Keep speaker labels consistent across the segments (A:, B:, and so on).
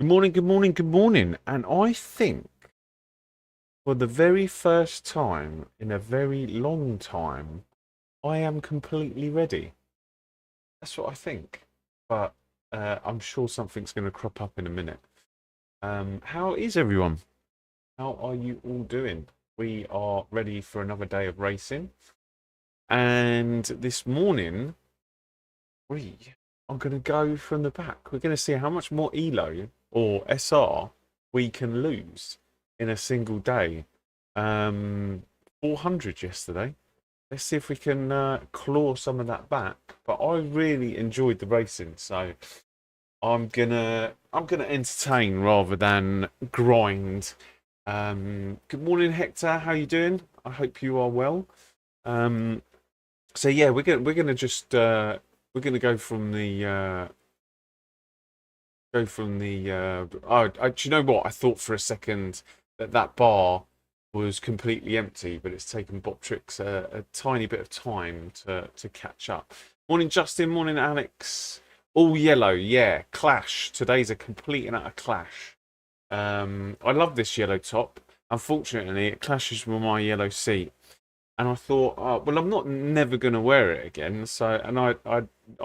A: Good morning, good morning, good morning. And I think for the very first time in a very long time, I am completely ready. That's what I think. But I'm sure something's going to crop up in a minute. How is everyone? How are you all doing? We are ready for another day of racing. And this morning, we are going to go from the back. We're going to see how much more ELO or SR we can lose in a single day. 400 yesterday. Let's see if we can claw some of that back. But I really enjoyed the racing, so I'm gonna entertain rather than grind. Good morning, Hector. How you doing? I hope you are well. Um, so yeah, we're gonna just we're gonna do you know what? I thought for a second that that bar was completely empty, but it's taken Boptrix a tiny bit of time to catch up. Morning, Justin. Morning, Alex. All yellow, yeah. Clash. Today's a complete and utter clash. I love this yellow top. Unfortunately, it clashes with my yellow seat, and I thought, oh, well, I'm not never gonna wear it again. So, and I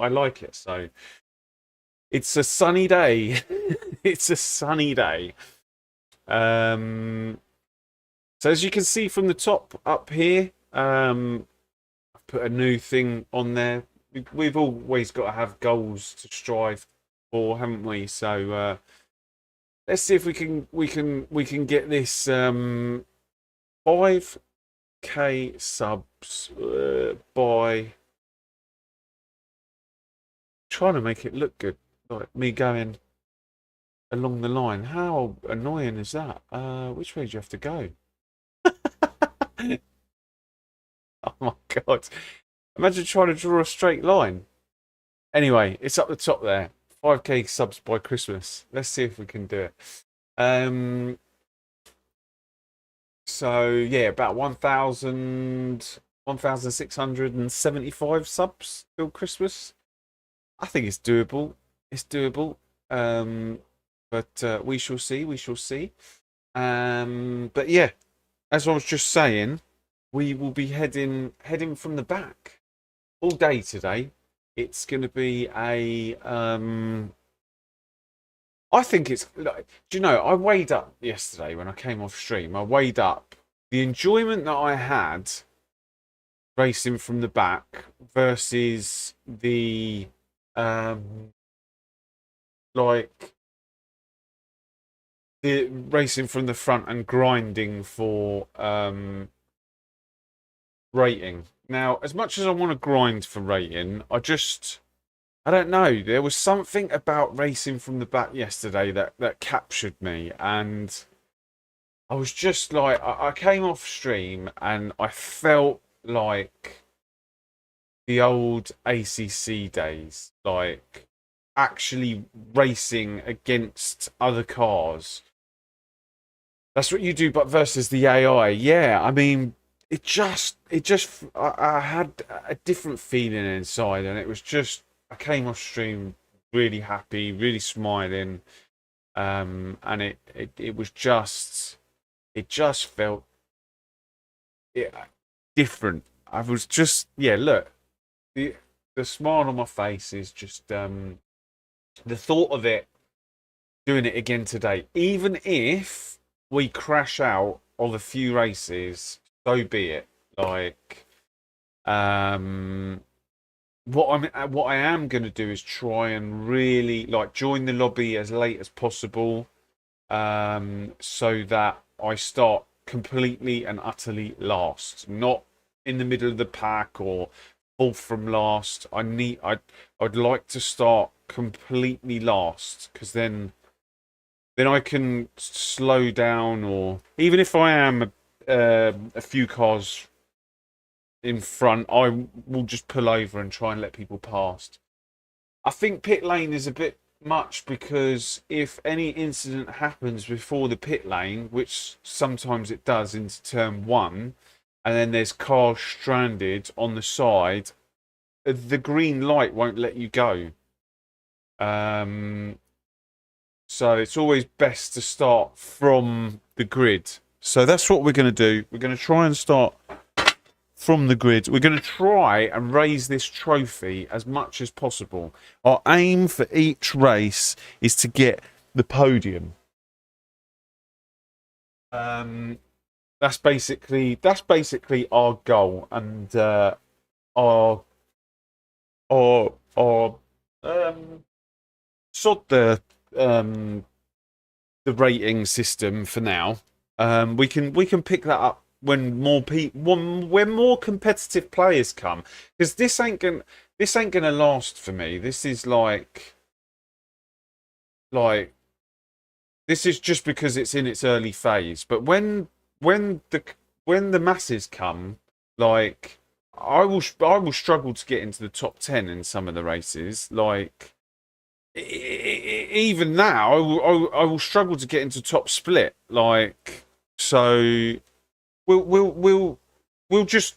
A: like it. So it's a sunny day. It's a sunny day. Um, so as you can see from the top up here, I've put a new thing on there. We've always got to have goals to strive for, haven't we? So let's see if we can get this 5k subs by trying to make it look good, like me going along the line. How annoying is that? Which way do you have to go? Oh my god. Imagine trying to draw a straight line. Anyway, it's up the top there. 5k subs by Christmas. Let's see if we can do it. Um, so yeah, about 1,675 subs till Christmas. I think it's doable. It's doable. Um, but we shall see. We shall see. But yeah, as I was just saying, we will be heading from the back all day today. It's going to be a I think it's like, do you know, I weighed up yesterday when I came off stream. I weighed up the enjoyment that I had racing from the back versus the um like the racing from the front and grinding for rating. Now, as much as I want to grind for rating, I don't know. There was something about racing from the back yesterday that captured me, and I was just like, I came off stream and I felt like the old ACC days, like actually racing against other cars. That's what you do, but versus the AI. Yeah, I mean, I had a different feeling inside, and it was just, I came off stream really happy, really smiling, and it was just, it just felt it, different. I was just, yeah, look, the the smile on my face is just the thought of it doing it again today, even if we crash out of a few races, so be it. Like, um, what I am going to do is try and really like join the lobby as late as possible, so that I start completely and utterly last, not in the middle of the pack or fourth from last. I'd like to start completely last because then I can slow down, or even if I am a few cars in front, I will just pull over and try and let people past. I think pit lane is a bit much because if any incident happens before the pit lane, which sometimes it does into turn one, and then there's cars stranded on the side, the green light won't let you go. Um, So it's always best to start from the grid. So that's what we're going to do. We're going to try and start from the grid. We're going to try and raise this trophy as much as possible. Our aim for each race is to get the podium. That's basically our goal, and our sod the rating system for now. We can pick that up when when more competitive players come, because this ain't gonna last for me. This is like this is just because it's in its early phase. But when the masses come, like I will struggle to get into the top 10 in some of the races. Like even now, I will struggle to get into top split. Like so, we'll just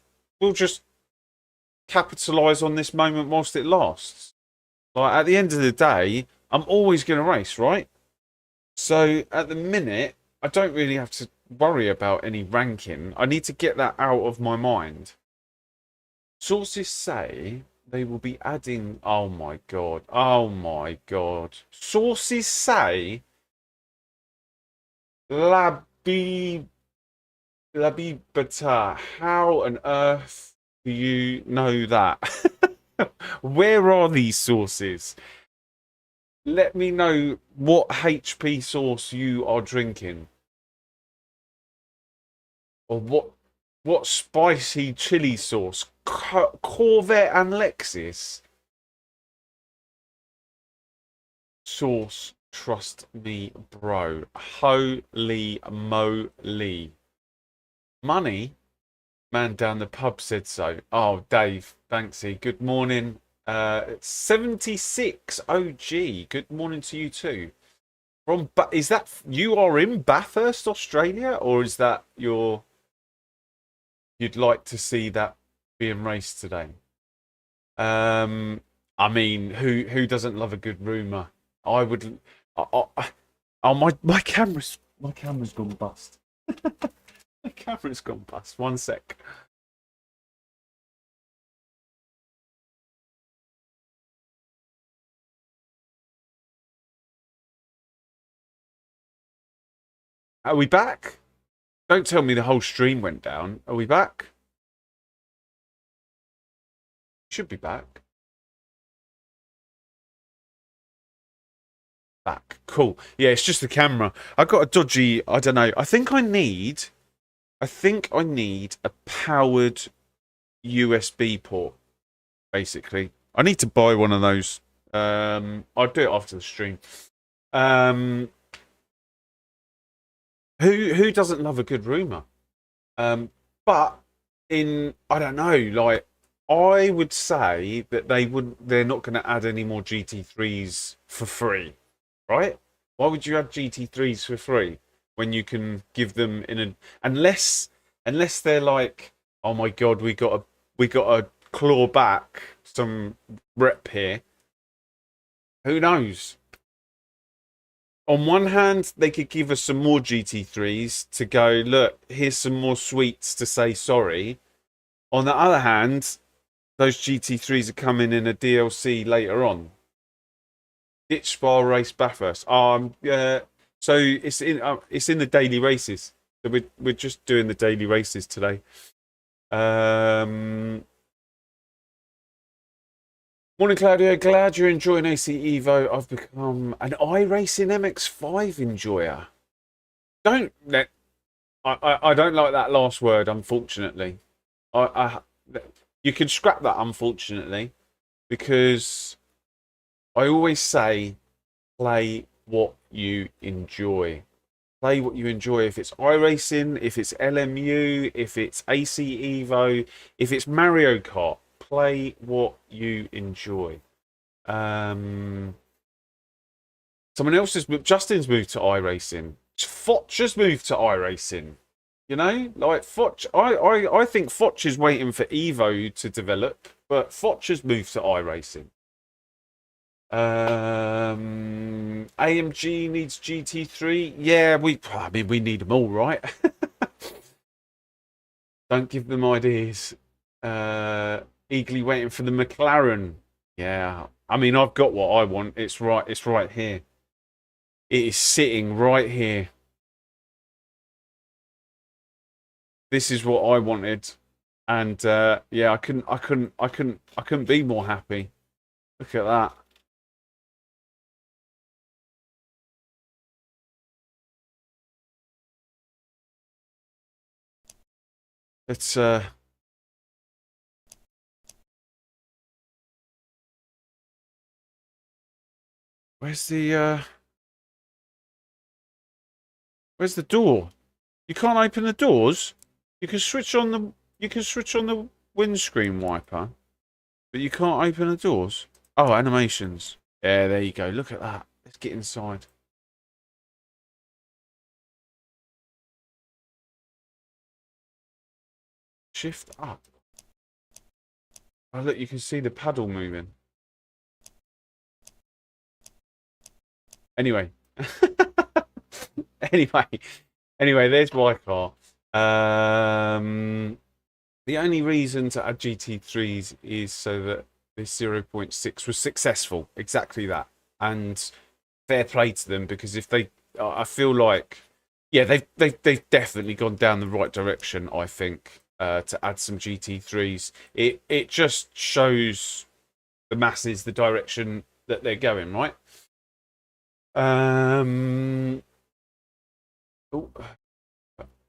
A: capitalize on this moment whilst it lasts. Like at the end of the day, I'm always going to race, right? So at the minute, I don't really have to worry about any ranking. I need to get that out of my mind. Sources say they will be adding. Oh my god! Oh my god! Sources say Labibata. How on earth do you know that? Where are these sources? Let me know what HP sauce you are drinking. Or what spicy chili sauce? Corvette and Lexus? Sauce, trust me, bro. Holy moly. Money? Man down the pub said so. Oh, Dave, Banksy, good morning. 76 OG, good morning to you too. Is that you are in Bathurst, Australia, or is that you'd like to see that being raced today? I mean, who doesn't love a good rumor? I would. Oh, my camera's gone bust. My camera's gone bust. One sec. Are we back? Don't tell me the whole stream went down. Are we back? Should be back. Back. Cool. Yeah, it's just the camera. I got a dodgy. I don't know. I think I need a powered USB port. Basically, I need to buy one of those. I'll do it after the stream. Who doesn't love a good rumor? But I don't know, like I would say that they're not going to add any more GT3s for free, right? Why would you add GT3s for free when you can give them unless they're like, oh my god, we got to claw back some rep here. Who knows? On one hand, they could give us some more GT3s to go, look, here's some more sweets to say sorry. On the other hand, those GT3s are coming in a DLC later on. Ditch Spa Race Bathurst. So it's in the daily races. So we're just doing the daily races today. Morning, Claudio. Glad you're enjoying AC Evo. I've become an iRacing MX5 enjoyer. I don't like that last word, unfortunately. You can scrap that, unfortunately, because I always say play what you enjoy. Play what you enjoy. If it's iRacing, if it's LMU, if it's AC Evo, if it's Mario Kart, play what you enjoy. Someone else Justin's moved to iRacing. Fotch has moved to iRacing. You know, like Fotch, I think Fotch is waiting for Evo to develop, but Fotch has moved to iRacing. AMG needs GT3. Yeah, I mean, we need them all, right? Don't give them ideas. Eagerly waiting for the McLaren. Yeah, I mean, I've got what I want. It's right. It's right here. It is sitting right here. This is what I wanted, and yeah, I couldn't be more happy. Look at that. It's where's the door? You can't open the doors. You can switch on the windscreen wiper, but you can't open the doors. Oh, animations. Yeah, there you go. Look at that. Let's get inside. Shift up. Oh, look, you can see the paddle moving. Anyway. anyway. Anyway, there's my car. The only reason to add GT3s is so that this 0.6 was successful. Exactly that. And fair play to them, because if they, I feel like, yeah, they've definitely gone down the right direction, I think, to add some GT3s. It just shows the masses the direction that they're going, right? Oh,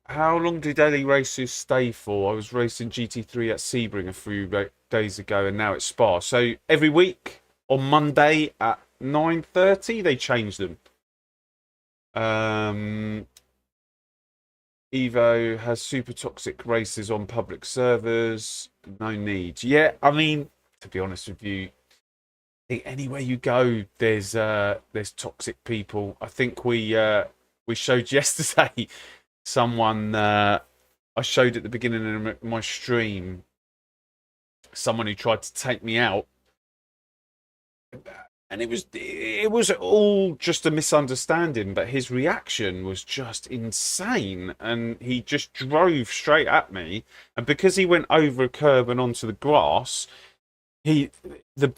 A: how long do daily races stay for? I was racing GT3 at Sebring a few days ago, and now it's Spa. So every week on Monday at 9:30, they change them. Evo has super toxic races on public servers. No need. Yeah, I mean, to be honest with you, I think anywhere you go, there's toxic people. I think we showed yesterday someone I showed at the beginning of my stream, someone who tried to take me out, and it was all just a misunderstanding, but his reaction was just insane, and he just drove straight at me, and because he went over a curb and onto the grass, the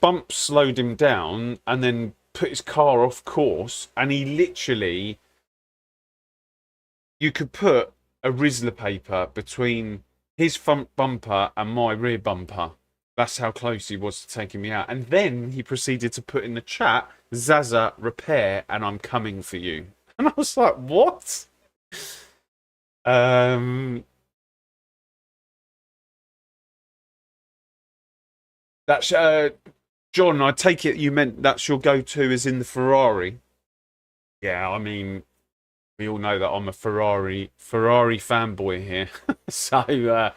A: bump slowed him down and then put his car off course, and he literally, you could put a Rizzler paper between his front bumper and my rear bumper. That's how close he was to taking me out. And then he proceeded to put in the chat, Zaza, repair, and I'm coming for you. And I was like, what? That's John, I take it you meant that's your go-to is in the Ferrari. Yeah, I mean, we all know that I'm a Ferrari fanboy here. So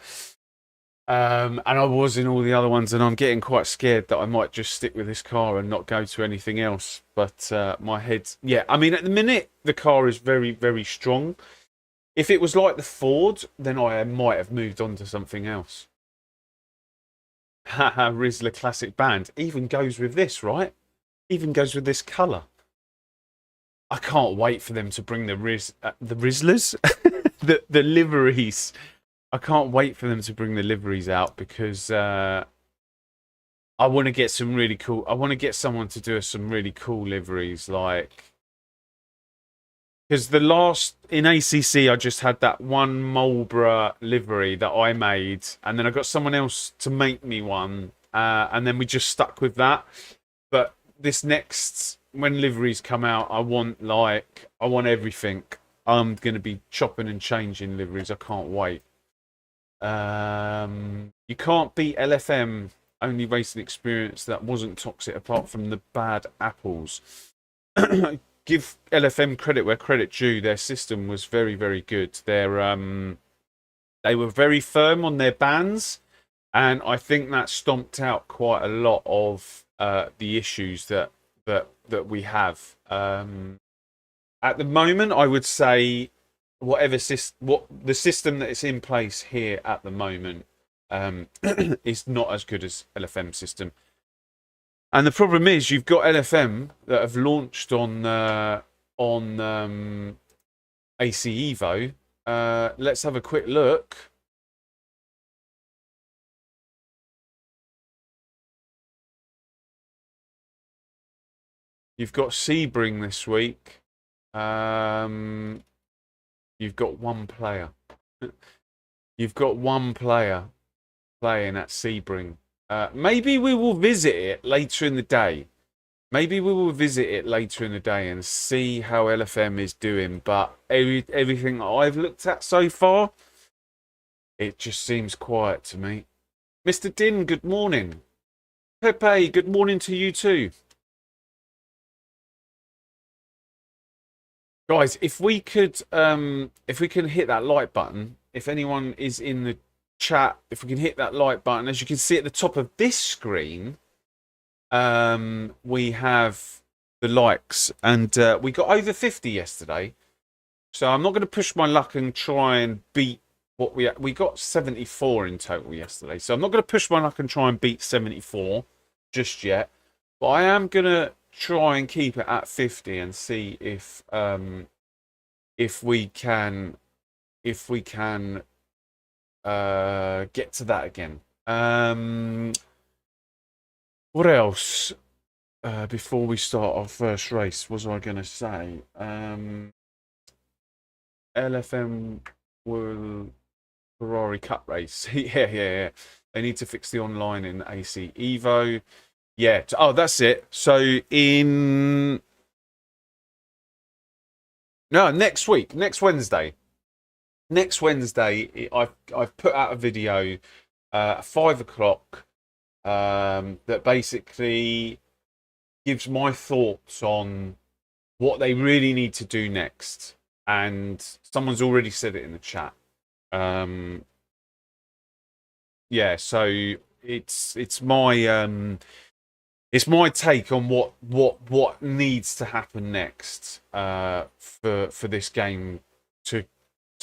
A: and I was in all the other ones, and I'm getting quite scared that I might just stick with this car and not go to anything else. But my head, yeah, I mean, at the minute, the car is very, very strong. If it was like the Ford, then I might have moved on to something else. Haha, Rizzler classic band. Even goes with this, right? Even goes with this colour. I can't wait for them to bring the Rizzlers, the liveries. I can't wait for them to bring the liveries out, because I want to get some really cool. I want to get someone to do some really cool liveries, like, because the last in ACC, I just had that one Marlborough livery that I made, and then I got someone else to make me one, and then we just stuck with that. But this next, when liveries come out, I want everything. I'm gonna be chopping and changing liveries. I can't wait. You can't beat LFM. Only racing experience that wasn't toxic, apart from the bad apples. Give LFM credit where credit due. Their system was very, very good. They were very firm on their bans, and I think that stomped out quite a lot of the issues that we have. At the moment, I would say what the system that is in place here at the moment is not as good as LFM system. And the problem is, you've got LFM that have launched on AC Evo. Let's have a quick look. You've got Sebring this week. You've got one player. You've got one player playing at Sebring. Maybe we will visit it later in the day. Maybe we will visit it later in the day and see how LFM is doing. But everything I've looked at so far, it just seems quiet to me. Mr. Din, good morning. Pepe, good morning to you too. Guys, if we can hit that like button, if anyone is in the chat, if we can hit that like button, as you can see at the top of this screen, we have the likes, and we got over 50 yesterday. So I'm not going to push my luck and try and beat what we got 74 in total yesterday. So I'm not going to push my luck and try and beat 74 just yet. But I am going to try and keep it at 50 and see if we can get to that again. What else? Before we start our first race, was I going to say? LFM will Ferrari Cup race. Yeah. They need to fix the online in AC Evo. Yeah. Oh, that's it. So next week, next Wednesday. Next Wednesday, I've put out a video at 5 o'clock that basically gives my thoughts on what they really need to do next. And someone's already said it in the chat. Yeah, so it's my take on what needs to happen next for this game to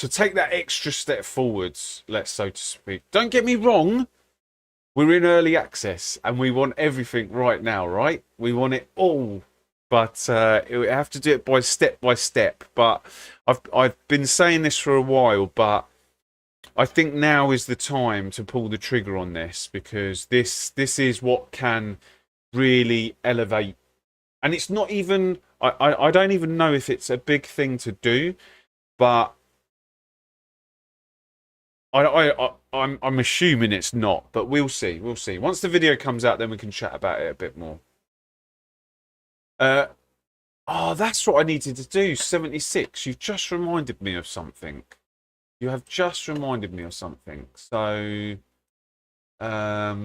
A: take that extra step forwards, let's so to speak. Don't get me wrong, we're in early access and we want everything right now, right? We want it all, but we have to do it by step. But I've been saying this for a while, but I think now is the time to pull the trigger on this, because this is what can really elevate. And it's not even, I don't even know if it's a big thing to do, but I'm assuming it's not, but we'll see. We'll see. Once the video comes out, then we can chat about it a bit more. Oh, that's what I needed to do. 76. You've just reminded me of something. You have just reminded me of something. So, let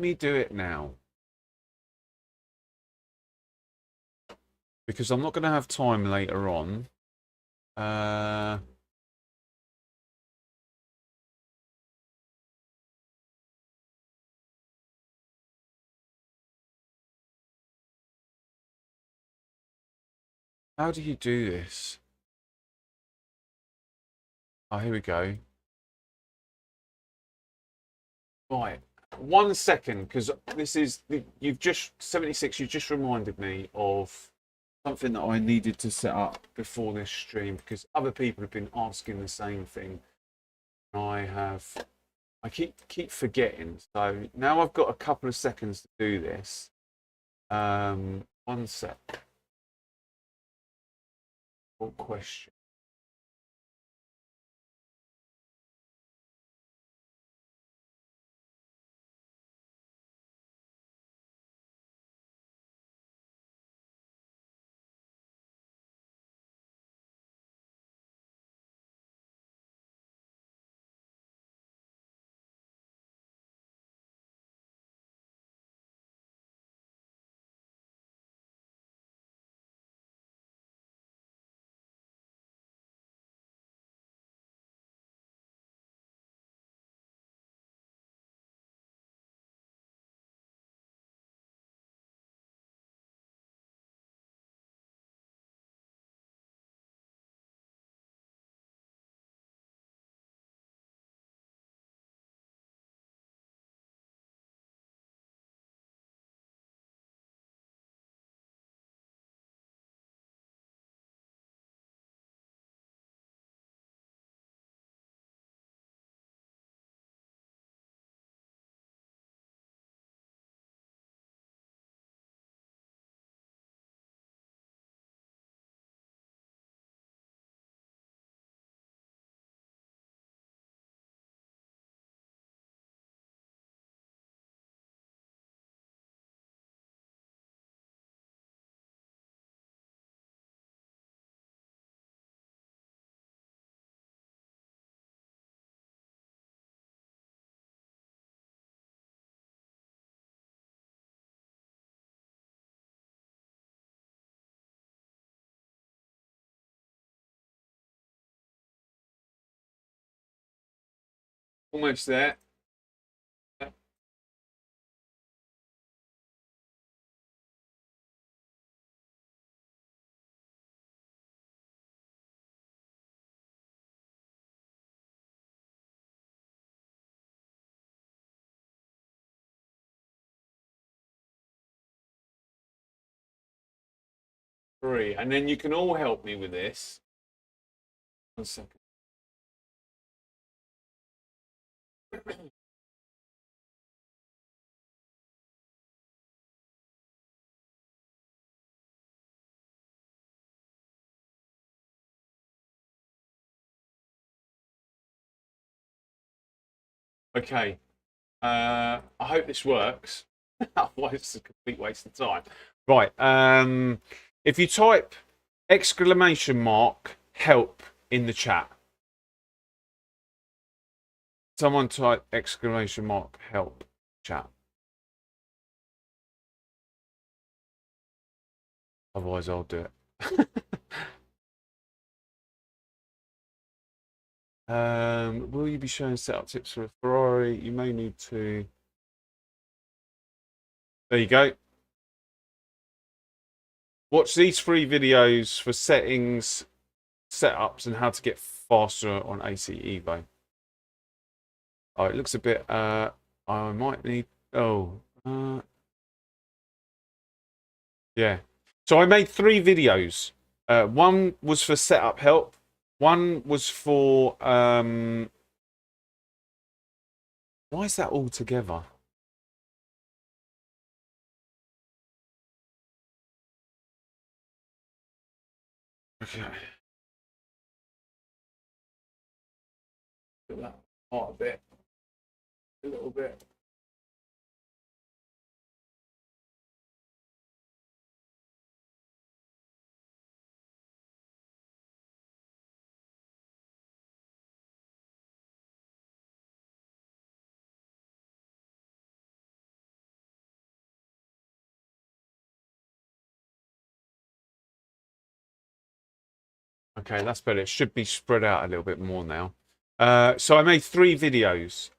A: me do it now, because I'm not going to have time later on. How do you do this? Oh, here we go. Right. 1 second, because this is, you've just, 76, you just reminded me of something that I needed to set up before this stream, because other people have been asking the same thing. I keep forgetting. So now I've got a couple of seconds to do this. 1 sec. What question? Almost there. Three. And then you can all help me with this. 1 second. Okay. I hope this works. Otherwise, it's a complete waste of time. Right. If you type !help in the chat. Someone type !help chat. Otherwise, I'll do it. Will you be showing setup tips for a Ferrari? You may need to. There you go. Watch these 3 videos for settings, setups, and how to get faster on AC Evo. Oh, it looks a bit. I might need. Oh. Yeah. So I made 3 videos. One was for setup help. One was for. Why is that all together? Okay. Put that part a bit. A little bit. Okay, that's better. It should be spread out a little bit more now. So I made 3 videos.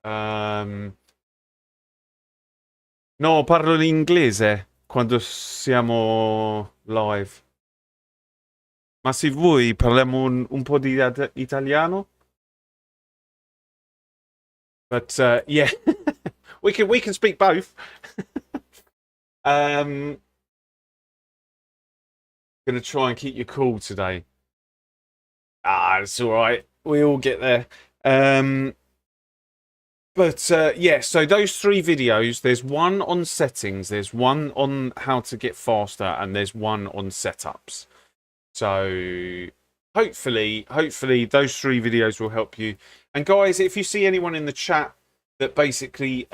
A: No, parlo in inglese quando siamo live. Ma se vuoi parliamo un po' di italiano? But yeah, we can speak both. Gonna try and keep you cool today. It's all right. We all get there. But yeah, so those 3 videos, there's one on settings, there's one on how to get faster, and there's one on setups. So hopefully those 3 videos will help you. And guys, if you see anyone in the chat that basically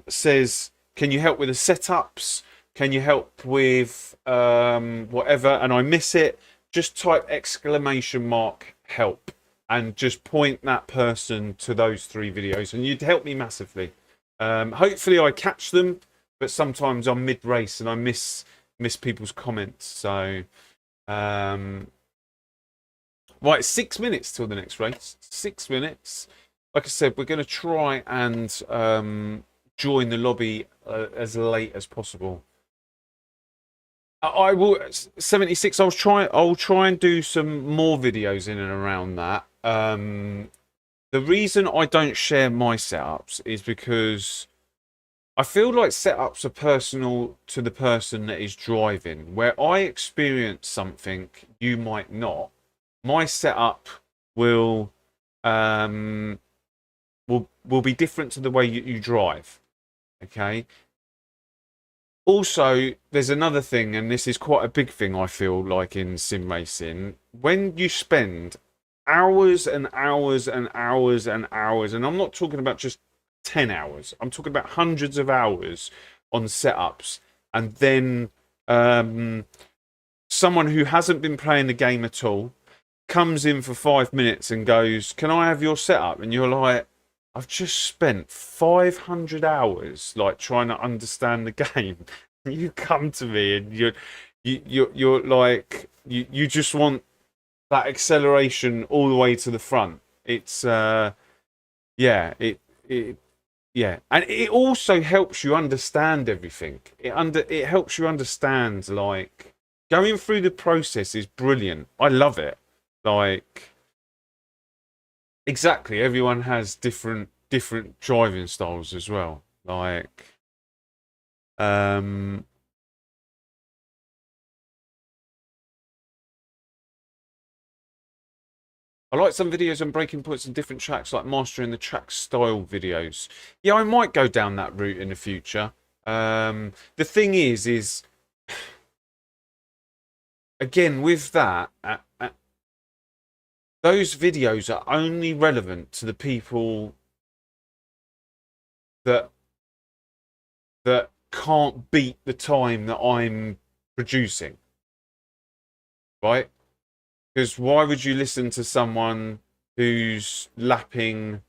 A: says, can you help with the setups? Can you help with whatever? And I miss it, just type !help. And just point that person to those 3 videos, and you'd help me massively. Hopefully I catch them, but sometimes I'm mid-race and I miss people's comments. So, right, 6 minutes till the next race. 6 minutes. Like I said, we're going to try and join the lobby as late as possible. I will 76. I'll try and do some more videos in and around that. The reason I don't share my setups is because I feel like setups are personal to the person that is driving. Where I experience something, you might not. My setup will be different to the way you drive. Okay. Also, there's another thing, and this is quite a big thing I feel like in sim racing. When you spend hours and hours and hours and hours, and I'm not talking about just 10 hours, I'm talking about hundreds of hours on setups, and then someone who hasn't been playing the game at all comes in for 5 minutes and goes, can I have your setup? And you're like, I've just spent 500 hours like trying to understand the game. You come to me and you're like you just want that acceleration all the way to the front. It's yeah, yeah, and it also helps you understand everything. It helps you understand, like, going through the process is brilliant. I love it. Like, exactly, everyone has different driving styles as well. Like, um, I like some videos on breaking points and different tracks, like mastering the track style videos. Yeah, I might go down that route in the future. The thing is again with that, those videos are only relevant to the people that can't beat the time that I'm producing, right? Because why would you listen to someone who's lapping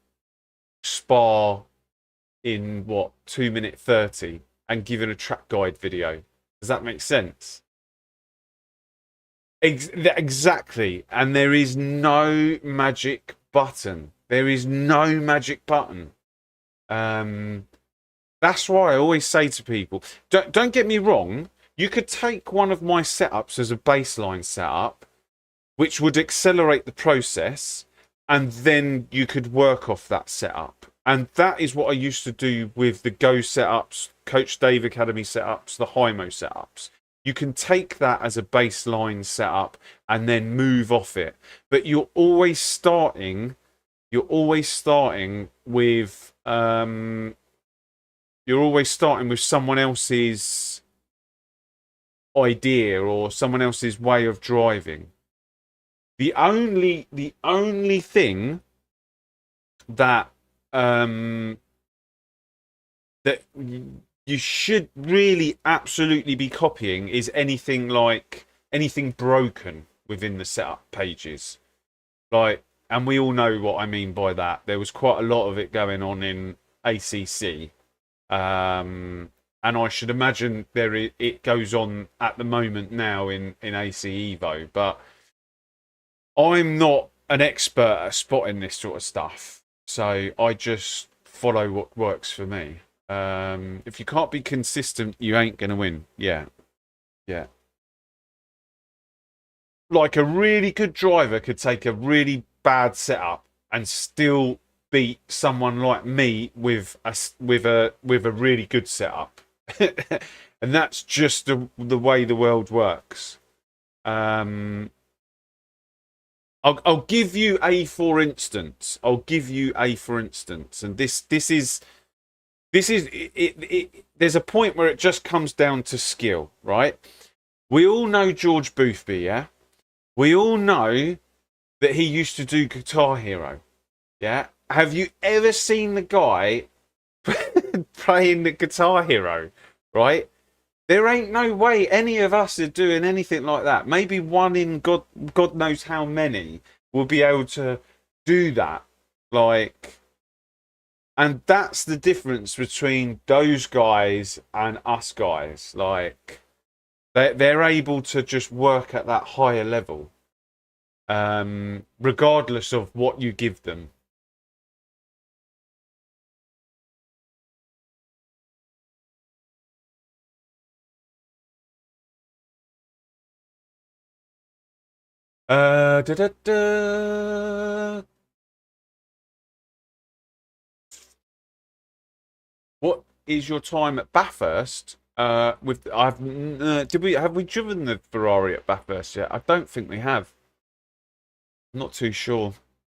A: Spa in what 2 minute 30 and giving a track guide video? Does that make sense? Exactly. And there is no magic button. There is no magic button. Um, that's why I always say to people, don't get me wrong. You could take one of my setups as a baseline setup, which would accelerate the process, and then you could work off that setup. And that is what I used to do with the Go setups, Coach Dave Academy setups, the Hymo setups. You can take that as a baseline setup and then move off it. But you're always starting with someone else's idea or someone else's way of driving. The only thing that that you should really absolutely be copying is anything broken within the setup pages. Like, and we all know what I mean by that. There was quite a lot of it going on in ACC. And I should imagine it goes on at the moment now in AC Evo, but I'm not an expert at spotting this sort of stuff, so I just follow what works for me. If you can't be consistent, you ain't gonna win. Yeah, yeah. Like a really good driver could take a really bad setup and still beat someone like me with a really good setup, and that's just the way the world works. Um, I'll give you a for instance. I'll give you a for instance, and this is. There's a point where it just comes down to skill, right? We all know George Boothby, yeah. We all know that he used to do Guitar Hero, yeah. Have you ever seen the guy playing the Guitar Hero, right? There ain't no way any of us are doing anything like that. Maybe one in God knows how many will be able to do that. Like, and that's the difference between those guys and us guys. Like, they're able to just work at that higher level, regardless of what you give them. Da, da, da. What is your time at Bathurst? With I've did we have we driven the Ferrari at Bathurst yet? I don't think we have. I'm not too sure.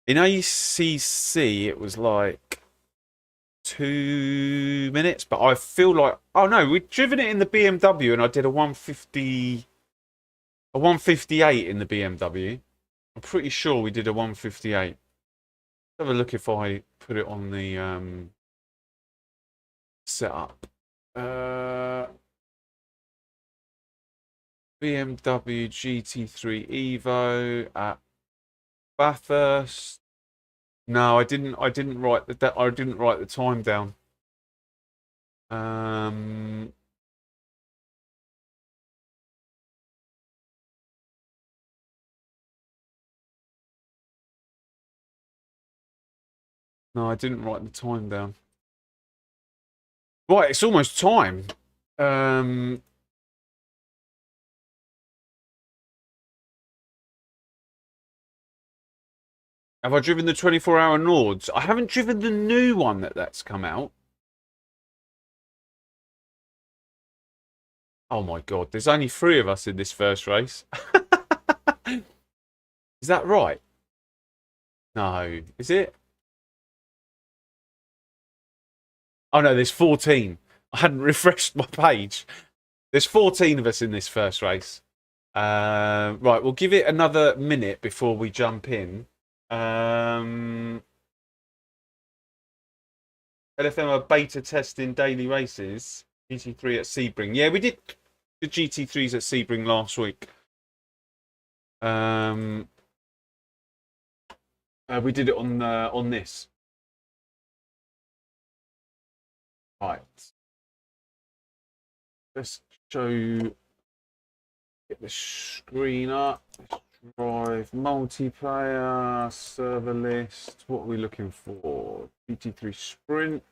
A: In ACC, it was like 2 minutes, but I feel like oh no, we'd driven it in the BMW, and I did a 158 in the BMW. I'm pretty sure we did a 158. Have a look if I put it on the setup. BMW GT3 Evo at Bathurst. No, I didn't. I didn't write the time down. Um, No, I didn't write the time down. Right, it's almost time. Have I driven the 24-hour Nords? I haven't driven the new one that's come out. Oh my god, there's only 3 of us in this first race. Is that right? No, is it? Oh no, there's 14. I hadn't refreshed my page. There's 14 of us in this first race. Right, we'll give it another minute before we jump in. LFM are beta testing daily races. GT3 at Sebring. Yeah, we did the GT3s at Sebring last week. We did it on this. Right. Let's get the screen up. Let's drive multiplayer, server list. What are we looking for? GT3 Sprint.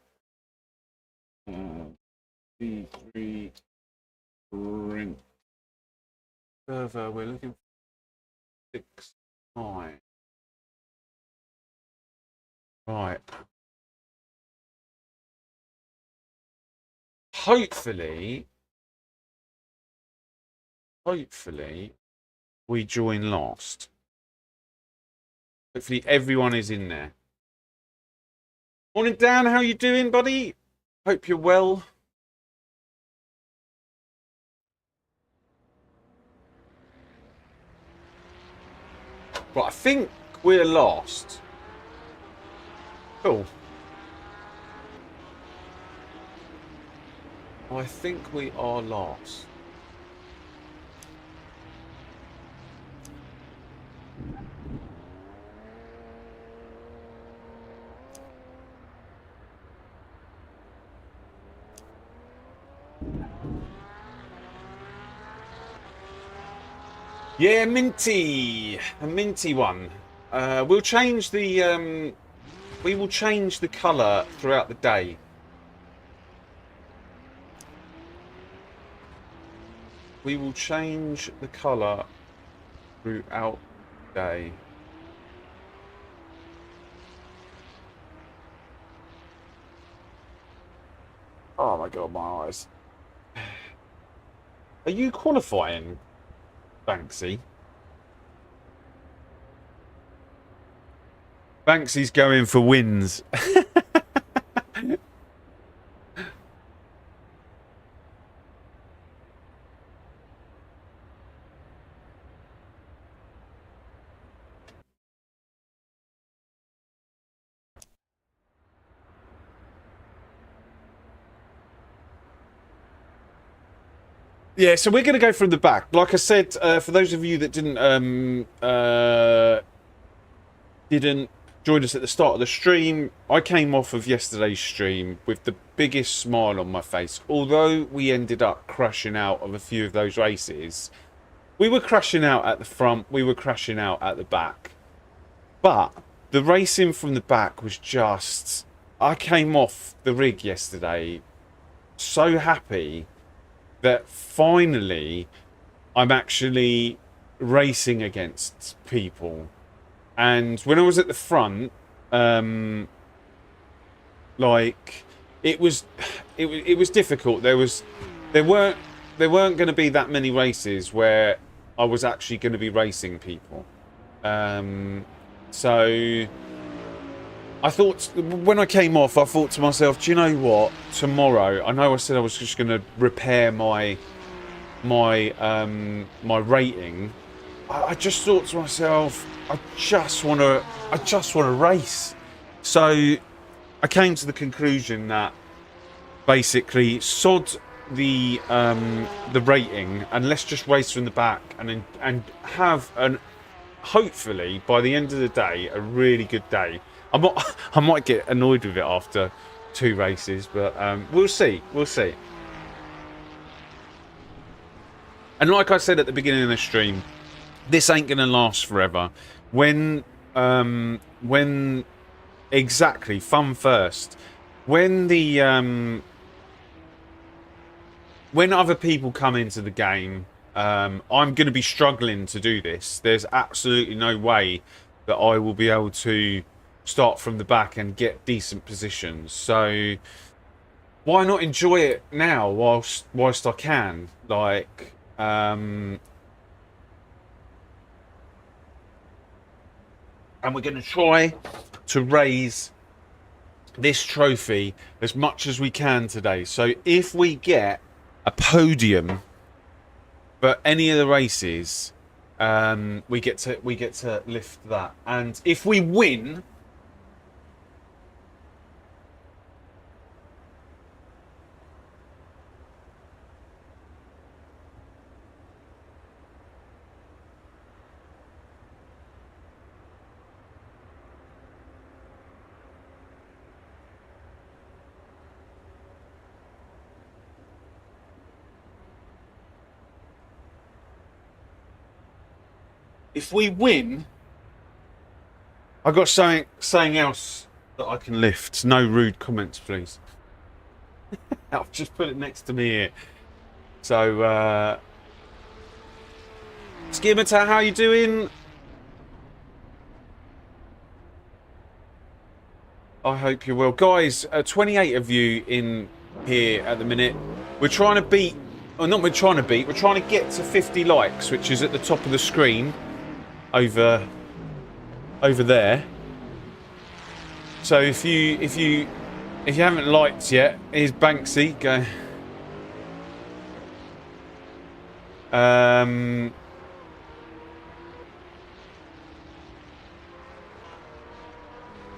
A: GT3 Sprint. Server, we're looking for 6-9. Right. Hopefully we join last. Hopefully everyone is in there. Morning, Dan. How you doing, buddy? Hope you're well. Right, I think we're last. Cool. I think we are last. Yeah, minty, a minty one. We'll change the we will change the colour throughout the day. We will change the colour throughout the day. Oh my god, my eyes. Are you qualifying, Banksy? Banksy's going for wins. Yeah, so we're going to go from the back. Like I said, for those of you that didn't join us at the start of the stream, I came off of yesterday's stream with the biggest smile on my face. Although we ended up crashing out of a few of those races, we were crashing out at the front, we were crashing out at the back. But the racing from the back was just... I came off the rig yesterday so happy that finally I'm actually racing against people. And when I was at the front, like it was difficult. There weren't going to be that many races where I was actually going to be racing people. So I thought, when I came off, I thought to myself, do you know what? Tomorrow, I know I said I was just going to repair my rating. I just thought to myself, I just want to race. So I came to the conclusion that basically sod the rating and let's just race from the back and have hopefully by the end of the day a really good day. I might get annoyed with it after 2 races, but we'll see. We'll see. And like I said at the beginning of the stream, this ain't gonna last forever. When Exactly, fun first. When the when other people come into the game, I'm going to be struggling to do this. There's absolutely no way that I will be able to start from the back and get decent positions. So why not enjoy it now whilst I can? Like, and we're going to try to raise this trophy as much as we can today. So if we get a podium for any of the races, we get to lift that. And if we win, I got something else that I can lift. No rude comments, please. I'll just put it next to me here. So, Skimmerta, how you doing? I hope you're well. Guys, 28 of you in here at the minute. We're trying to beat... Well, not we're trying to beat. We're trying to get to 50 likes, which is at the top of the screen. Over there. So if you haven't liked yet, here's Banksy. Go.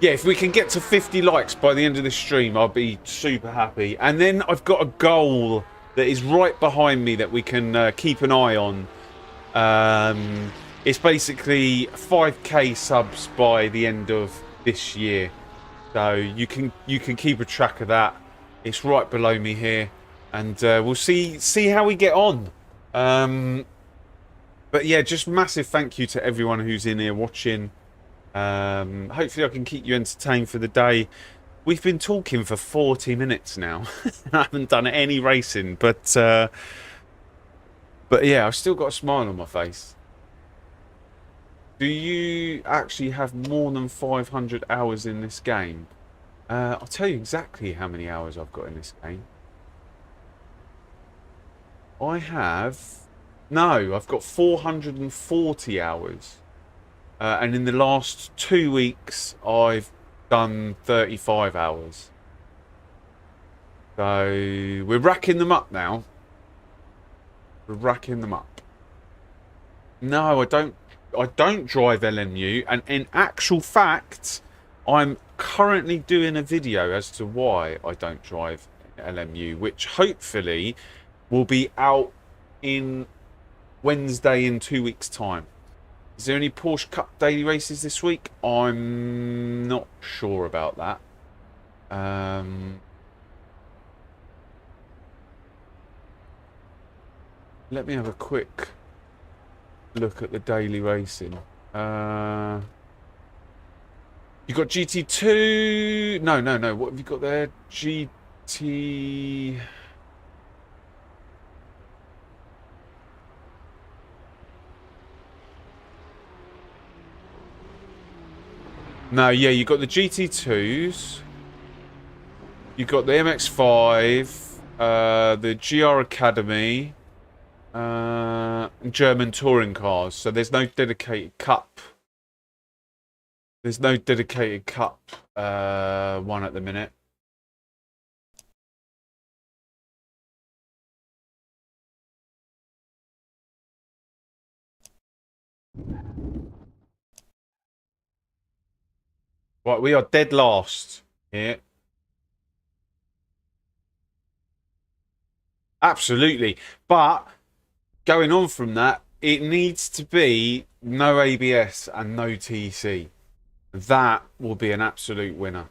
A: Yeah, if we can get to 50 likes by the end of this stream, I'll be super happy. And then I've got a goal that is right behind me that we can keep an eye on. It's basically 5k subs by the end of this year. So you can keep a track of that. It's right below me here. And we'll see how we get on. But yeah, just massive thank you to everyone who's in here watching. Hopefully I can keep you entertained for the day. We've been talking for 40 minutes now. I haven't done any racing, but yeah, I've still got a smile on my face. Do you actually have more than 500 hours in this game? I'll tell you exactly how many hours I've got in this game. I've got 440 hours. And in the last 2 weeks, I've done 35 hours. So we're racking them up now. We're racking them up. No, I don't drive LMU, and in actual fact, I'm currently doing a video as to why I don't drive LMU, which hopefully will be out in Wednesday in 2 weeks' time. Is there any Porsche Cup daily races this week? I'm not sure about that. Let me have a quick look at the daily racing. You got GT2? No. What have you got there? GT... No, yeah, you got the GT2s. You got the MX-5, the GR Academy, German touring cars. So there's no dedicated cup. There's no dedicated cup one at the minute. Right, we are dead last here. Absolutely. But going on from that, it needs to be no ABS and no TC. That will be an absolute winner.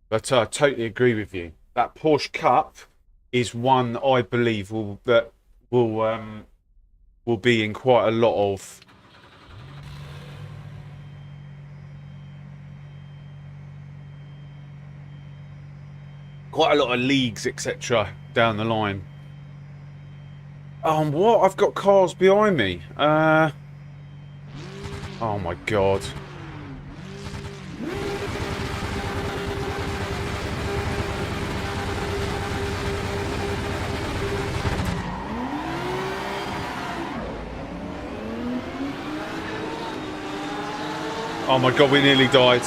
A: But I totally agree with you. That Porsche Cup is one I believe will be in quite a lot of quite a lot of leagues, etc. down the line. What? I've got cars behind me. Oh my god. Oh my god, we nearly died.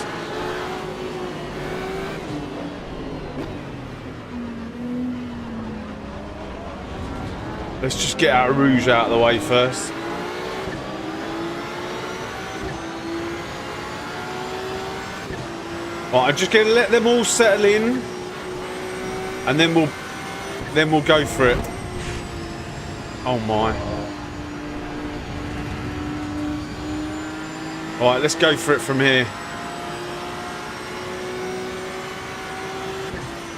A: Let's just get our Rouge out of the way first. Right, I'm just gonna let them all settle in, and then we'll go for it. Oh my. Alright, let's go for it from here.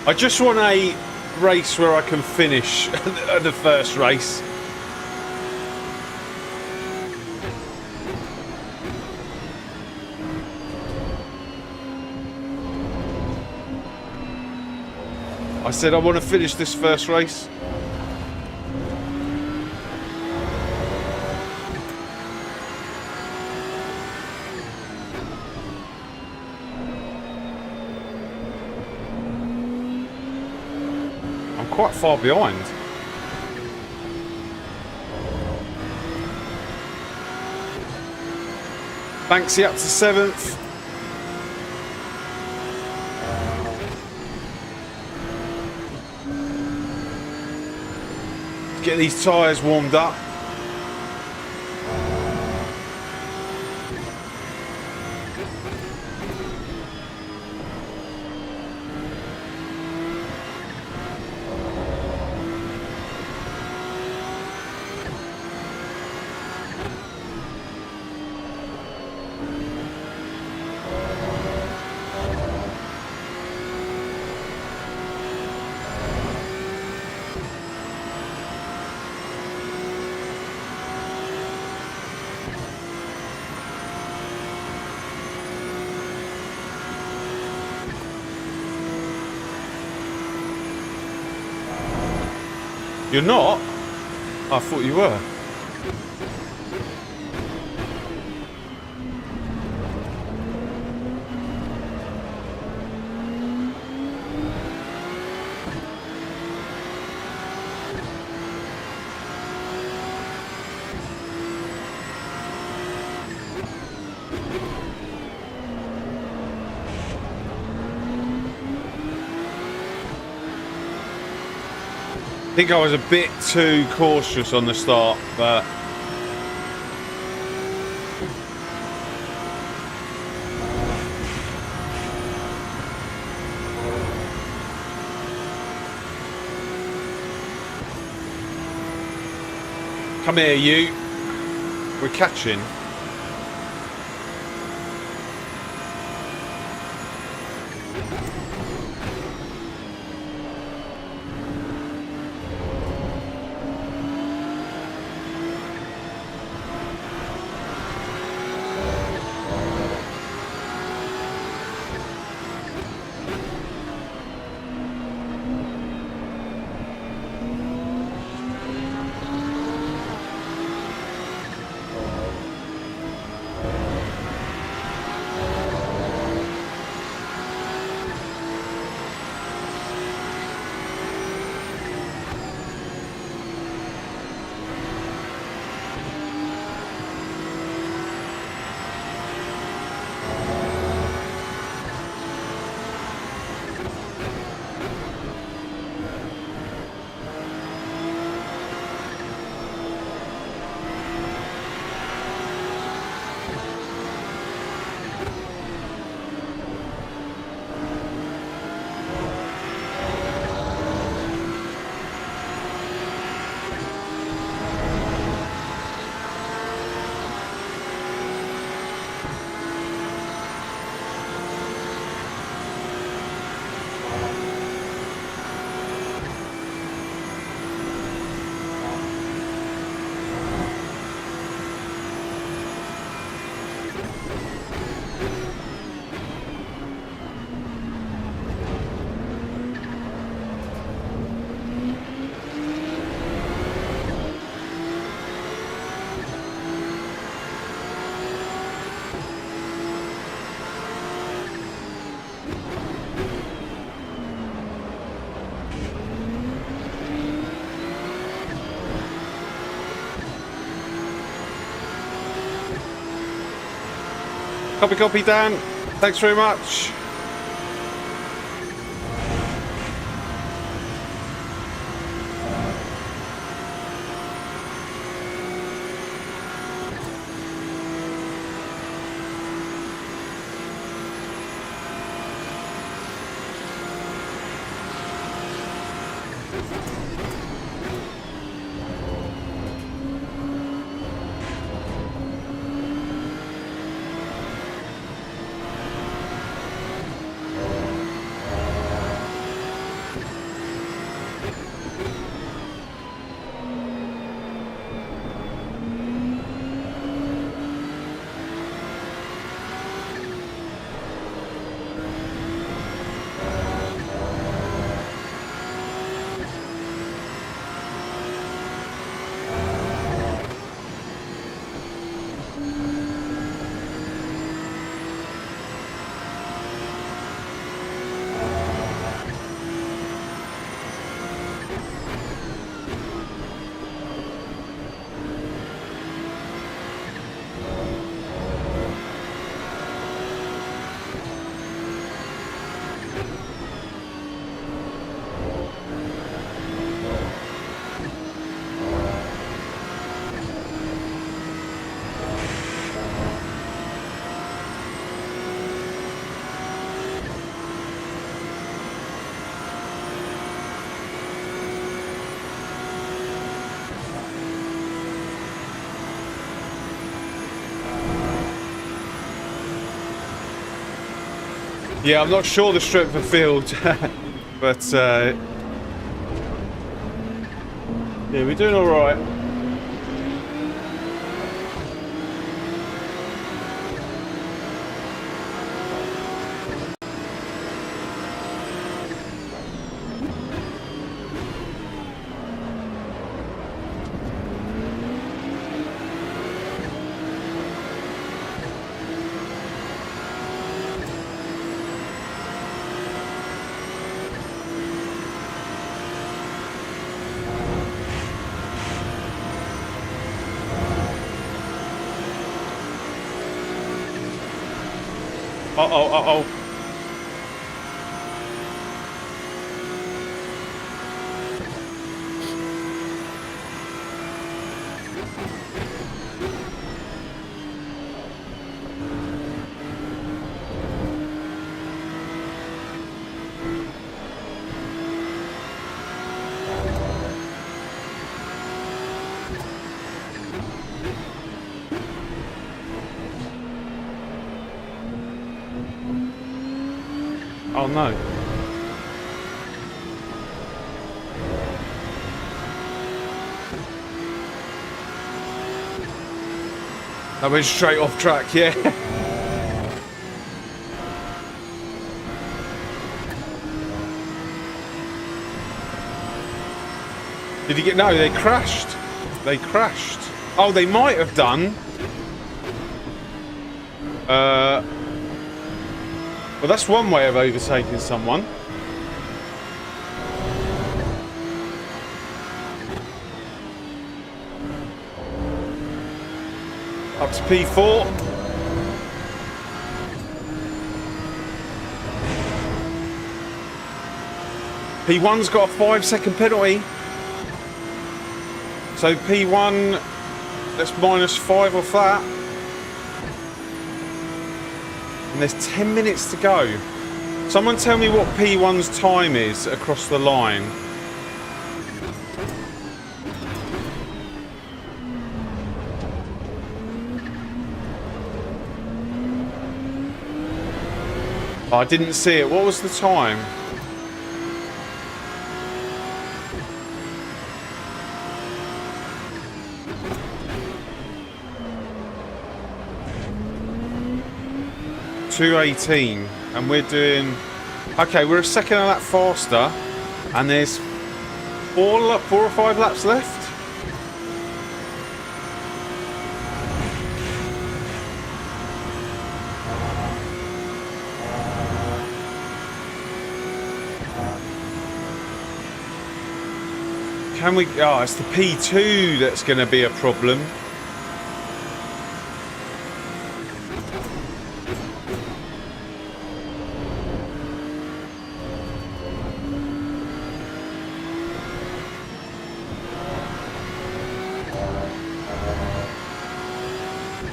A: I just want a race where I can finish the first race. I said I want to finish this first race. Quite far behind. Banksy up to 7th. Get these tyres warmed up. You're not? I thought you were. I think I was a bit too cautious on the start, but come here, you. We're catching. Copy, copy, Dan. Thanks very much. Yeah, I'm not sure the strength of field, but yeah, we're doing all right. Uh-oh, uh-oh. Oh no. That went straight off track, yeah. Did you get... No, they crashed. They crashed. Oh, they might have done. Well, that's one way of overtaking someone. Up to P4. P1's got a 5-second penalty. So P1, that's -5 off that. And there's 10 minutes to go. Someone tell me what P1's time is across the line. Oh, I didn't see it. What was the time? .218, and we're doing... Okay, we're a second of that faster, and there's 4 or 5 laps left. Can we... Oh, it's the P2 that's going to be a problem.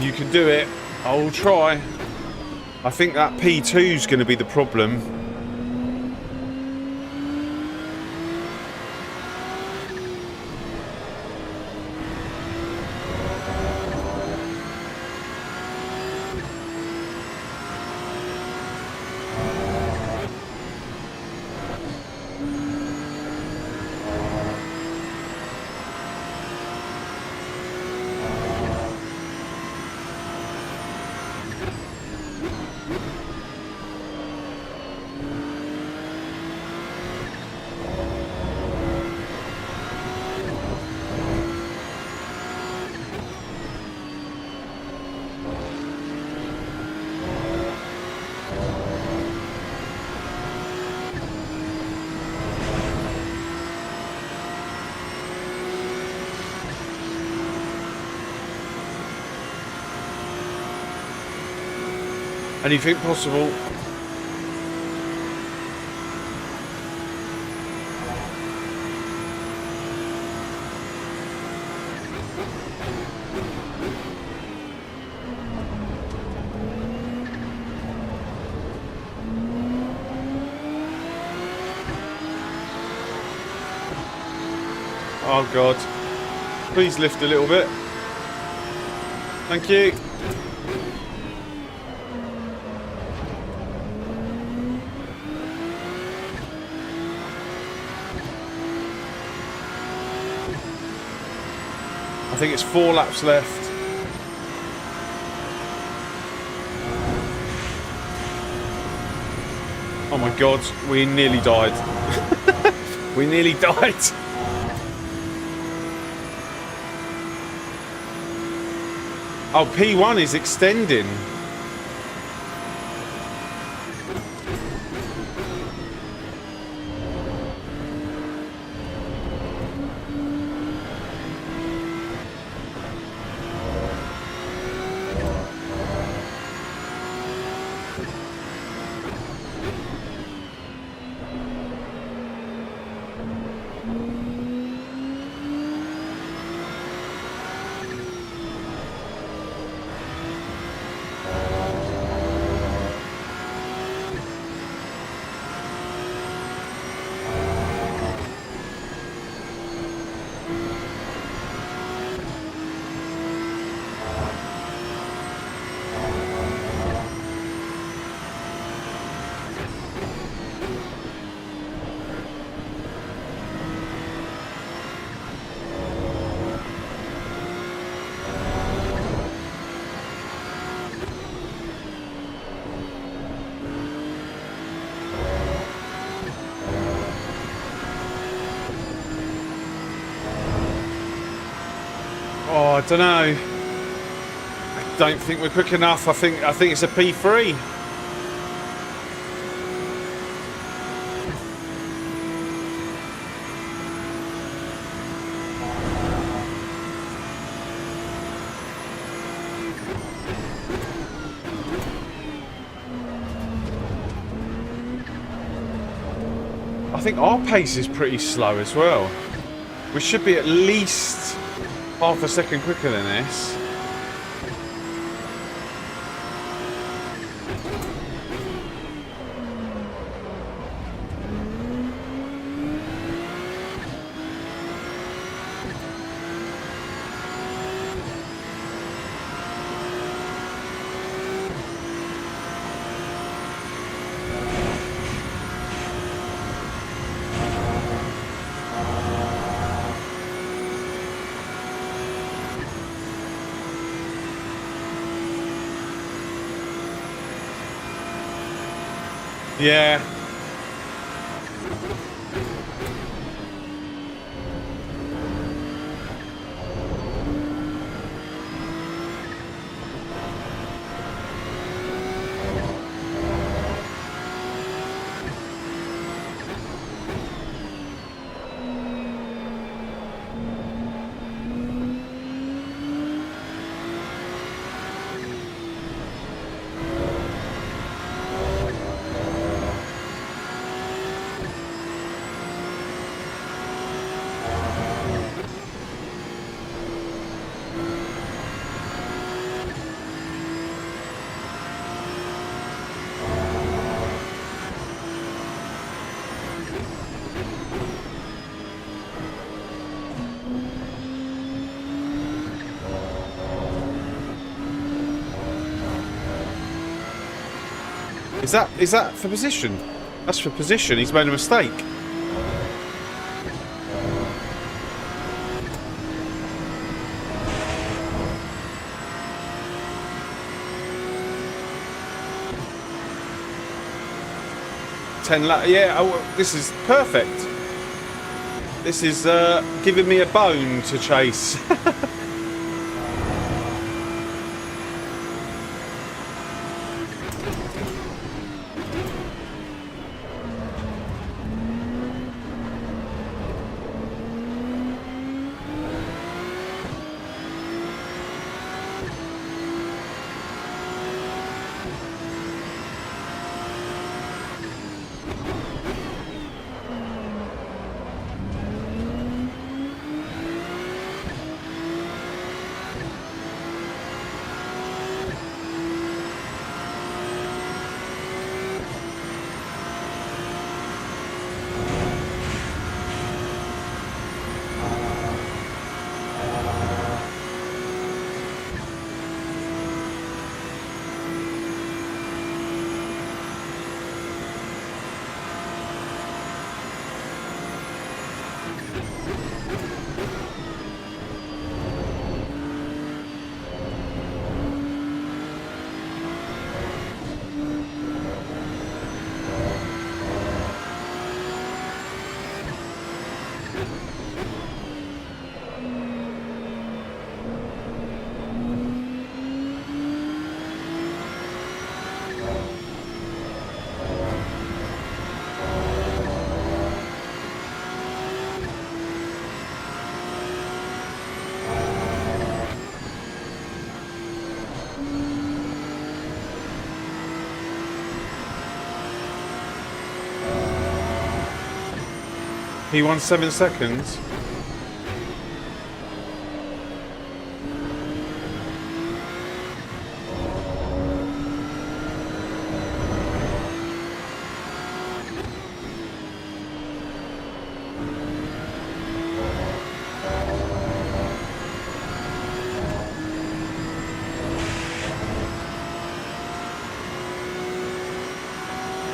A: You can do it. I will try. I think that P2 is going to be the problem. Anything possible. Oh God. Please lift a little bit. Thank you. I think it's 4 laps left. Oh my God, we nearly died. We nearly died. Oh, P1 is extending. Oh, I don't know. I don't think we're quick enough. I think it's a P3. I think our pace is pretty slow as well. We should be at least half a second quicker than this. Yeah. Is that for position? That's for position. He's made a mistake. Yeah, oh, this is perfect. This is giving me a bone to chase. He won 7 seconds.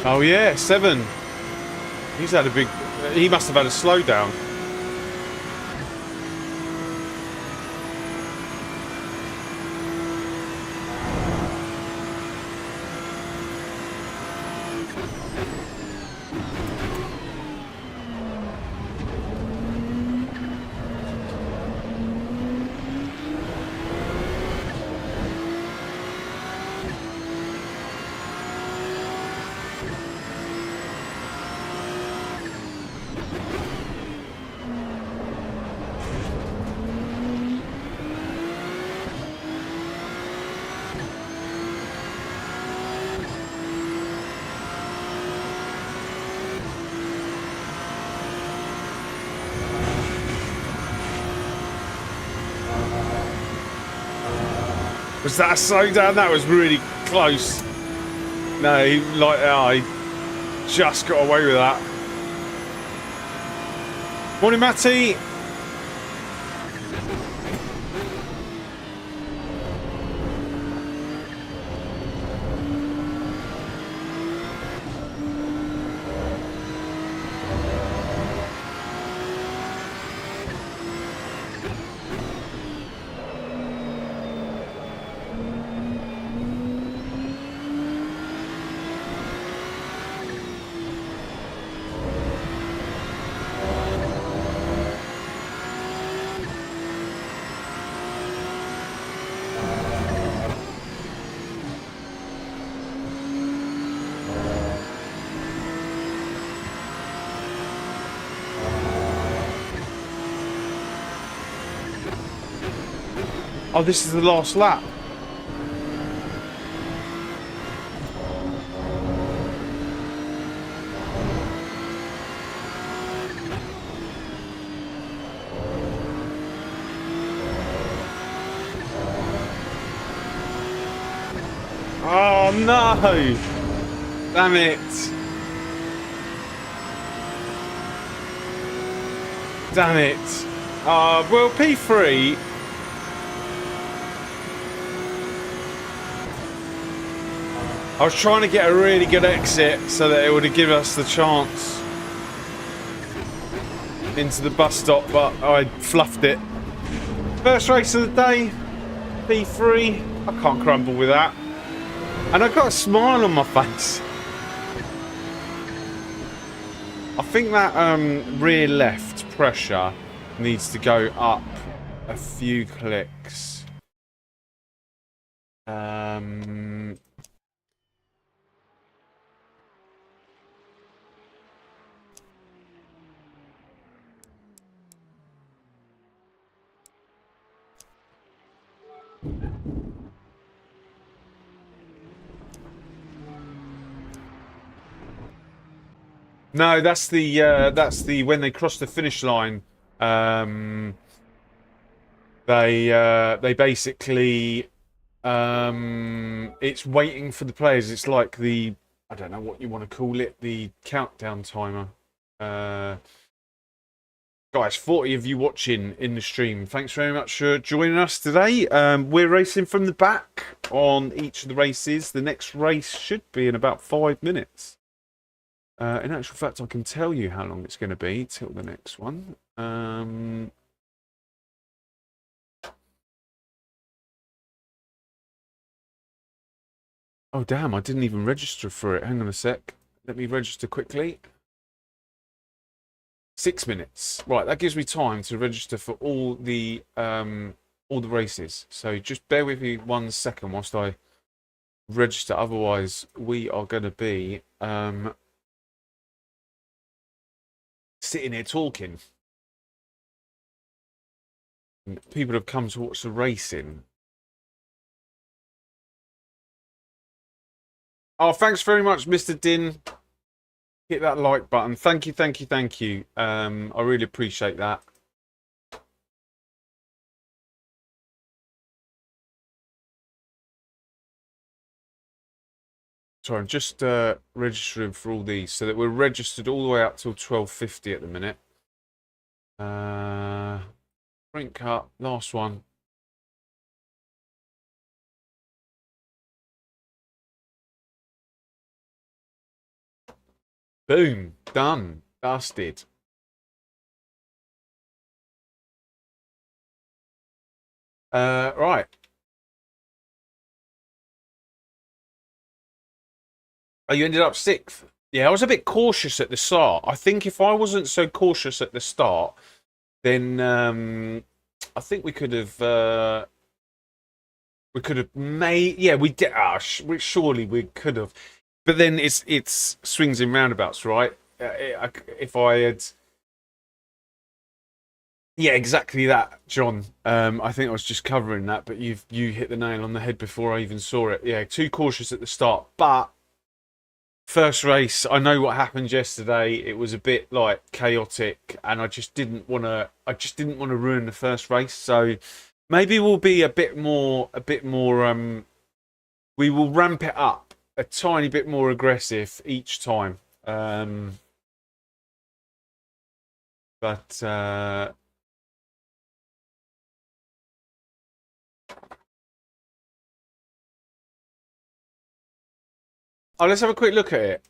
A: Oh yeah, 7. He's had a big... He must have had a slowdown. Was that a slowdown? That was really close. No, he just got away with that. Morning, Matty. Oh, this is the last lap. Oh no! Damn it! Damn it! Well, P3. I was trying to get a really good exit so that it would have given us the chance into the bus stop, but I fluffed it. First race of the day, P3. I can't crumble with that. And I've got a smile on my face. I think that rear left pressure needs to go up a few clicks. No, that's the when they cross the finish line. They basically it's waiting for the players. It's like the, I don't know what you want to call it, the countdown timer. Guys, 40 of you watching in the stream. Thanks very much for joining us today. We're racing from the back on each of the races. The next race should be in about 5 minutes. In actual fact, I can tell you how long it's going to be till the next one. Oh, damn, I didn't even register for it. Hang on a sec. Let me register quickly. 6 minutes. Right, that gives me time to register for all the races. So just bear with me 1 second whilst I register. Otherwise, we are going to be sitting here talking. People have come to watch the racing. Oh, thanks very much, Mr. Din. Hit that like button. Thank you, thank you, thank you. I really appreciate that. Sorry, I'm just registering for all these so that we're registered all the way up till 12:50 at the minute. Sprint cut, last one. Boom, done, dusted. Right. Oh, you ended up 6th. Yeah, I was a bit cautious at the start. I think if I wasn't so cautious at the start, then I think we could have made. Yeah, we did. Surely we could have. But then it's swings and roundabouts, right? If I had. Yeah, exactly that, John. I think I was just covering that, but you hit the nail on the head before I even saw it. Yeah, too cautious at the start, but first race, I know what happened yesterday. It was a bit like chaotic, and I just didn't want to. I just didn't want to ruin the first race. So maybe we'll be a bit more. We will ramp it up a tiny bit more aggressive each time. But oh, let's have a quick look at it.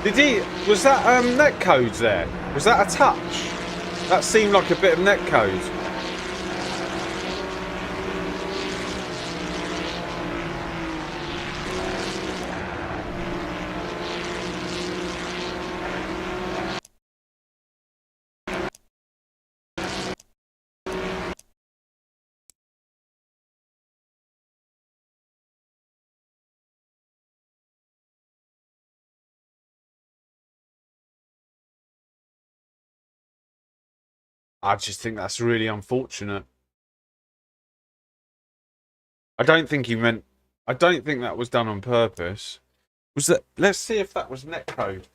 A: Did he? Was that net code there? Was that a touch? That seemed like a bit of net code. I just think that's really unfortunate. I don't think he meant. I don't think that was done on purpose. Was that? Let's see if that was netcode.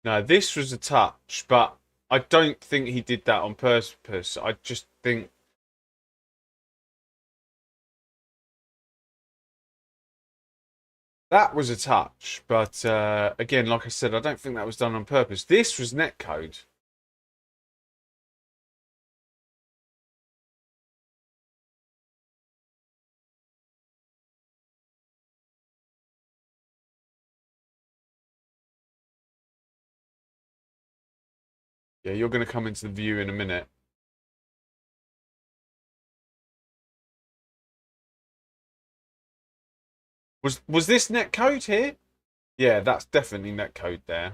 A: No, this was a touch, but I don't think he did that on purpose. I just think that was a touch, but again, like I said, I don't think that was done on purpose. This was netcode. Yeah, you're going to come into the view in a minute. Was this netcode here? Yeah, that's definitely netcode there.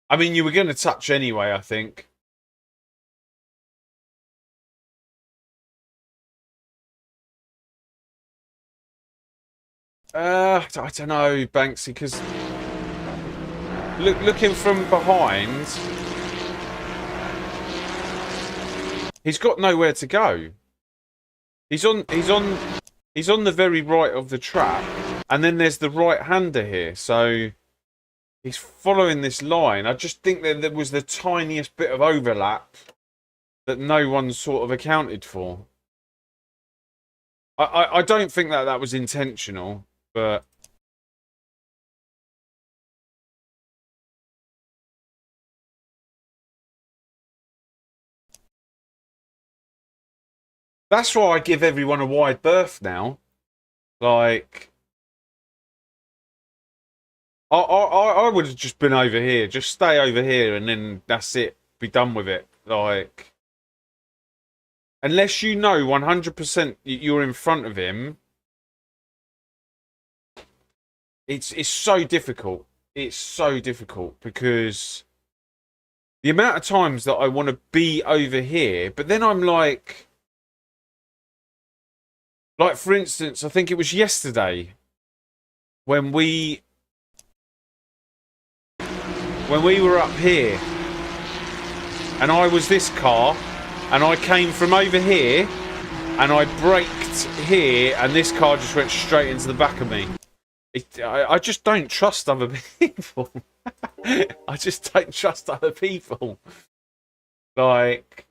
A: I mean, you were going to touch anyway, I think. I don't know, Banksy, because looking from behind, he's got nowhere to go. He's on the very right of the track, and then there's the right-hander here, so he's following this line. I just think that there was the tiniest bit of overlap that no one sort of accounted for. I don't think that was intentional, but that's why I give everyone a wide berth now. Like, I would have just been over here, just stay over here, and then that's it. Be done with it. Like, unless you know 100% you're in front of him, it's so difficult. It's so difficult because the amount of times that I want to be over here, but then I'm like for instance, I think it was yesterday when we were up here and I was this car and I came from over here and I braked here and this car just went straight into the back of me. I just don't trust other people. I just don't trust other people. Like,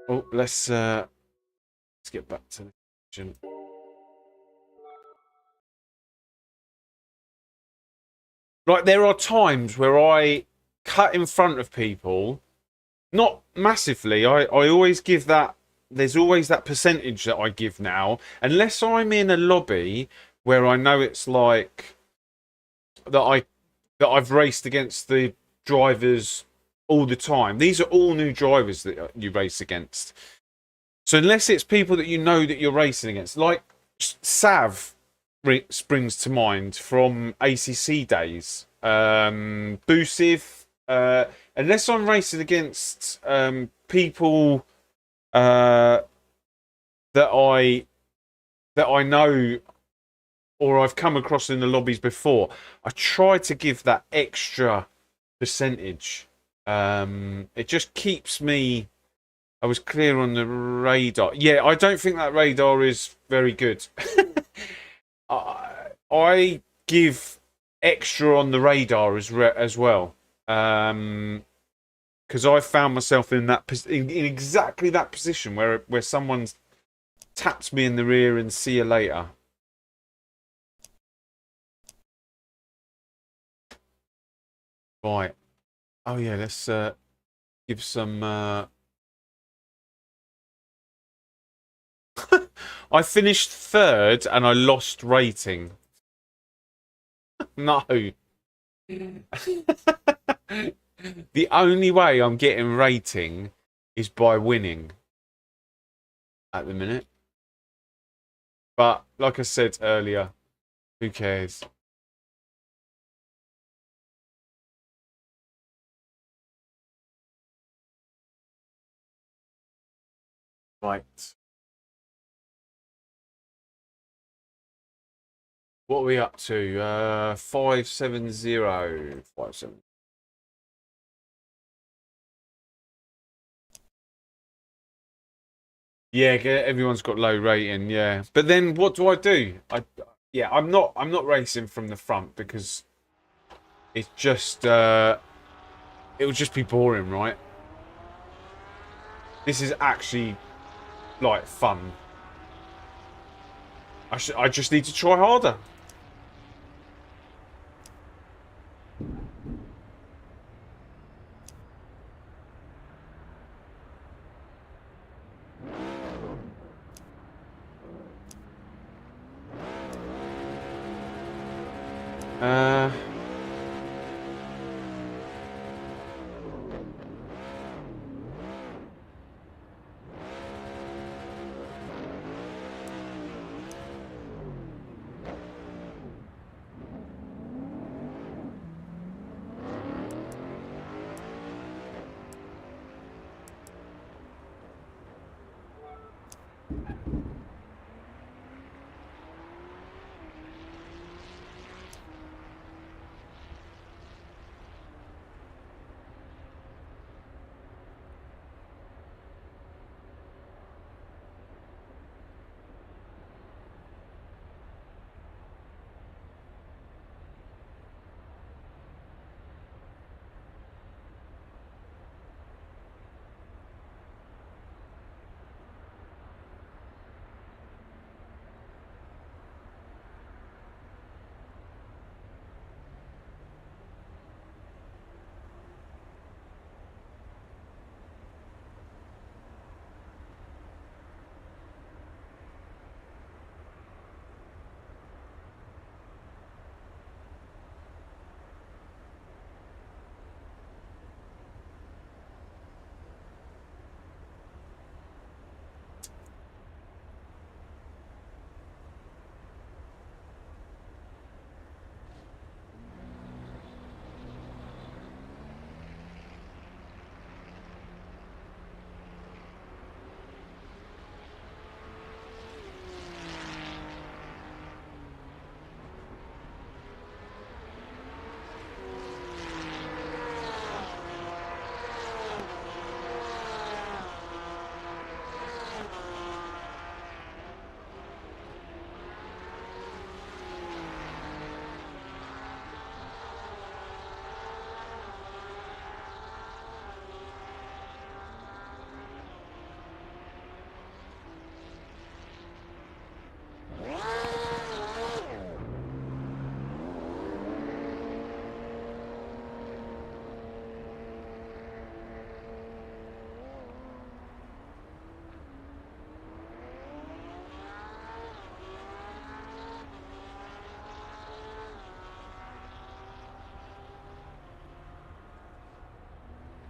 A: oh, let's get back to the question. Like, there are times where I cut in front of people, not massively. I always give that. There's always that percentage that I give now, unless I'm in a lobby where I know it's like that I've raced against the drivers all the time. These are all new drivers that you race against. So unless it's people that you know that you're racing against, like Sav springs to mind from ACC days. Busiv, unless I'm racing against people that I know or I've come across in the lobbies before, I try to give that extra percentage. It just keeps me. I was clear on the radar. Yeah, I don't think that radar is very good. I give extra on the radar as well. Because I found myself in in exactly that position where someone's taps me in the rear and see you later. Right. Oh yeah, let's give some. I finished third and I lost rating. No. The only way I'm getting rating is by winning at the minute. But like I said earlier, who cares? Right. What are we up to? 570. 570. Yeah, everyone's got low rating, yeah. But then what do I do? Yeah, I'm not racing from the front because it's just it would just be boring, right? This is actually like fun. I just need to try harder. Uh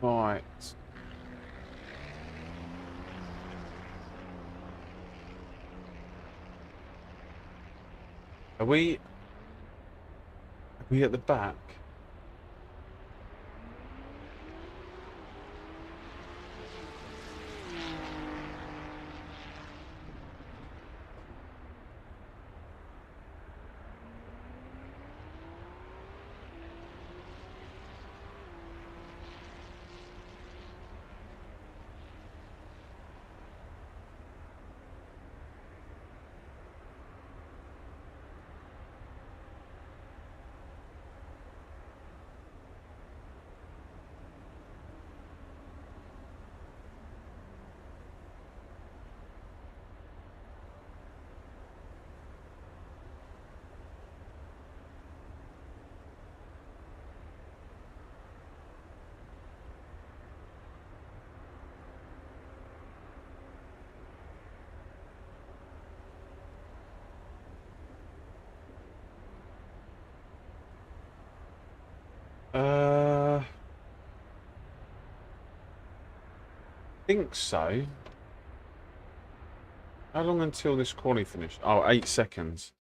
A: right. Are we at the back? think so. How long until this quali finished? Oh, 8 seconds.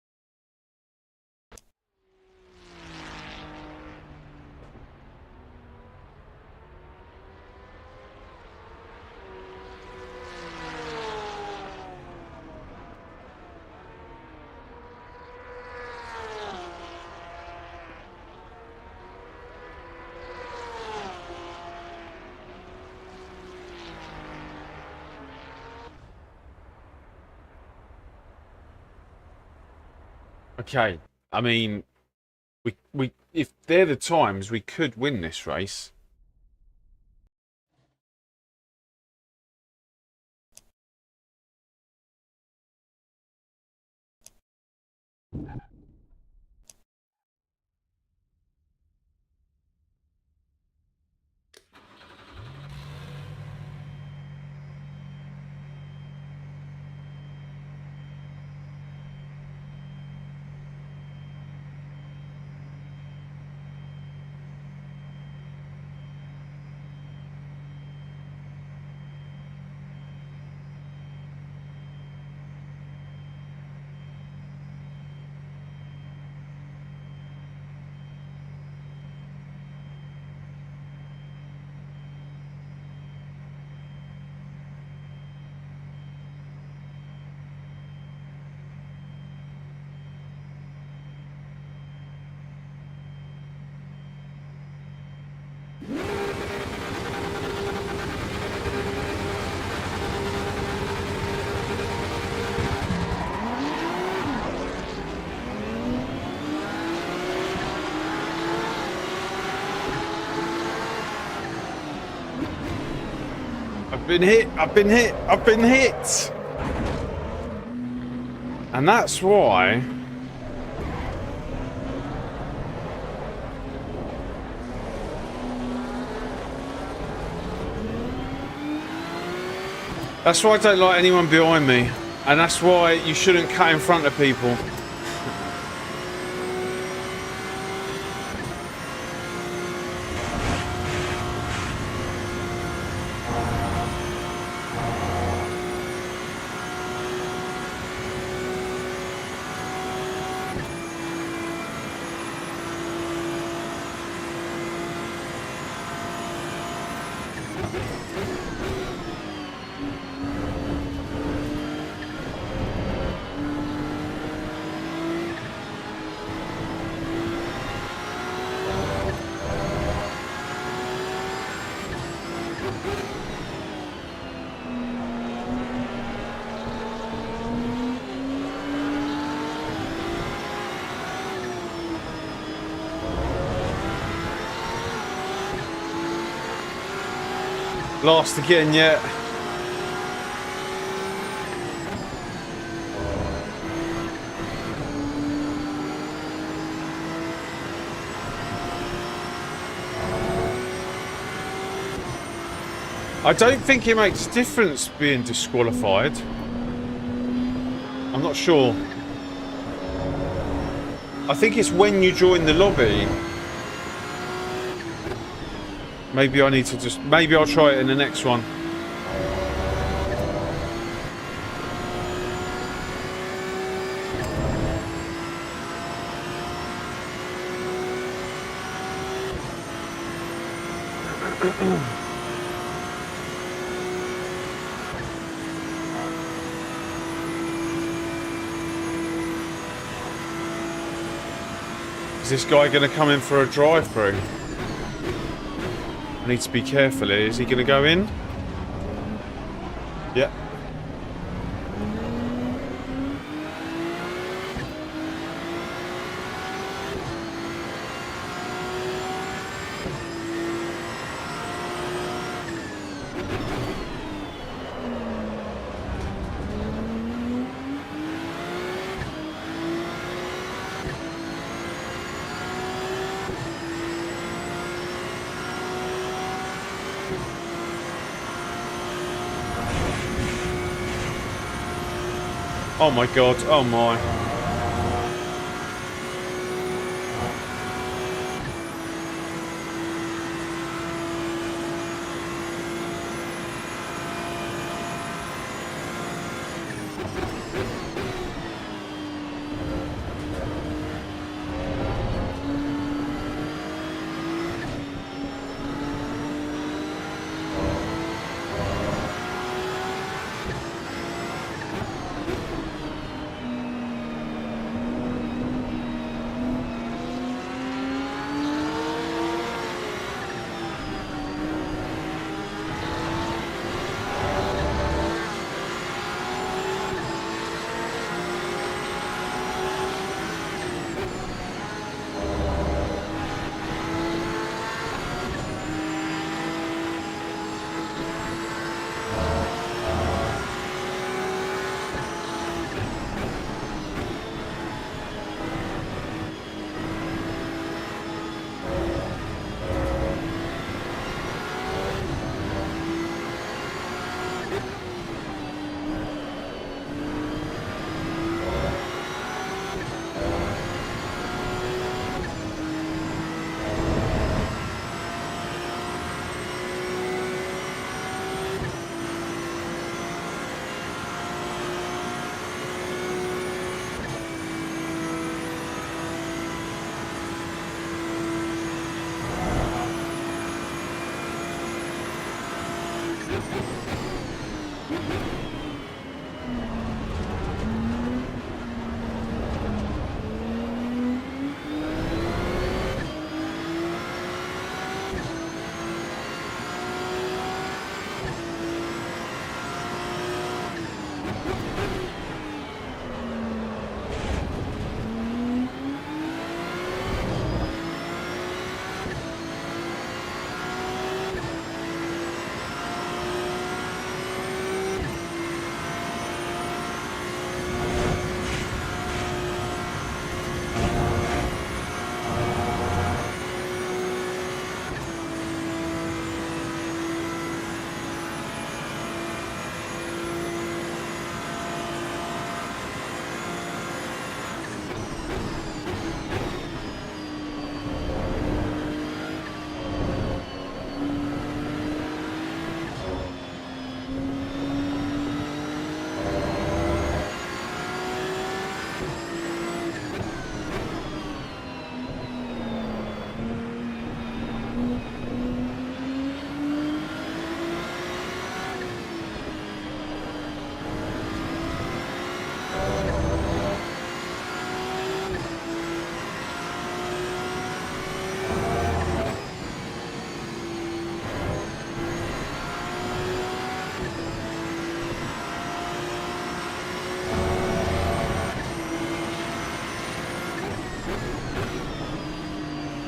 A: Okay, I mean, we if they're the times, we could win this race. I've been hit, I've been hit, I've been hit! And that's why... That's why I don't like anyone behind me. And that's why you shouldn't cut in front of people. Last again yet. I don't think it makes a difference being disqualified. I'm not sure. I think it's when you join the lobby. Maybe I need to just... Maybe I'll try it in the next one. Is this guy going to come in for a drive-through? I need to be careful here. Is he going to go in? Yeah. Oh my god, oh my.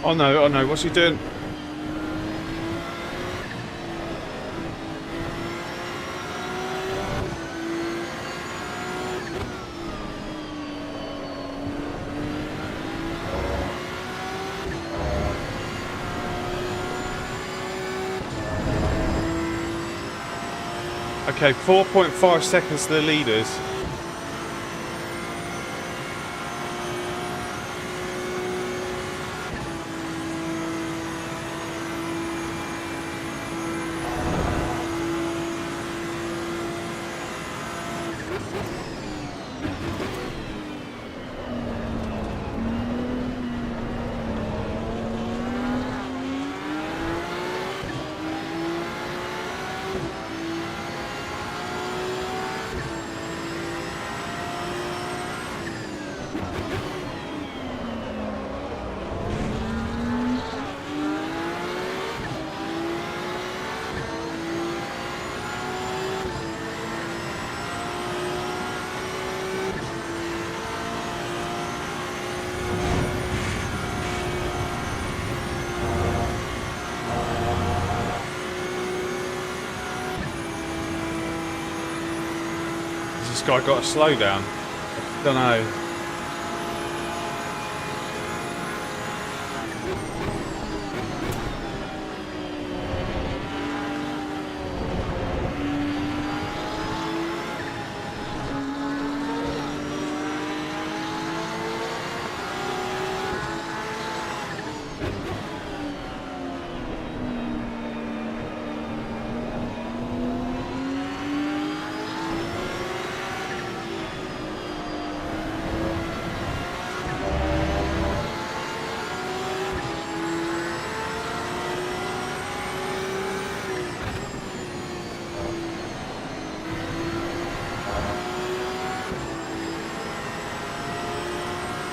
A: Oh no, oh no, what's he doing? Okay, 4.5 seconds to the leaders. This guy got to slow down. Don't know.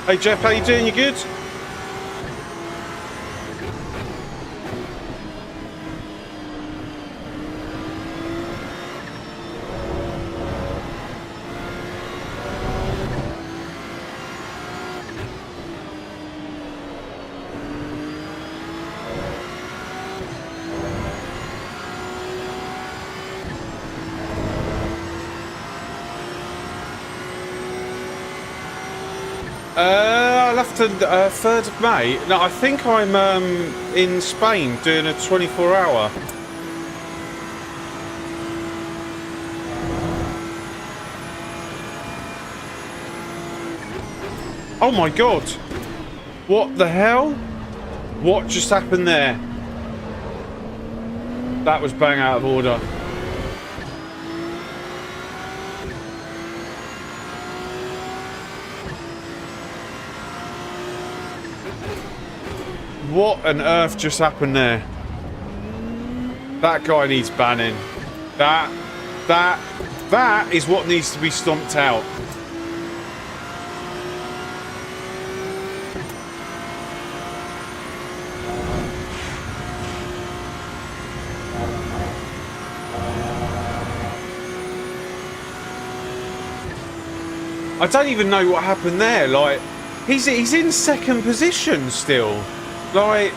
A: Hey Jeff, how you doing? You good? I'll have to 3rd of May. No, I think I'm in Spain doing a 24-hour. Oh my god! What the hell? What just happened there? That was bang out of order. What on earth just happened there? That guy needs banning. That is what needs to be stomped out. I don't even know what happened there. Like, he's in 2nd position still. Like,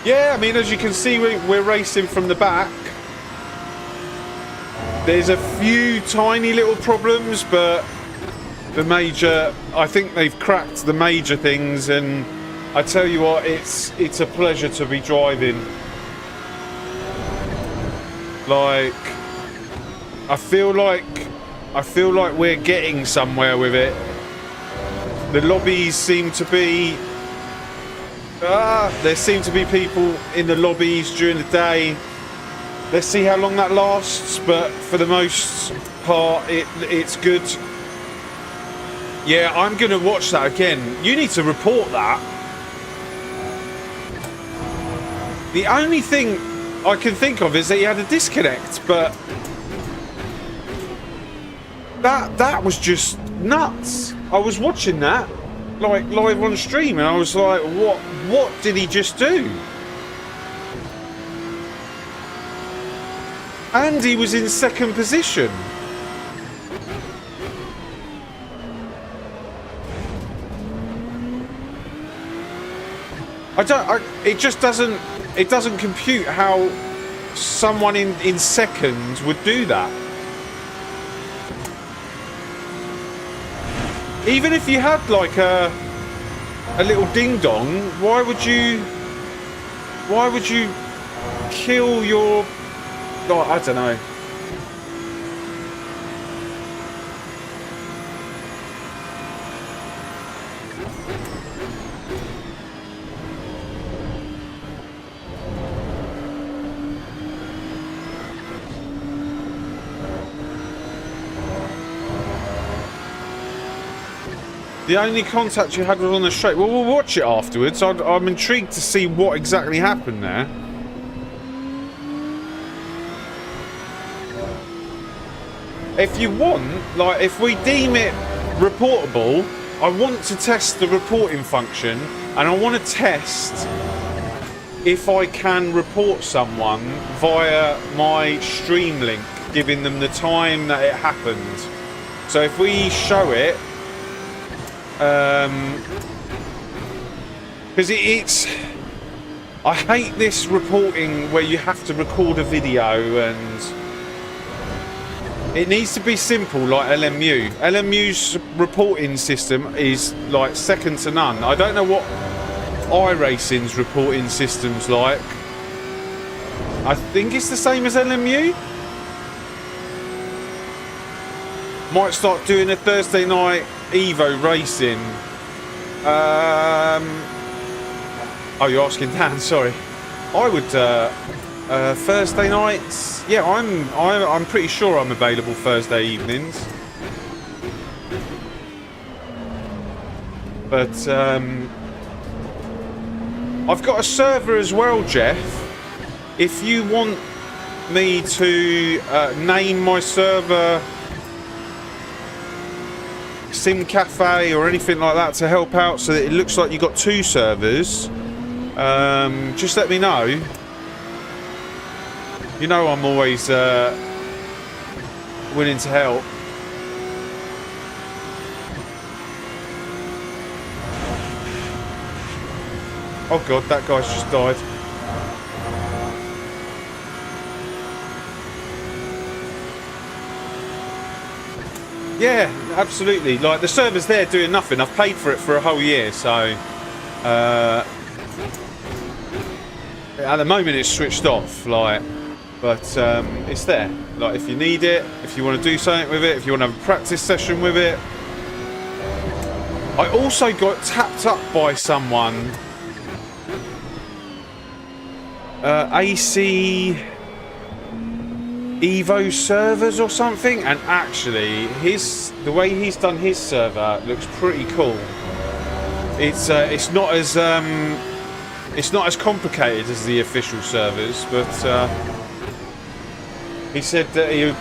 A: yeah, I mean, as you can see, we're racing from the back. There's a few tiny little problems, but the major, I think they've cracked the major things, and I tell you what, it's a pleasure to be driving. Like, I feel like we're getting somewhere with it. The lobbies seem to be there seem to be people in the lobbies during the day. Let's see how long that lasts, but for the most part, it's good. Yeah, I'm going to watch that again. You need to report that. The only thing I can think of is that he had a disconnect, but that was just nuts. I was watching that, like, live on stream, and I was like, what did he just do? And he was in second position. It just doesn't, it doesn't compute how someone in second would do that. Even if you had like a little ding dong, why would you kill your, oh, I don't know. The only contact you had was on the straight. Well, we'll watch it afterwards. I'm intrigued to see what exactly happened there. If you want, like, if we deem it reportable, I want to test the reporting function, and I want to test if I can report someone via my stream link, giving them the time that it happened. So if we show it, because it's, I hate this reporting where you have to record a video, and it needs to be simple like LMU. LMU's reporting system is like second to none. I don't know what iRacing's reporting system's like. I think it's the same as LMU. Might start doing a Thursday night Evo racing. Oh, you're asking Dan, sorry. I would Thursday nights. Yeah, I'm pretty sure I'm available Thursday evenings. But I've got a server as well, Jeff. If you want me to name my server Sim Cafe or anything like that to help out, so that it looks like you've got two servers, just let me know. You know I'm always willing to help. Oh god, that guy's just died. Yeah, absolutely. Like, the server's there doing nothing. I've paid for it for a whole year, so at the moment it's switched off. Like, but it's there. Like, if you need it, if you want to do something with it, if you want to have a practice session with it. I also got tapped up by someone. AC Evo servers or something, and actually the way he's done his server looks pretty cool. It's not as complicated as the official servers, but he said that he'll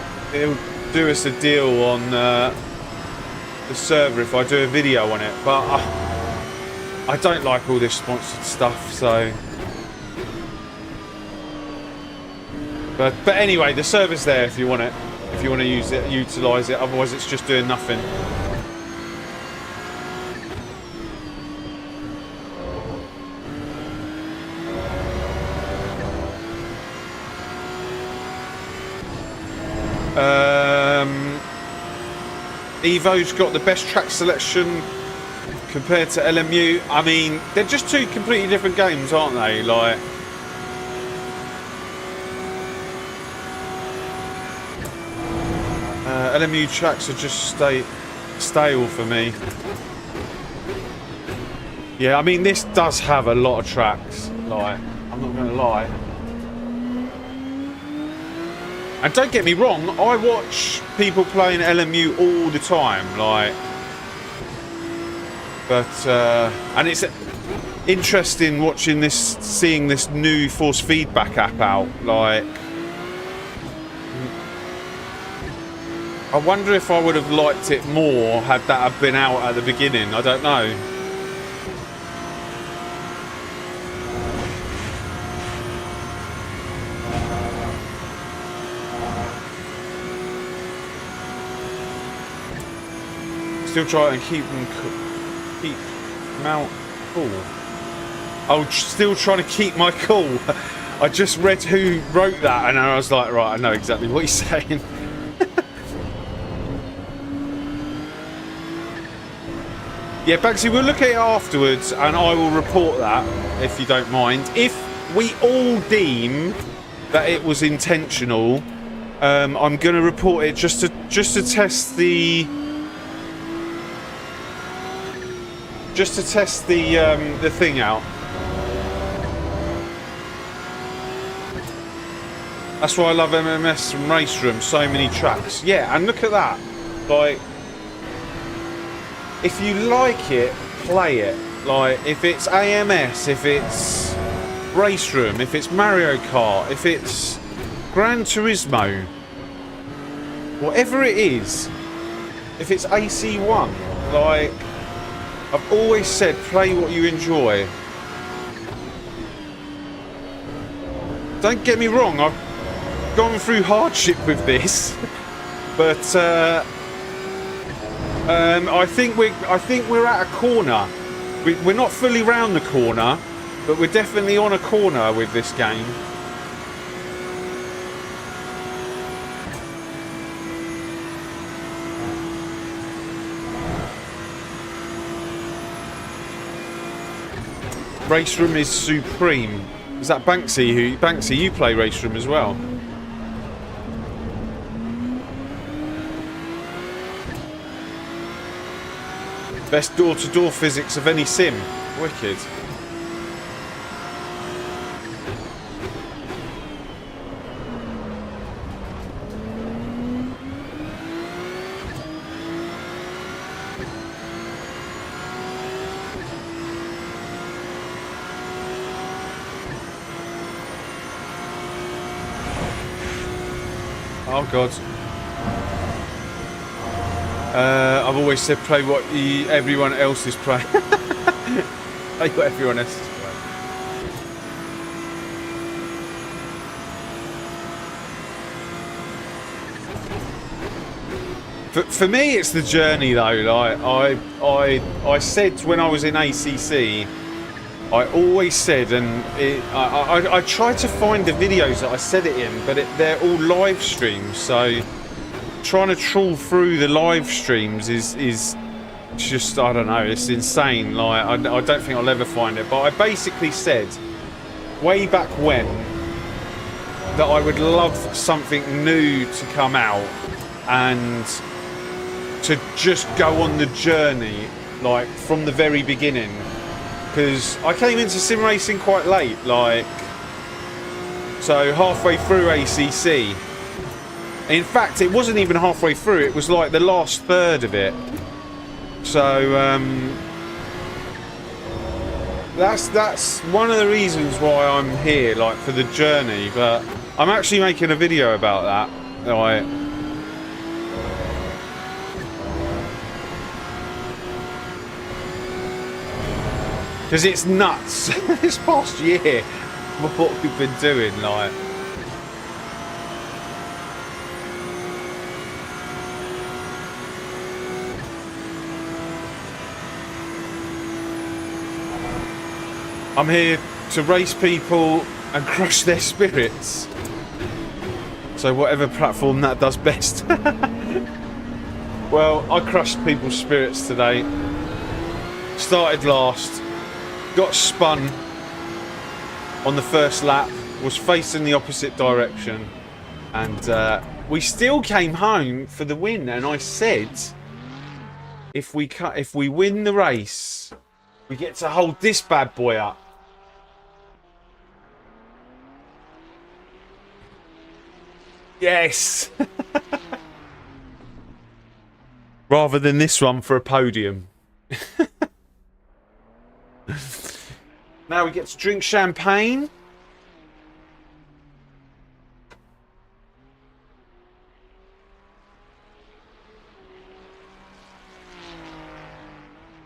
A: do us a deal on the server if I do a video on it, but I don't like all this sponsored stuff, so. But anyway, the server's there if you want it, if you want to use it, utilise it. Otherwise, it's just doing nothing. Evo's got the best track selection compared to LMU. I mean, they're just two completely different games, aren't they? Like. LMU tracks are just stale for me. Yeah, I mean, this does have a lot of tracks. Like, I'm not going to lie. And don't get me wrong, I watch people playing LMU all the time, like, but and it's interesting watching this, seeing this new force feedback app out. Like, I wonder if I would have liked it more had that have been out at the beginning. I don't know. Still try and keep them out cool. I'm still trying to keep my cool. I just read who wrote that and I was like, right, I know exactly what he's saying. Yeah, Banksy, we'll look at it afterwards and I will report that, if you don't mind. If we all deem that it was intentional, I'm going to report it just to test the... Just to test the thing out. That's why I love MMS and Race Room, so many tracks. Yeah, and look at that. Like, if you like it, play it. Like, if it's AMS, if it's Race Room, if it's Mario Kart, if it's Gran Turismo, whatever it is, if it's AC1, like, I've always said, play what you enjoy. Don't get me wrong, I've gone through hardship with this, but I think we're at a corner. We're not fully round the corner, but we're definitely on a corner with this game. Race Room is supreme. Is that Banksy? Banksy, you play Race Room as well? Best door-to-door physics of any sim. Wicked. Oh god. I've always said play what everyone else is playing. Play what everyone else is playing. For me, it's the journey though. Like I said when I was in ACC, I always said, and I tried to find the videos that I said it in, but they're all live streams, so trying to trawl through the live streams is just, I don't know, it's insane. Like, I don't think I'll ever find it, but I basically said way back when that I would love something new to come out and to just go on the journey, like, from the very beginning. Because I came into sim racing quite late, like, so halfway through ACC. In fact, it wasn't even halfway through, it was like the last third of it. So, that's one of the reasons why I'm here, like, for the journey. But I'm actually making a video about that, like, because it's nuts. This past year, what we've been doing, like. I'm here to race people and crush their spirits. So whatever platform that does best. Well, I crushed people's spirits today. Started last. Got spun on the first lap. Was facing the opposite direction. And we still came home for the win. And I said, if we win the race, we get to hold this bad boy up. Yes! Rather than this one for a podium. Now we get to drink champagne.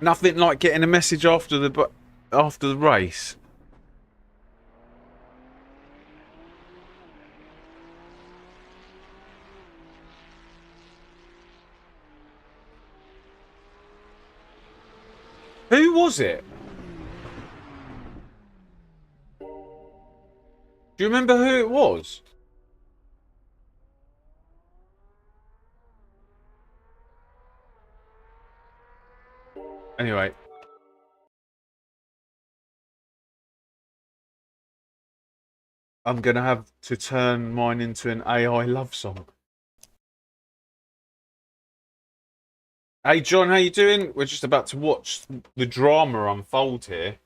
A: Nothing like getting a message after the race. Who was it? Do you remember who it was? Anyway. I'm going to have to turn mine into an AI love song. Hey John, how you doing? We're just about to watch the drama unfold here.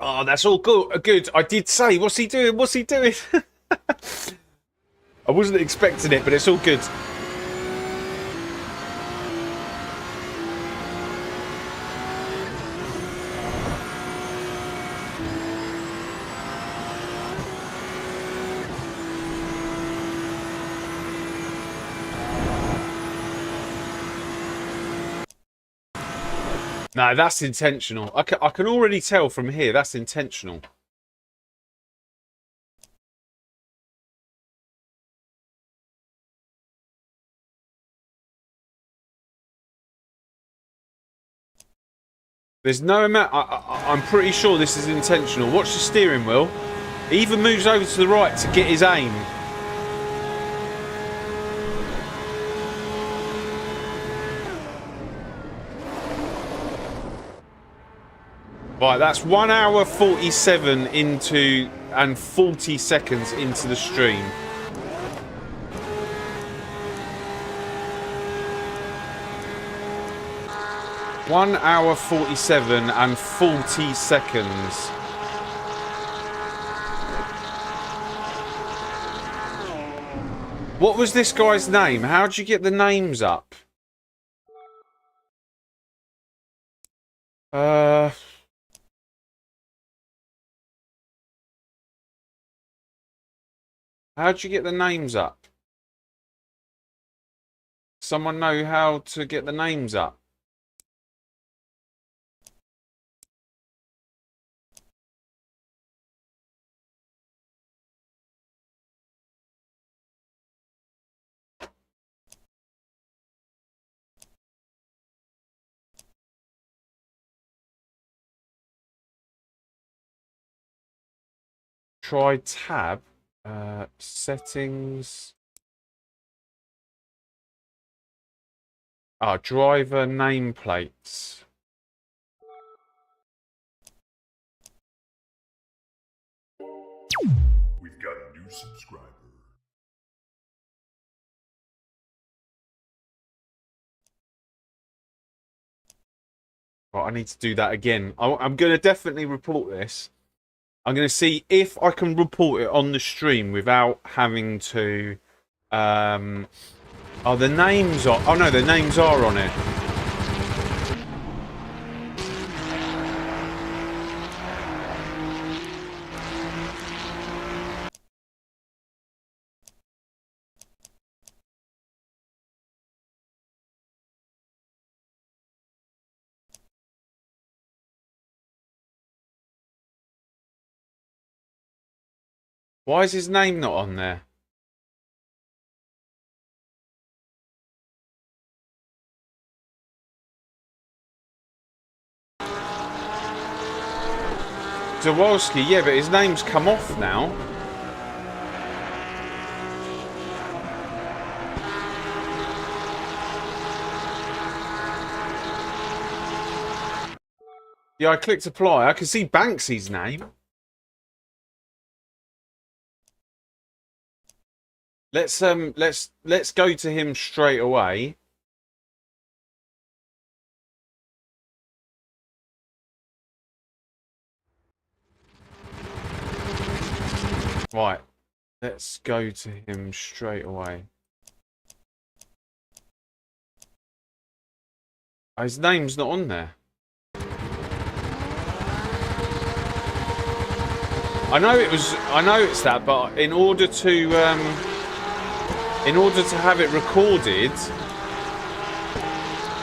A: Oh, that's all good. Good. I did say, what's he doing? What's he doing? I wasn't expecting it, but it's all good. No, that's intentional. I can already tell from here that's intentional. There's no amount. I'm pretty sure this is intentional. Watch the steering wheel. He even moves over to the right to get his aim. Right, that's 1 hour 47 into and 40 seconds into the stream. One hour 47 and 40 seconds. What was this guy's name? How'd you get the names up? How'd you get the names up? Someone know how to get the names up? Try tab, settings. Driver nameplates.
B: We've got a new subscriber.
A: Right, I need to do that again. I'm going to definitely report this. I'm going to see if I can report it on the stream without having to... Oh, the names are... Oh, no, the names are on it. Why is his name not on there? Zawolski, yeah, but his name's come off now. Yeah, I clicked apply. I can see Banksy's name. let's go to him straight away. Right, let's go to him straight away. Oh, his name's not on there. I know it's that, but in order to have it recorded,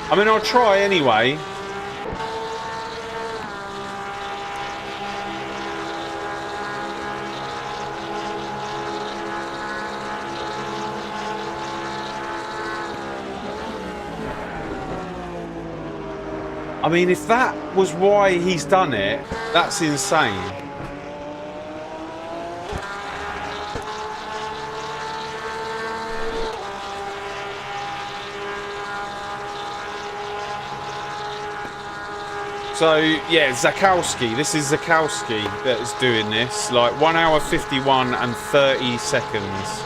A: I mean, I'll try anyway. I mean, if that was why he's done it, that's insane. So, yeah, Zakowski. This is Zakowski that is doing this. Like, 1 hour 51 and 30 seconds.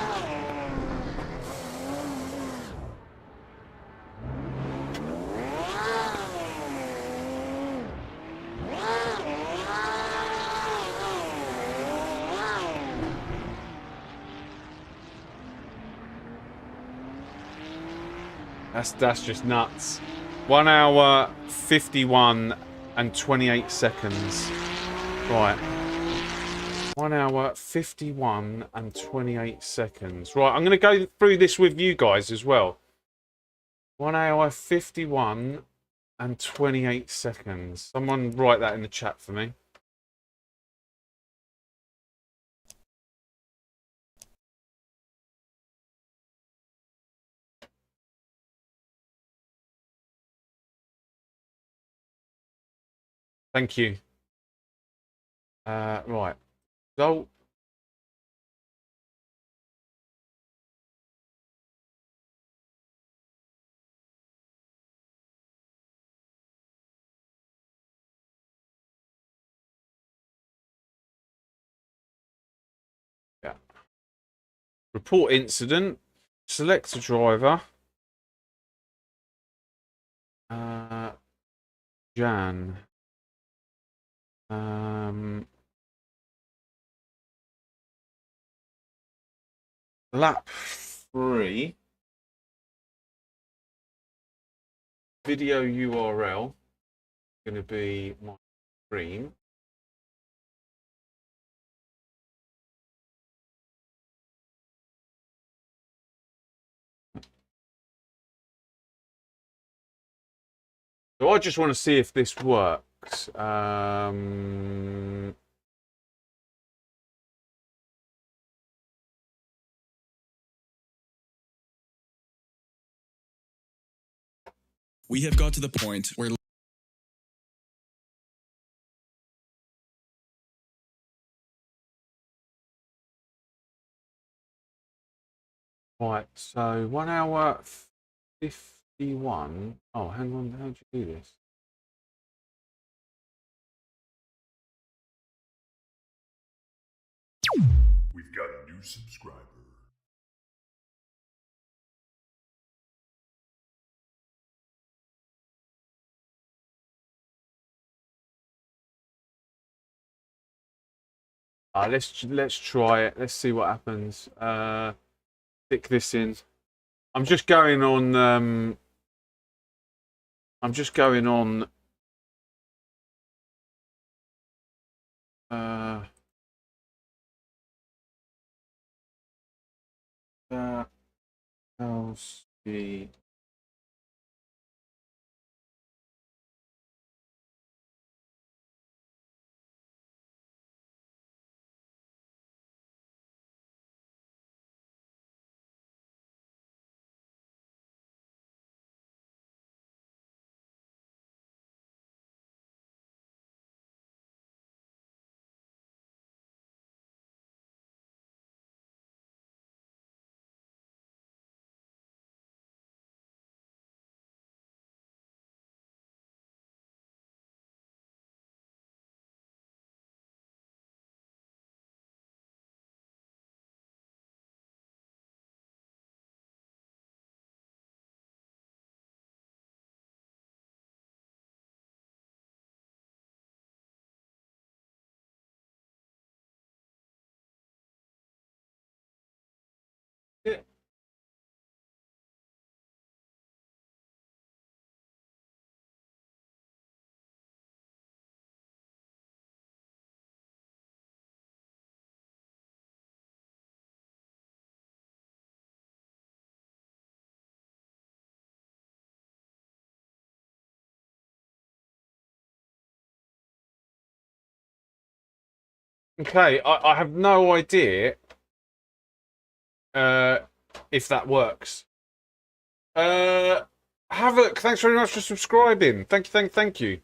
A: That's just nuts. 1 hour 51 and 28 seconds. Right. 1 hour 51 and 28 seconds. Right, I'm going to go through this with you guys as well. 1 hour 51 and 28 seconds. Someone write that in the chat for me. Thank you. Right. So, yeah. Report incident. Select a driver. Jan. Lap 3. Video URL. Going to be my stream. So I just want to see if this works.
C: We have got to the point where
A: right, so 1 hour 51. Oh, hang on, how do you do this?
B: We've got a new subscriber.
A: Let's try it. Let's see what happens. Stick this in. I'm just going on. I'm just going on. LC. Okay, I have no idea if that works. Havoc, thanks very much for subscribing. Thank you.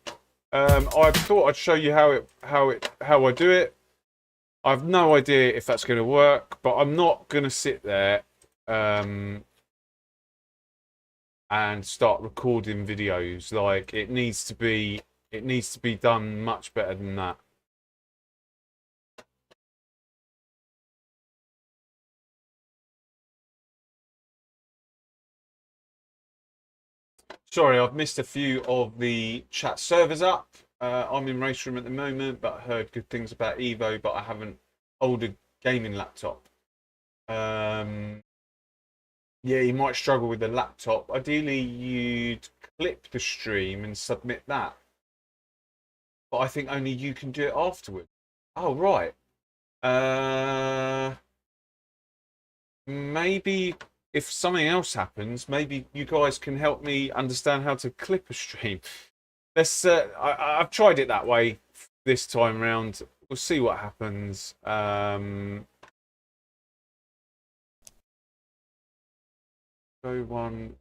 A: I thought I'd show you how I do it. I have no idea if that's going to work, but I'm not going to sit there and start recording videos. Like it needs to be done much better than that. Sorry, I've missed a few of the chat servers up. I'm in Race Room at the moment, but I heard good things about Evo, but I haven't owned a gaming laptop. Yeah, you might struggle with the laptop. Ideally, you'd clip the stream and submit that. But I think only you can do it afterwards. Oh, right. Maybe if something else happens, maybe you guys can help me understand how to clip a stream. Let's. I've tried it that way this time round. We'll see what happens. Go one.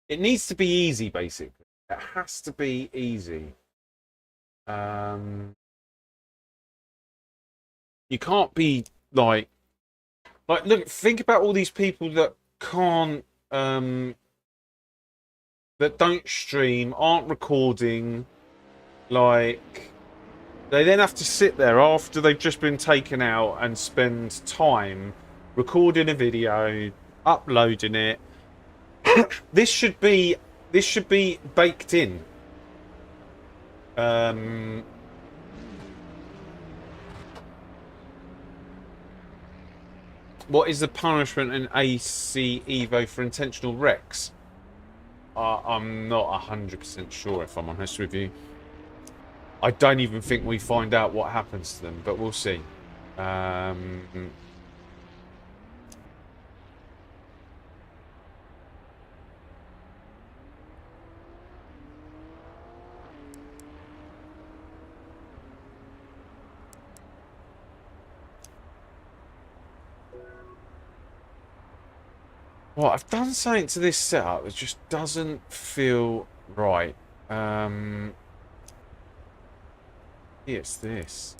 A: It needs to be easy, basically. It has to be easy. You can't be like look. Think about all these people that can't, that don't stream, aren't recording. Like they then have to sit there after they've just been taken out and spend time recording a video, uploading it. This should be baked in. What is the punishment in AC Evo for intentional wrecks? I'm not 100% sure, if I'm honest with you. I don't even think we find out what happens to them, but we'll see. Well, I've done something to this setup that just doesn't feel right. It's this.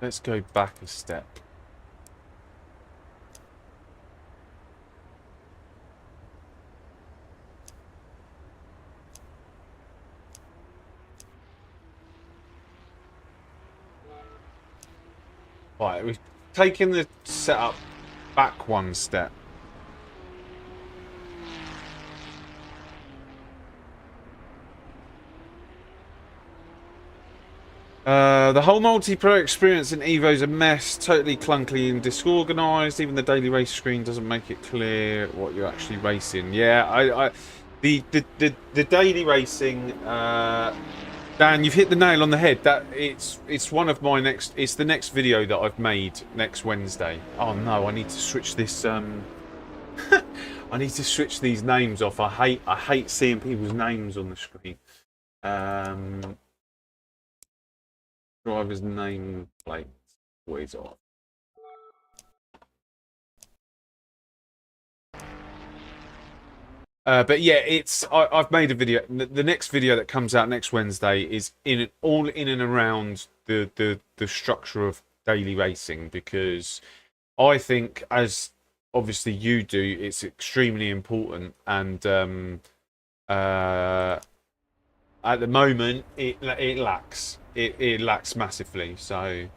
A: Let's go back a step. Right, we've taken the setup back one step. The whole multiplayer experience in Evo is a mess, totally clunky and disorganized. Even the daily race screen doesn't make it clear what you're actually racing. Yeah, the daily racing, Dan, you've hit the nail on the head. That it's one of my next. It's the next video that I've made next Wednesday. Oh no, I need to switch this. I need to switch these names off. I hate seeing people's names on the screen. Driver's name plate. Always off. But yeah, I've made a video. The next video that comes out next Wednesday is all in and around the structure of daily racing, because I think, as obviously you do, it's extremely important, and at the moment it lacks. It lacks massively. So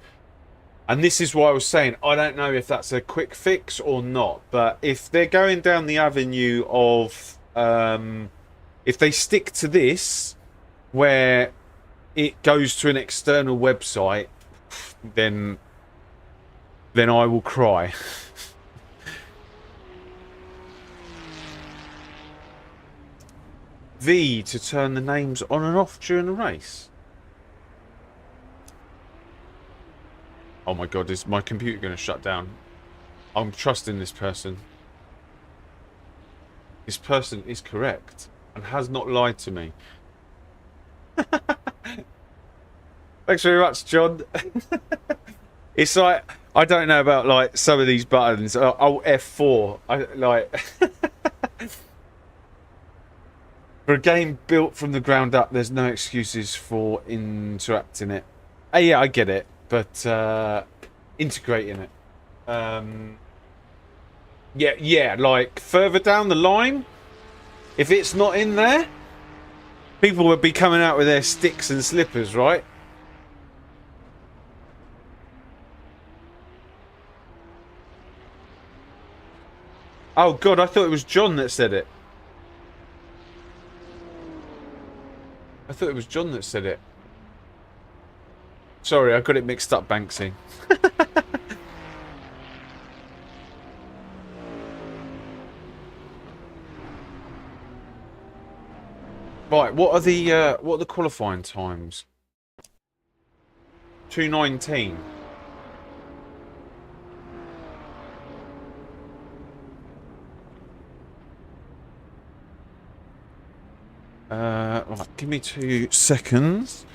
A: And this is why I was saying, I don't know if that's a quick fix or not. But if they're going down the avenue of, if they stick to this, where it goes to an external website, then I will cry. V to turn the names on and off during the race. Oh my god, is my computer going to shut down? I'm trusting this person. This person is correct and has not lied to me. Thanks very much, John. It's like, I don't know about like some of these buttons. Oh, F4. I like for a game built from the ground up, there's no excuses for interacting it. Yeah, I get it, but integrating it. Yeah, like further down the line, if it's not in there, people would be coming out with their sticks and slippers, right? Oh god, I thought it was John that said it. I thought it was John that said it. Sorry, I got it mixed up, Banksy. Right, what are the qualifying times? 2:19. Right, give me 2 seconds.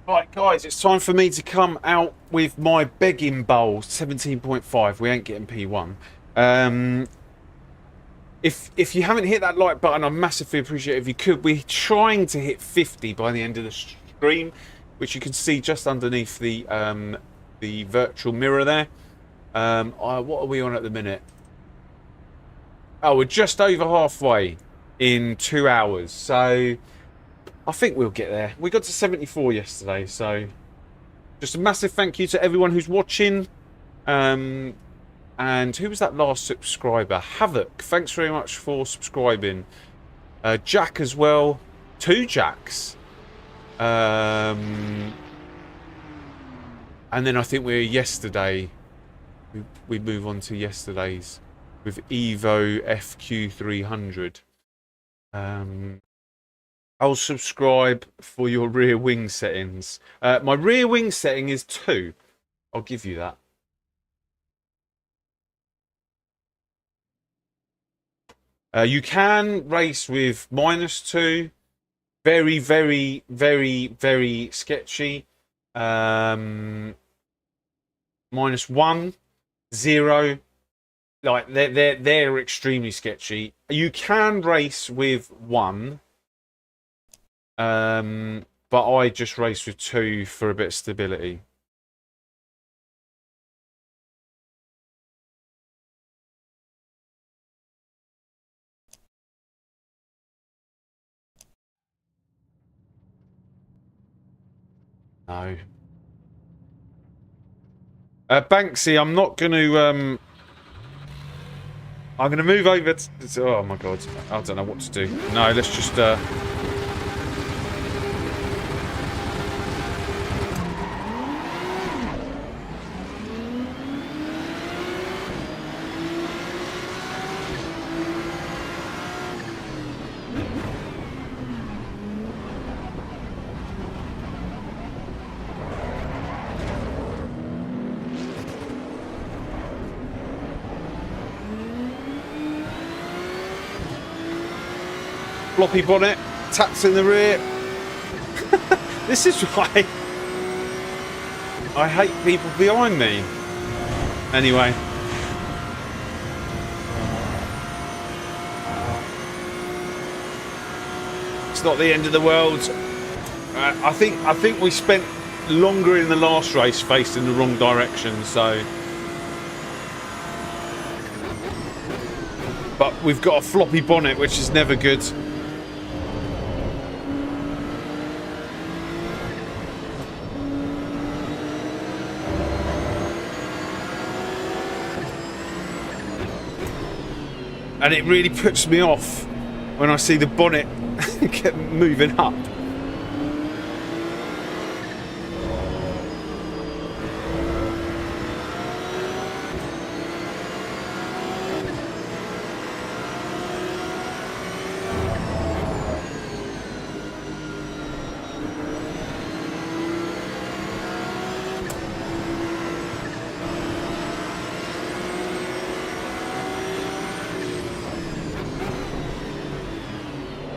A: Right, guys, it's time for me to come out with my begging bowl, 17.5. We ain't getting P1. If you haven't hit that like button, I massively appreciate it if you could. We're trying to hit 50 by the end of the stream, which you can see just underneath the virtual mirror there. What are we on at the minute? Oh, we're just over halfway in 2 hours, so I think we'll get there. We got to 74 yesterday, so just a massive thank you to everyone who's watching. And who was that last subscriber? Havoc, thanks very much for subscribing. Jack as well. 2 Jacks. And then I think we're yesterday. We move on to yesterday's with Evo FQ300. I'll subscribe for your rear wing settings. My rear wing setting is 2. I'll give you that. You can race with -2. Very, very, very, very sketchy. -1, 0. Like they're extremely sketchy. You can race with 1. But I just race with 2 for a bit of stability. No. Banksy, I'm not going to... I'm going to move over to... Oh my god. I don't know what to do. No, let's just... floppy bonnet, taps in the rear. This is why I hate people behind me. Anyway. It's not the end of the world. I think we spent longer in the last race facing the wrong direction, so. But we've got a floppy bonnet, which is never good. And it really puts me off when I see the bonnet get moving up.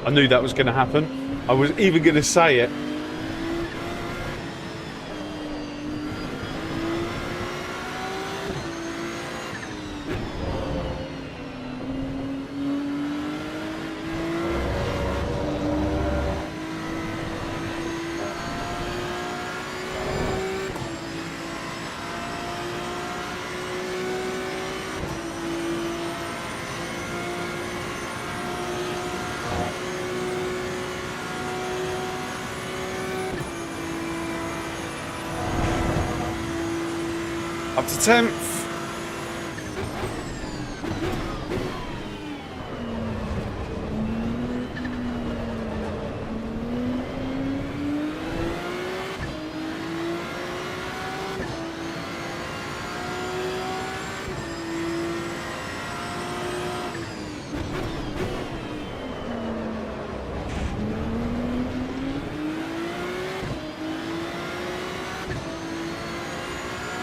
A: I knew that was going to happen. I was even going to say it. Up to 10th.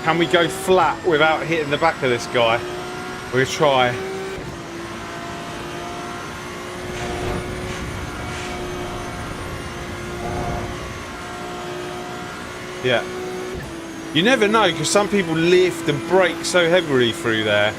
A: Can we go flat without hitting the back of this guy? We'll try. Yeah. You never know, because some people lift and brake so heavily through there.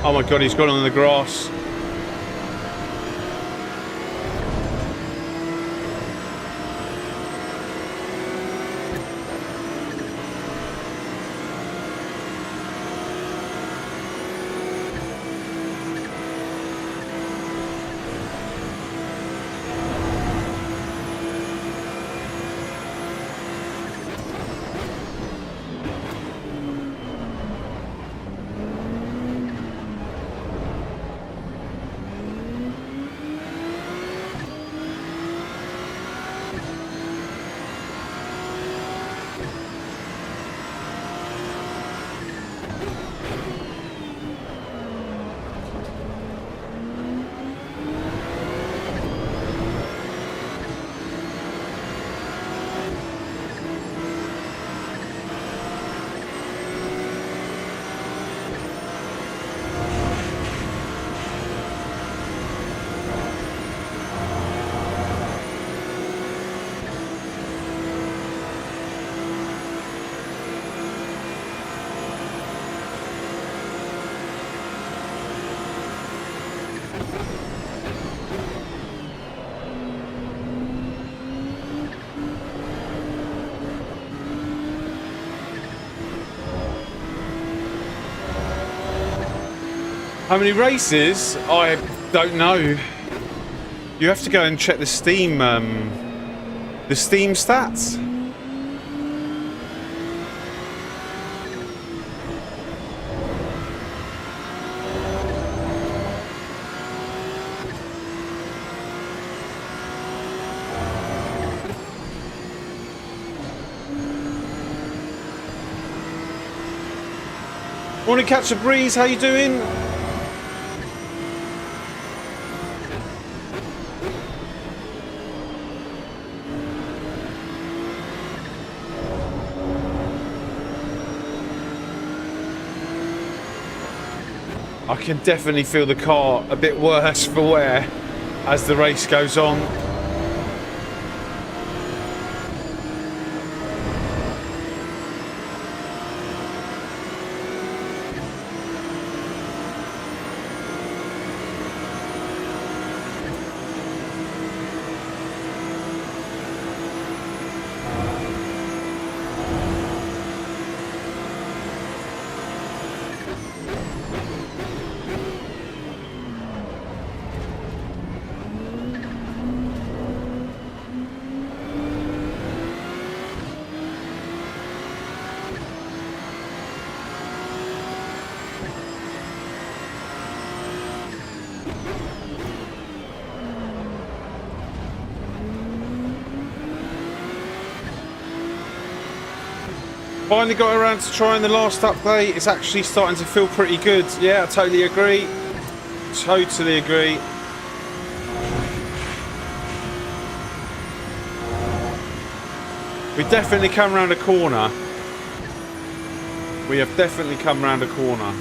A: Oh my god, he's gone on the grass. How many races? I don't know. You have to go and check the Steam stats. Morning, Catch a Breeze. How you doing? I can definitely feel the car a bit worse for wear as the race goes on. Finally got around to trying the last update. It's actually starting to feel pretty good. Yeah, I totally agree. Totally agree. We definitely come around a corner. We have definitely come around a corner.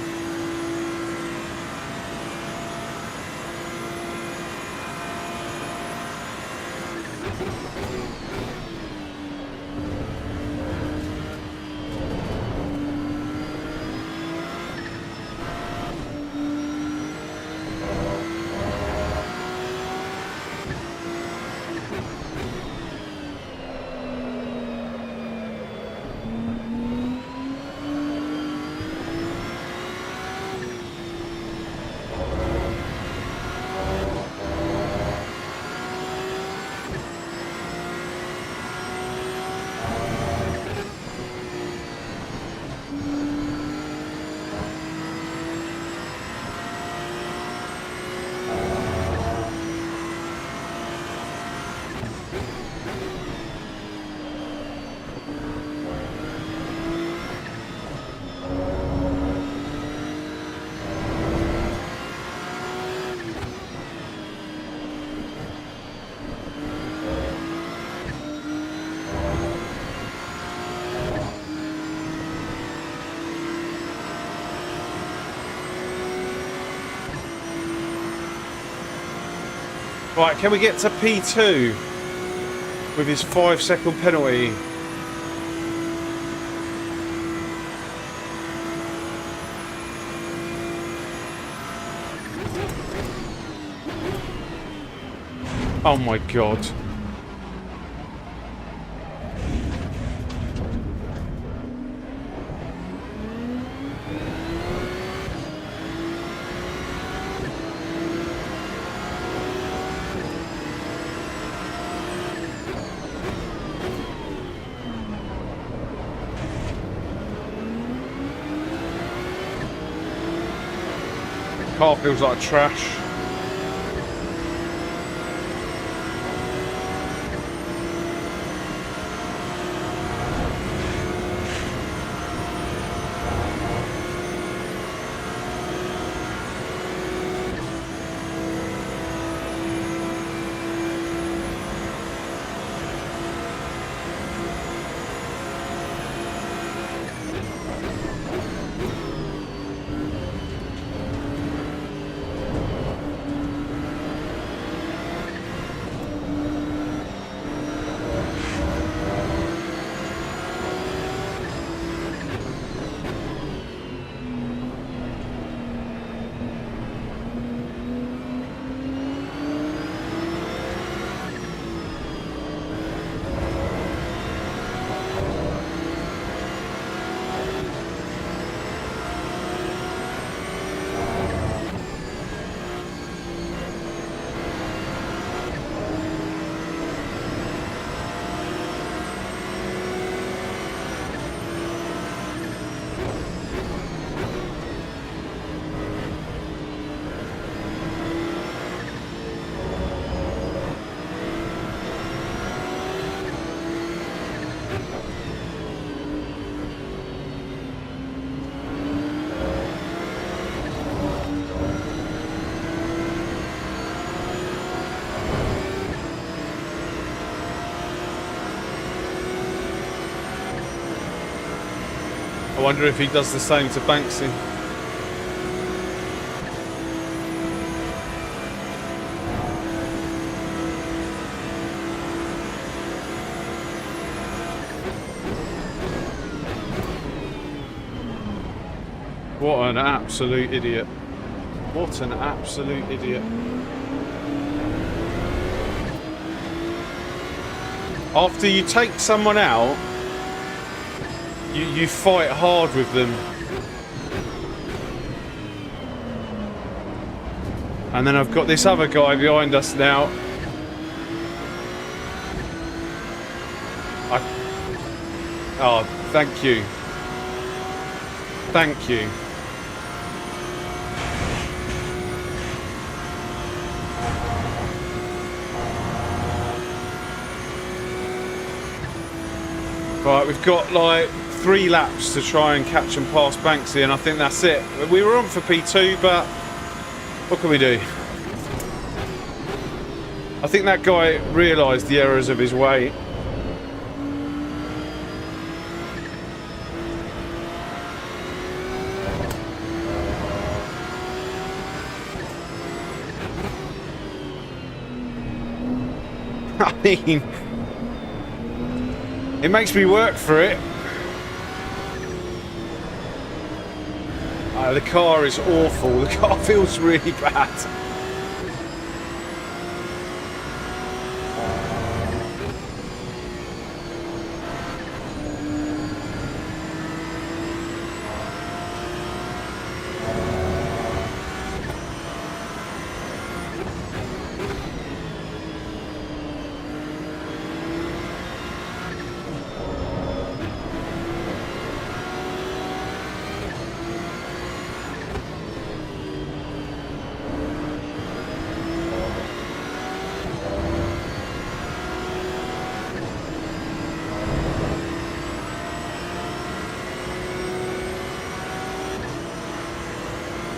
A: Right, can we get to P2 with his 5-second penalty? Oh my god. Car feels like trash. wonder if he does the same to Banksy. What an absolute idiot. What an absolute idiot. After you take someone out, you fight hard with them. And then I've got this other guy behind us now. Oh, thank you. Thank you. Right, we've got like 3 laps to try and catch and pass Banksy, and I think that's it. We were on for P2, but what can we do? I think that guy realised the errors of his way. I mean, it makes me work for it. The car is awful. The car feels really bad.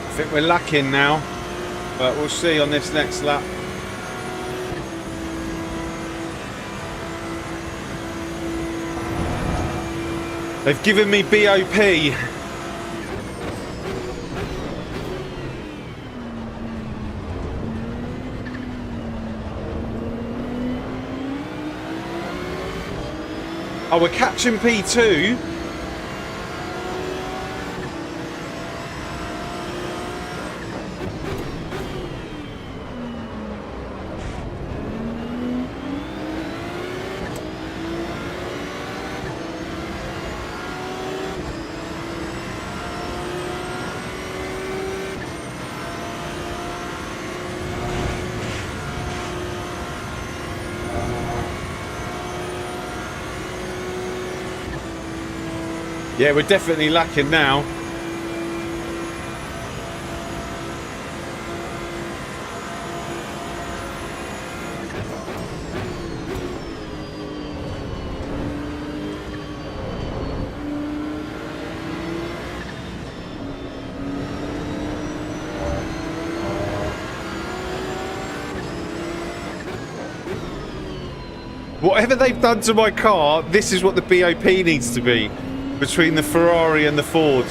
A: I think we're lacking now, but we'll see on this next lap. They've given me BOP. Oh, we're catching P2. Yeah, we're definitely lacking now. Whatever they've done to my car, this is what the BOP needs to be. Between the Ferrari and the Ford.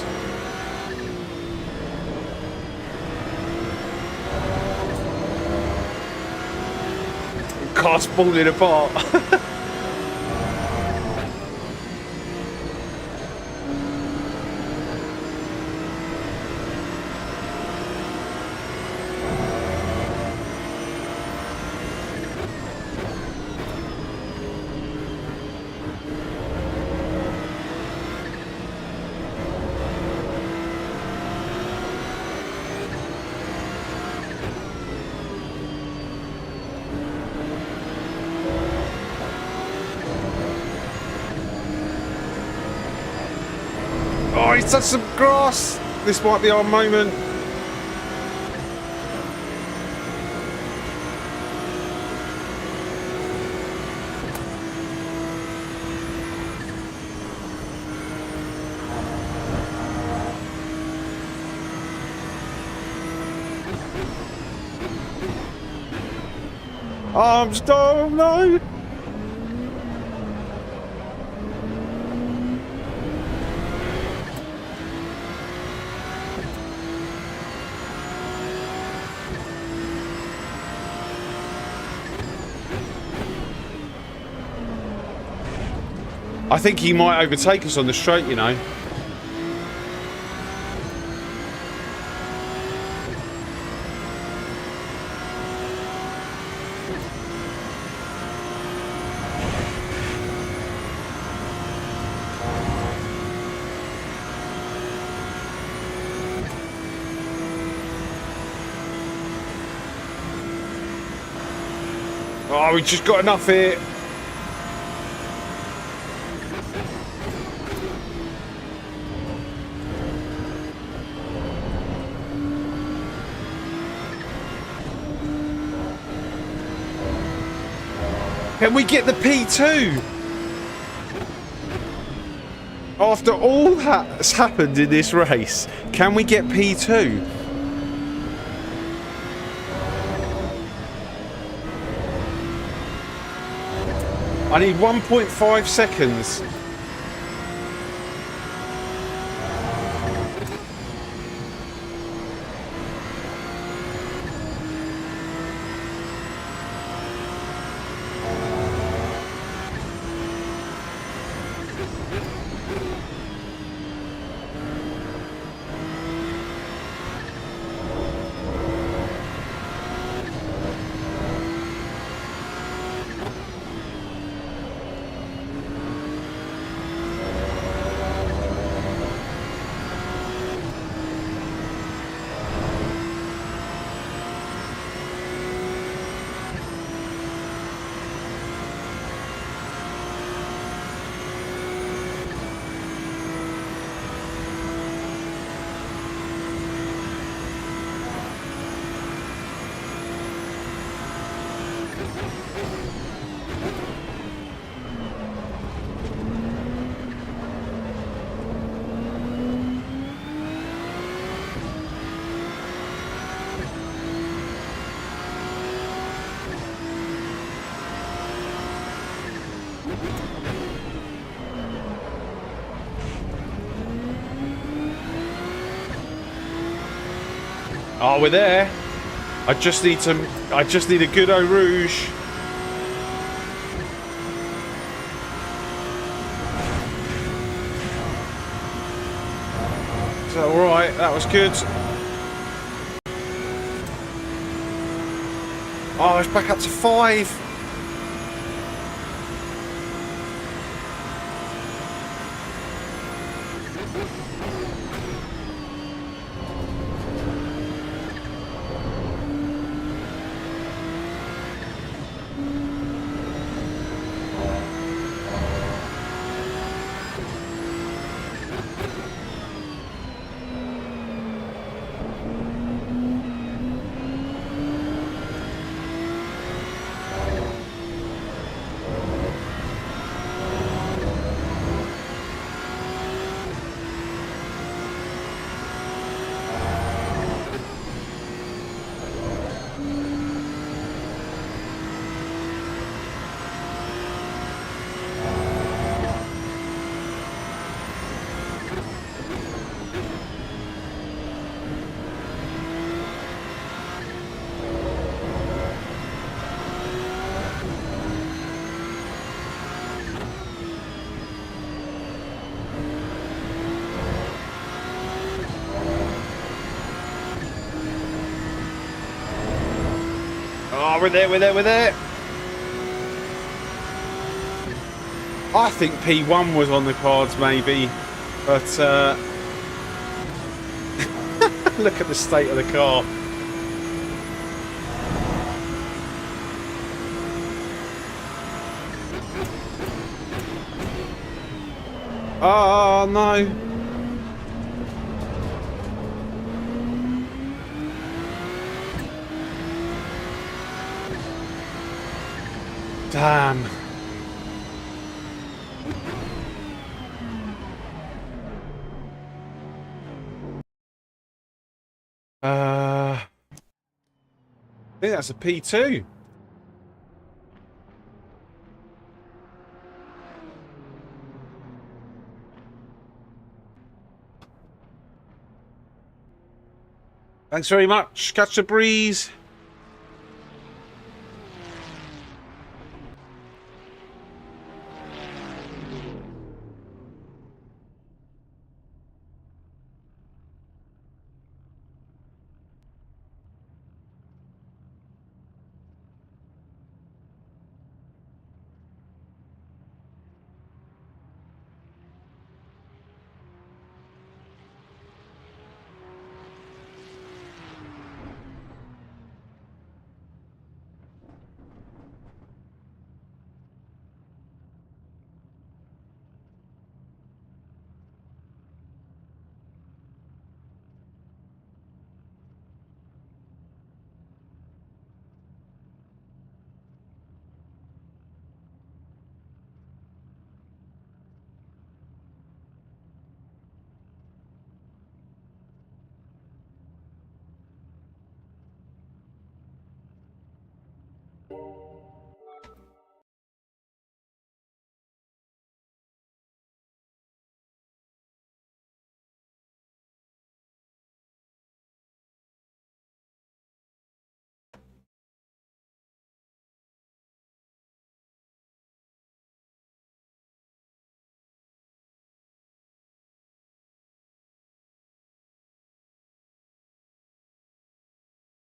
A: Car's falling apart. Oh, he's touched some grass. This might be our moment. Armstrong, no. I think he might overtake us on the straight, you know. Oh, we just got enough here. Can we get the P2? After all that's happened in this race, can we get P2? I need 1.5 seconds. Oh, we're there. I just need a good Eau Rouge. Is that alright? That was good. Oh, it's back up to 5. Oh, we're there. I think P1 was on the cards, maybe. But, look at the state of the car. Oh, no. Damn. I think that's a P2. Thanks very much. Catch the breeze.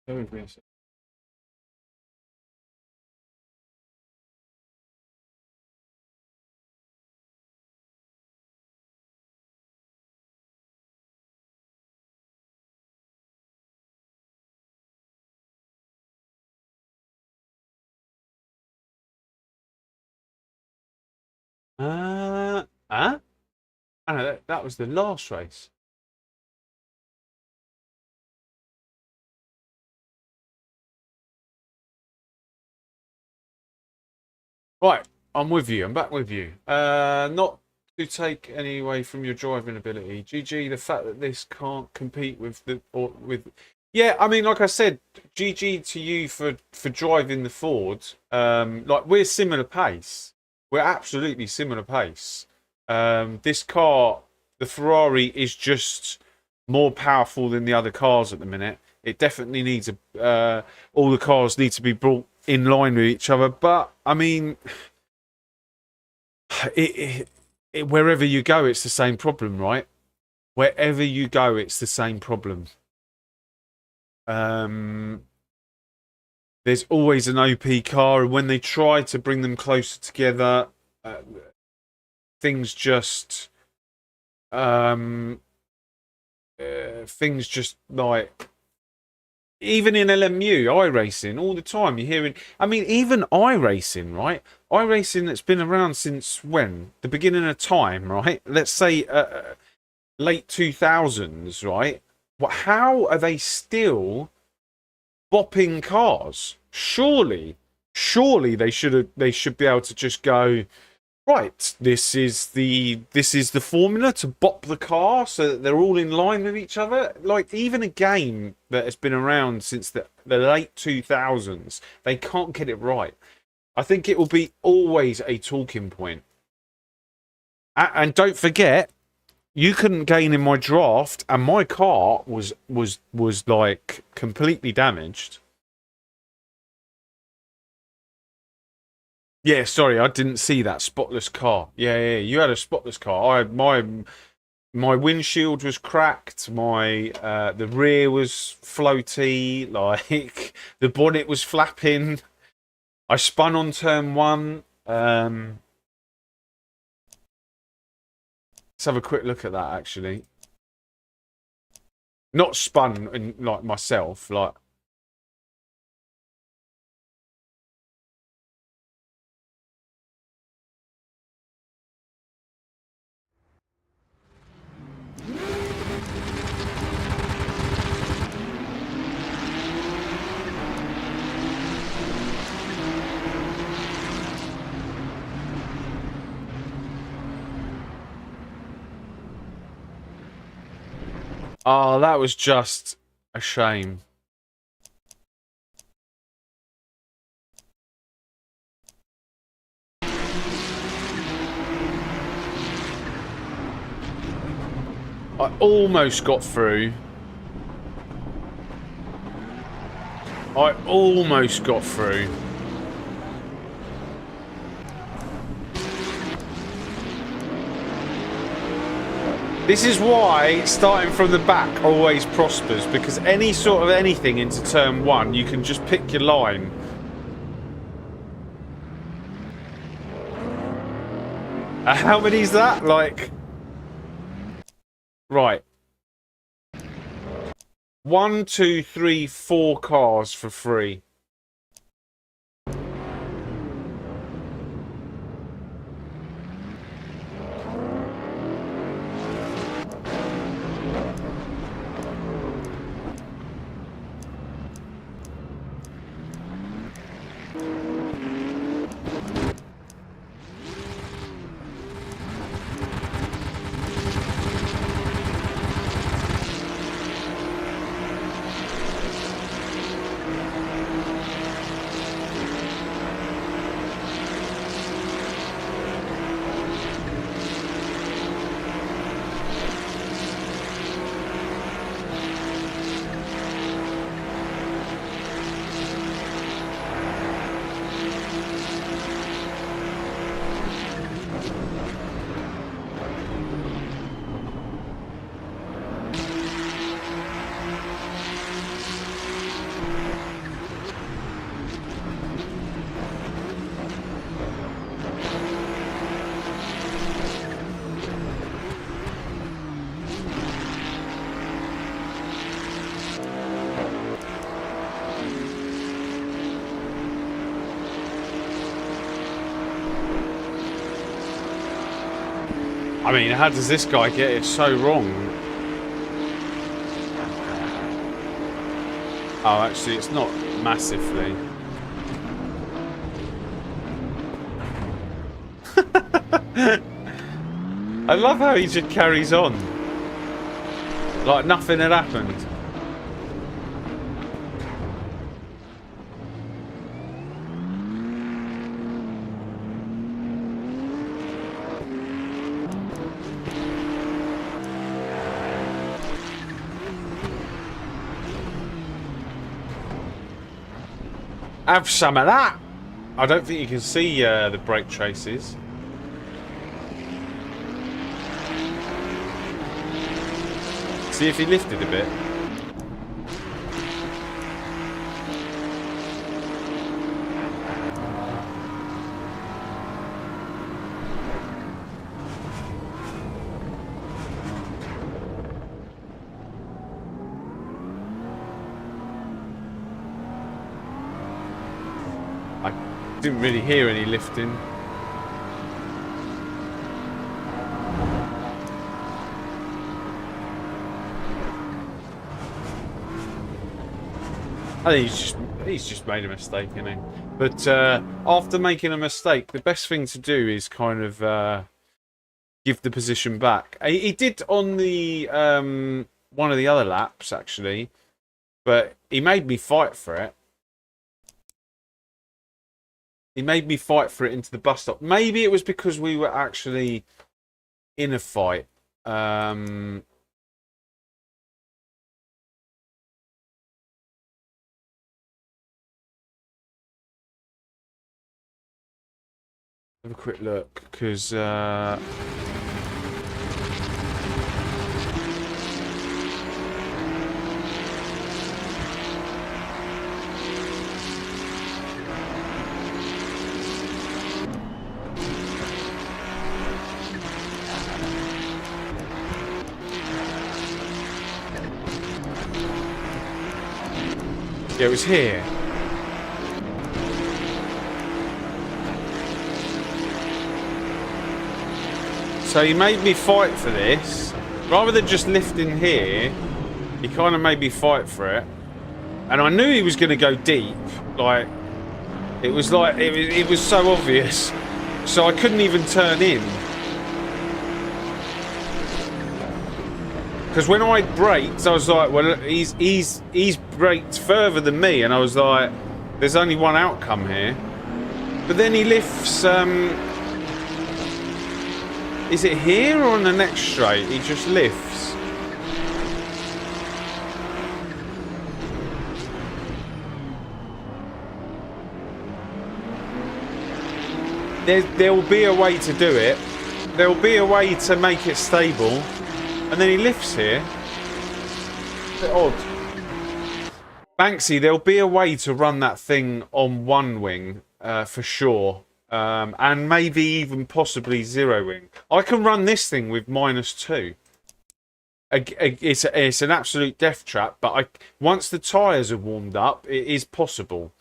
A: Bear with me a sec. Huh? I know that was the last race. Right, I'm with you. I'm back with you. Not to take any away from your driving ability. GG, the fact that this can't compete with yeah, I mean, like I said, GG to you for driving the Ford. Like we're similar pace. We're absolutely similar pace. This car, the Ferrari, is just more powerful than the other cars at the minute. It definitely needs all the cars need to be brought in line with each other. But I mean, wherever you go, it's the same problem, right? Wherever you go, it's the same problem. There's always an OP car, and when they try to bring them closer together, things just like. Even in LMU, iRacing, all the time you're hearing. I mean, even iRacing, right? iRacing that's been around since when? The beginning of time, right? Let's say late 2000s, right? How are they still bopping cars? Surely they should be able to just go. Right, this is the formula to bop the car so that they're all in line with each other. Like even a game that has been around since the late 2000s, they can't get it right. I think it will be always a talking point. And don't forget, you couldn't gain in my draft, and my car was like completely damaged. Yeah, sorry, I didn't see that spotless car. Yeah, you had a spotless car. My windshield was cracked. My the rear was floaty. Like the bonnet was flapping. I spun on turn one. Let's have a quick look at that. Actually, not spun in, like myself. Like. Oh, that was just a shame. I almost got through. I almost got through. This is why starting from the back always prospers, because any sort of anything into turn one, you can just pick your line. How many is that? Like, right. 1, 2, 3, 4 cars for free. I mean, how does this guy get it so wrong? Oh, actually, it's not massively. I love how he just carries on. Like nothing had happened. Have some of that. I don't think you can see the brake traces. See if he lifted a bit. I didn't really hear any lifting. I think he's just made a mistake, isn't he? But after making a mistake, the best thing to do is kind of give the position back. He did on the one of the other laps actually, but he made me fight for it. He made me fight for it into the bus stop. Maybe it was because we were actually in a fight. Have a quick look, because yeah, it was here. So he made me fight for this. Rather than just lifting here, he kind of made me fight for it. And I knew he was going to go deep. Like, it was so obvious. So I couldn't even turn in. Because when I braked, I was like, well, he's braked further than me. And I was like, there's only one outcome here. But then he lifts... is it here or on the next straight? He just lifts. There'll be a way to do it. There'll be a way to make it stable. And then he lifts here. A bit odd. Banksy, there'll be a way to run that thing on one wing, for sure. And maybe even possibly zero wing. I can run this thing with -2. It's an absolute death trap, but once the tyres are warmed up, it is possible.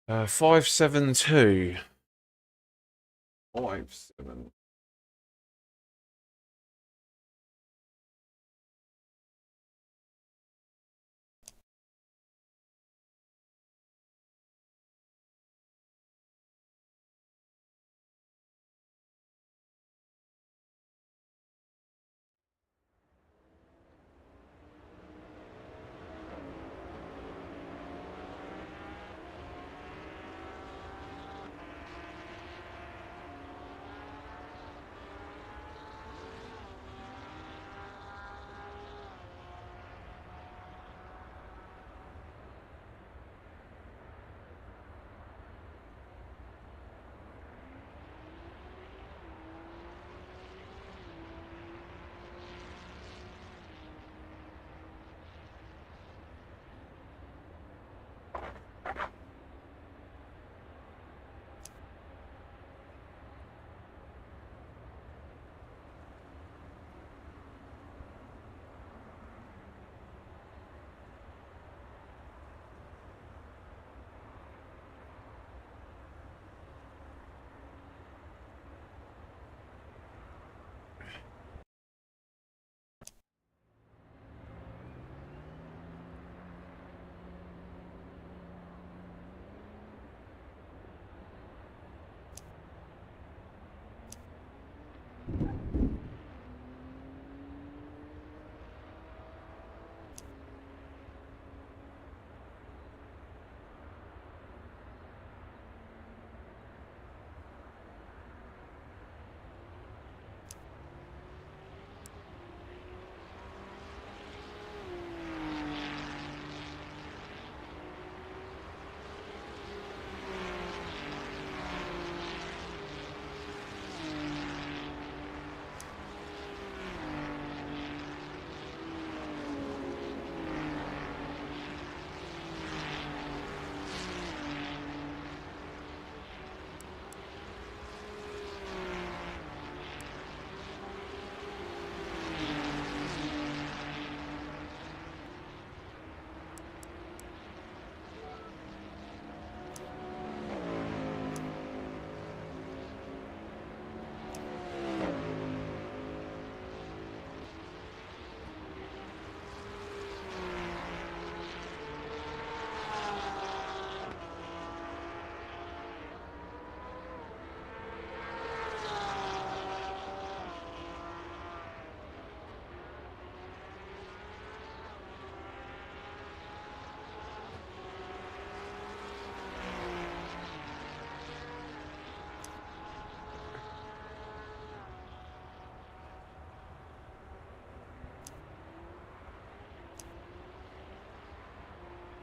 A: Uh, 572. 5-7.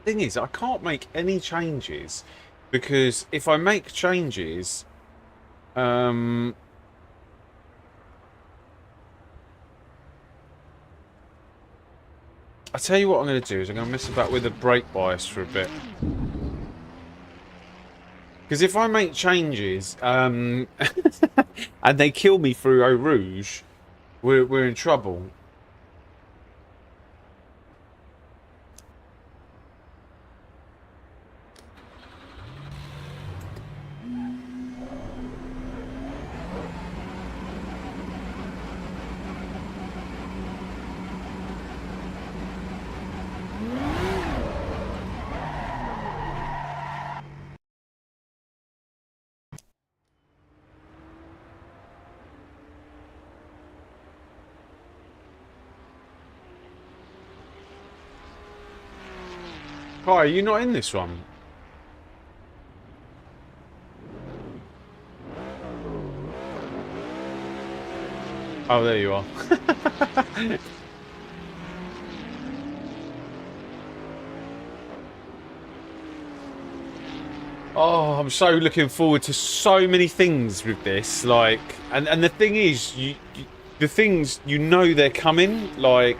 A: thing is, I can't make any changes because if I make changes, I tell you what I'm going to do is I'm going to mess about with the brake bias for a bit. Because if I make changes, and they kill me through Eau Rouge, we're in trouble. Hi, are you not in this one? Oh, there you are. Oh, I'm so looking forward to so many things with this. Like, and the thing is, the things you know they're coming. Like,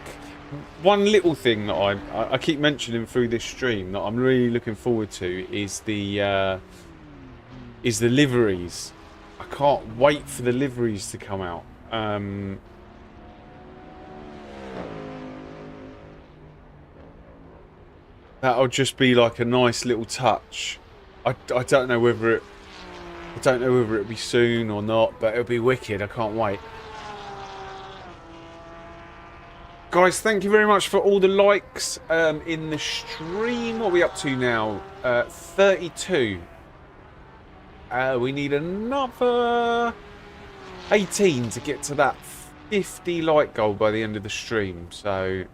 A: one little thing that I keep mentioning through this stream that I'm really looking forward to is the liveries. I can't wait for the liveries to come out. That'll just be like a nice little touch. I don't know whether it'll be soon or not, but it'll be wicked. I can't wait. Guys, thank you very much for all the likes in the stream. What are we up to now? 32. We need another 18 to get to that 50 like goal by the end of the stream. So,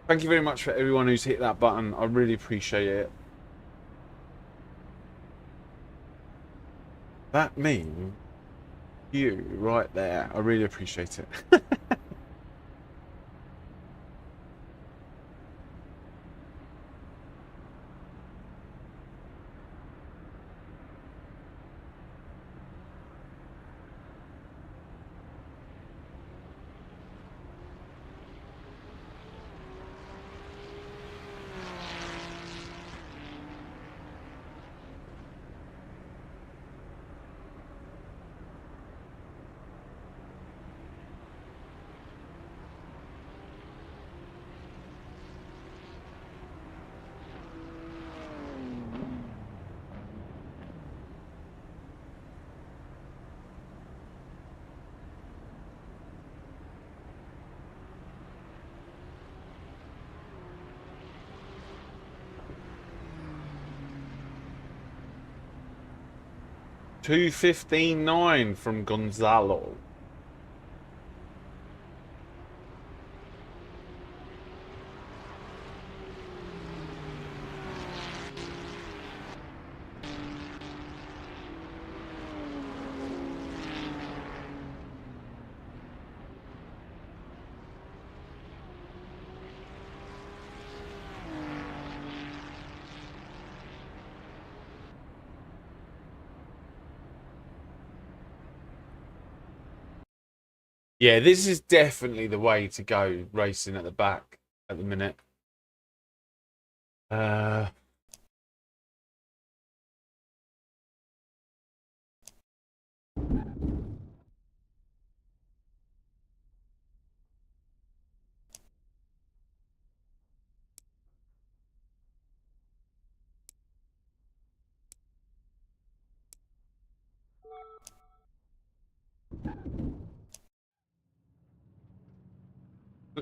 A: thank you very much for everyone who's hit that button. I really appreciate it. That means you right there. I really appreciate it. 2:15.9 from Gonzalo. Yeah, this is definitely the way to go racing at the back at the minute.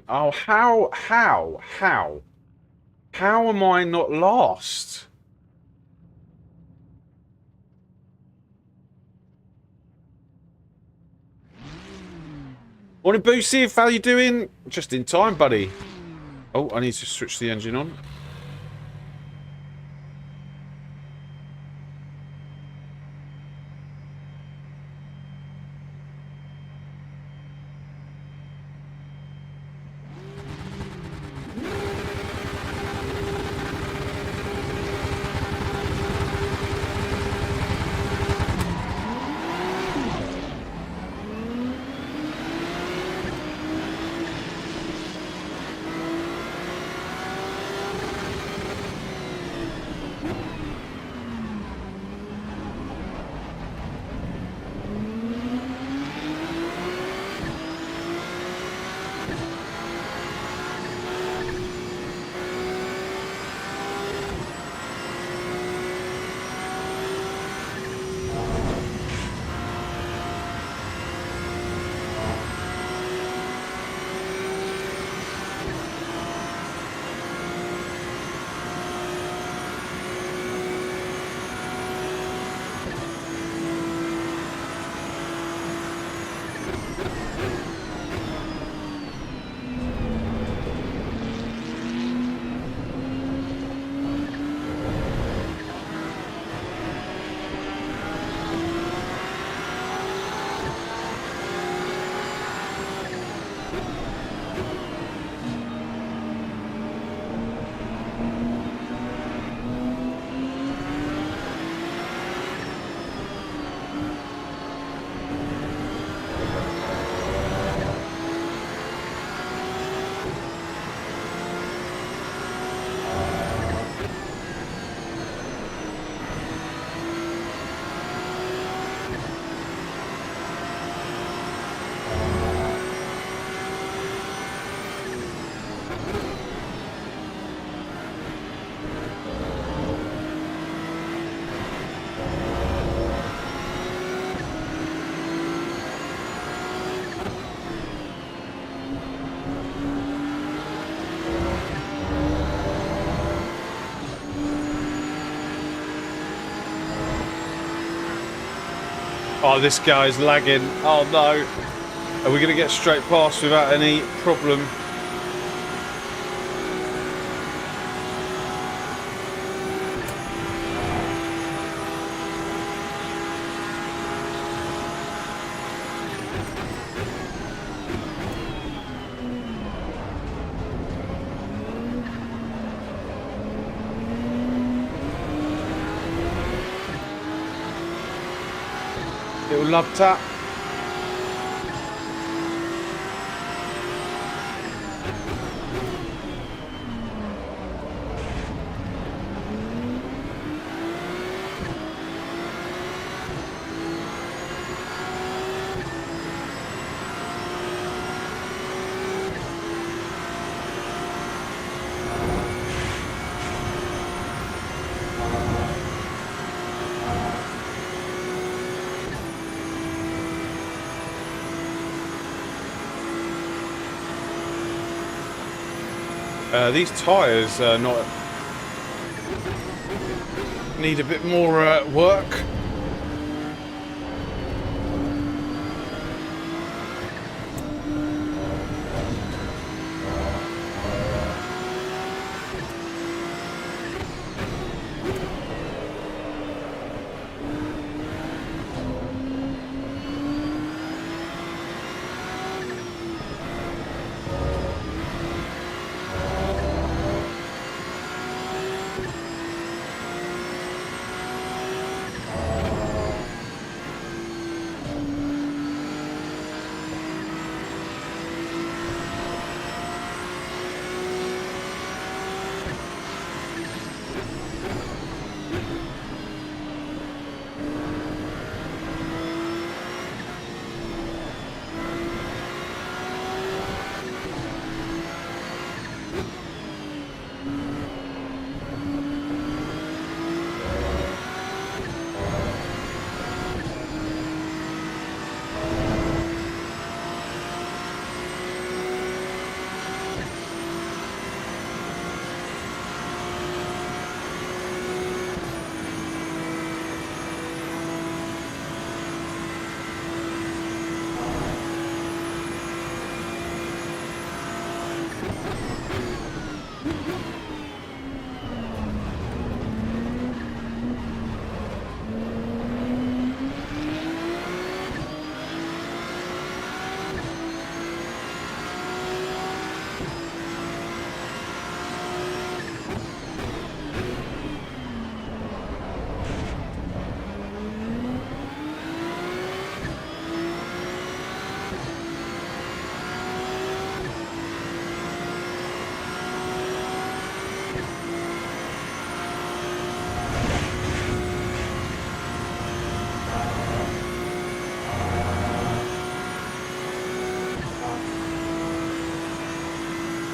A: Oh, how am I not lost? Morning, Boosie. How you doing? Just in time, buddy. Oh, I need to switch the engine on. Oh, this guy's lagging. Oh no. Are we going to get straight past without any problem? Little love tap. These tyres need a bit more work.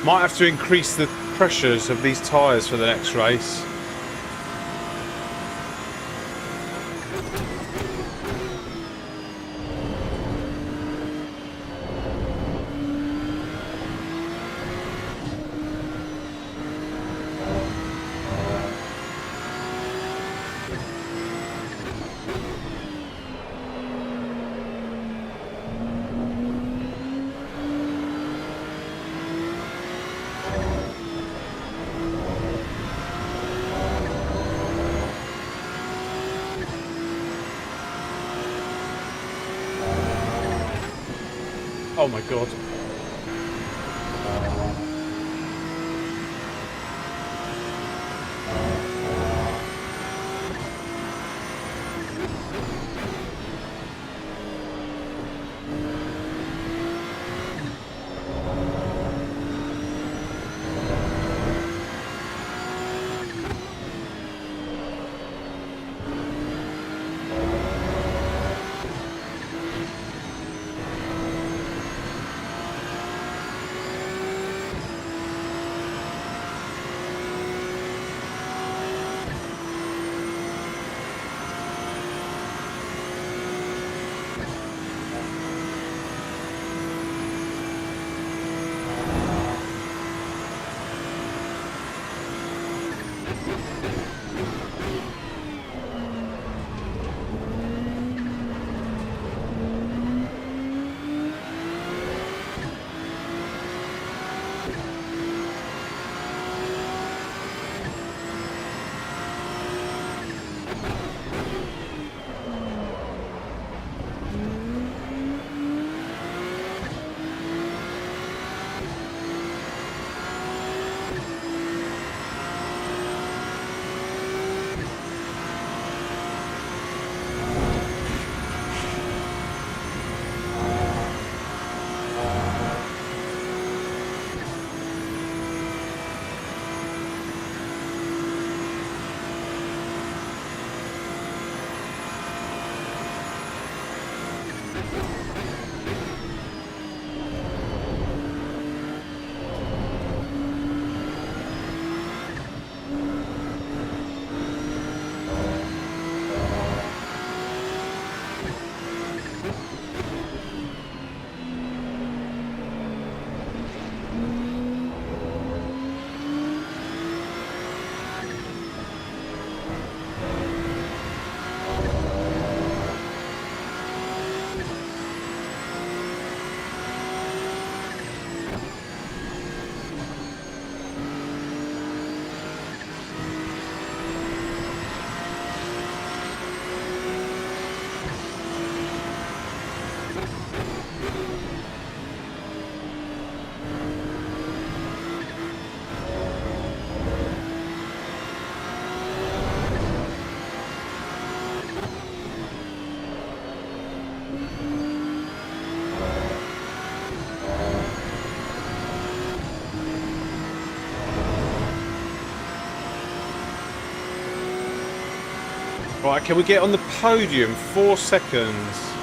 A: Might have to increase the pressures of these tyres for the next race. Oh my god. Right, can we get on the podium? 4 seconds.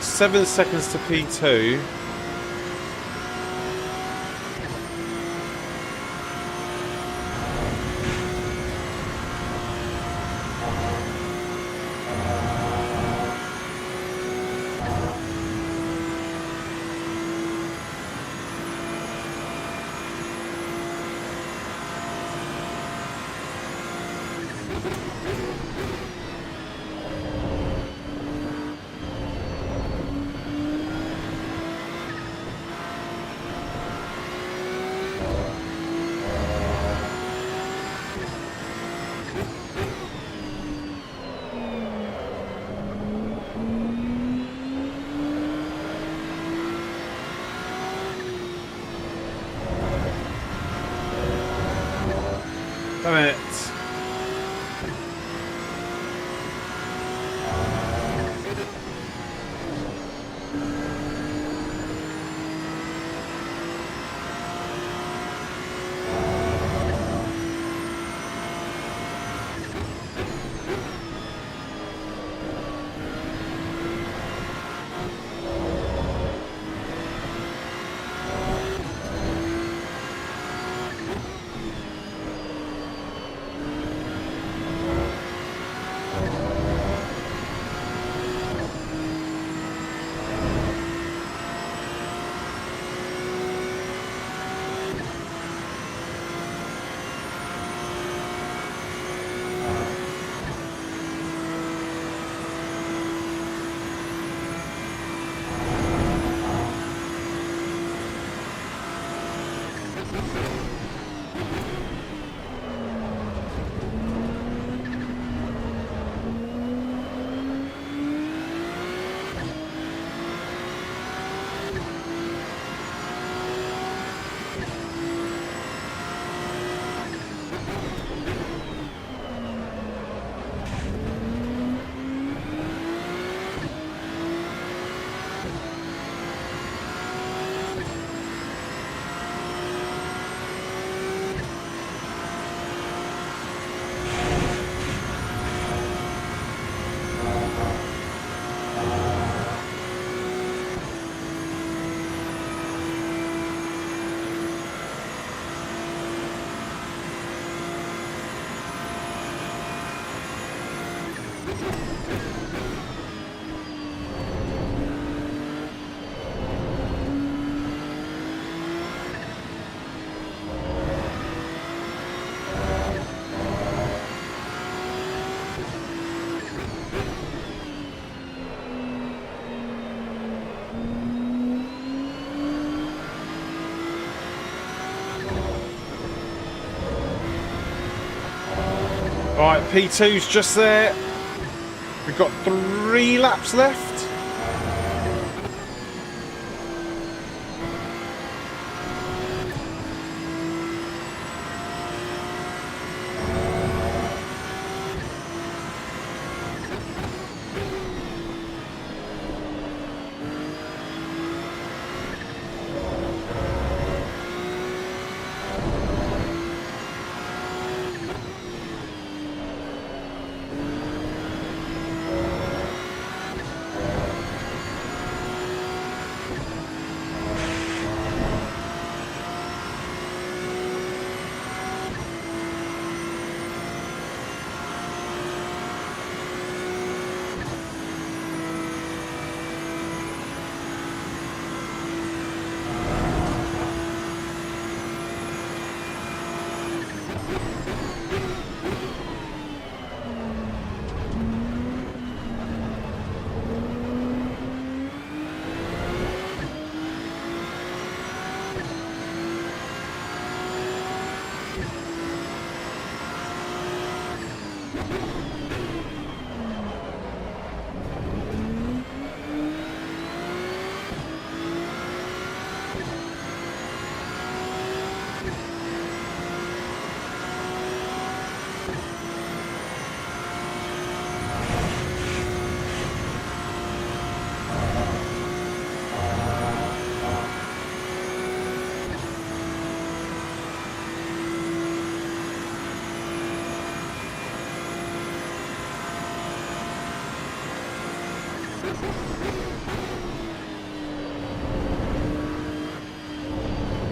A: Seven seconds to P2. Damn it. Right, P2's just there. We've got 3 laps left.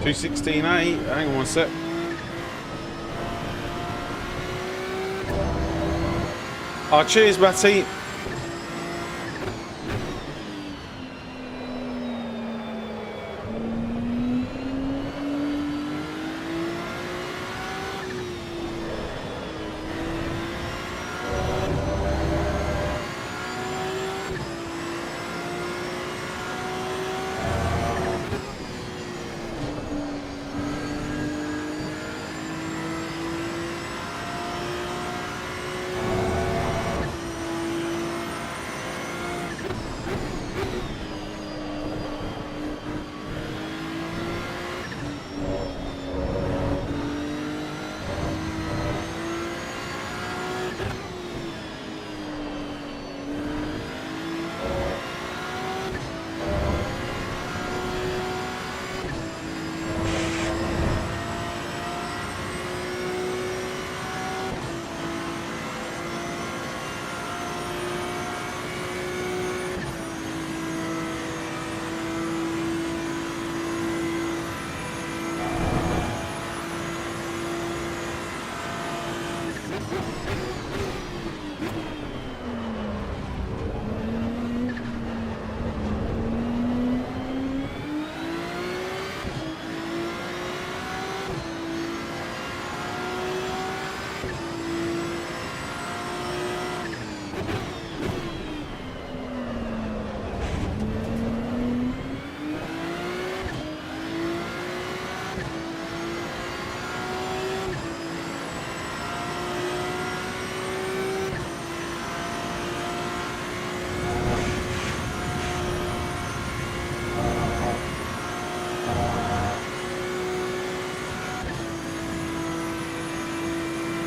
A: 2:16.8. Hang on one sec. Oh, cheers, Matty.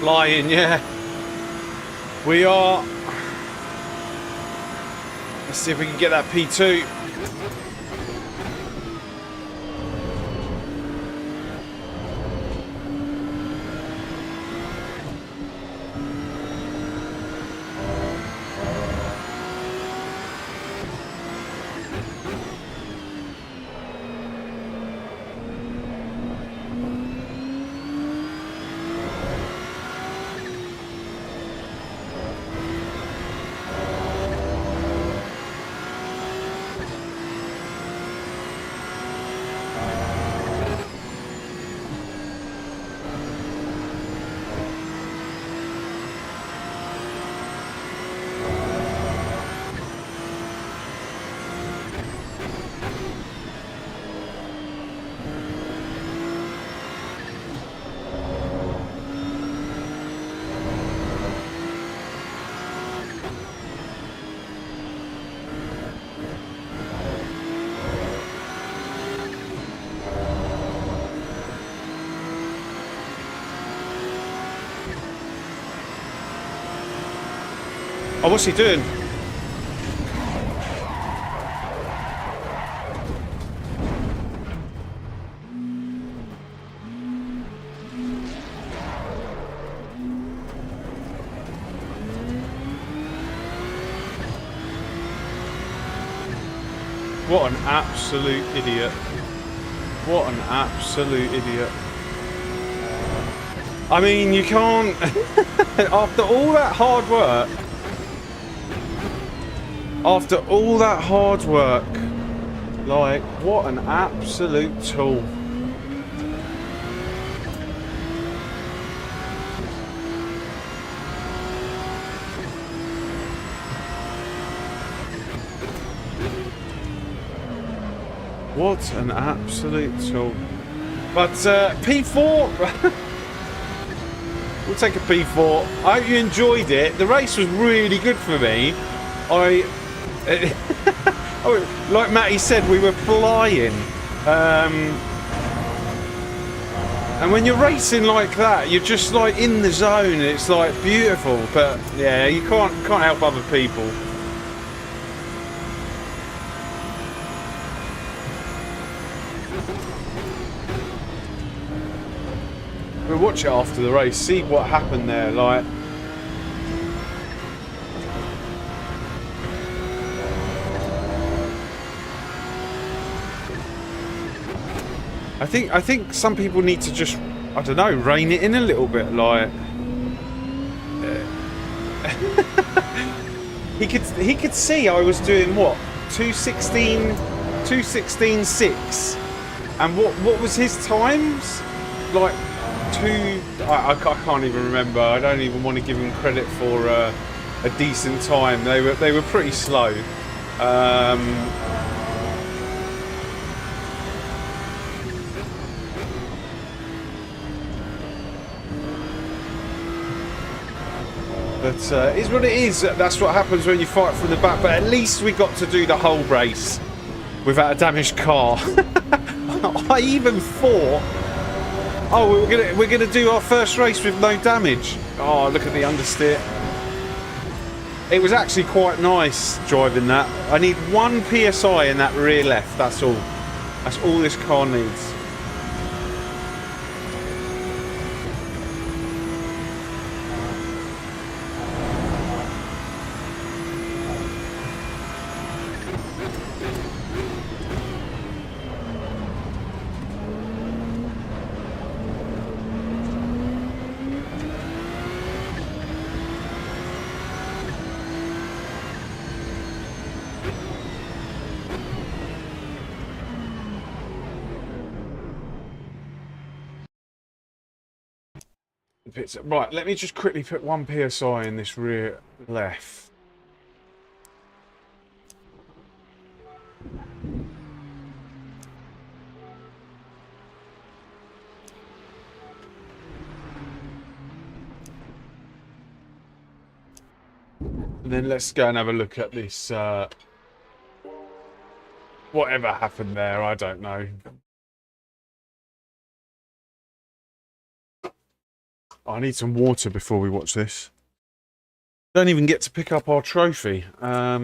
A: Flying, yeah. We are. Let's see if we can get that P2. Oh, what's he doing? What an absolute idiot. What an absolute idiot. I mean, you can't... After all that hard work... After all that hard work... Like, what an absolute tool. What an absolute tool. But P4, we'll take a P4. I hope you enjoyed it. The race was really good for me. Like Matty said, we were flying. And when you're racing like that, you're just like in the zone. And it's like beautiful. But yeah, you can't help other people. We'll watch it after the race, see what happened there, like. I think some people need to just, I don't know, rein it in a little bit. Like he could see I was doing what 2:16.6, and what was his times? Like I can't even remember. I don't even want to give him credit for a decent time. They were pretty slow. But it's what it is. That's what happens when you fight from the back. But at least we got to do the whole race without a damaged car. I even thought, oh, we're gonna do our first race with no damage. Oh, look at the understeer. It was actually quite nice driving that. I need 1 PSI in that rear left. That's all. That's all this car needs. Right, let me just quickly put 1 PSI in this rear left. And then let's go and have a look at this, whatever happened there, I don't know. I need some water before we watch this. Don't even get to pick up our trophy. Let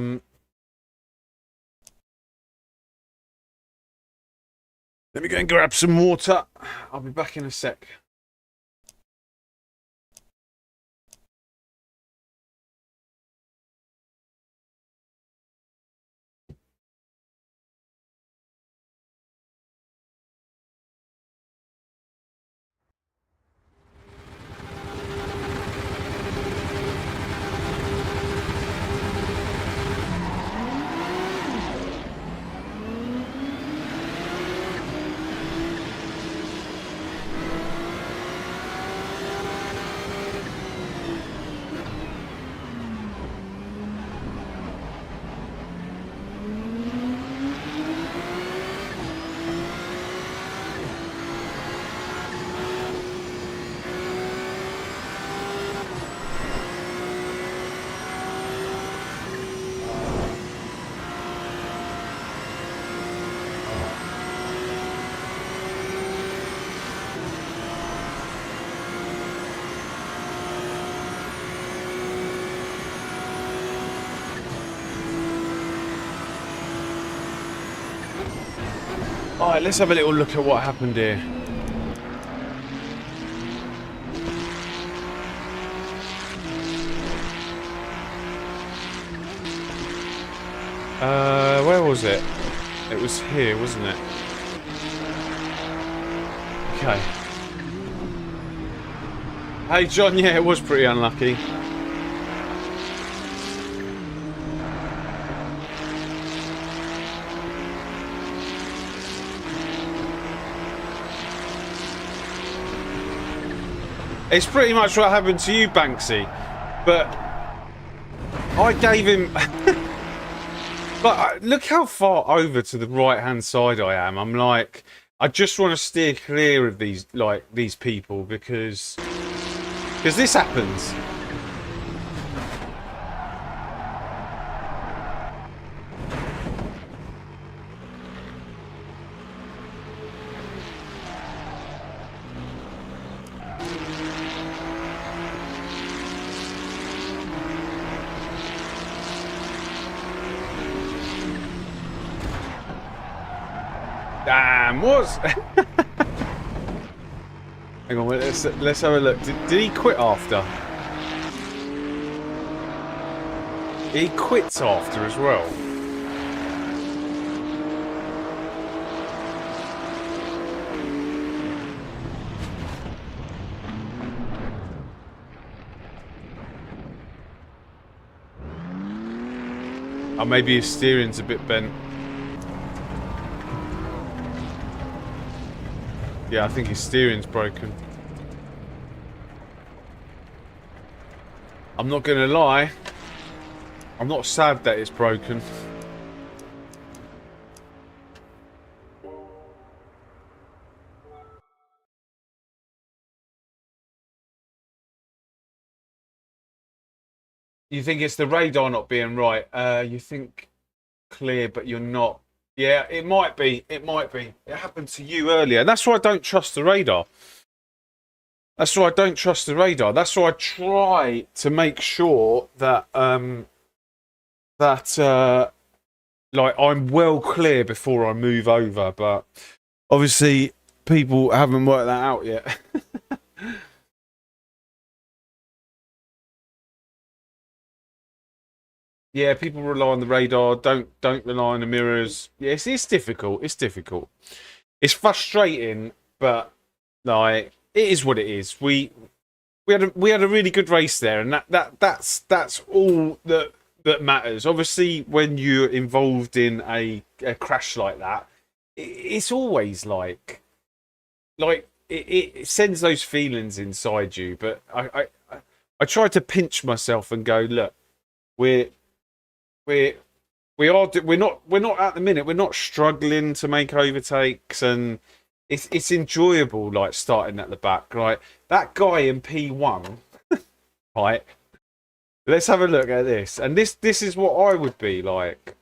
A: me go and grab some water. I'll be back in a sec. Alright, let's have a little look at what happened here. Where was it? It was here, wasn't it? Okay. Hey John, yeah, it was pretty unlucky. It's pretty much what happened to you, Banksy. But I gave him... But look how far over to the right-hand side I am. I'm like... I just want to steer clear of these, like, these people because this happens. Damn, what's... Hang on, let's have a look. Did he quit after? He quits after as well. Or maybe his steering's a bit bent. Yeah, I think his steering's broken. I'm not gonna lie. I'm not sad that it's broken. You think it's the radar not being right? You think clear, but you're not. Yeah, it might be. It might be. It happened to you earlier. And that's why I don't trust the radar. That's why I don't trust the radar. That's why I try to make sure that like I'm well clear before I move over. But obviously, people haven't worked that out yet. Yeah, people rely on the radar. Don't rely on the mirrors. Yes, it's difficult. It's difficult. It's frustrating, but like it is what it is. We had a really good race there, and that's all that matters. Obviously, when you're involved in a crash like that, it's always it sends those feelings inside you. But I try to pinch myself and go, look, we're we're we're not at the minute. We're not struggling to make overtakes, and it's enjoyable. Like starting at the back, right? That guy in P1, right? Let's have a look at this, and this is what I would be like.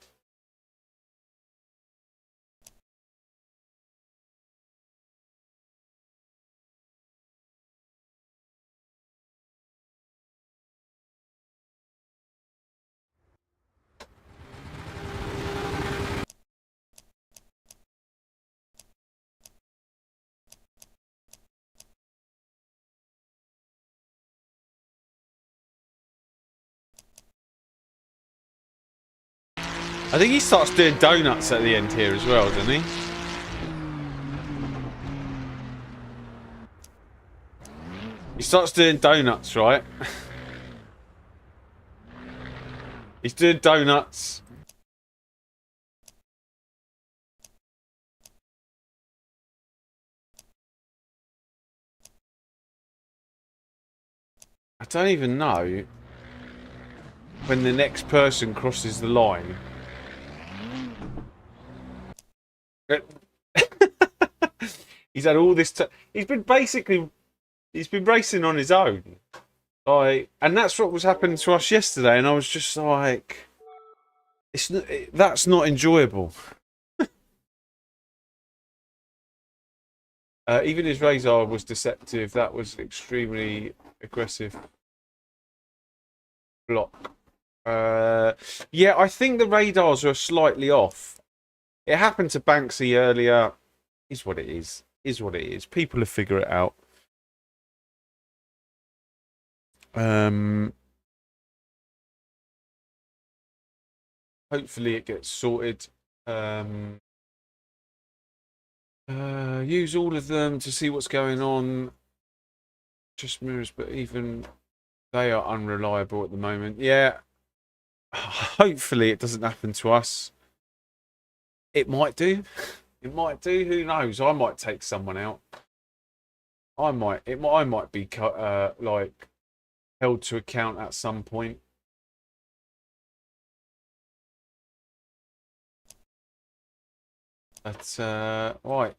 A: I think he starts doing donuts at the end here as well, doesn't he? He starts doing donuts, right? He's doing donuts. I don't even know when the next person crosses the line. He's had all this time. He's been racing on his own. Like, and that's what was happening to us yesterday, and I was just like, that's not enjoyable. Even his radar was deceptive. That was extremely aggressive block. Yeah, I think the radars are slightly off. It happened to Banksy earlier. Is what it is. Is what it is. People will figure it out. Hopefully it gets sorted. Use all of them to see what's going on. Just mirrors, but even they are unreliable at the moment. Yeah. Hopefully it doesn't happen to us. It might do. It might do. Who knows? I might take someone out. I might be like held to account at some point. But right.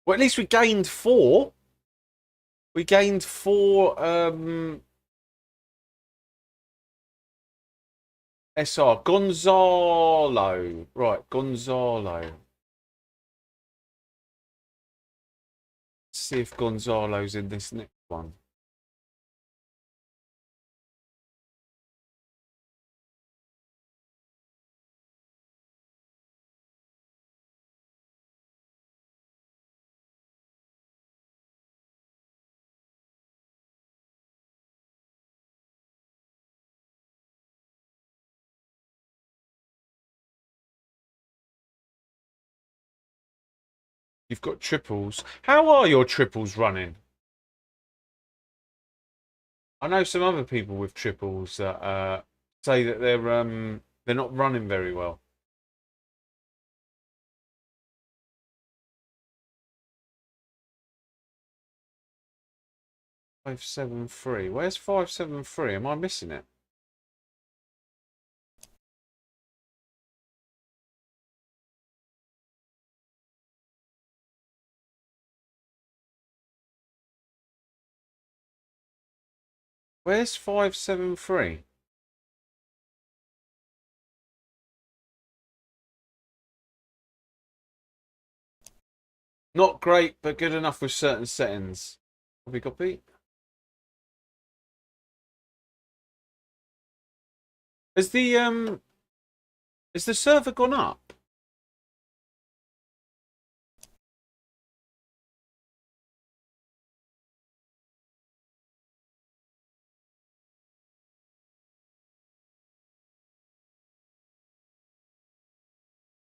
A: Well, at least we gained 4. We gained 4 SR. Gonzalo. Right, Gonzalo. Let's see if Gonzalo's in this next one. You've got triples. How are your triples running? I know some other people with triples that say that they're not running very well. Five seven three. Where's 573? Am I missing it? Where's 573? Not great, but good enough with certain settings. Copy, copy. Has the server gone up?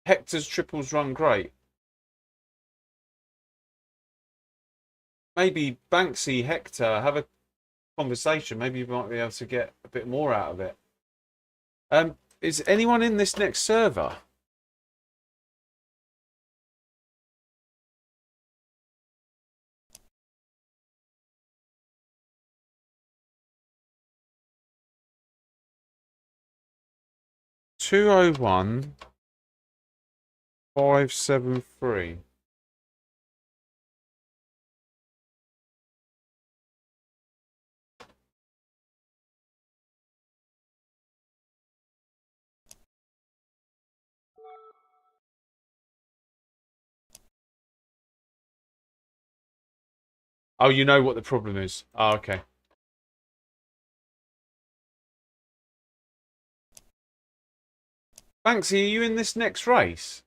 A: Hector's triples run great. Maybe Banksy, Hector, have a conversation. Maybe you might be able to get a bit more out of it. Is anyone in this next server? Two oh one 573. Oh, you know what the problem is. Oh, okay. Banksy, are you in this next race?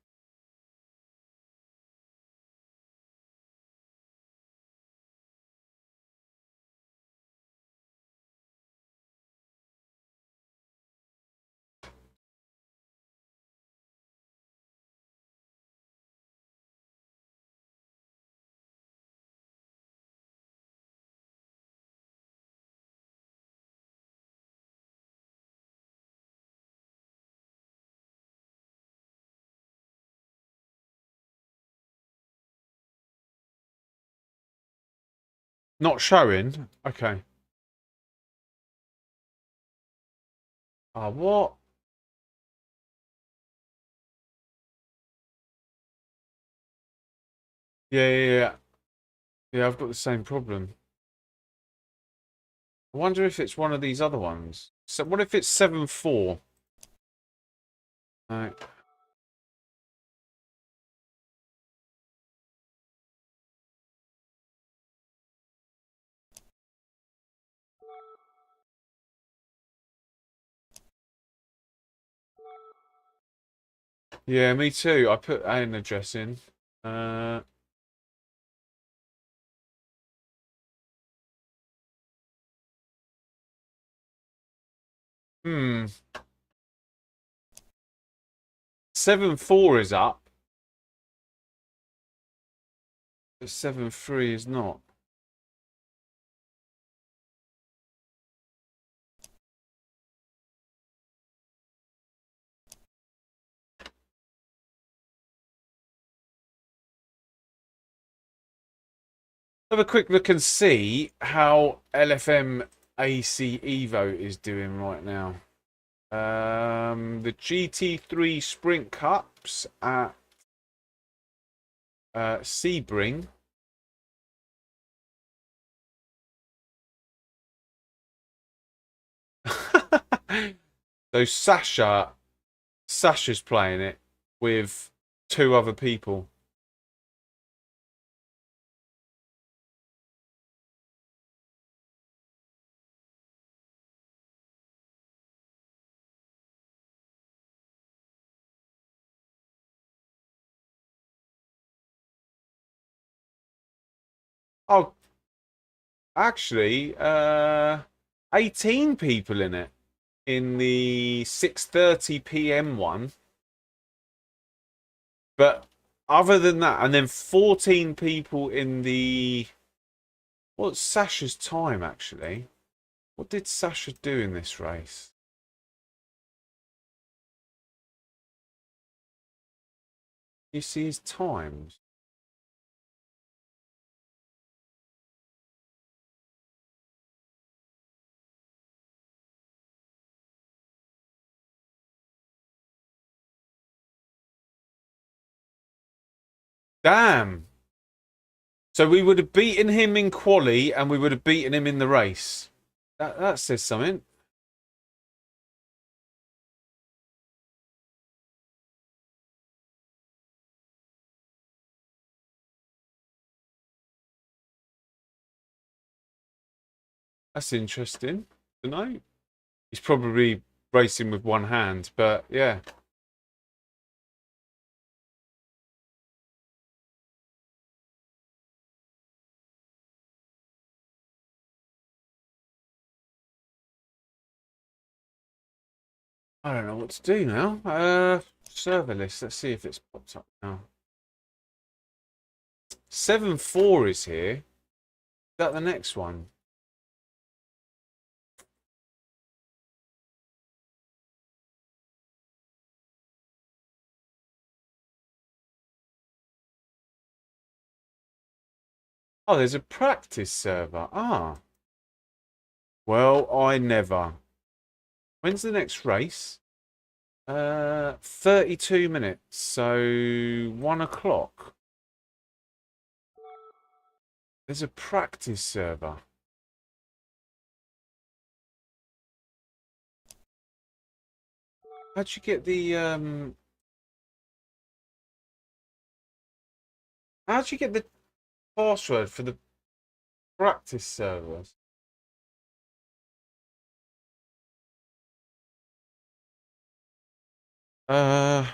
A: Not showing? Okay. Ah, what? Yeah. Yeah, I've got the same problem. I wonder if it's one of these other ones. So what if it's 7-4? No. Yeah, me too. I put an address in. Uh, hmm. 7-4 is up, but 7-3 is not. Have a quick look and see how LFM AC Evo is doing right now. The GT3 Sprint Cups at Sebring. So Sasha's playing it with two other people. Oh, actually, 18 people in it in the 6:30 p.m. one. But other than that, and then 14 people in the... What's Sasha's time, actually? What did Sasha do in this race? You see his times? Damn. So we would have beaten him in quali and we would have beaten him in the race. That says something. That's interesting to know. He's probably racing with one hand, but yeah. I don't know what to do now. Server list. Let's see if it's popped up now. 7-4 is here. Is that the next one? Oh, there's a practice server. Ah. Well, I never. When's the next race? 32 minutes. So 1 o'clock. There's a practice server. How'd you get the how'd you get the password for the practice servers? Uh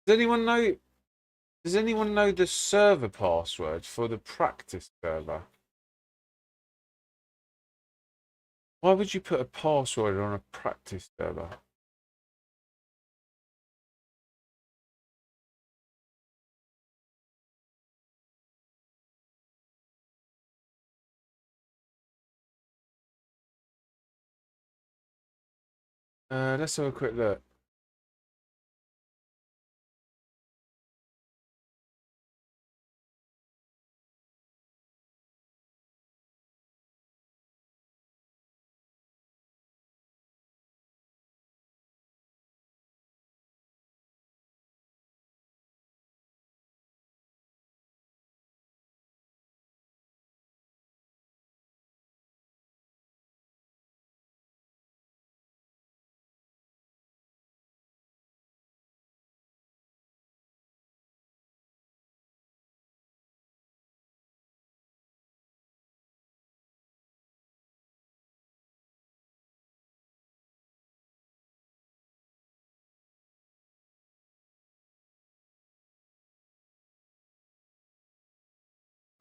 A: does anyone know the server password for the practice server? Why would you put a password on a practice server? Let's have a quick look.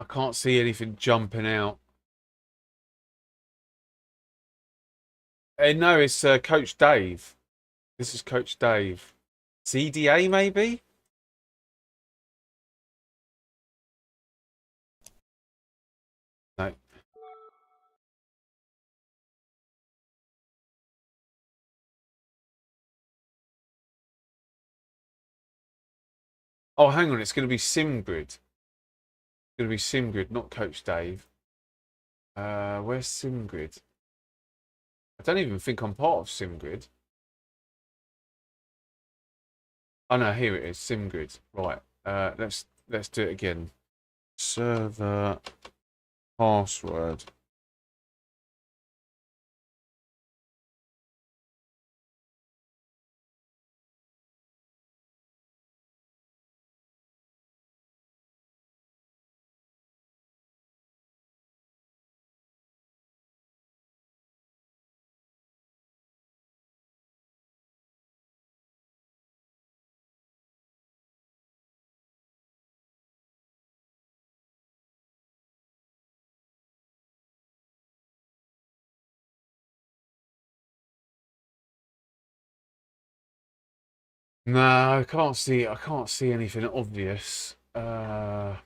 A: I can't see anything jumping out. No, it's Coach Dave. This is Coach Dave. CDA maybe? No. Oh, hang on. It's going to be SimGrid. It's going to be SimGrid, not Coach Dave. Where's SimGrid? I don't even think I'm part of SimGrid. Oh no, here it is. SimGrid. Right. Let's do it again. Server password. No, I can't see. I can't see anything obvious. Uh,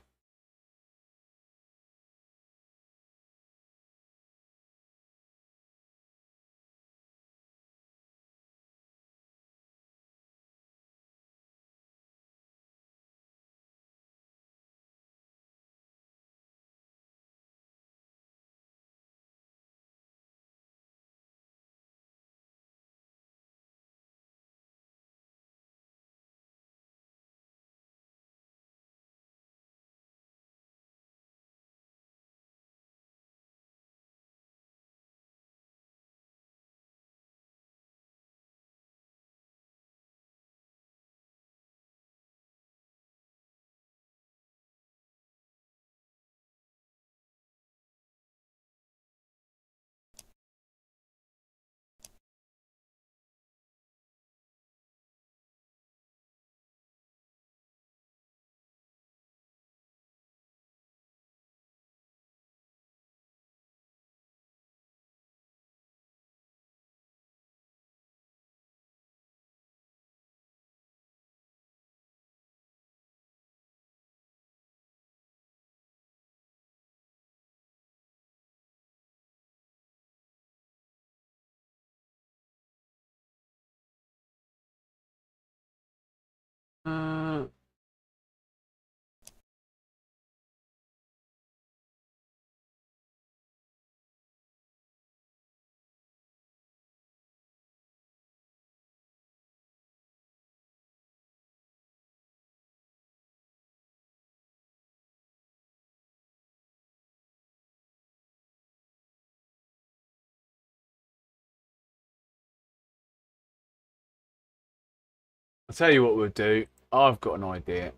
A: I'll tell you what we'll do. I've got an idea.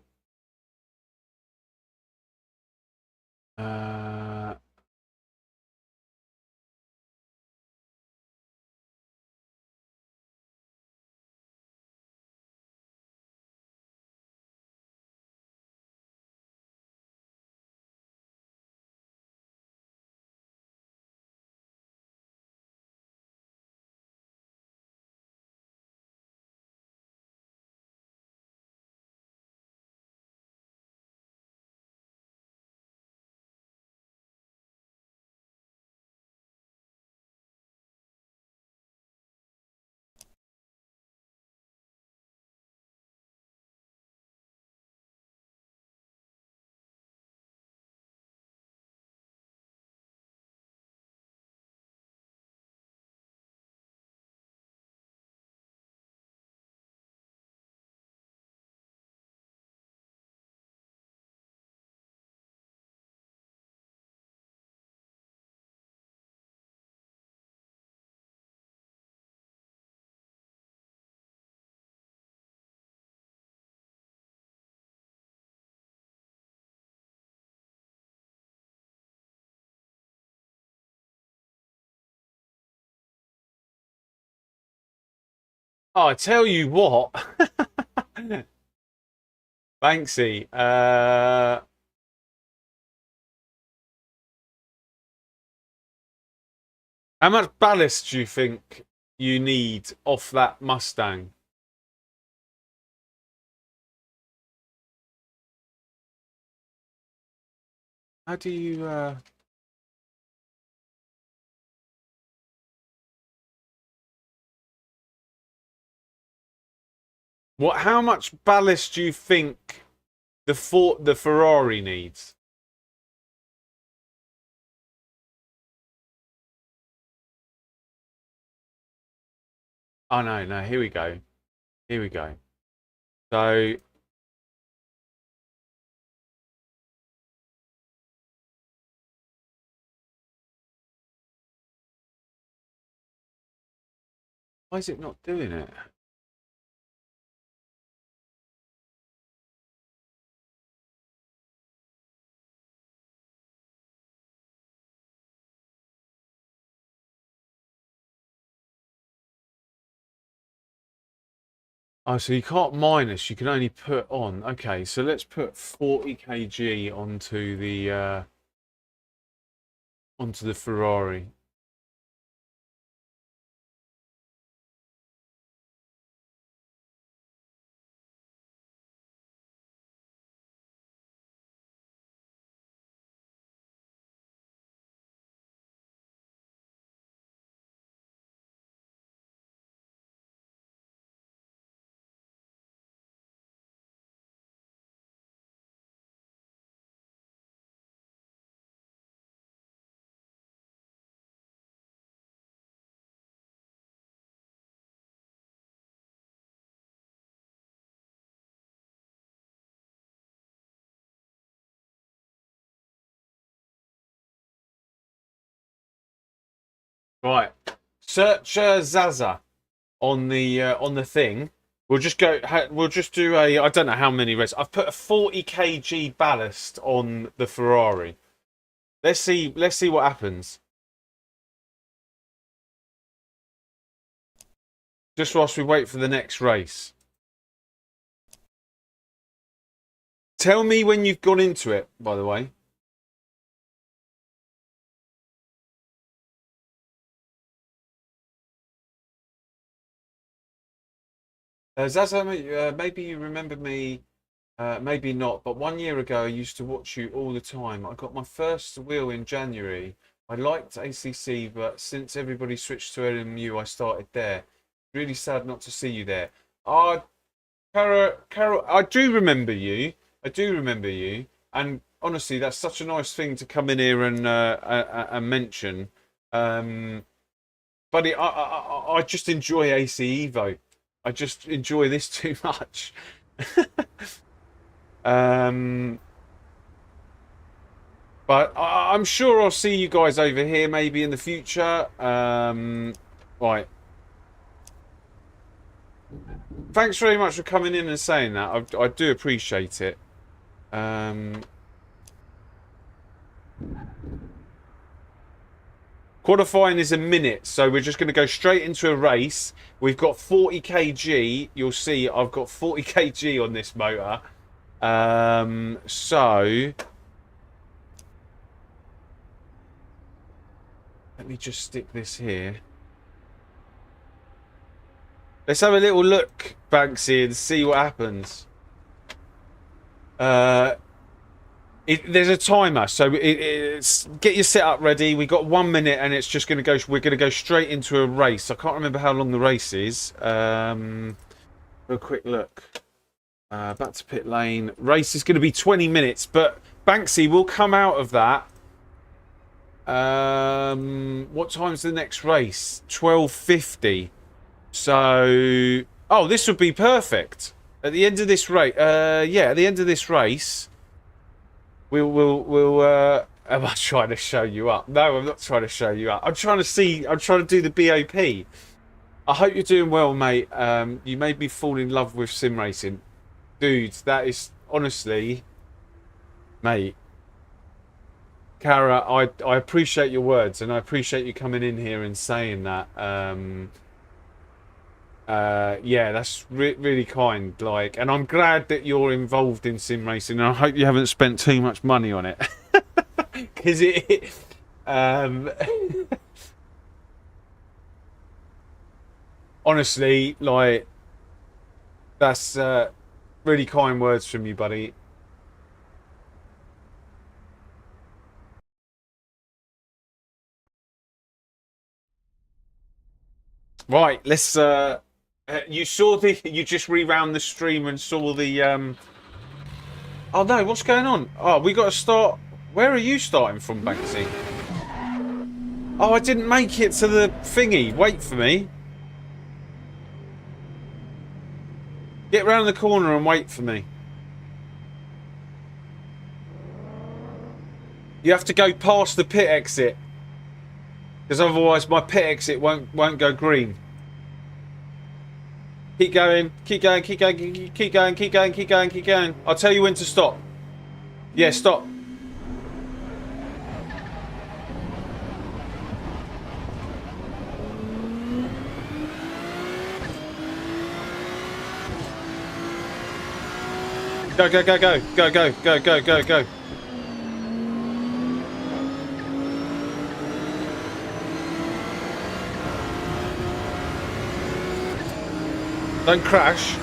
A: Uh, oh, I tell you what, Banksy. How much ballast do you think you need off that Mustang? How do you? What? How much ballast do you think the Ferrari needs? Oh no, no. Here we go. Here we go. So why is it not doing it? Oh, so you can't minus. You can only put on. Okay, so let's put 40 kg onto the Ferrari. Right. Search Zaza on the thing. We'll just go. We'll just do a. I don't know how many races. I've put a 40 kg ballast on the Ferrari. Let's see. Let's see what happens. Just whilst we wait for the next race. Tell me when you've gone into it. By the way. Zaza, maybe you remember me, maybe not, but 1 year ago I used to watch you all the time. I got my first wheel in January. I liked ACC, but since everybody switched to LMU, I started there. Really sad not to see you there. Ah, Carol, I do remember you. I do remember you. And honestly, that's such a nice thing to come in here and mention. Buddy, I just enjoy AC Evo. I just enjoy this too much. But I'm sure I'll see you guys over here maybe in the future. Right. Thanks very much for coming in and saying that. I do appreciate it. Qualifying is a minute, so we're just going to go straight into a race. We've got 40 kg. You'll see I've got 40 kg on this motor. So let me just stick this here. Let's have a little look, Banksy, and see what happens. There's a timer, so it's get your setup ready. We got 1 minute, and it's just going to go. We're going to go straight into a race. I can't remember how long the race is. A quick look. Back to pit lane. Race is going to be 20 minutes, but Banksy will come out of that. What time's the next race? 12:50. So, oh, this would be perfect at the end of this race. Yeah, at the end of this race. We'll am I trying to show you up? No, I'm not trying to show you up. I'm trying to do the BOP. I hope you're doing well, mate. You made me fall in love with sim racing. Dude, that is honestly, mate. Kara, I appreciate your words, and I appreciate you coming in here and saying that. Yeah, that's really kind. Like, and I'm glad that you're involved in sim racing. And I hope you haven't spent too much money on it, because honestly, like, that's really kind words from you, buddy. Right, let's. You saw the. You just rewound the stream and saw the. Oh no! What's going on? Oh, we got to start. Where are you starting from, Banksy? Oh, I didn't make it to the thingy. Wait for me. Get round the corner and wait for me. You have to go past the pit exit, because otherwise my pit exit won't go green. Keep going, keep going, keep going, keep going, keep going, keep going, keep going. I'll tell you when to stop. Yeah, stop. Go, go, go, go, go, go, go, go, go, go. Don't crash.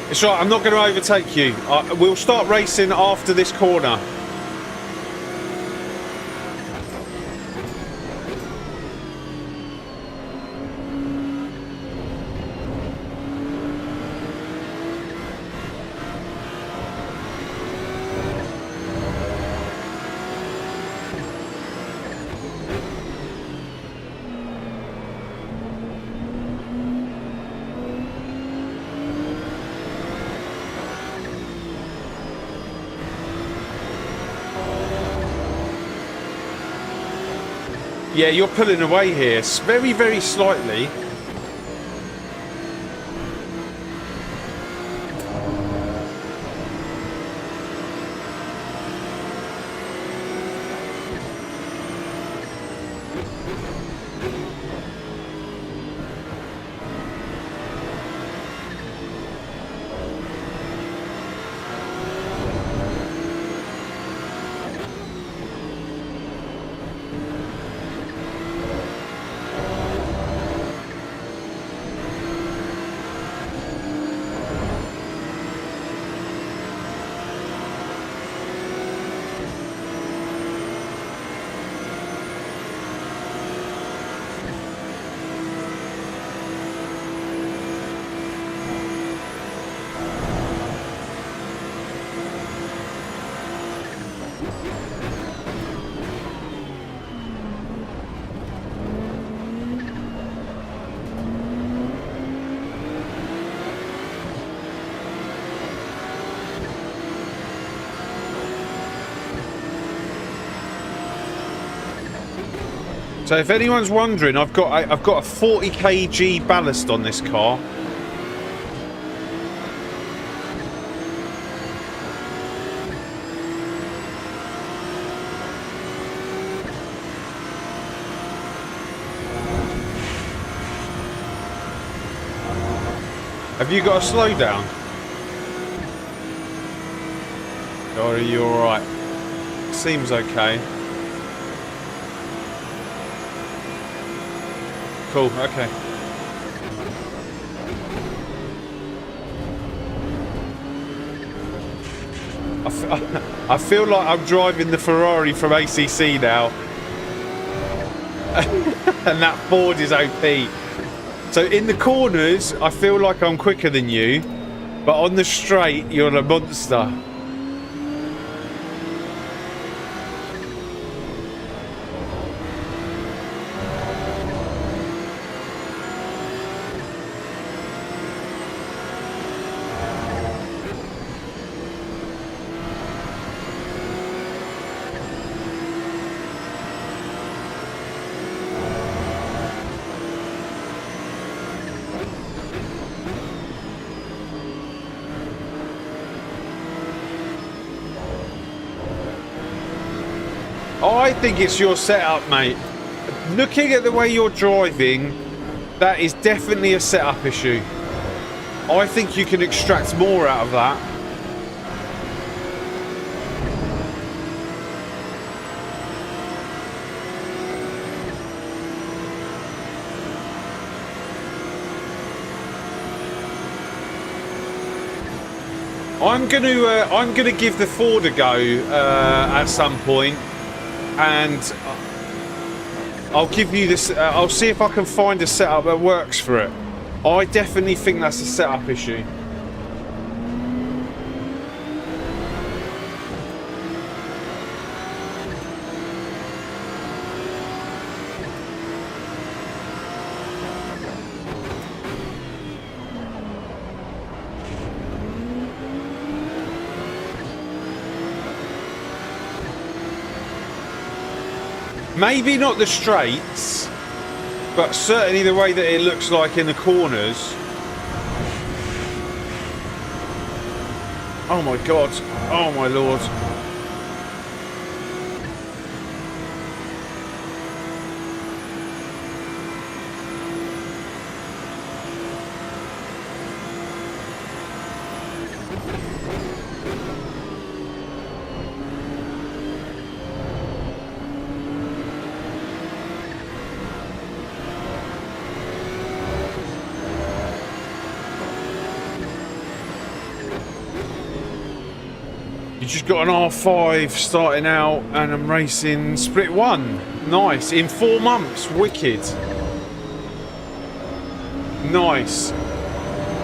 A: It's right, I'm not going to overtake you. We'll start racing after this corner. Yeah, you're pulling away here. Very, very slightly. So if anyone's wondering, I've got a 40 kg ballast on this car. Have you got a slow down? Or are you alright? Seems okay. Cool, okay. I feel like I'm driving the Ferrari from ACC now. And that Ford is OP. So in the corners, I feel like I'm quicker than you. But on the straight, you're a monster. I think it's your setup, mate. Looking at the way you're driving, that is definitely a setup issue. I think you can extract more out of that. I'm gonna give the Ford a go at some point. And I'll give you this. I'll see if I can find a setup that works for it. I definitely think that's a setup issue. Maybe not the straights, but certainly the way that it looks like in the corners. Oh my god. Oh my lord. You just got an R5 starting out and I'm racing split one. Nice. In 4 months. Wicked. Nice.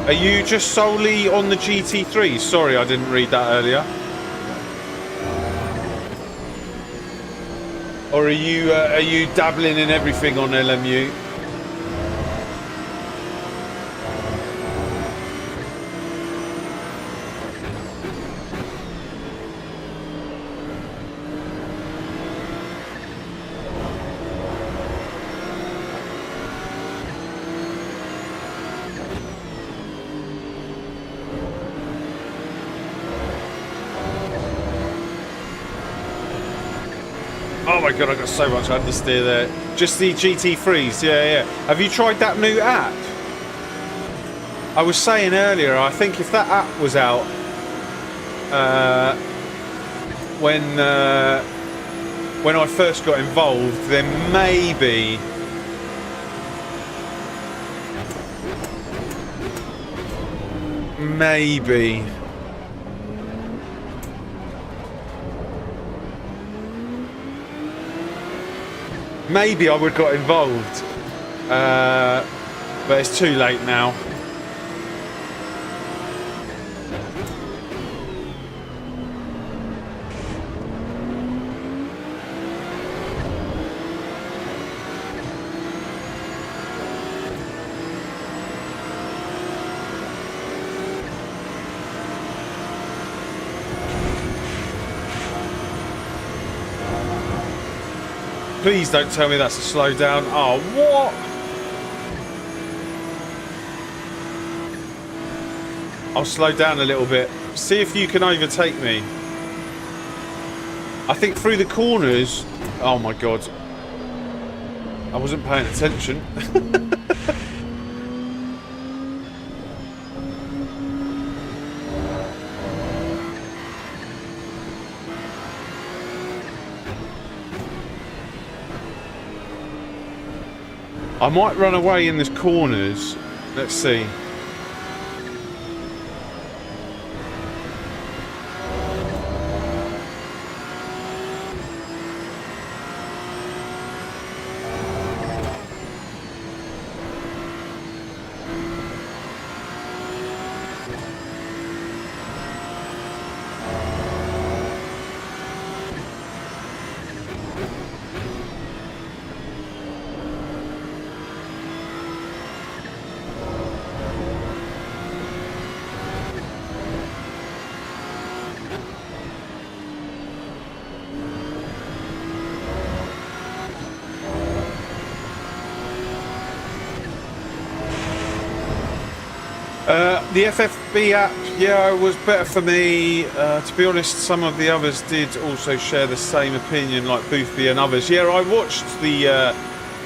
A: Are you just solely on the GT3? Sorry, I didn't read that earlier. Or are you dabbling in everything on LMU? Oh my god, I got so much understeer there. Just the GT3s, yeah. Have you tried that new app? I was saying earlier, I think if that app was out when I first got involved, then maybe I would have got involved, but it's too late now. Please don't tell me that's a slowdown. Oh, what? I'll slow down a little bit. See if you can overtake me. I think through the corners... Oh my god. I wasn't paying attention. I might run away in the corners. Let's see. The FFB app, yeah, was better for me. To be honest, some of the others did also share the same opinion, like Boothby and others. Yeah, I watched the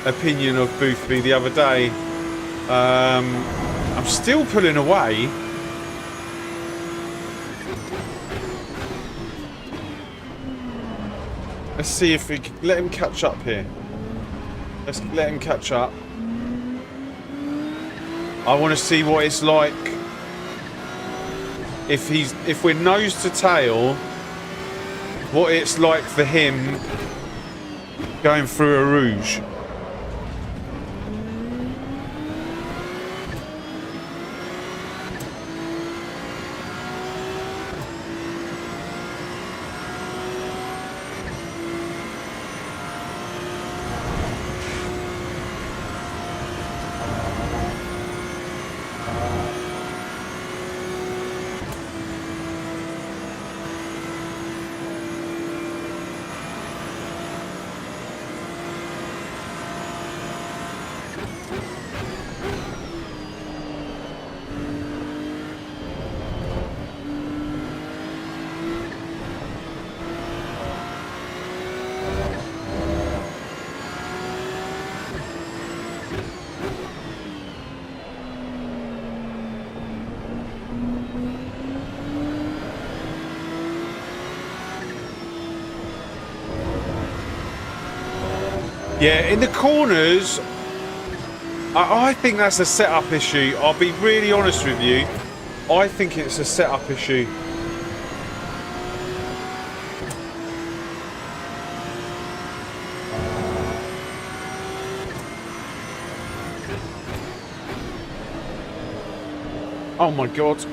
A: opinion of Boothby the other day. I'm still pulling away. Let's see if we can let him catch up here. Let's let him catch up. I want to see what it's like if we're nose to tail, what it's like for him going through a rouge. Yeah, in the corners, I think that's a setup issue. I'll be really honest with you. I think it's a setup issue. Oh my god.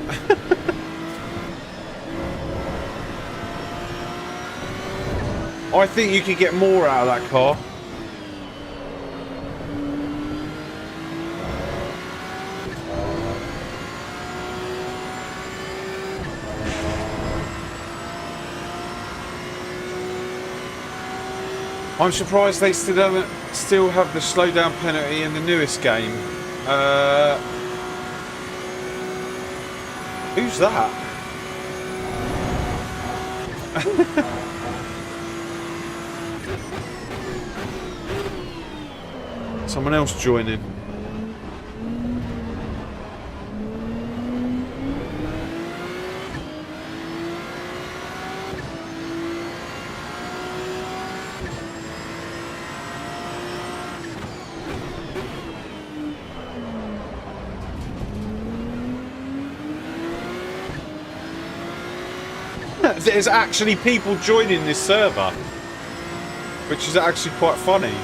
A: I think you could get more out of that car. I'm surprised they still have the slowdown penalty in the newest game. Who's that? Someone else joining. There's actually people joining this server, which is actually quite funny.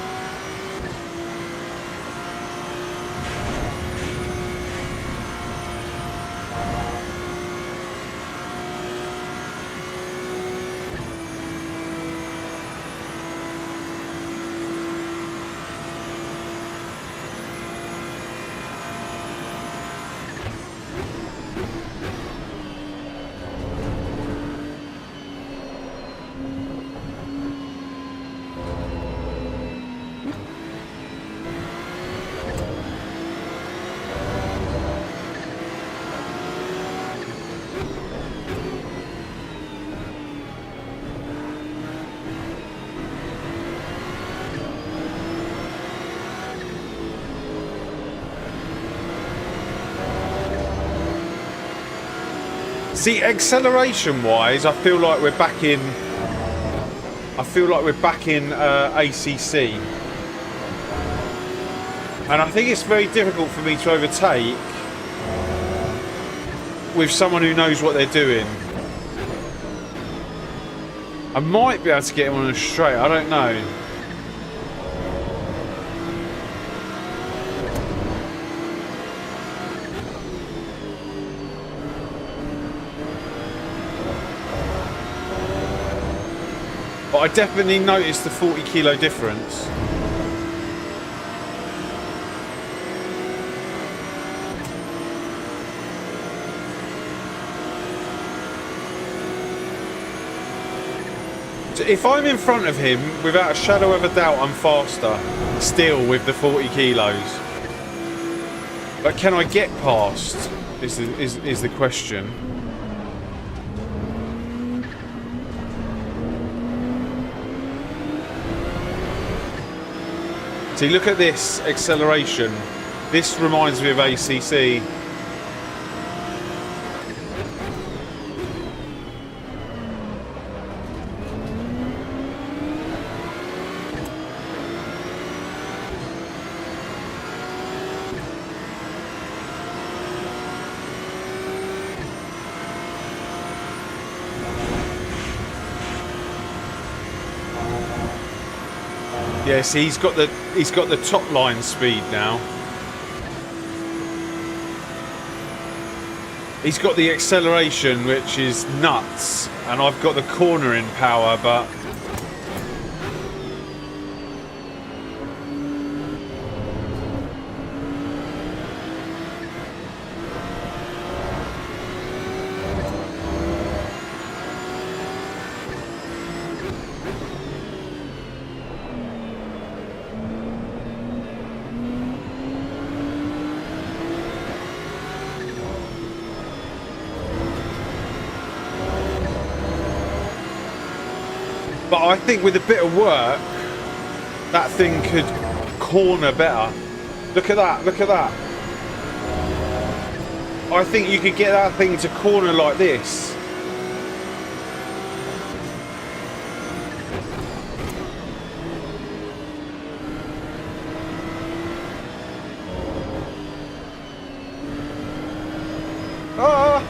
A: See, acceleration-wise, I feel like we're back in. ACC, and I think it's very difficult for me to overtake with someone who knows what they're doing. I might be able to get him on a straight. I don't know. But I definitely noticed the 40 kilo difference. So if I'm in front of him, without a shadow of a doubt, I'm faster. Still with the 40 kilos. But can I get past? Is the question. See, look at this acceleration. This reminds me of ACC. Yeah, see, he's got the top line speed now. He's got the acceleration, which is nuts, and I've got the cornering power, but I think with a bit of work, that thing could corner better. Look at that, look at that. I think you could get that thing to corner like this. Ah!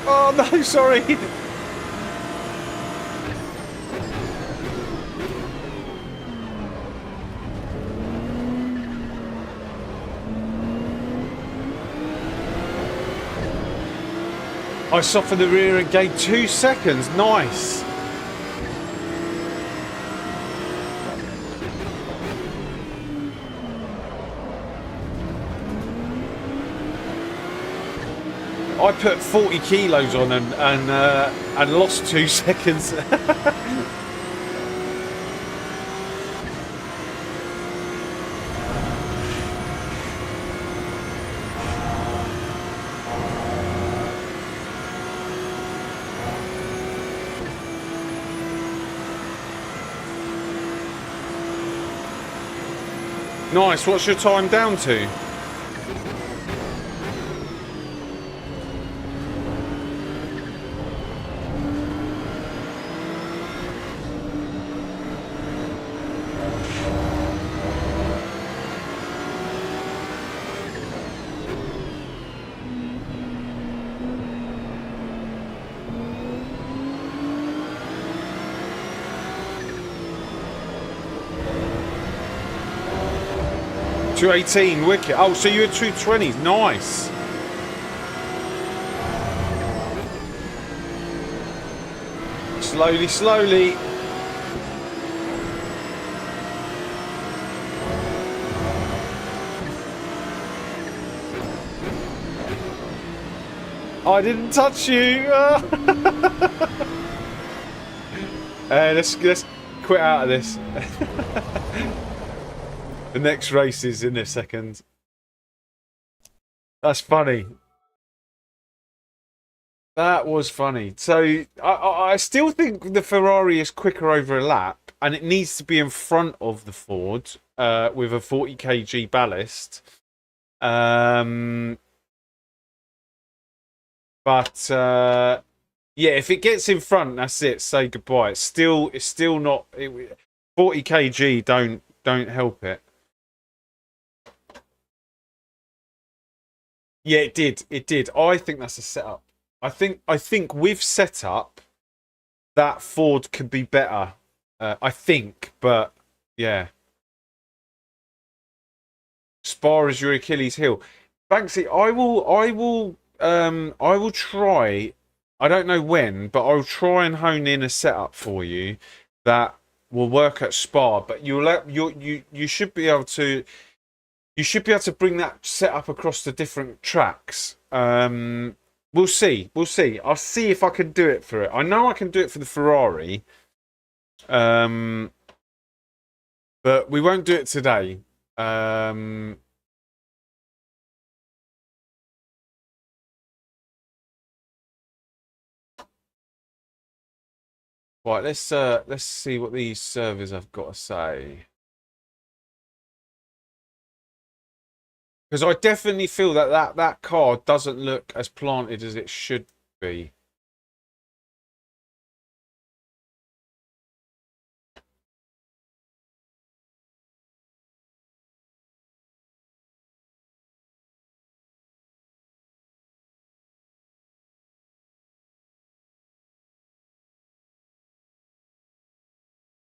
A: Oh no, sorry. I softened the rear and gained 2 seconds. Nice. I put 40 kilos on and lost 2 seconds. Nice. What's your time down to? $218, wicked. Oh, so you're 220s. Nice. Slowly, slowly. I didn't touch you. Let's quit out of this. The next race is in a second. That's funny. That was funny. So I still think the Ferrari is quicker over a lap, and it needs to be in front of the Ford with a 40 kg ballast. But yeah, if it gets in front, that's it. Say goodbye. It's still not. 40 kg don't help it. Yeah, it did. It did. I think that's a setup. I think with setup, that Ford could be better. I think, but yeah. Spa is your Achilles heel. Banksy, I will try. I don't know when, but I'll try and hone in a setup for you that will work at Spa. But you should be able to. You should be able to bring that setup across the different tracks. We'll see. We'll see. I'll see if I can do it for it. I know I can do it for the Ferrari. But we won't do it today. Right, let's see what these servers have got to say. Because I definitely feel that car doesn't look as planted as it should be.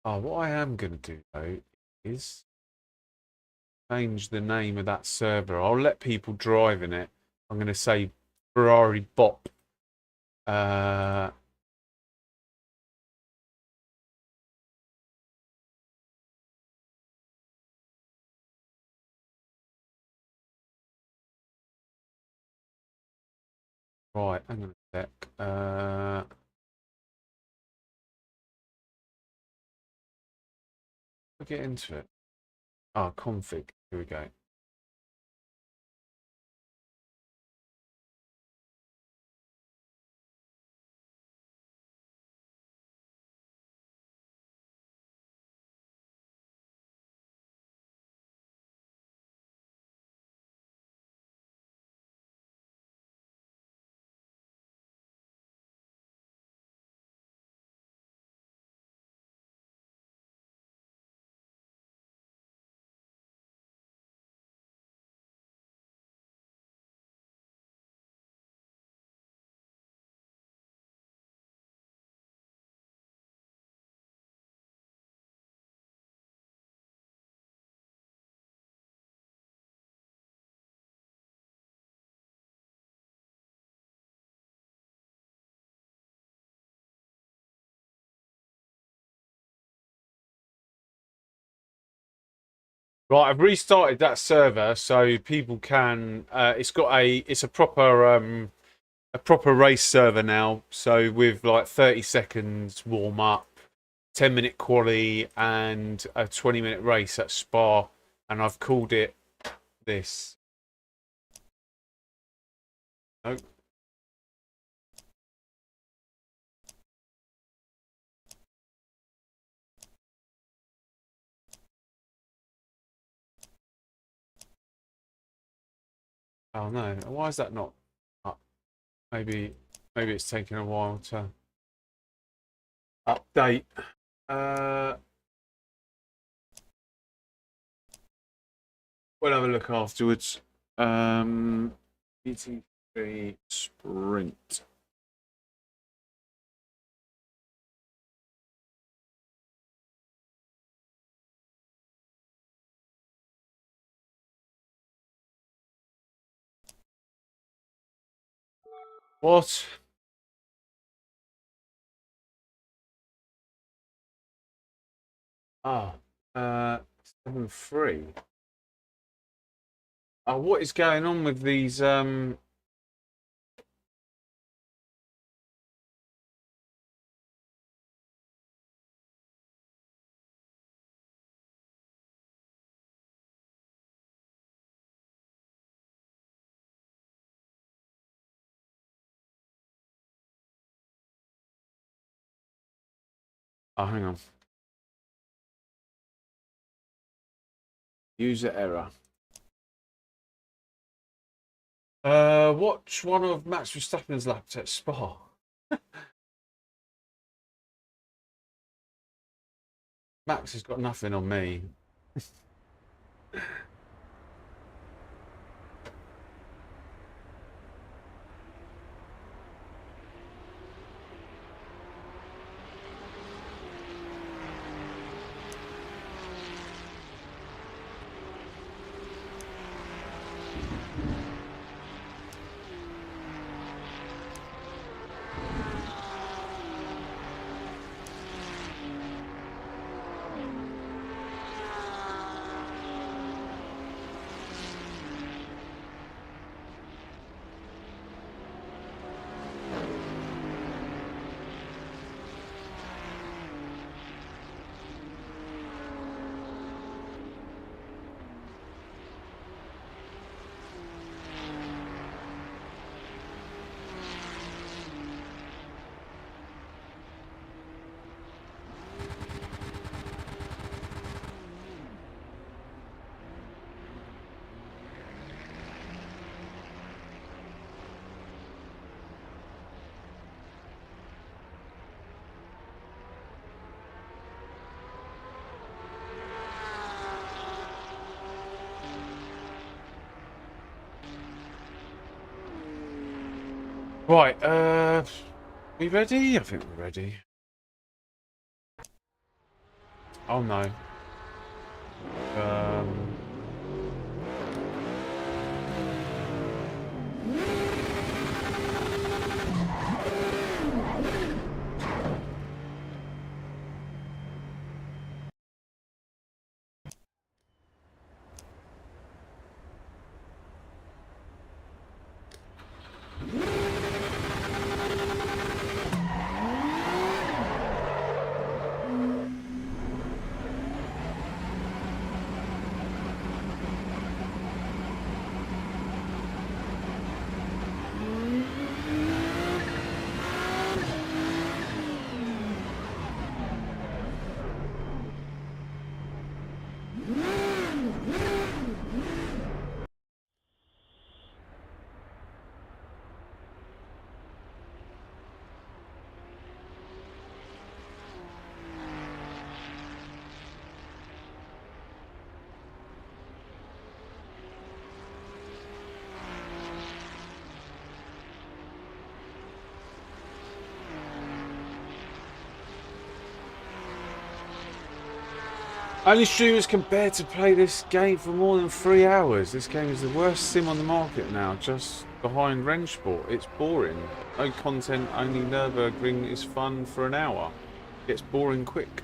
A: Oh, what I am going to do, though, is change the name of that server. I'll let people drive in it. I'm going to say Ferrari Bop. Right, hang on a sec. I'll get into it. Oh, config. Here we go. Right, I've restarted that server so people can. It's a proper a proper race server now. So with like 30 seconds warm up, 10-minute quali, and a 20-minute race at Spa, and I've called it this. Oh. Oh no! Why is that not up? Maybe it's taking a while to update. We'll have a look afterwards. PT3 sprint. What? Ah, 7-3. Oh, what is going on with these? Oh, hang on. User error. Watch one of Max Verstappen's laps at Spa. Max has got nothing on me. Right, we ready? I think we're ready. Oh no. Um, Only streamers can bear to play this game for more than 3 hours. This game is the worst sim on the market now, just behind Rennsport. It's boring. No content, only Nürburgring is fun for an hour. Gets boring quick.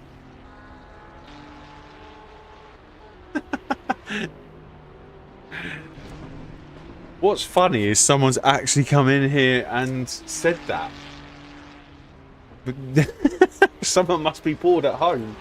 A: What's funny is someone's actually come in here and said that. Someone must be bored at home.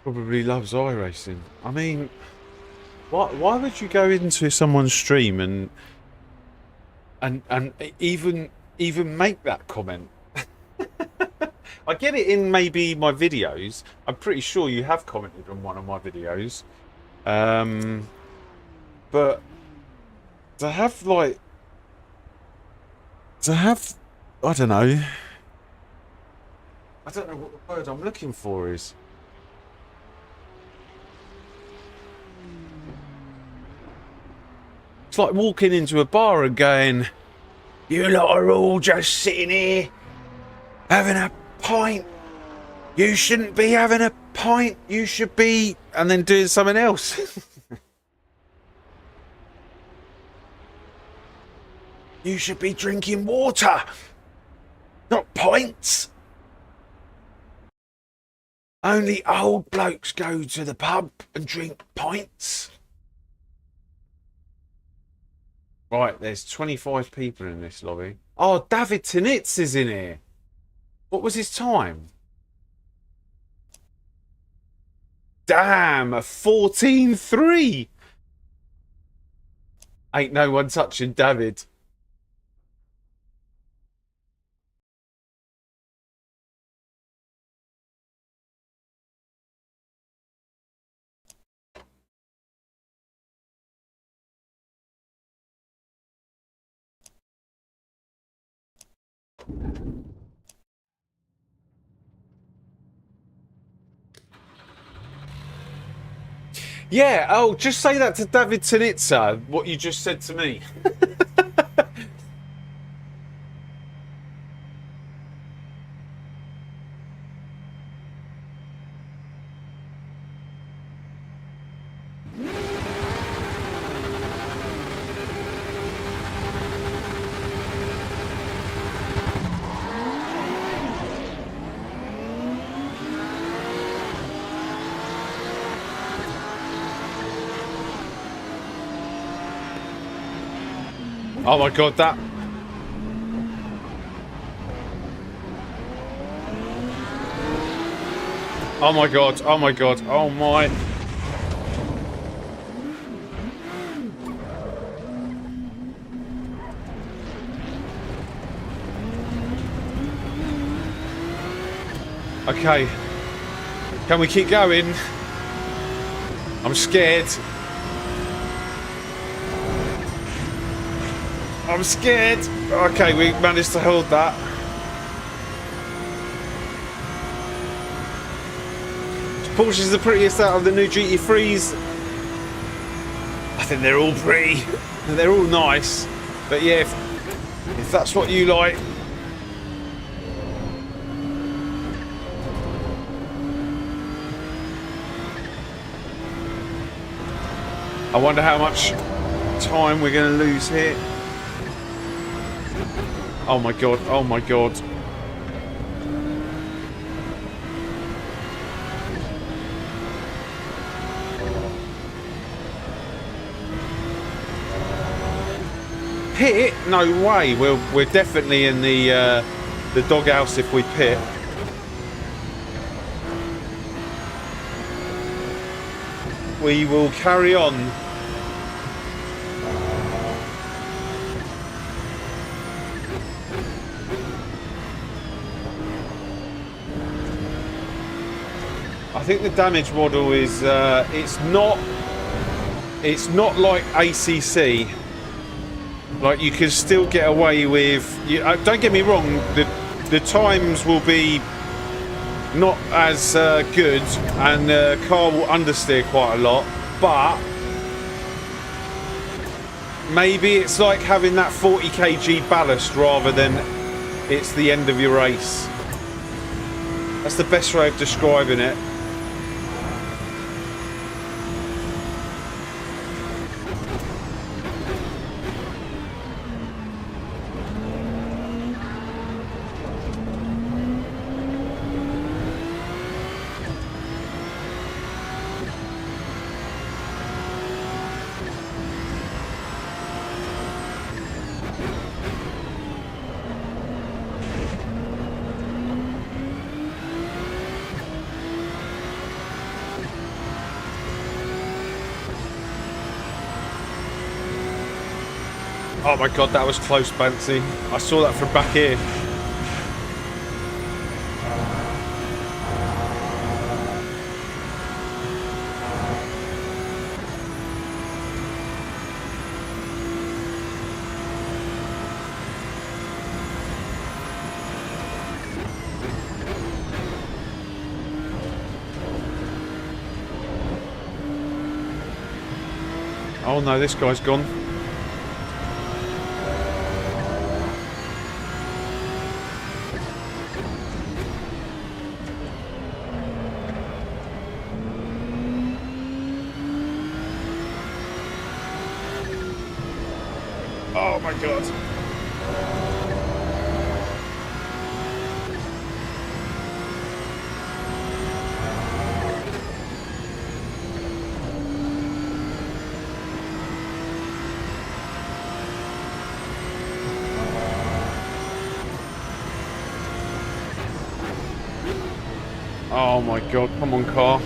A: Probably loves iRacing. I mean, why would you go into someone's stream and even make that comment? I get it in maybe my videos. I'm pretty sure you have commented on one of my videos. But to have I don't know. I don't know what the word I'm looking for is. It's like walking into a bar and going, "You lot are all just sitting here having a pint. You shouldn't be having a pint. You should be..." and then doing something else. You should be drinking water, not pints. Only old blokes go to the pub and drink pints. Right, there's 25 people in this lobby. Oh, David Tinitz is in here. What was his time? Damn, a 14.3. Ain't no one touching David. Yeah, oh, just say that to David Tinitza, what you just said to me. Oh my god, that... oh my god, oh my god, oh my... Okay. Can we keep going? I'm scared. I'm scared. Okay, we managed to hold that. Porsche's the prettiest out of the new GT3s. I think they're all pretty. They're all nice. But yeah, if that's what you like. I wonder how much time we're going to lose here. Oh my god, oh my god. Pit? No way. We're definitely in the doghouse if we pit. we will carry on. I think the damage model is it's not like ACC. Like, you can still get away with. Don't get me wrong. The times will be not as good, and the car will understeer quite a lot. But maybe it's like having that 40 kg ballast rather than it's the end of your race. That's the best way of describing it. Oh my god, that was close, Banksy. I saw that from back here. Oh no, this guy's gone. Oh my god. Oh my god, come on, car.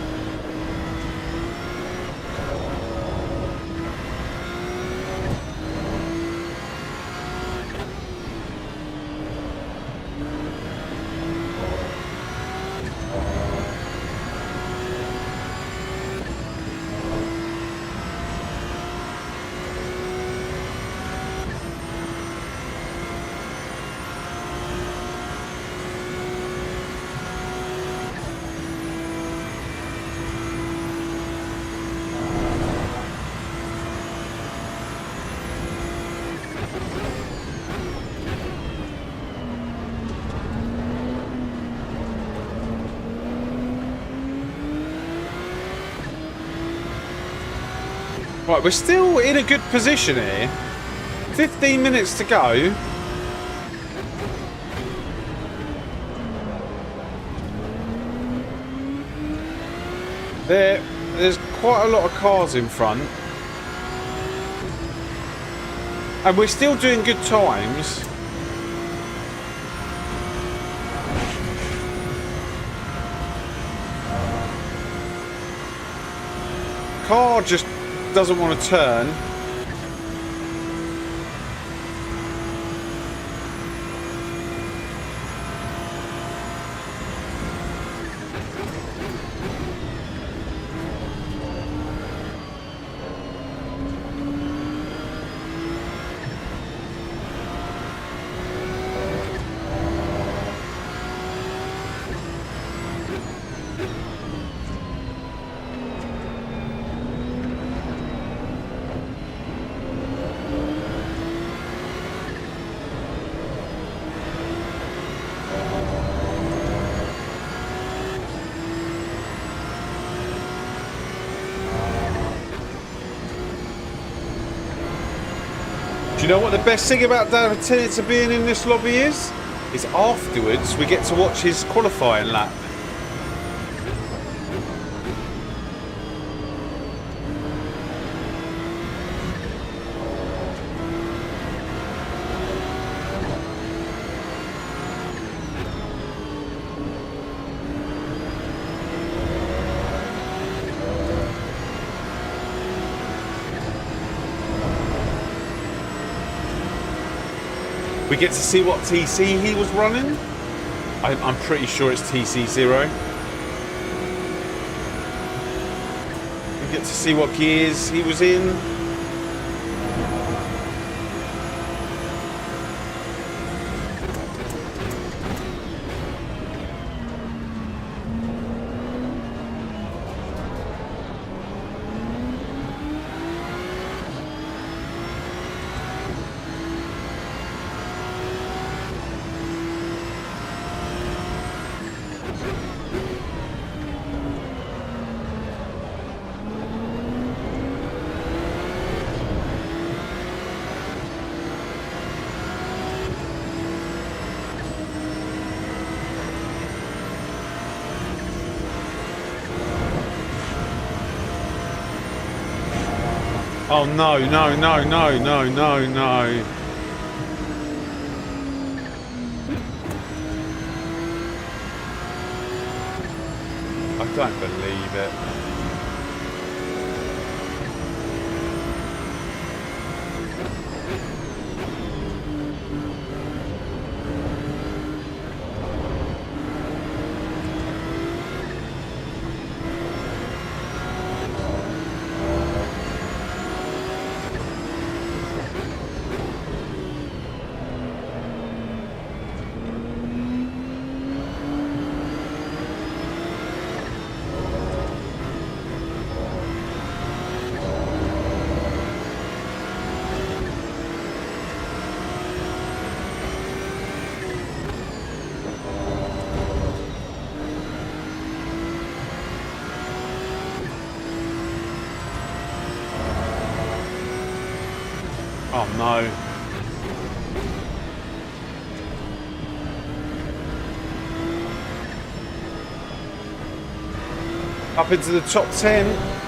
A: Right, we're still in a good position here. 15 minutes to go. There's quite a lot of cars in front. And we're still doing good times. Car just doesn't want to turn. Do you know what the best thing about David Tennant to being in this lobby is? Is afterwards we get to watch his qualifying lap. We get to see what TC he was running. I'm pretty sure it's TC0. We get to see what gears he was in. Oh no, no, no, no, no, no, no. I don't believe it. Oh no. Up into the top 10.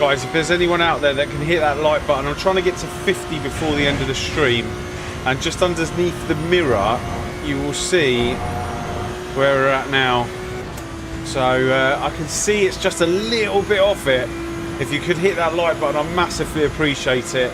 A: Guys, if there's anyone out there that can hit that like button, I'm trying to get to 50 before the end of the stream. And just underneath the mirror, you will see where we're at now. So I can see it's just a little bit off it. If you could hit that like button, I'd massively appreciate it.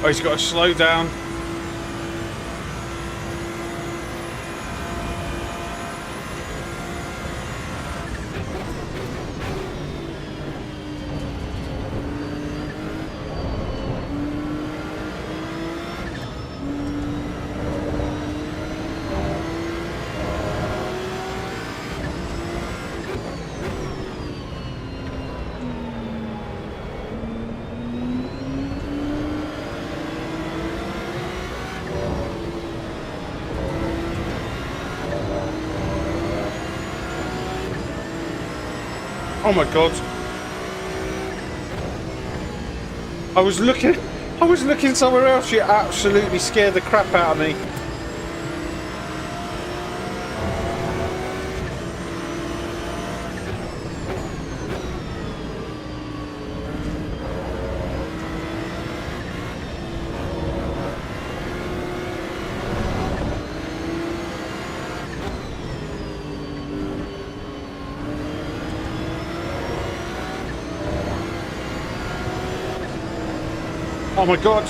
A: Oh, he's got to slow down. Oh my god. I was looking somewhere else. You absolutely scared the crap out of me. Oh my god.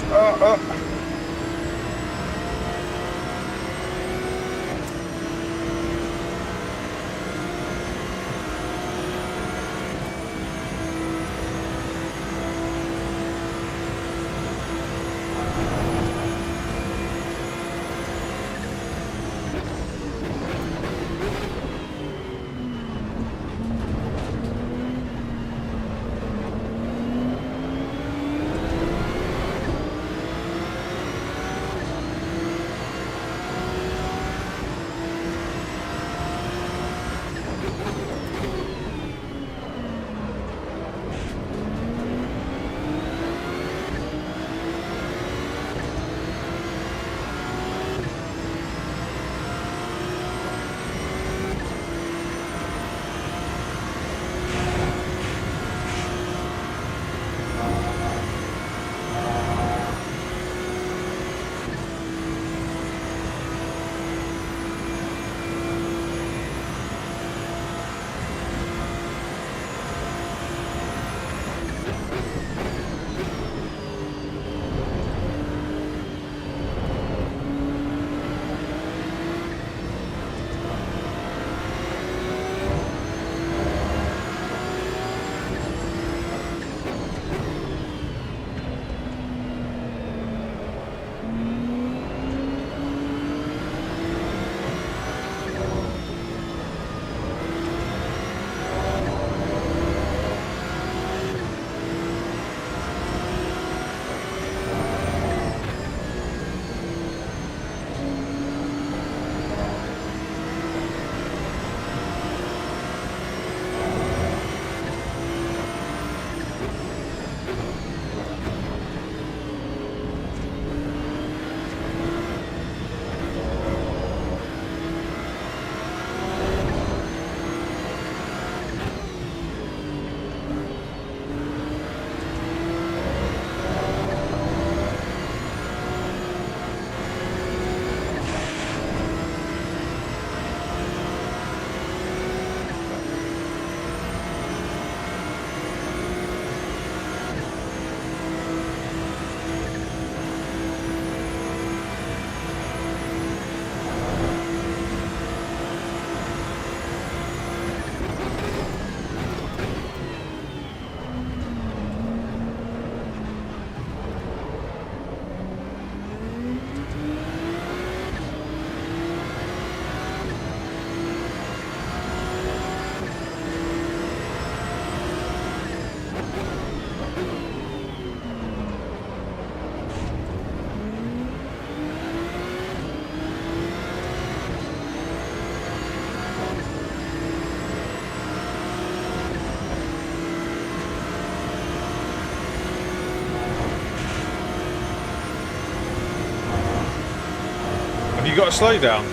A: you got to slow down.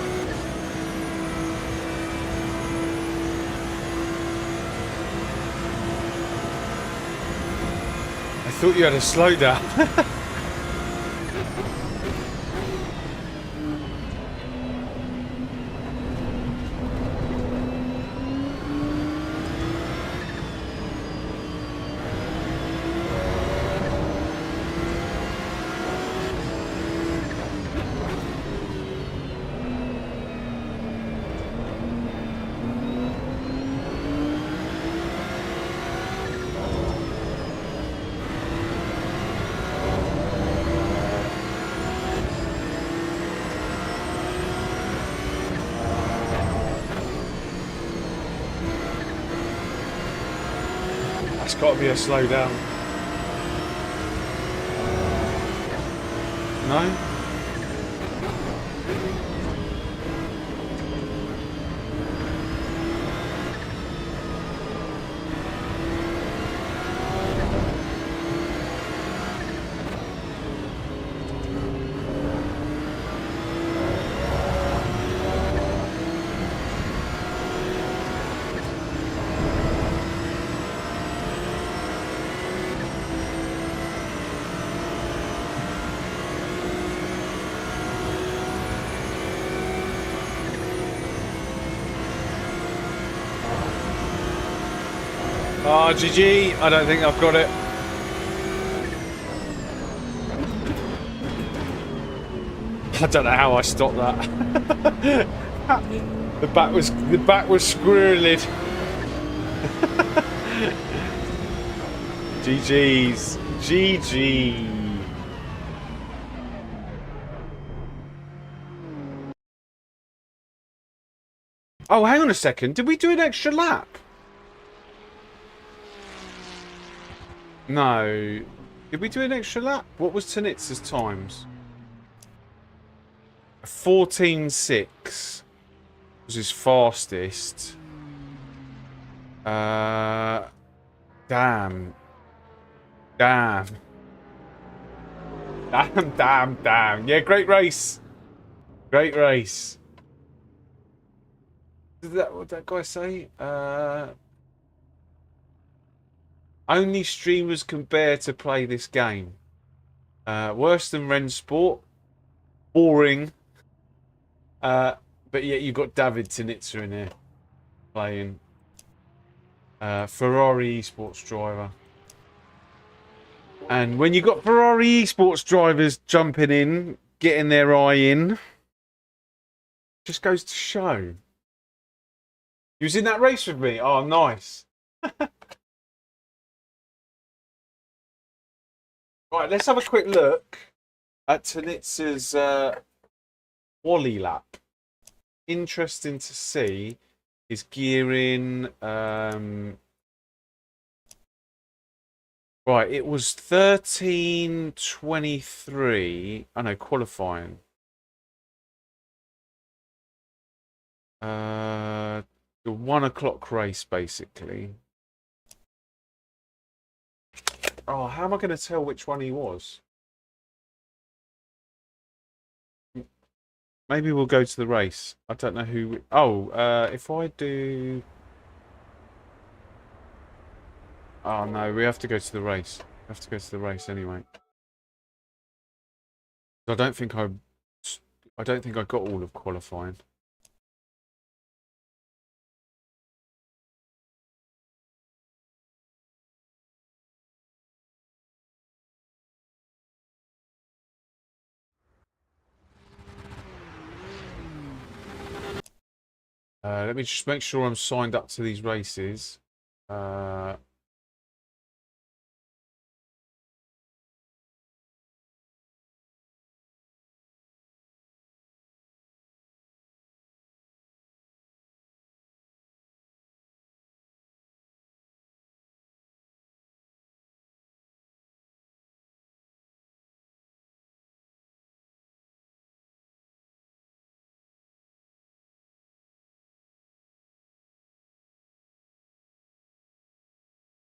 A: I thought you had to slow down. That's got to be a slow down. No? Oh, GG. I don't think I've got it. I don't know how I stopped that. the back was squirreling. GG's. GG. Oh, hang on a second. Did we do an extra lap? No. Did we do an extra lap? What was Tanitz's times? 14.6 was his fastest. Damn. Damn. Damn. Yeah, great race. Great race. What did that guy say? Only streamers can bear to play this game. Worse than Ren Sport. Boring. But yet you've got David Tanitza in here playing. Ferrari esports driver. And when you got Ferrari esports drivers jumping in, getting their eye in, just goes to show. You was in that race with me? Oh, nice. Right, let's have a quick look at Tanitza's Wally lap. Interesting to see his gearing. Right, it was 13:23. I know, qualifying. The 1 o'clock race, basically. Oh, how am I going to tell which one he was? Maybe we'll go to the race. I don't know who... Oh, if I do... Oh, no, we have to go to the race. We have to go to the race anyway. I don't think I got all of qualifying. Let me just make sure I'm signed up to these races.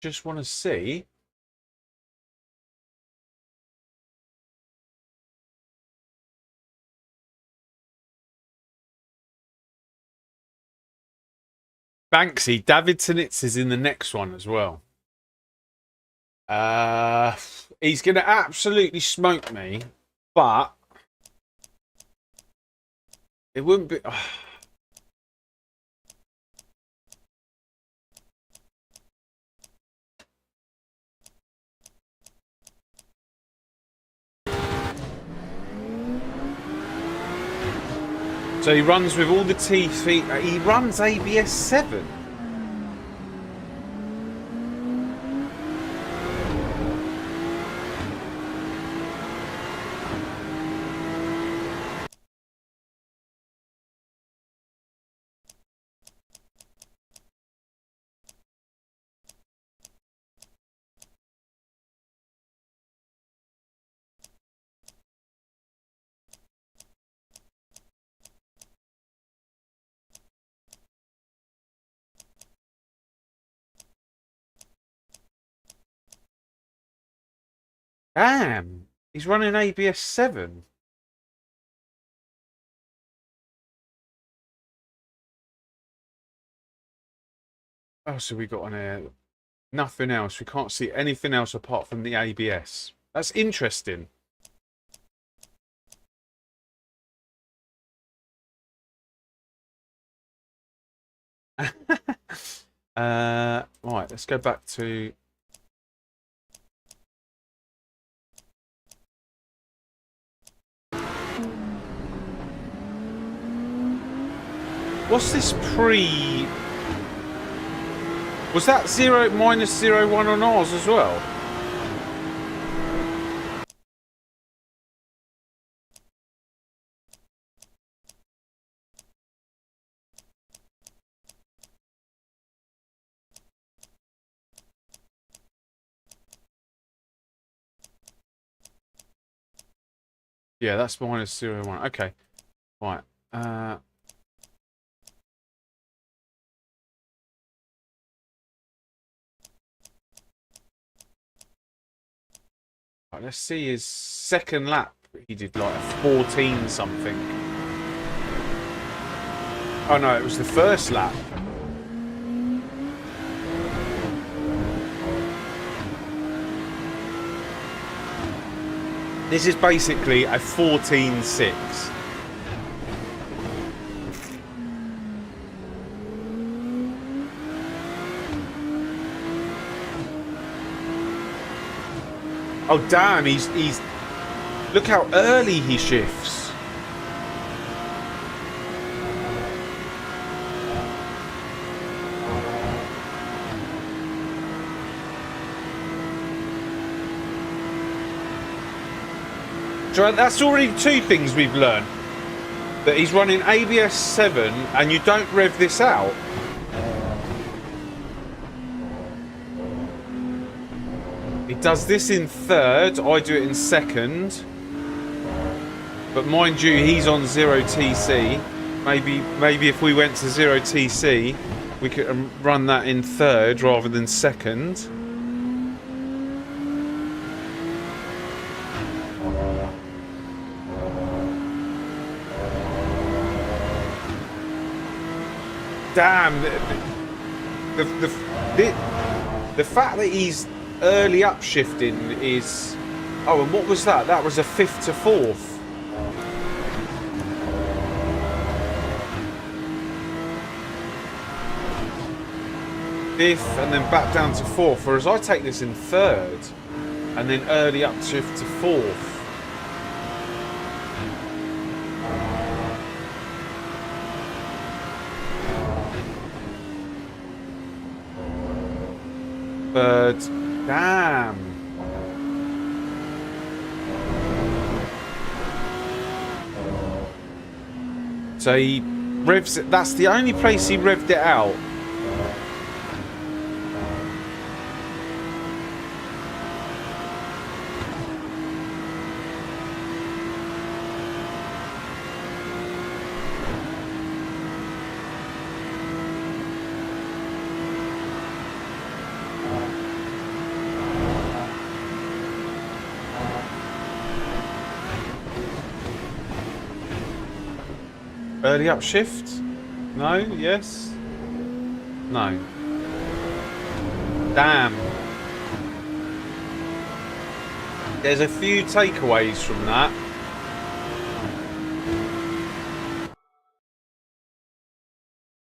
A: Just want to see. Banksy, Davidson is in the next one as well. He's going to absolutely smoke me, but it wouldn't be... So he runs with all the teeth. He runs ABS 7. Damn, he's running ABS 7. Oh, so we got on air. Nothing else. We can't see anything else apart from the ABS. That's interesting. Right, let's go back to... What's this pre... Was that -0-1 on ours as well? Yeah, that's -0-1. Okay. Right. Right, let's see his second lap. He did like a 14 something. Oh no, it was the first lap. This is basically a 14.6. Oh damn, he's look how early he shifts. So that's already two things we've learned. That he's running ABS 7 and you don't rev this out. He does this in third, I do it in second. But mind you, he's on 0 TC. Maybe if we went to 0 TC, we could run that in third rather than second. Damn, the fact that he's early upshifting is... Oh, and what was that? That was a 5th to 4th. Fifth and then back down to 4th, whereas I take this in third and then early upshift to 4th. But damn. So he revs it. That's the only place he revved it out. Early upshift? No? Yes? No. Damn. There's a few takeaways from that.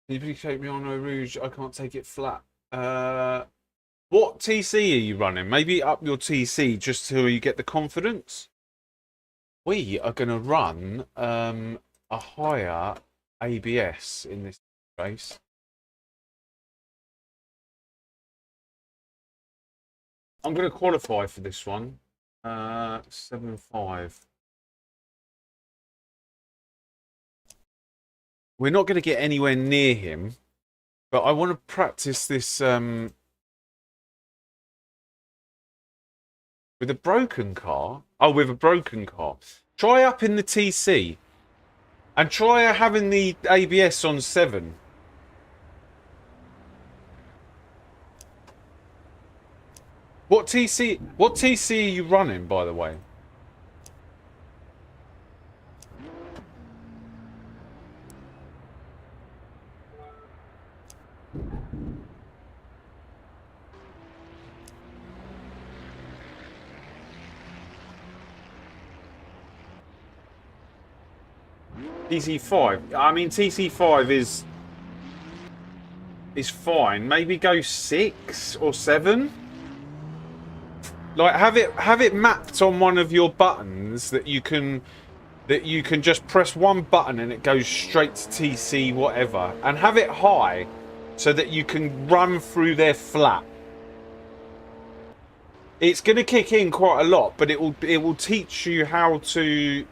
A: Can you please take me on Eau Rouge? I can't take it flat. What TC are you running? Maybe up your TC just till you get the confidence. We are going to run a higher ABS in this race. I'm going to qualify for this one. 7.5. We're not going to get anywhere near him, but I want to practice this with a broken car. Oh, with a broken car. Try up in the TC and try having the ABS on 7. What TC are you running, by the way? TC5. I mean, TC5 is fine. Maybe go 6 or 7. Like have it mapped on one of your buttons that you can just press one button and it goes straight to TC whatever, and have it high so that you can run through there flat. It's going to kick in quite a lot, but it will teach you how to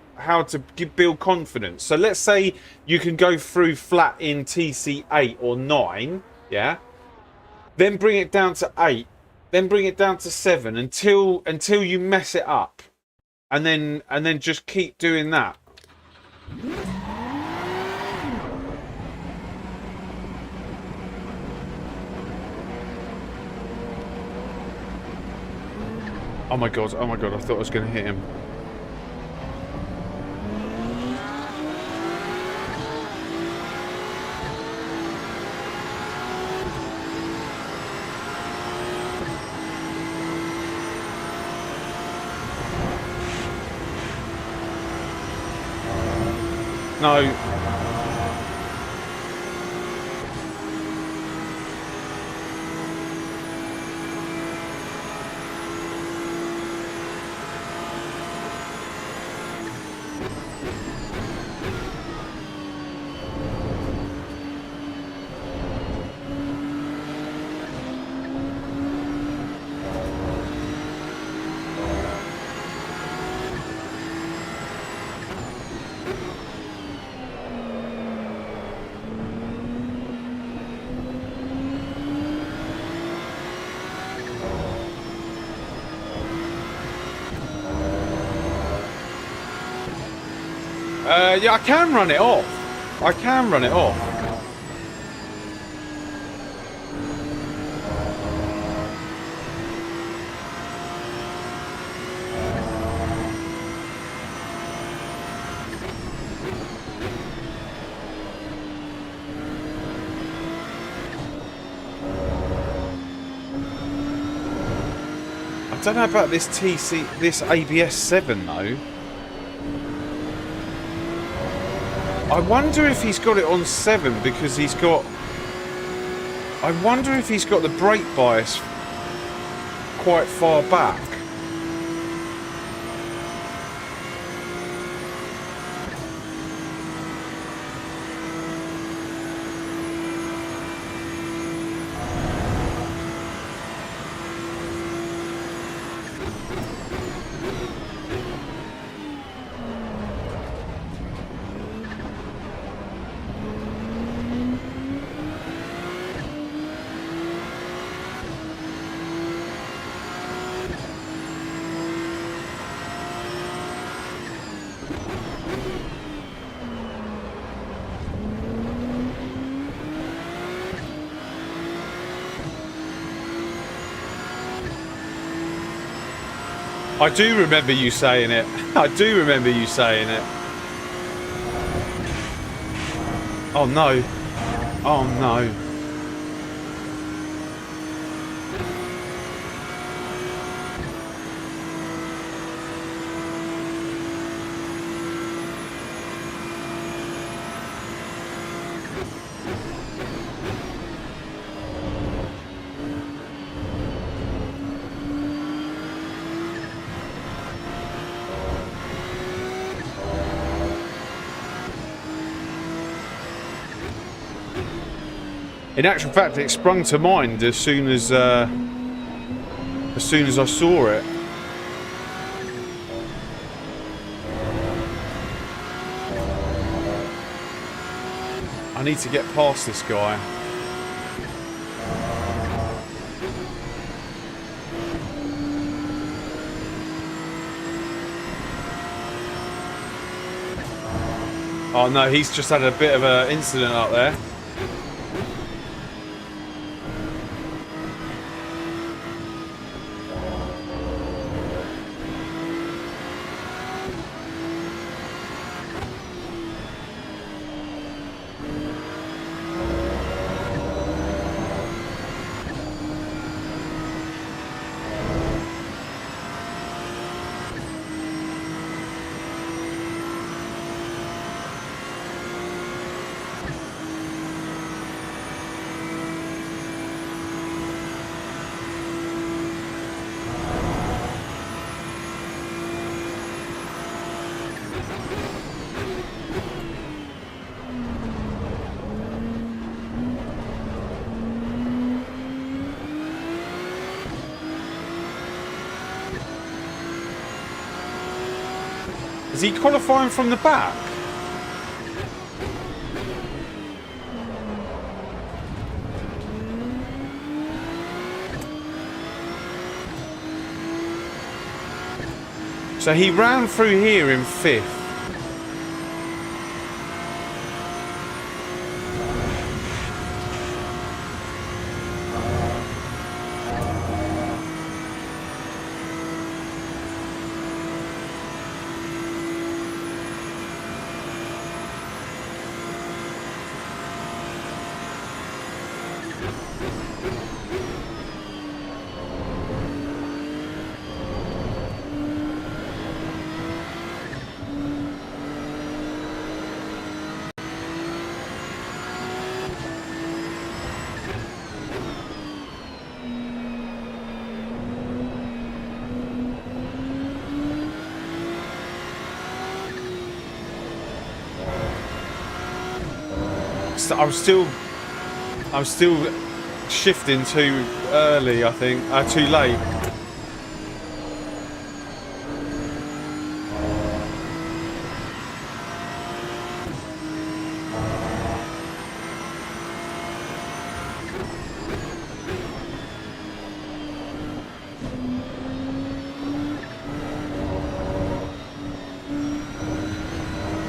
A: build confidence. So let's say you can go through flat in TC 8 or 9, yeah. Then bring it down to 8. Then bring it down to 7 until you mess it up, and then just keep doing that. Oh my god! Oh my god! I thought I was going to hit him. No. Yeah, I can run it off. I can run it off. I don't know about this this ABS 7 though. I wonder if he's got it on 7 because he's got... I wonder if he's got the brake bias quite far back. I do remember you saying it. I do remember you saying it. Oh no. Oh no. In actual fact, it sprung to mind as soon as I saw it. I need to get past this guy. Oh no, he's just had a bit of an incident up there. Is he qualifying from the back? So he ran through here in 5th. I'm still shifting too early, I think. Too late.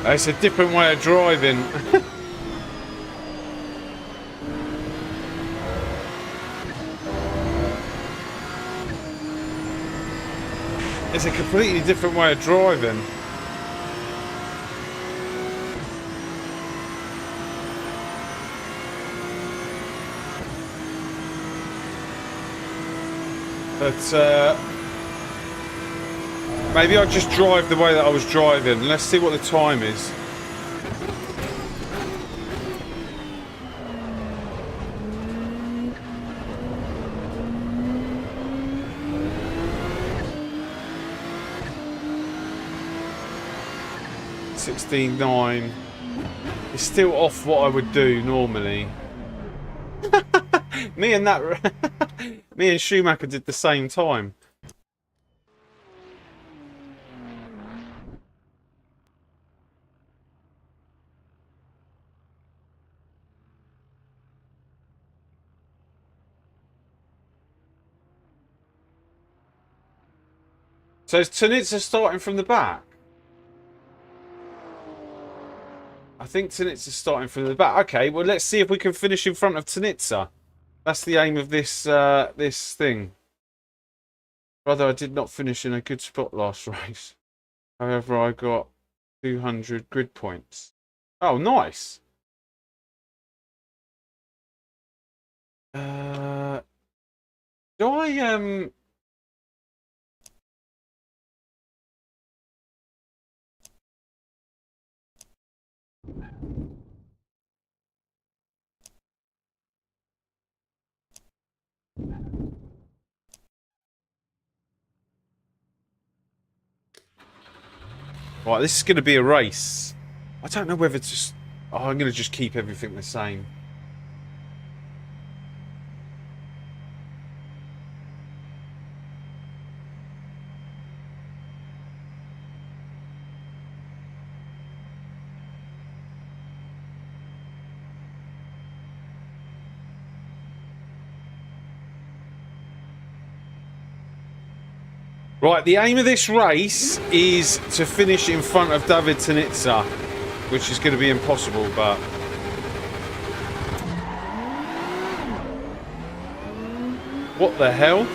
A: It's a different way of driving. It's a completely different way of driving. But maybe I'll just drive the way that I was driving. Let's see what the time is. $16.9. It's still off what I would do normally. Me and Schumacher did the same time. So is Tunitsa starting from the back? I think Tunitsa's starting from the back. Okay, well let's see if we can finish in front of Tunitsa. That's the aim of this this thing. Brother, I did not finish in a good spot last race. However, I got 200 grid points. Oh, nice. Do I Right, this is going to be a race. I don't know whether to... Oh, I'm going to just keep everything the same. Right, the aim of this race is to finish in front of David Tanitsa, which is going to be impossible, but... What the hell?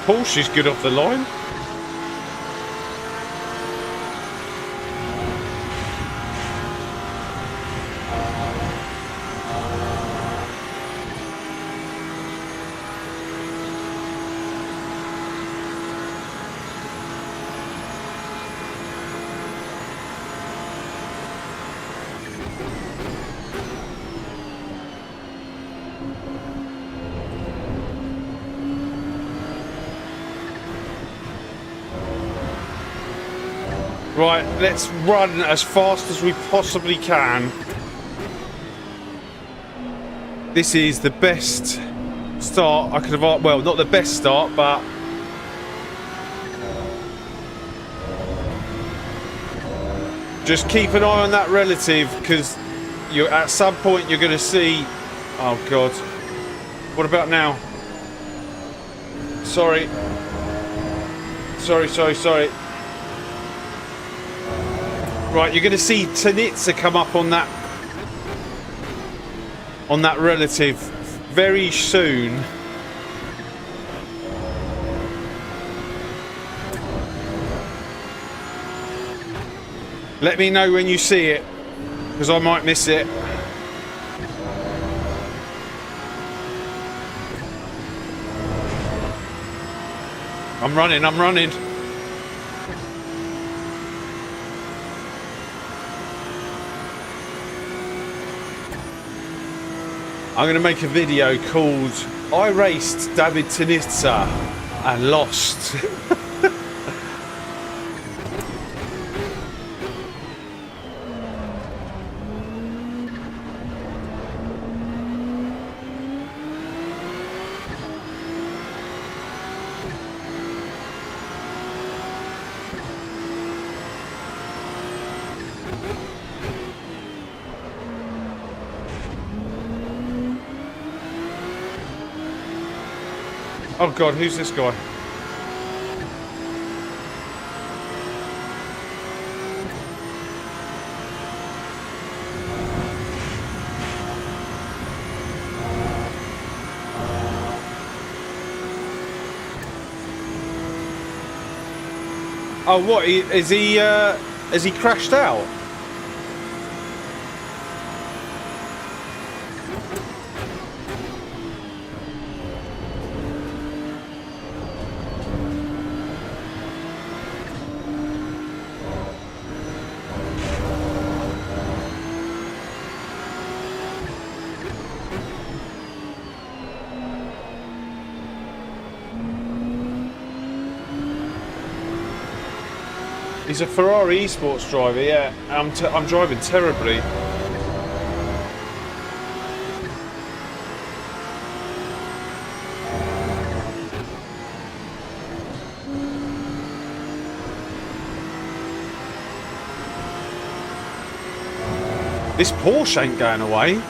A: Porsche's good off the line. Right, let's run as fast as we possibly can. This is the best start I could have... Well, not the best start, but... Just keep an eye on that relative, because you're at some point you're going to see... Oh, God. What about now? Sorry. Sorry. Right, you're going to see Tanitsa come up on that relative very soon. Let me know when you see it, because I might miss it. I'm running. I'm going to make a video called I Raced David Tanitsa and Lost. Oh God, who's this guy? Oh, what? Is he? Has he crashed out? He's a Ferrari esports driver, yeah. I'm driving terribly. This Porsche ain't going away.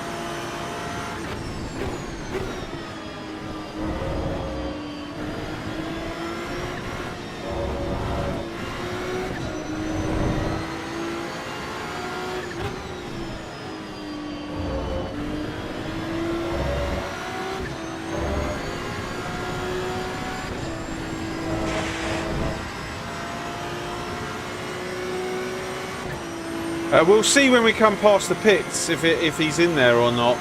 A: We'll see when we come past the pits if he's in there or not.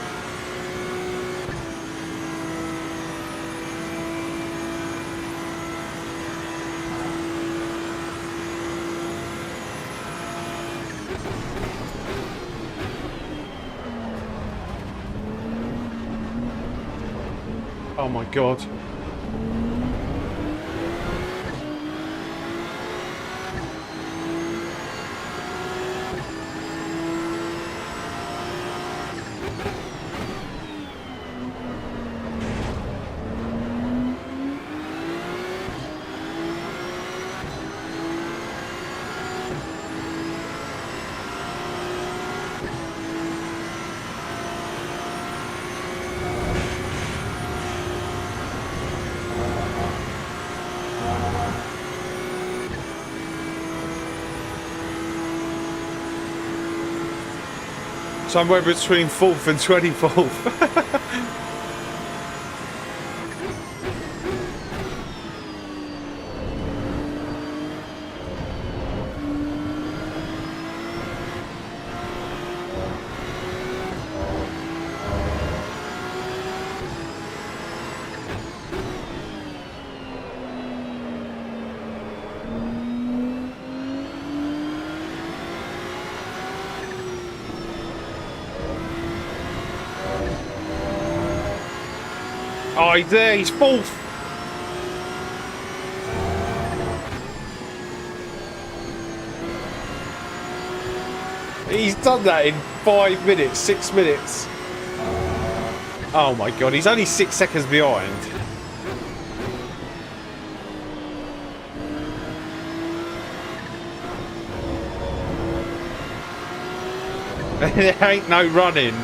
A: Oh my God. Somewhere between 4th and 24th. Oh, he's there, he's 4th. He's done that in 5 minutes, 6 minutes. Oh my god, he's only 6 seconds behind. There ain't no running.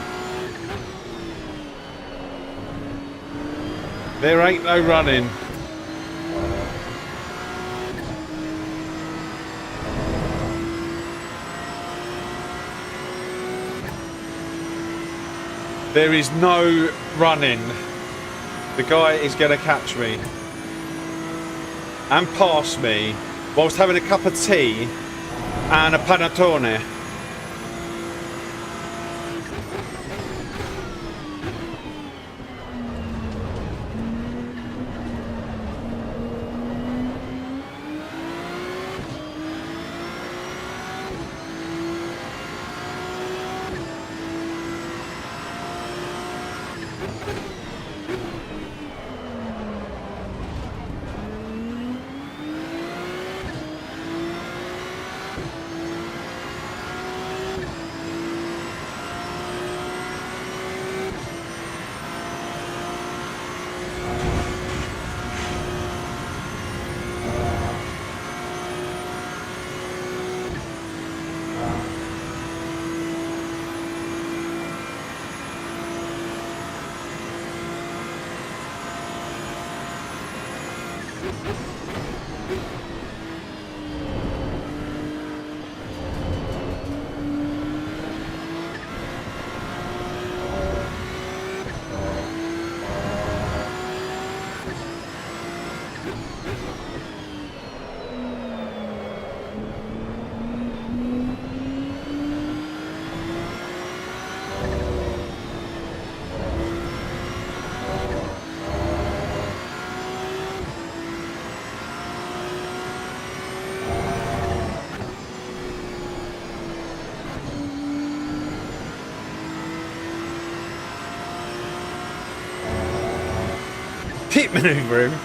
A: There ain't no running. There is no running. The guy is going to catch me and pass me whilst having a cup of tea and a panettone. Pit maneuver him.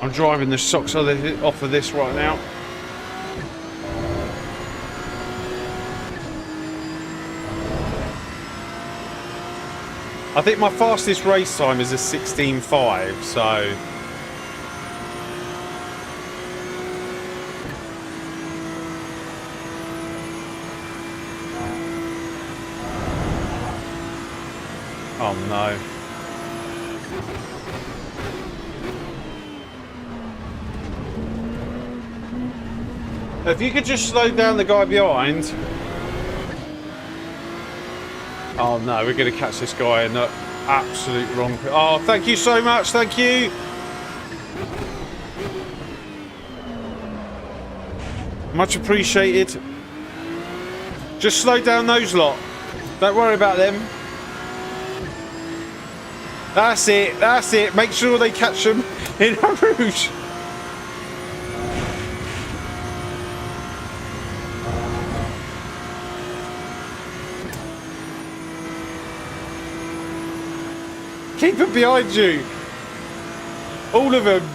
A: I'm driving the socks off of this right now. I think my fastest race time is a 16.5, so... Oh no. If you could just slow down the guy behind. Oh no, we're going to catch this guy in the absolute wrong... Oh, thank you so much, thank you. Much appreciated. Just slow down those lot. Don't worry about them. That's it, that's it. Make sure they catch them in a rouge. Keep them behind you. All of them.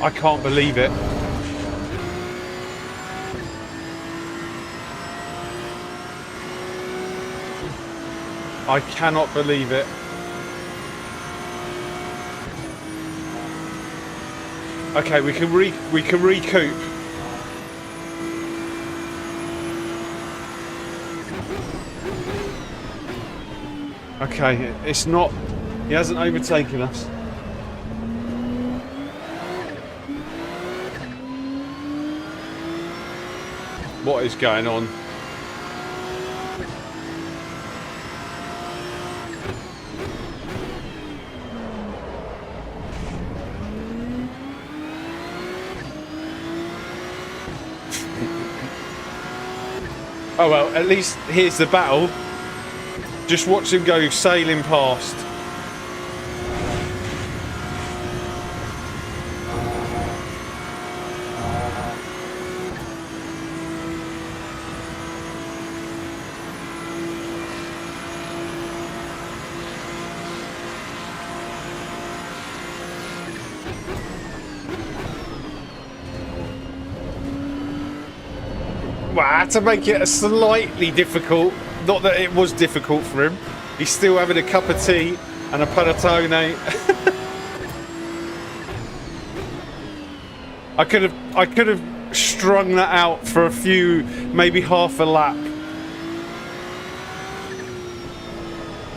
A: I can't believe it. I cannot believe it. Okay, we can recoup. Okay, it's not. He hasn't overtaken us. What is going on? Oh well, at least here's the battle. Just watch him go sailing past. Wow, to make it a slightly difficult, not that it was difficult for him. He's still having a cup of tea and a panettone. I could have strung that out for a few, maybe half a lap.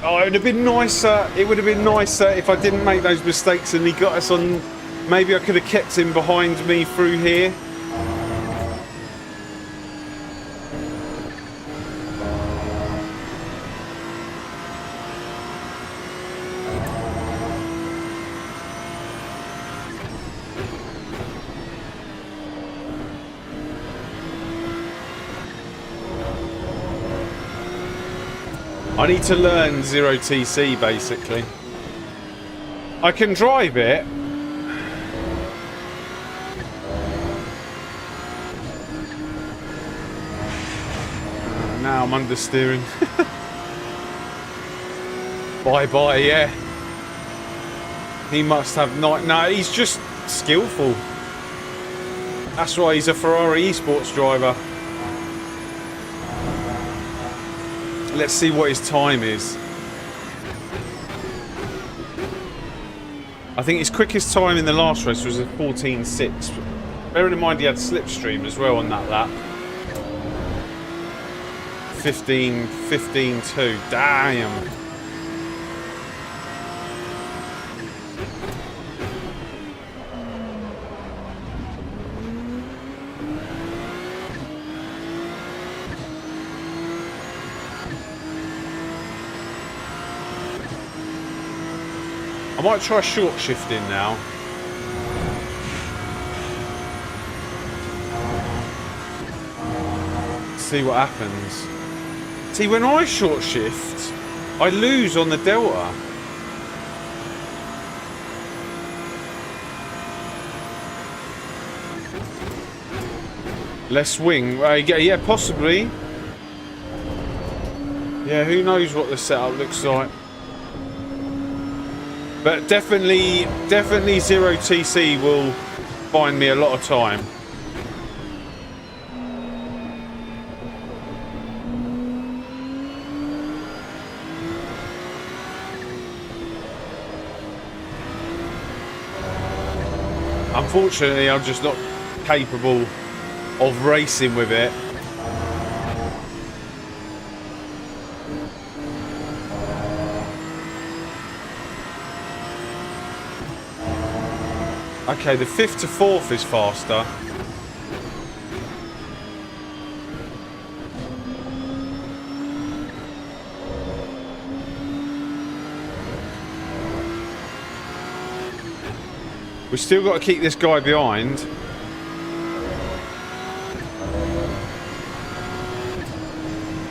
A: Oh, it would have been nicer. It would have been nicer if I didn't make those mistakes and he got us on. Maybe I could have kept him behind me through here. I need to learn 0TC basically. I can drive it. Now I'm understeering. Bye bye, yeah. He must have not. No, he's just skillful. That's why he's a Ferrari esports driver. Let's see what his time is. I think his quickest time in the last race was a 14.6. Bearing in mind he had slipstream as well on that lap. 15.2. Damn. I might try short shifting now. See what happens. See, when I short shift, I lose on the delta. Less swing. Yeah, possibly. Yeah, who knows what the setup looks like. But definitely 0TC will find me a lot of time. Unfortunately, I'm just not capable of racing with it. Okay, the 5th to 4th is faster. We've still got to keep this guy behind.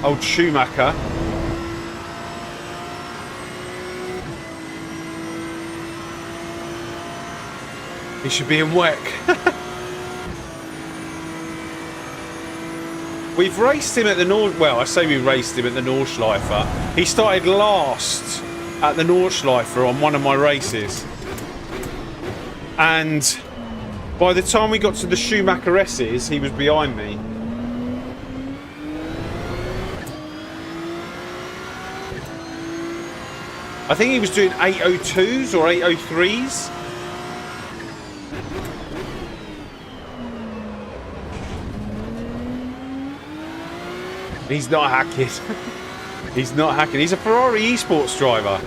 A: Old Schumacher. He should be in WEC. We've raced him at the Nord. Well, I say we raced him at the Nordschleife. He started last at the Nordschleife on one of my races. And By the time we got to the Schumacher S's, he was behind me. I think he was doing 802s or 803s. He's not hacking. He's not hacking. He's a Ferrari esports driver.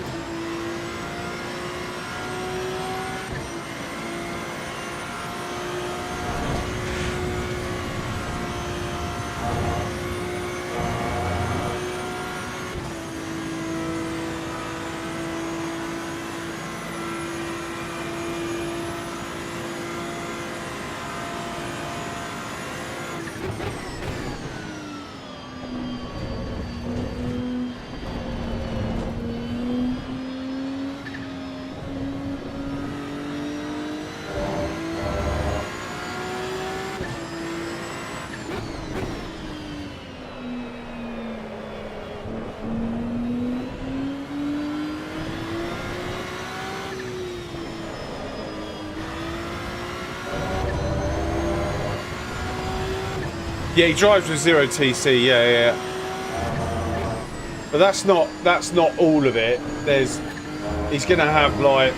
A: Yeah, he drives with 0 TC. Yeah. But that's not all of it. He's gonna have like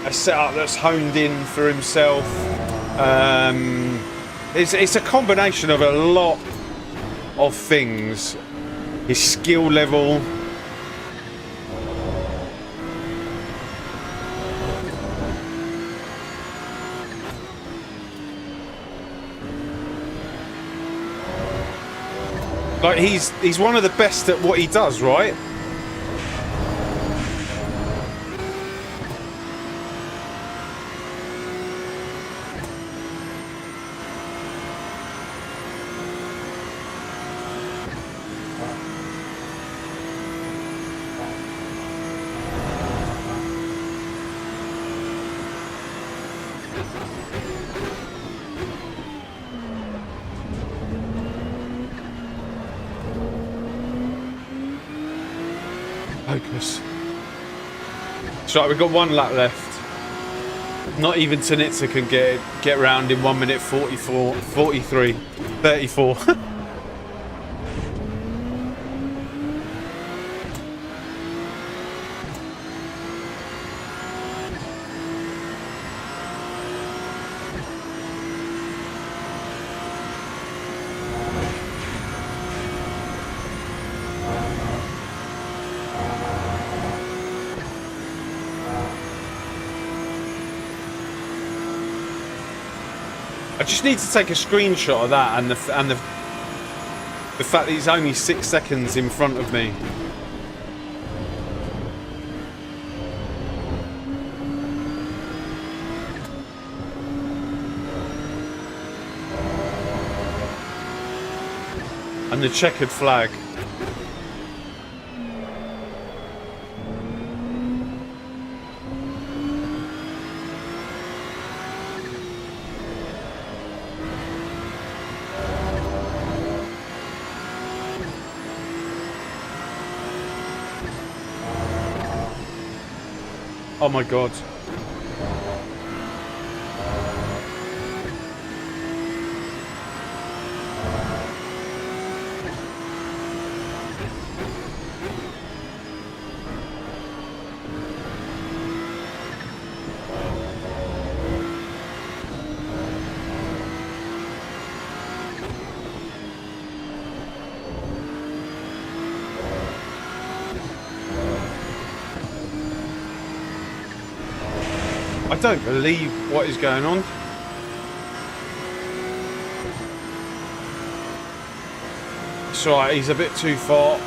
A: a setup that's honed in for himself. It's a combination of a lot of things. His skill level. Like he's one of the best at what he does, right? Focus. That's right, we've got one lap left. Not even Tanitsa can get round in 1 minute 44, 43, 34. I just need to take a screenshot of that and the fact that he's only 6 seconds in front of me. And the checkered flag. Oh my god. I don't believe what is going on. It's alright, he's a bit too far.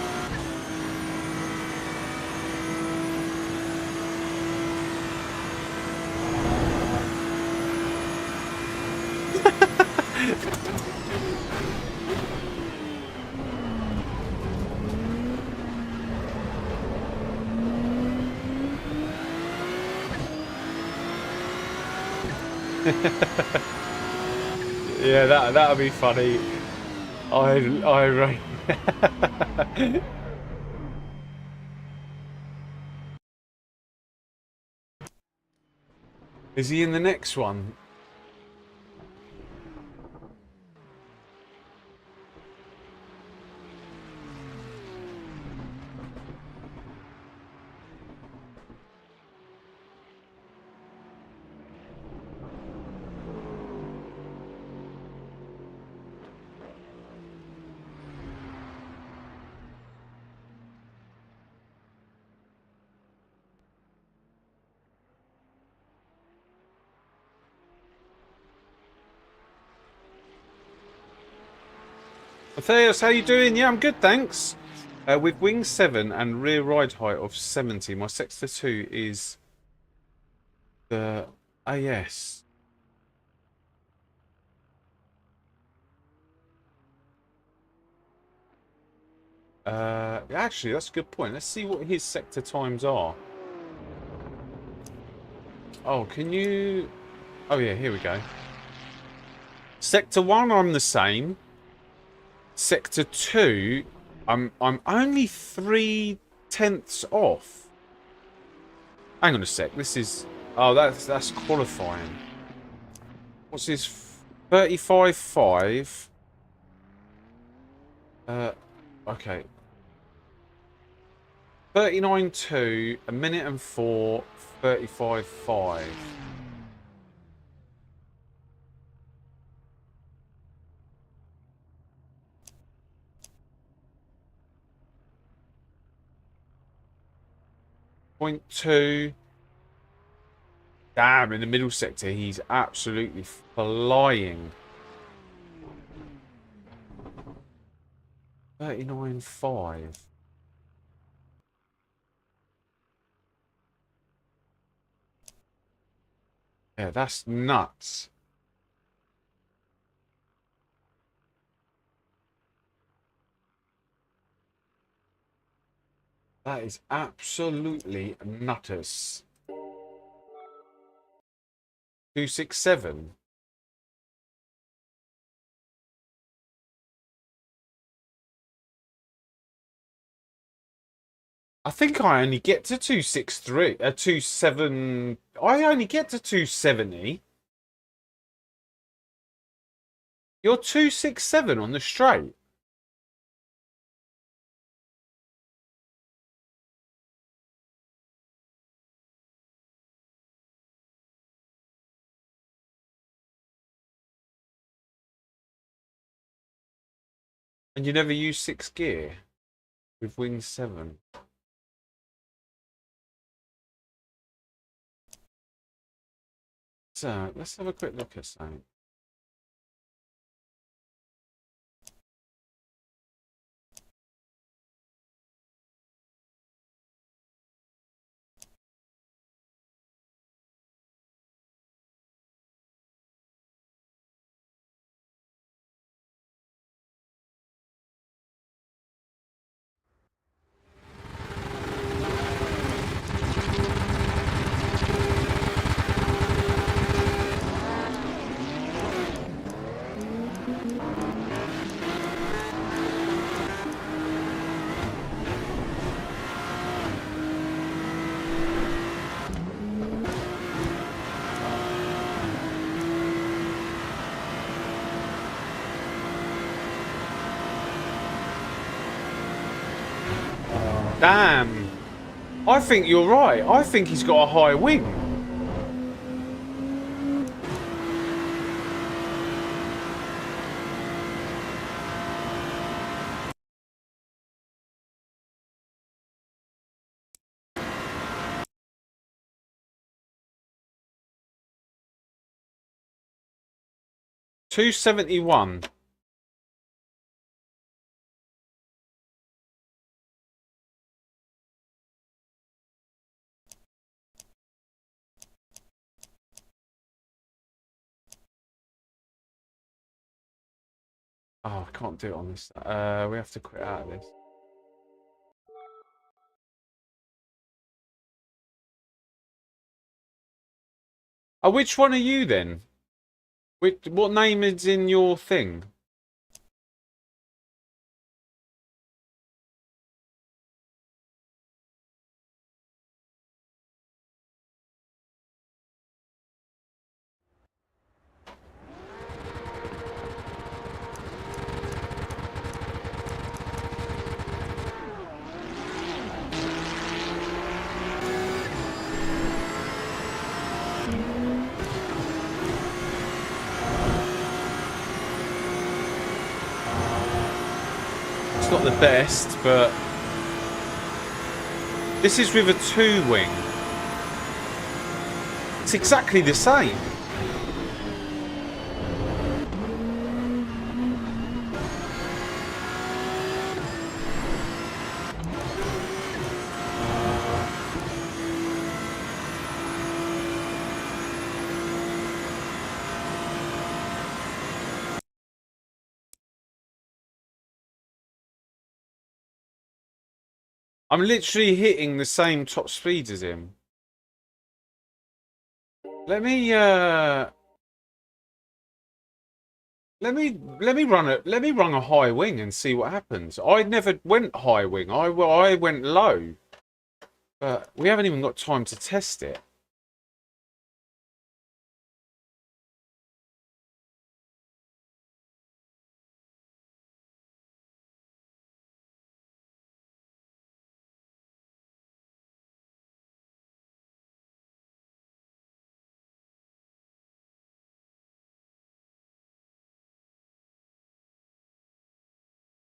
A: Yeah, that'll be funny. Is he in the next one? Matthias, how you doing? Yeah, I'm good, thanks. With wing 7 and rear ride height of 70, my sector 2 is the AS. Actually, that's a good point. Let's see what his sector times are. Oh, can you... Oh, yeah, here we go. Sector 1, I'm the same. Sector 2, I'm only 3/10 off. Hang on a sec. This is... Oh, that's qualifying. What's this? 35.5. Okay. 39.2, a minute and 4, 35.5. .2. Damn, in the middle sector, he's absolutely flying. 39.5. Yeah, that's nuts. That is absolutely nutters. 267. I think I only get to 263, 27. I only get to 270. You're 267 on the straight. And you never use 6 gear with wing 7. So let's have a quick look at something. Damn. I think you're right. I think he's got a high wing. $271. Oh, I can't do it on this. We have to quit out of this. Oh, which one are you then? What name is in your thing? It's not the best, but this is with a 2-wing. It's exactly the same. I'm literally hitting the same top speeds as him. Let me run a high wing and see what happens. I never went high wing. I went low. But we haven't even got time to test it.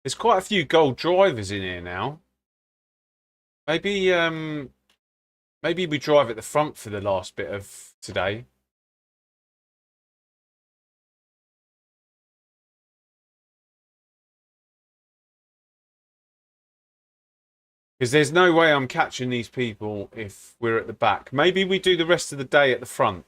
A: There's quite a few gold drivers in here now. Maybe maybe we drive at the front for the last bit of today. Because there's no way I'm catching these people if we're at the back. Maybe we do the rest of the day at the front.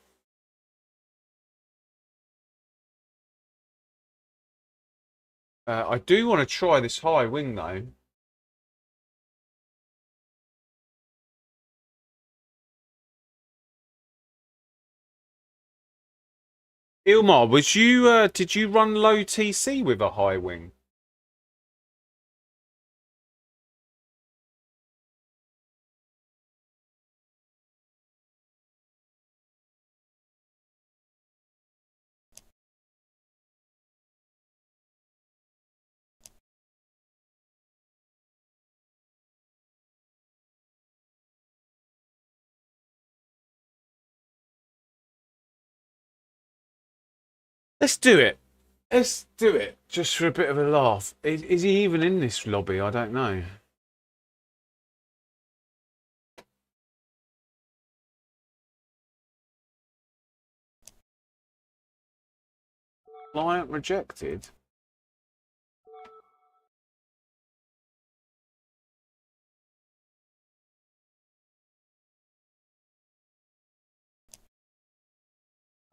A: I do want to try this high wing though. Ilmar, did you run low TC with a high wing? Let's do it. Let's do it. Just for a bit of a laugh. Is he even in this lobby? I don't know. Client rejected.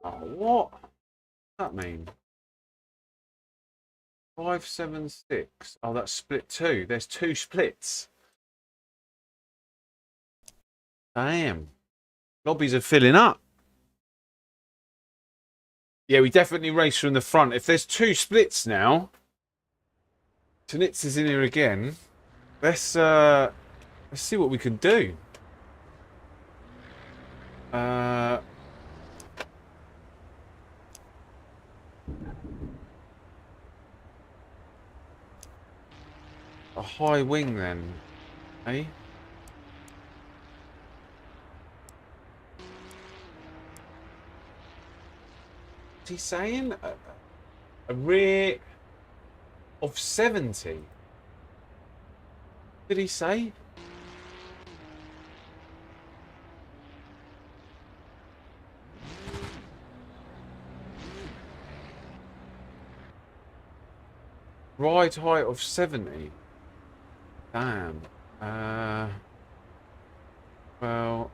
A: Oh, what does that mean? 576. Oh, that's split two. There's two splits. Damn. Lobbies are filling up. Yeah, we definitely race from the front. If there's two splits now, Tanitz is in here again. Let's see what we can do. A high wing then, eh? What's he saying? A rear of 70. Did he say? Ride height of 70. Damn. Well.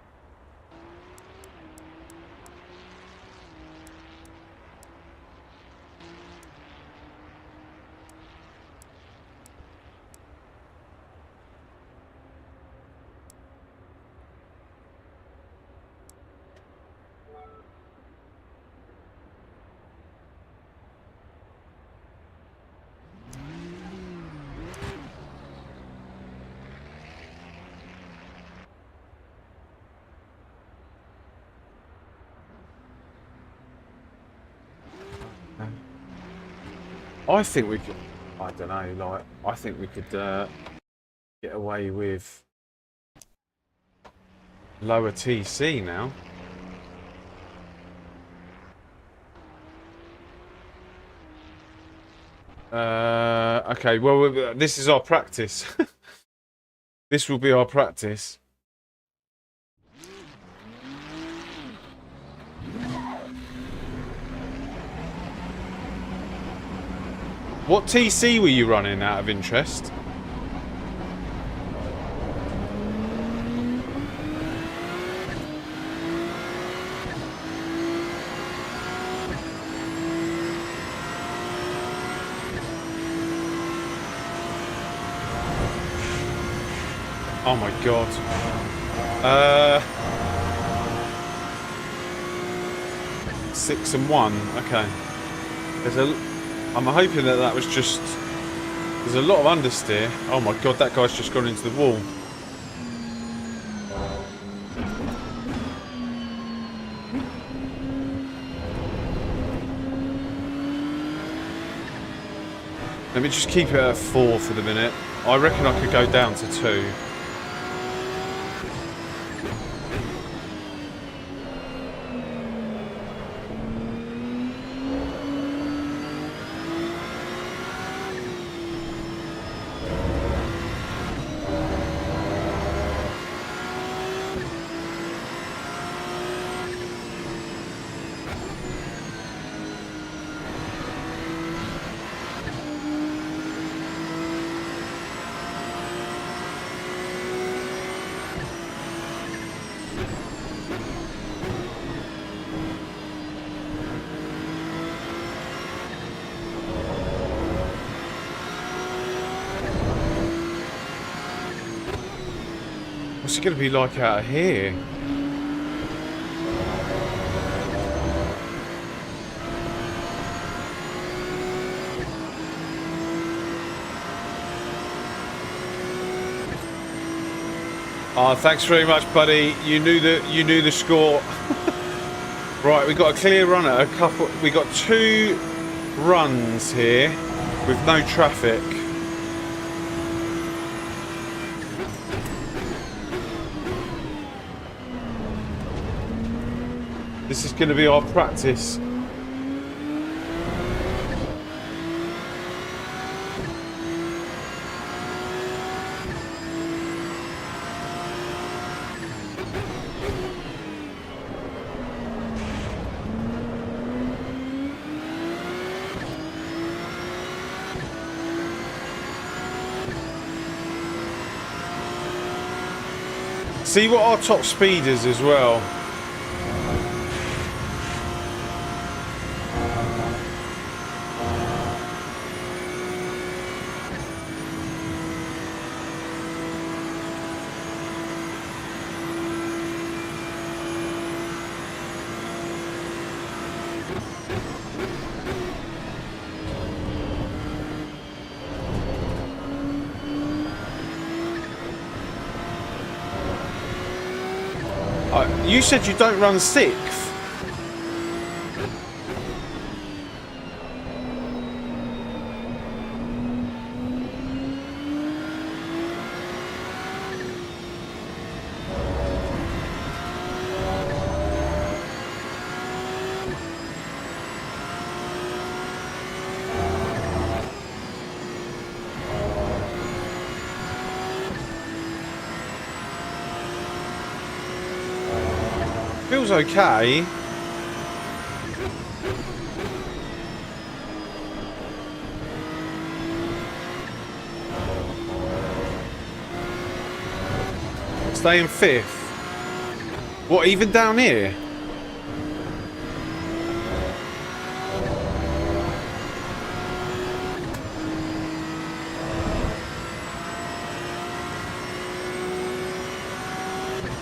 A: I think we could, I don't know, like, I think we could get away with lower TC now. Okay, well, this is our practice. This will be our practice. What TC were you running out of interest? Oh my god. 6 and 1. Okay. I'm hoping that was just. There's a lot of understeer. Oh my god, that guy's just gone into the wall. Let me just keep it at 4 for the minute. I reckon I could go down to 2. What's it going to be like out of here? Oh, thanks very much, buddy. You knew the score. Right, we got a clear run at a couple. We got 2 runs here with no traffic. This is going to be our practice. See what our top speed is as well. You said you don't run 6th. Feels okay. Stay in 5th. What, even down here?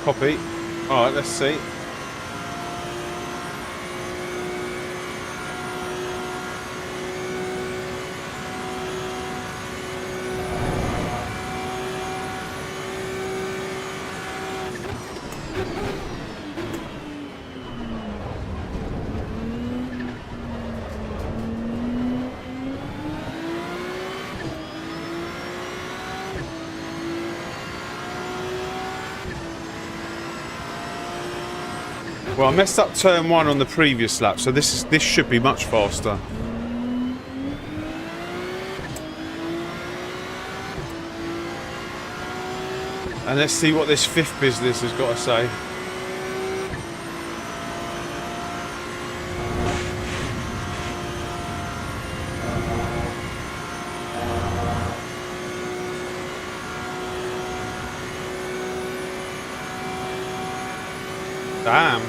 A: Copy. Alright, let's see. Well, I messed up turn 1 on the previous lap, so this should be much faster. And let's see what this 5th business has got to say. Damn.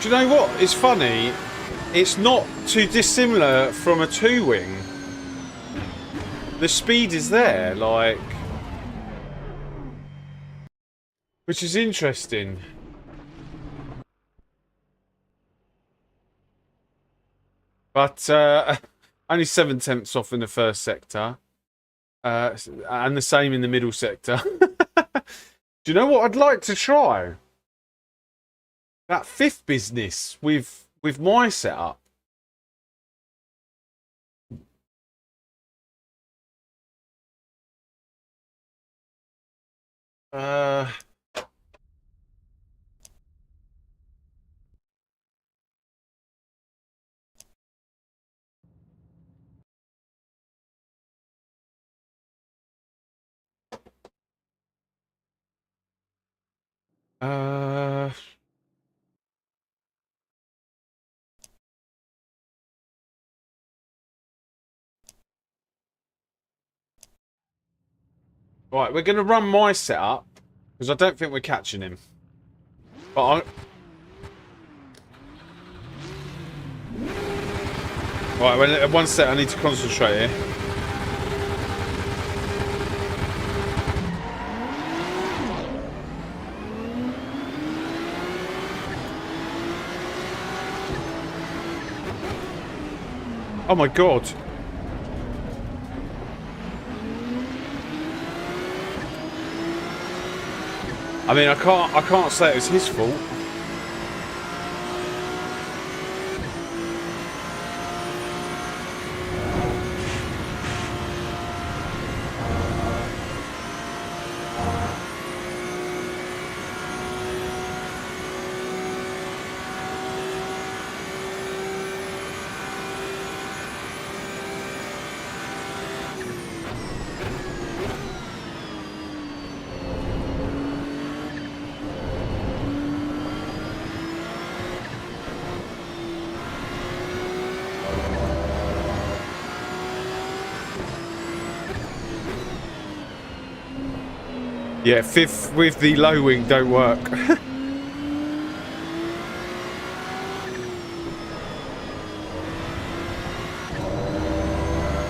A: Do you know what? It's funny. It's not too dissimilar from a two-wing. The speed is there, like, which is interesting. But only 7/10 off in the first sector, and the same in the middle sector. Do you know what I'd like to try? That fifth business with my setup. Uh, right, we're going to run my setup because I don't think we're catching him. But right, one set. I need to concentrate here. Oh my god. I mean, I can't say it was his fault. Yeah, fifth with the low wing don't work.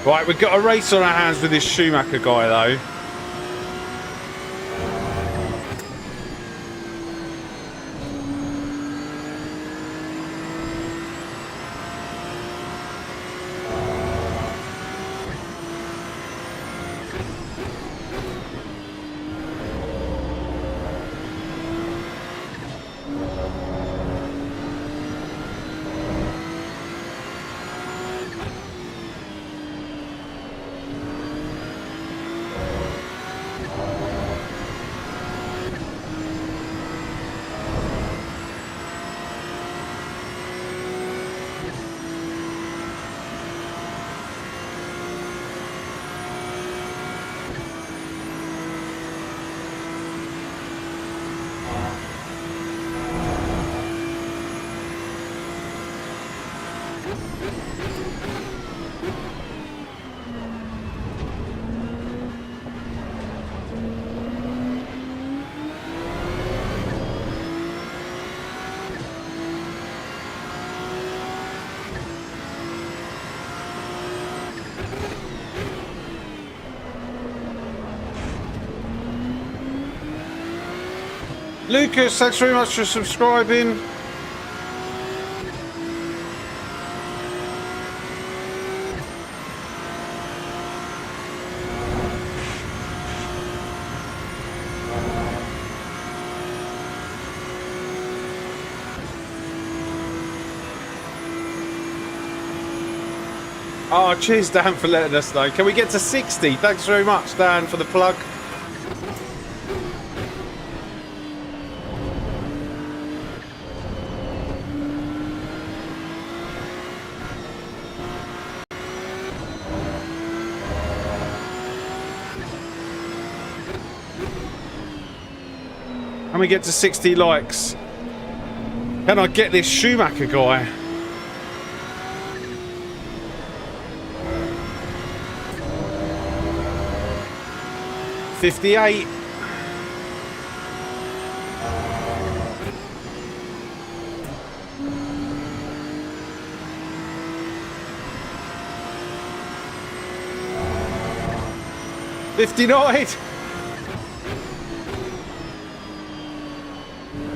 A: Right, we've got a race on our hands with this Schumacher guy though. Lucas, thanks very much for subscribing. Oh, cheers, Dan, for letting us know. Can we get to 60? Thanks very much, Dan, for the plug. Can we get to 60 likes? Can I get this Schumacher guy? $58. 59.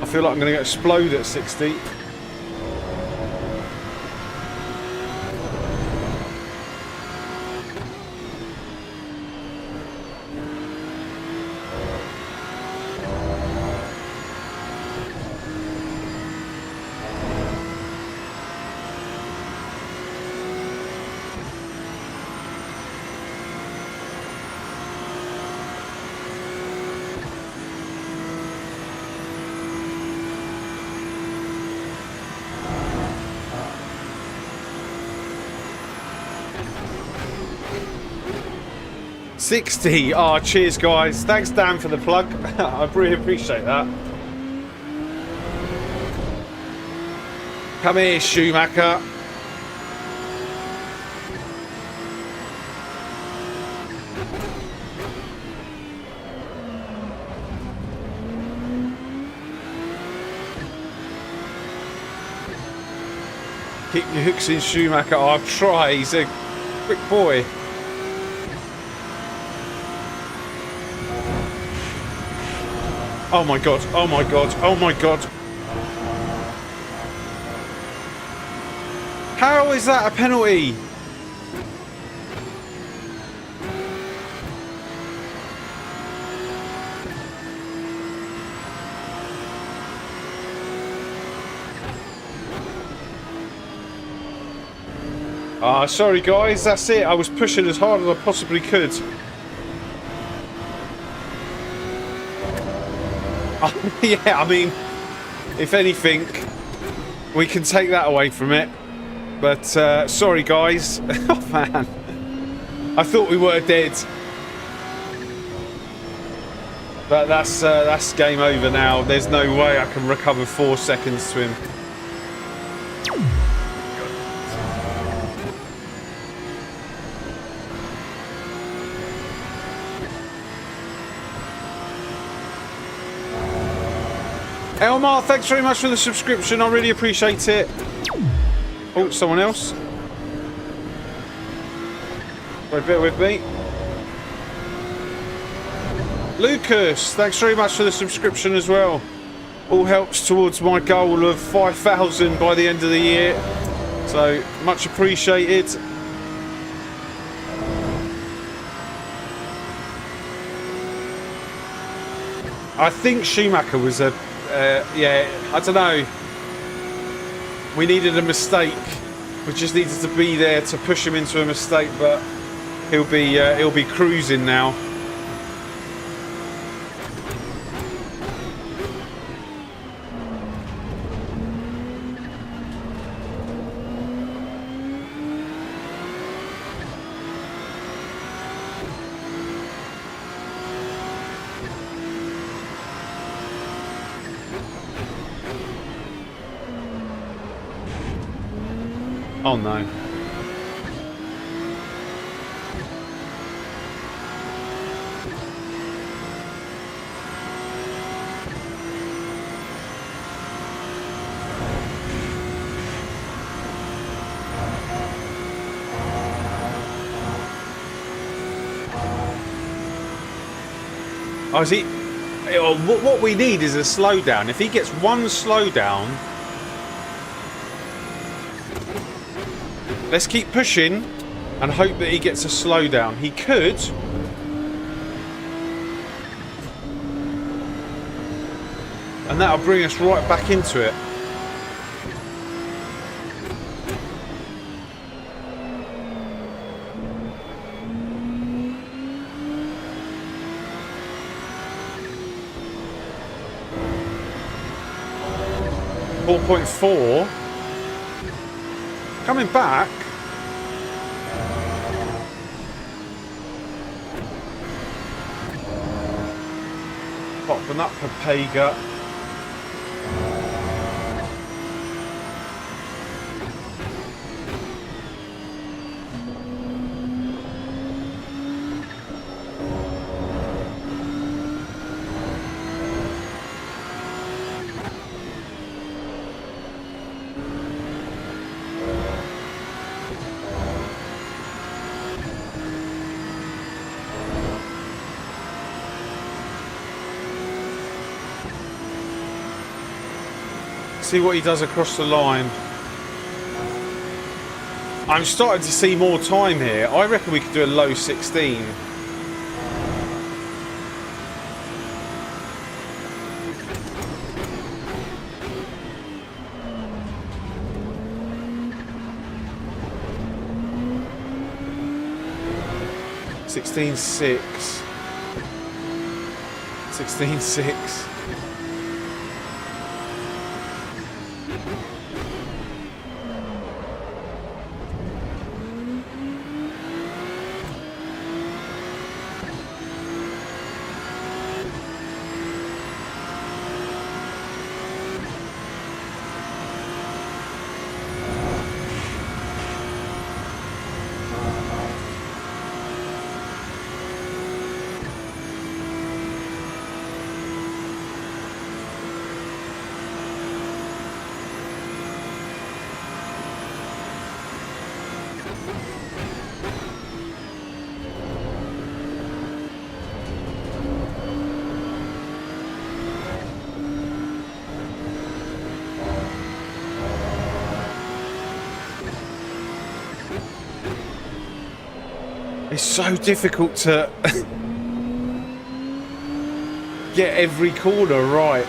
A: I feel like I'm going to explode at 60. $60. Oh, cheers, guys. Thanks, Dan, for the plug. I really appreciate that. Come here, Schumacher. Keep your hooks in, Schumacher. Oh, I'll try. He's a quick boy. Oh my god, oh my god, oh my god. How is that a penalty? Ah, sorry guys, that's it. I was pushing as hard as I possibly could. Yeah, I mean, if anything, we can take that away from it. But sorry, guys. Oh man, I thought we were dead. But that's game over now. There's no way I can recover 4 seconds to him. Elmar, thanks very much for the subscription. I really appreciate it. Oh, someone else. Wait, bear with me. Lucas, thanks very much for the subscription as well. All helps towards my goal of 5,000 by the end of the year. So, much appreciated. I think Schumacher was a... yeah, I don't know. We needed a mistake. We just needed to be there to push him into a mistake, but he'll be cruising now. Oh no. Oh, is he? What we need is a slowdown. If he gets one slowdown, let's keep pushing and hope that he gets a slowdown. He could. And that'll bring us right back into it. .4 coming back. Popping up Papega. See what he does across the line. I'm starting to see more time here. I reckon we could do a low 16. (16.6). 16.6. It's so difficult to get every corner right.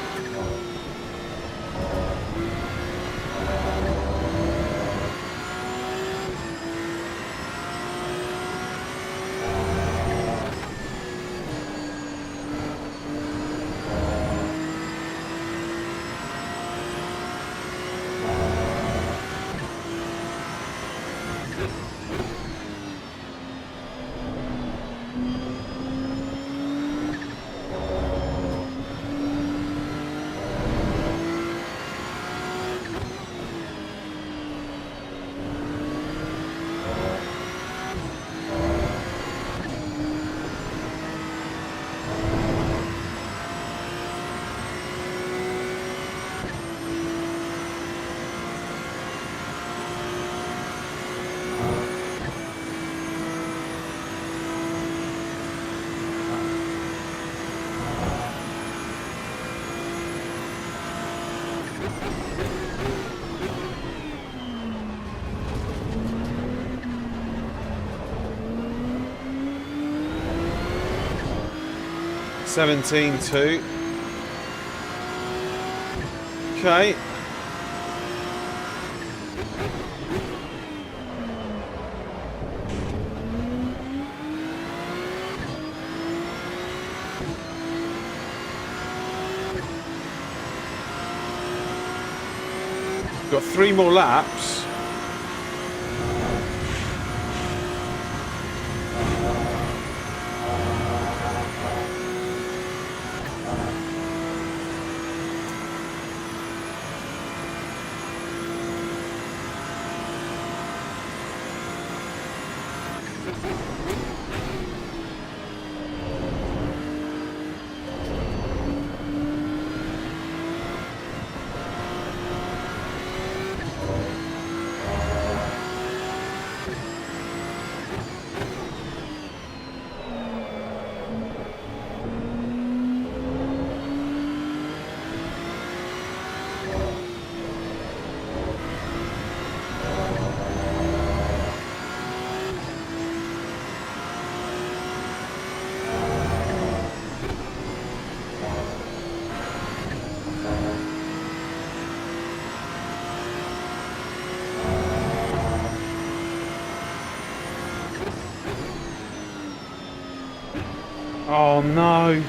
A: (17.2). Okay. Got 3 more laps. Oh no.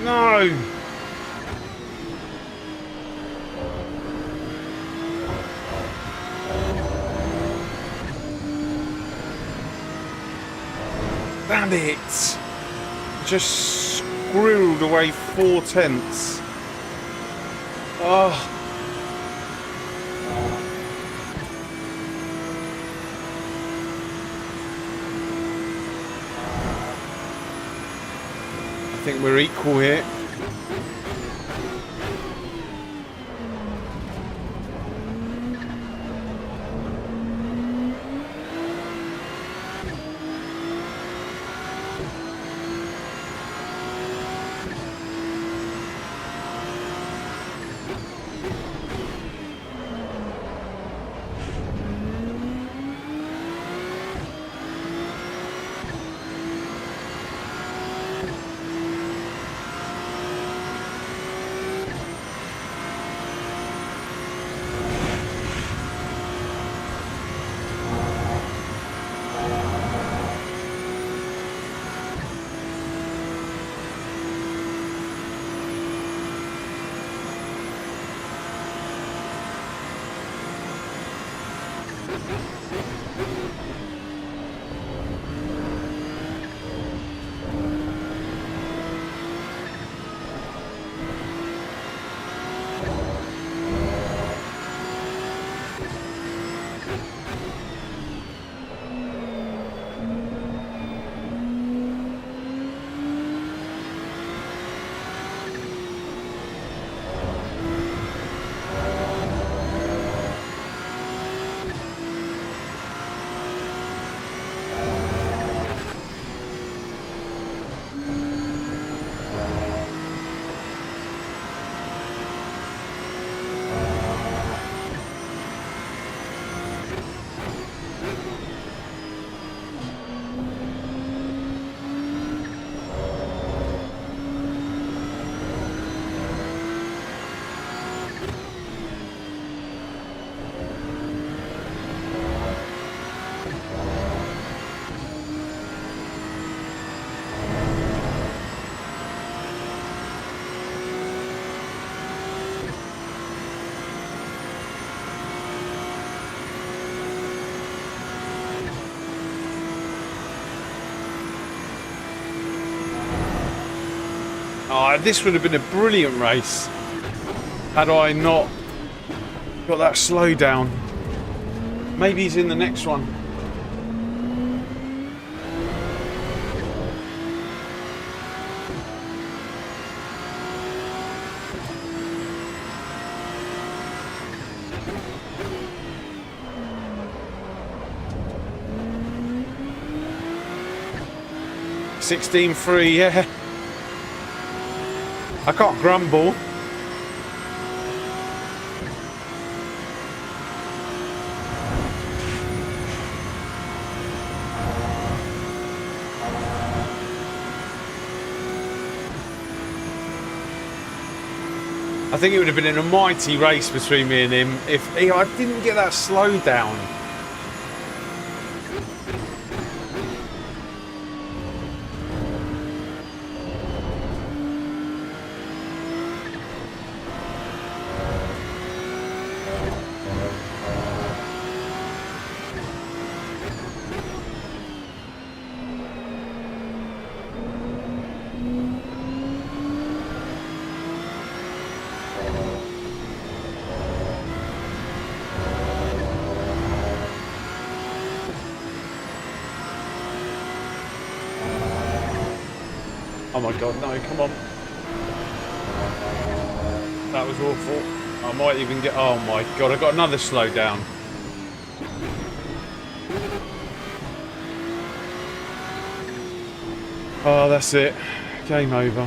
A: No! Damn it! Just squirreled away 4/10. Oh. I think we're equal here. Oh, this would have been a brilliant race had I not got that slowdown. Maybe he's in the next one. $16.3, yeah. I can't grumble. I think it would have been an almighty race between me and him if I didn't get that slow down. Oh my god, no, come on. That was awful. I might even get... Oh my god, I got another slow down. Oh, that's it. Game over.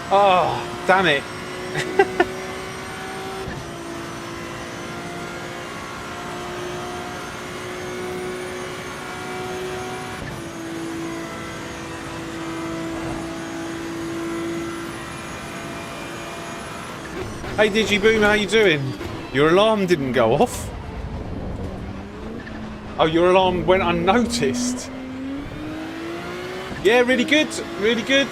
A: Oh, damn it. Hey Digiboom, how you doing? Your alarm didn't go off? Oh, your alarm went unnoticed. Yeah, really good, really good.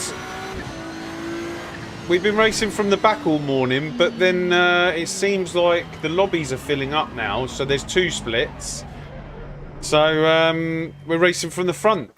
A: We've been racing from the back all morning, but then it seems like the lobbies are filling up now, so there's 2 splits. So we're racing from the front.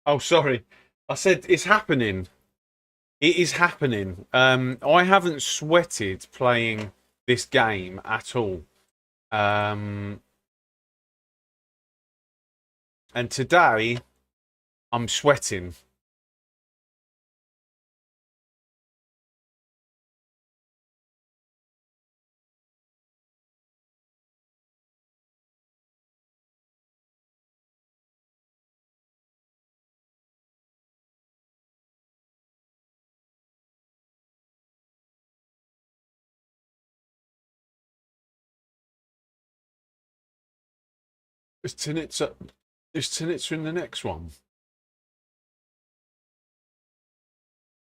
A: Oh, sorry. I said it's happening. It is happening. I haven't sweated playing this game at all. And today I'm sweating. Is Tinitza in the next one?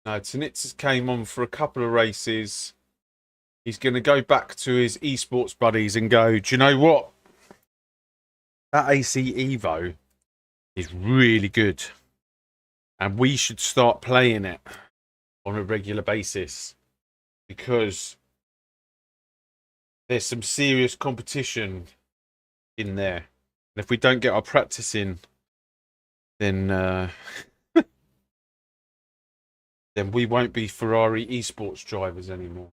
A: No, Tinitza came on for a couple of races. He's going to go back to his esports buddies and go, do you know what? That AC Evo is really good. And we should start playing it on a regular basis because there's some serious competition in there. And if we don't get our practice in, then then we won't be Ferrari esports drivers anymore.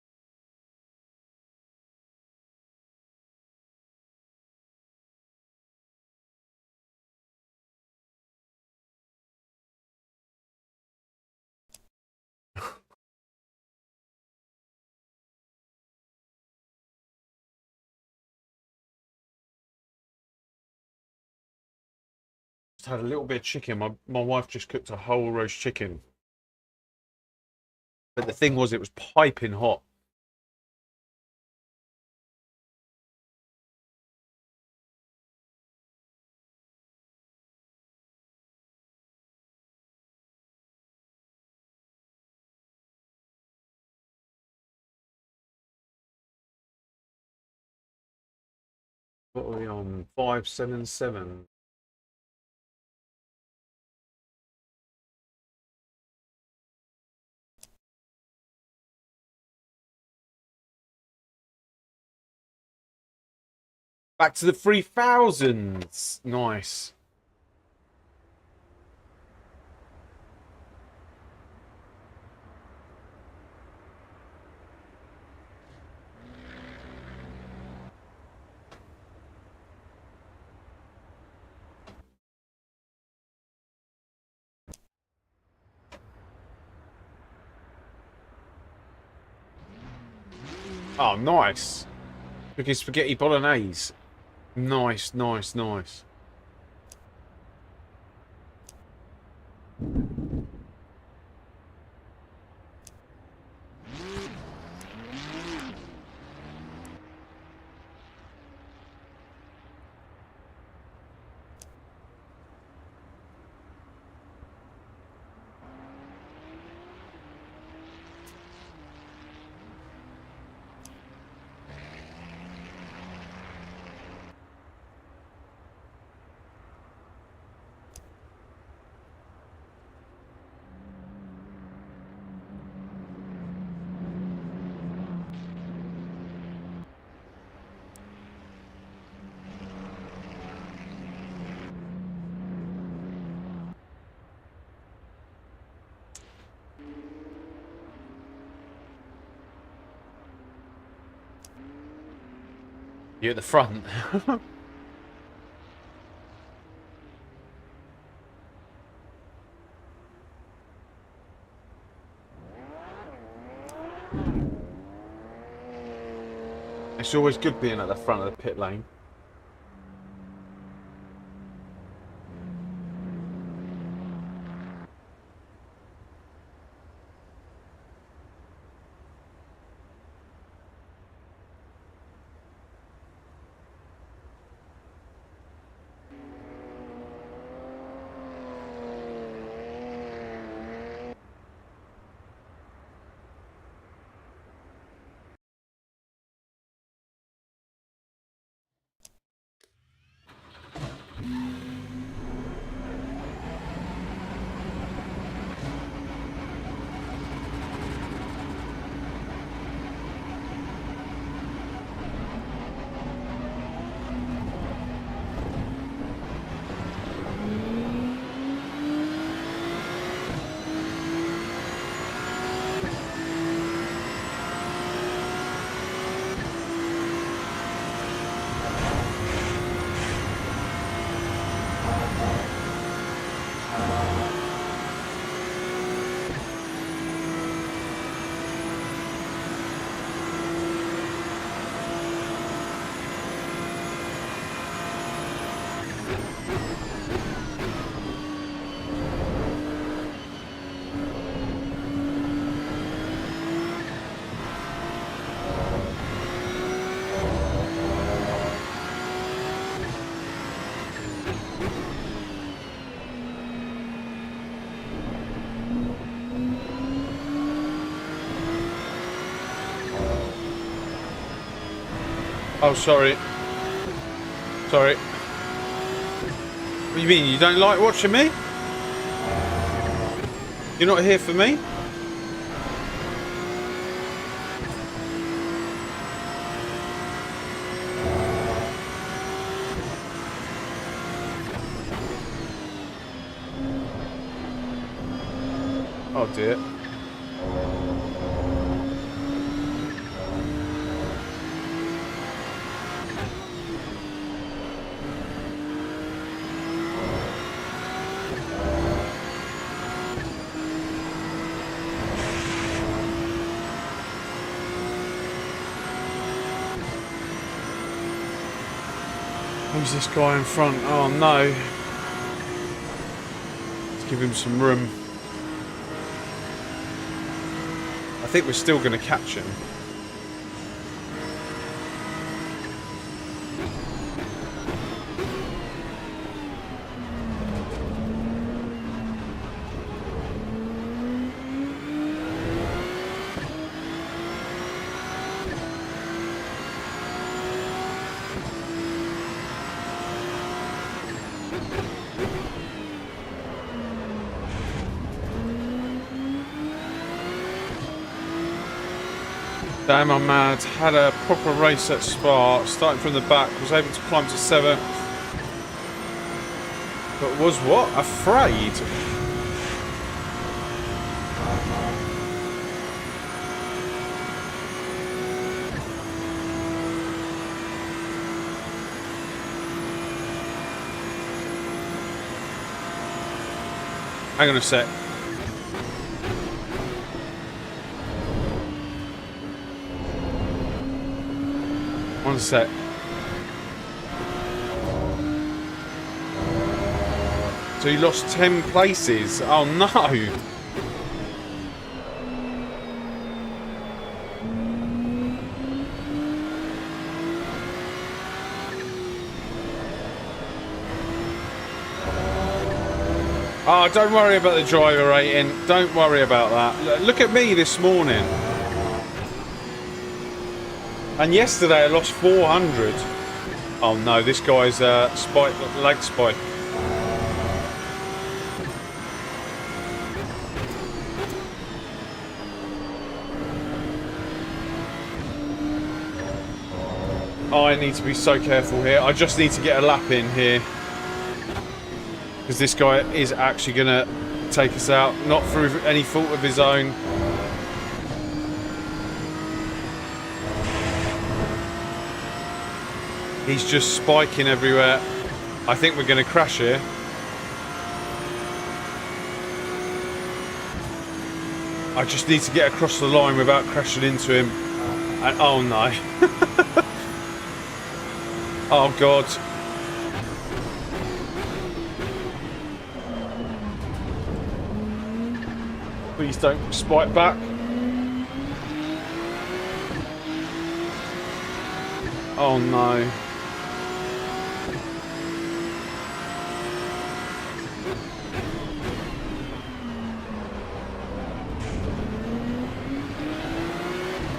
A: Just had a little bit of chicken. My wife just cooked a whole roast chicken. But the thing was, it was piping hot. What are we on? 577. Back to the 3000s. Nice. Oh, nice. Cooking spaghetti bolognese. Nice, nice, nice. You're at the front. It's always good being at the front of the pit lane. Oh, sorry. Sorry. What do you mean? You don't like watching me? You're not here for me? Oh dear. Who's this guy in front? Oh no. Let's give him some room. I think we're still going to catch him. Damn, I'm mad. Had a proper race at Spa, starting from the back, was able to climb to 7th. But was what? Afraid? Hang on a sec. One sec. So you lost 10 places. Oh no! Oh, don't worry about the driver rating. Don't worry about that. Look at me this morning. And yesterday I lost 400. Oh no, this guy's leg spike. Oh, I need to be so careful here. I just need to get a lap in here. Because this guy is actually going to take us out. Not through any fault of his own. He's just spiking everywhere. I think we're going to crash here. I just need to get across the line without crashing into him. And oh no. Oh god. Please don't spike back. Oh no.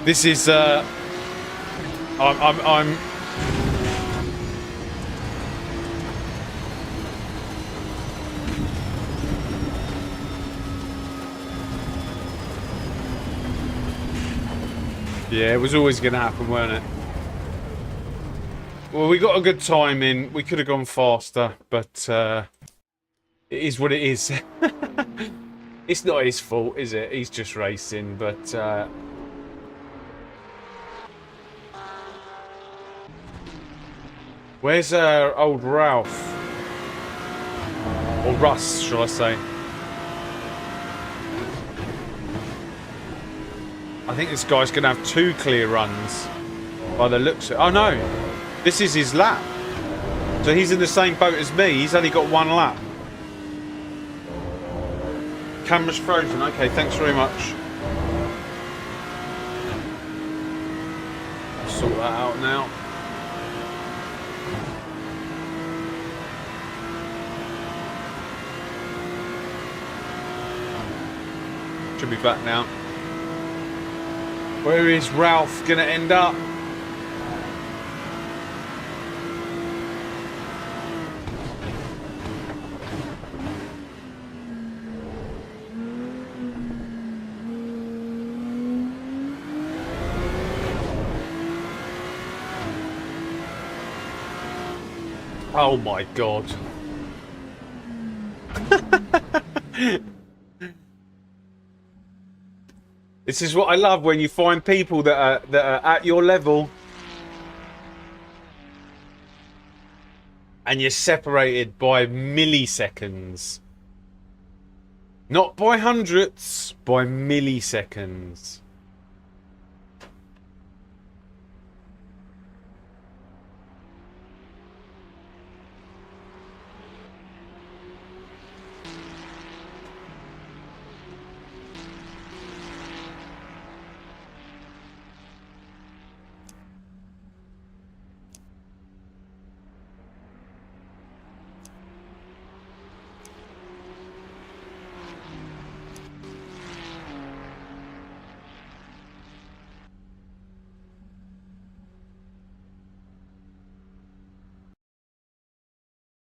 A: This is I'm yeah, it was always going to happen, weren't it? Well, we got a good time in. We could have gone faster, but it is what it is. It's not his fault, is it? He's just racing, but where's old Ralph? Or Russ, shall I say? I think this guy's going to have 2 clear runs by the looks of it. Oh no, this is his lap. So he's in the same boat as me. He's only got 1 lap. Camera's frozen. Okay, thanks very much. I'll sort that out now. Should be back now. Where is Ralph gonna end up? Oh my god. This is what I love when you find people that are at your level and you're separated by milliseconds. Not by hundredths, by milliseconds.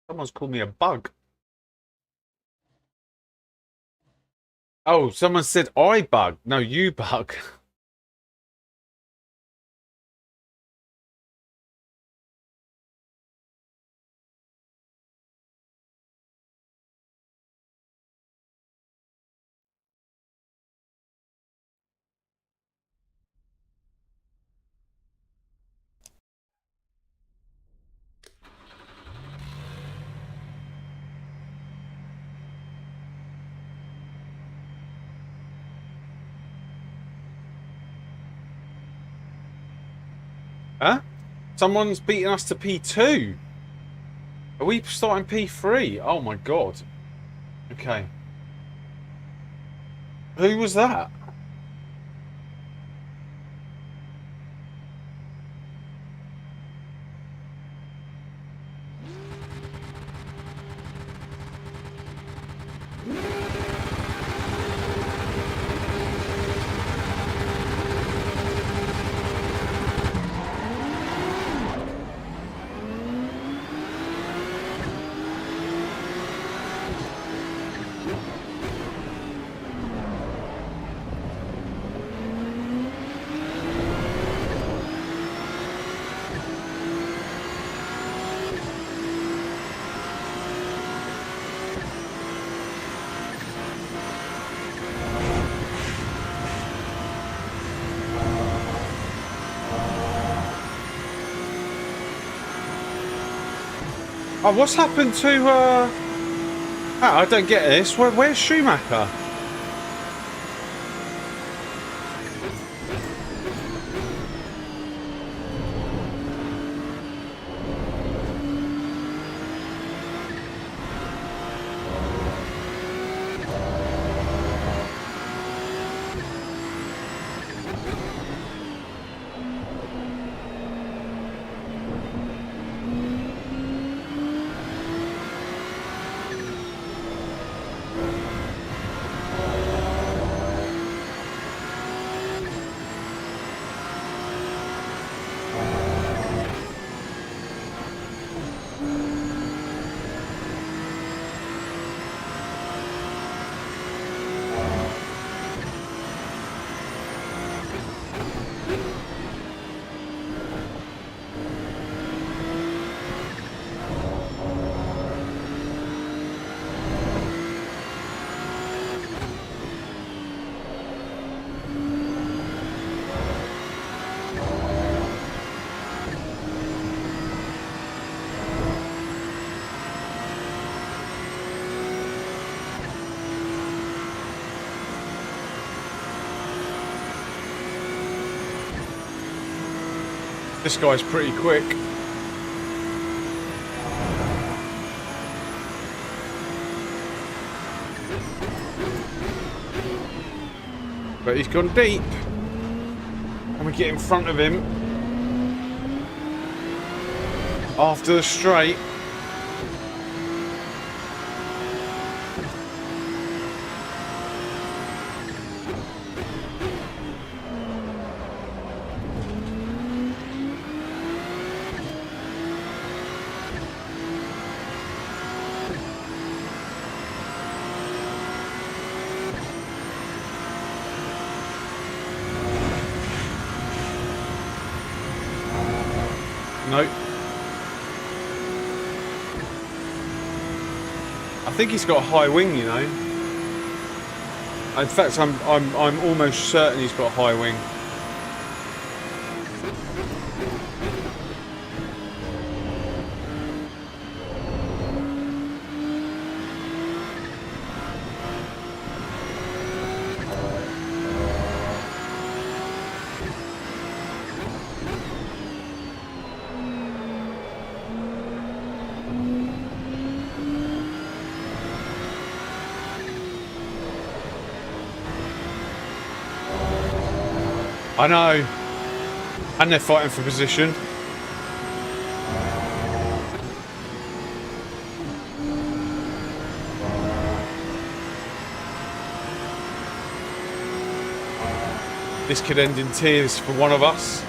A: Someone's called me a bug. Oh, someone said I bug. No, you bug. Huh? Someone's beating us to P2. Are we starting P3? Oh my god. Okay. Who was that? Oh, what's happened to, I don't get this. Where's Schumacher? This guy's pretty quick. But he's gone deep. And we get in front of him. After the straight. No. I think he's got a high wing, you know. In fact, I'm almost certain he's got a high wing. I know. And they're fighting for position. This could end in tears for one of us.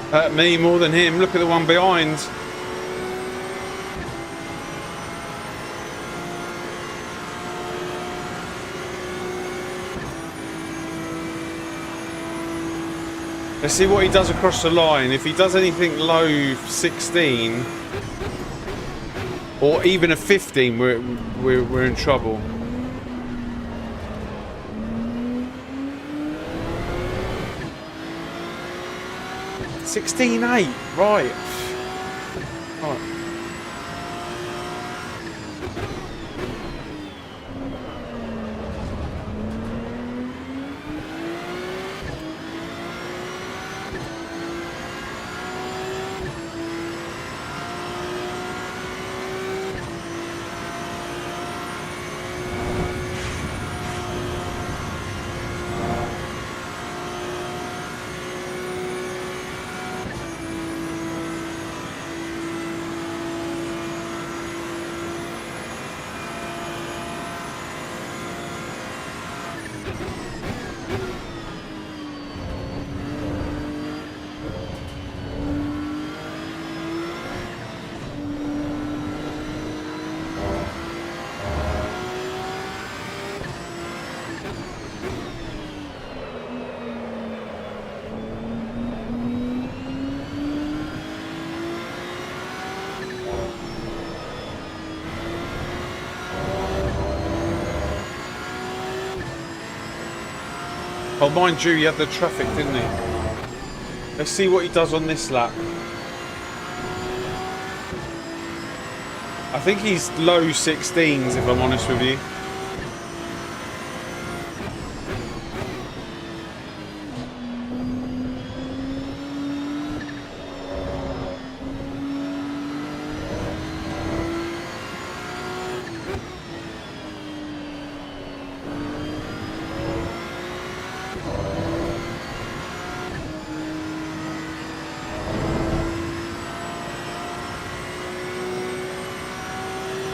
A: Hurt me more than him. Look at the one behind. Let's see what he does across the line. If he does anything low 16 or even a 15, we're in trouble. $16.8, right. Right. Oh, mind you, he had the traffic, didn't he? Let's see what he does on this lap. I think he's low 16s, if I'm honest with you.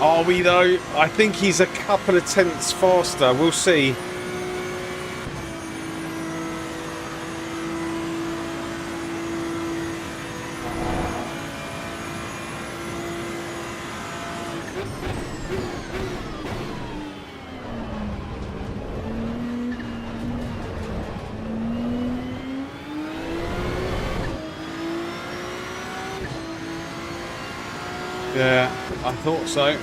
A: Are we though? I think he's a couple of tenths faster. We'll see. Yeah, I thought so.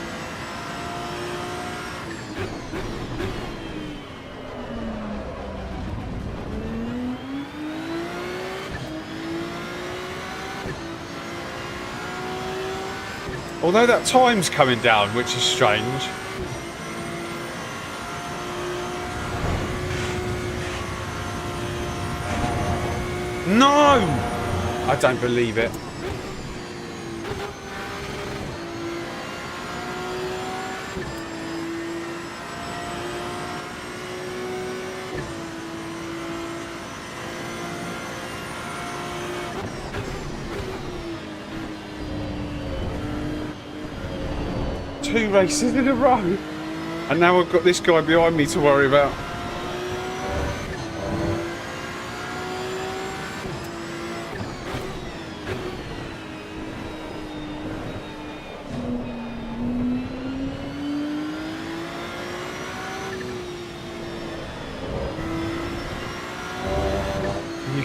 A: Although that time's coming down, which is strange. No! I don't believe it. Two races in a row, and now I've got this guy behind me to worry about.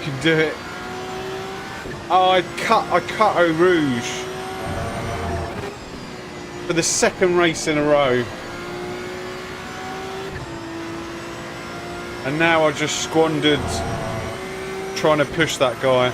A: can do it. Oh, I cut Eau Rouge for the second race in a row. And now I just squandered trying to push that guy.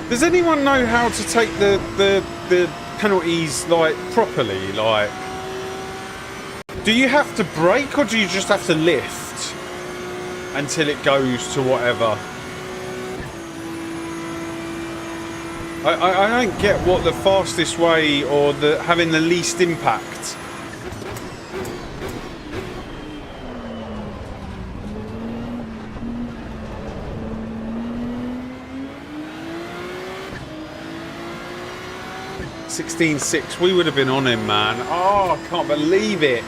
A: Does anyone know how to take the penalties like properly? Like, do you have to brake or do you just have to lift until it goes to whatever? I don't get what the fastest way or the having the least impact. $16.6, we would have been on him, man. Oh, I can't believe it.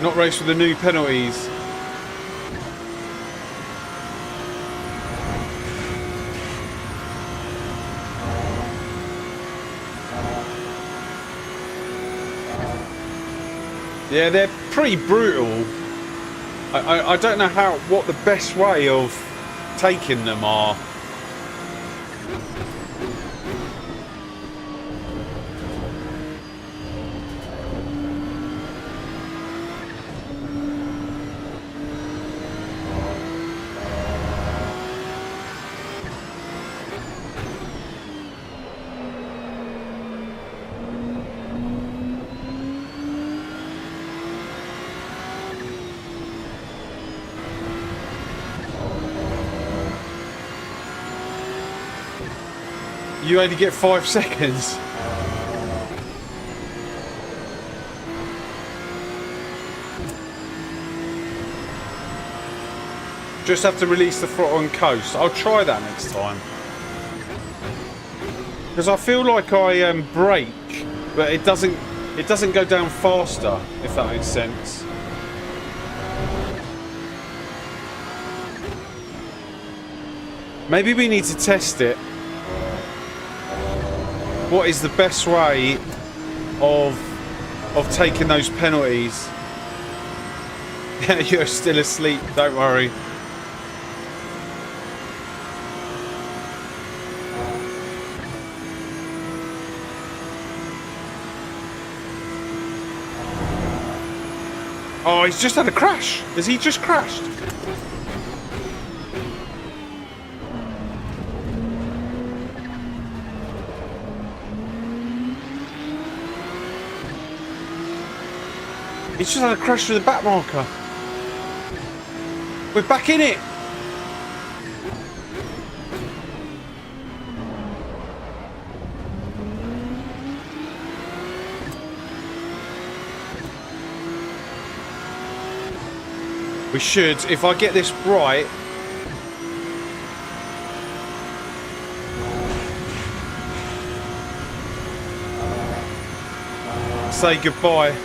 A: Not race with the new penalties. Yeah, they're pretty brutal. I don't know what the best way of taking them are. You only get 5 seconds. Just have to release the throttle and coast. I'll try that next time. Because I feel like I brake, but it doesn't go down faster, if that makes sense. Maybe we need to test it. What is the best way of taking those penalties? You're still asleep, don't worry. Oh, he's just had a crash. Has he just crashed? He's just had a crash through the back marker. We're back in it. We should, if I get this right. Say goodbye.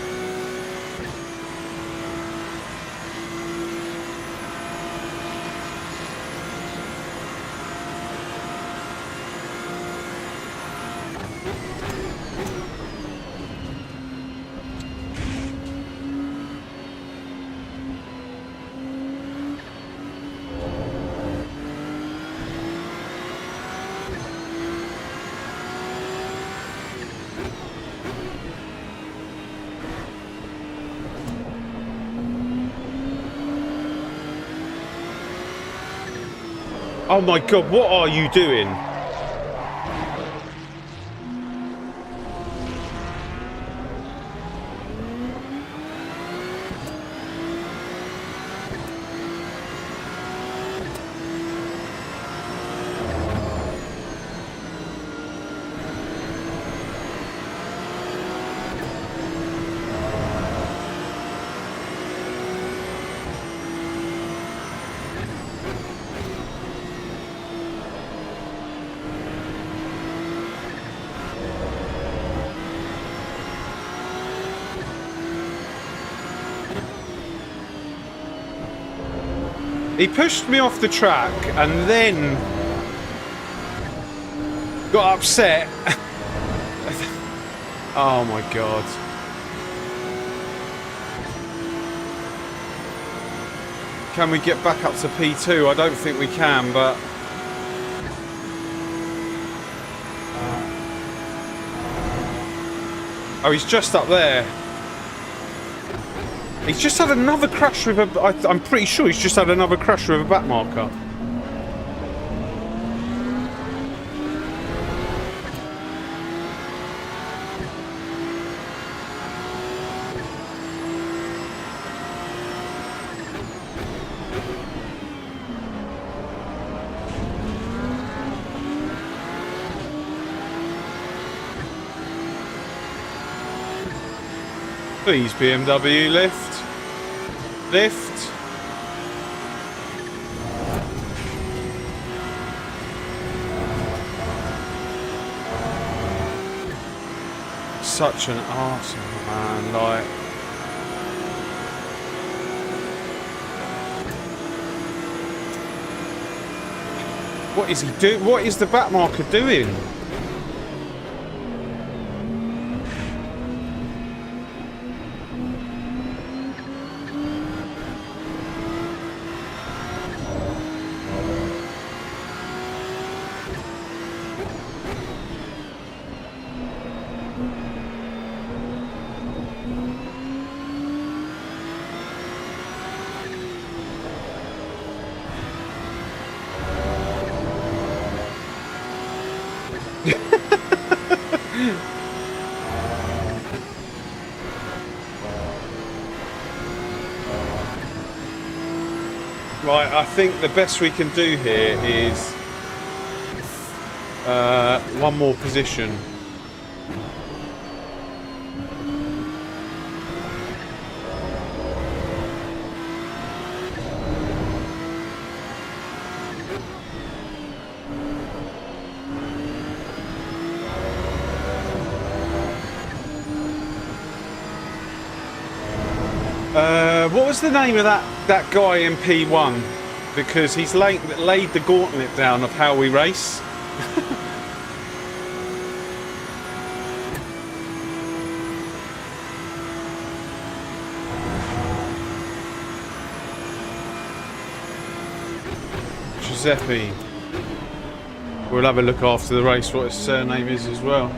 A: Oh my god, what are you doing? He pushed me off the track and then got upset. Oh my god. Can we get back up to P2? I don't think we can, but... Oh, he's just up there. He's just had another crash with a... I'm pretty sure he's just had another crash with a back marker. Please, BMW, lift. Lift. Such an arsehole, man, like... What is he doing? What is the back marker doing? Right, I think the best we can do here is one more position. What was the name of that guy in P1? Because he's laid the gauntlet down of how we race. Giuseppe. We'll have a look after the race what his surname is as well.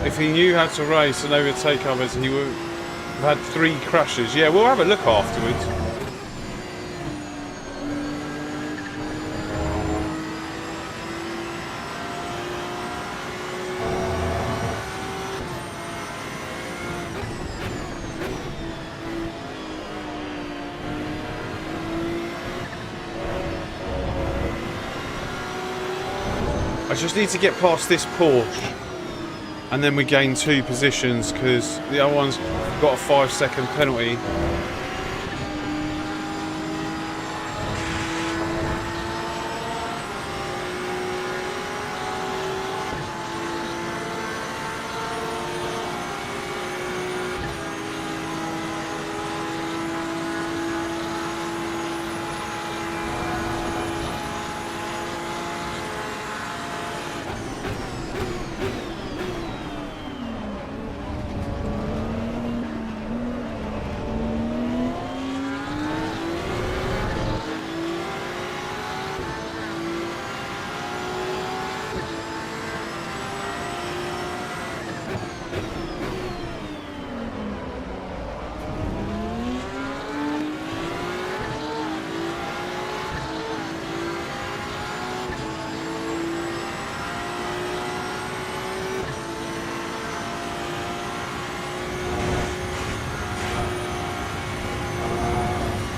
A: If he knew how to race and overtake others, he would have had 3 crashes. Yeah, we'll have a look afterwards. I just need to get past this Porsche. And then we gain 2 positions because the other one's got a 5-second penalty.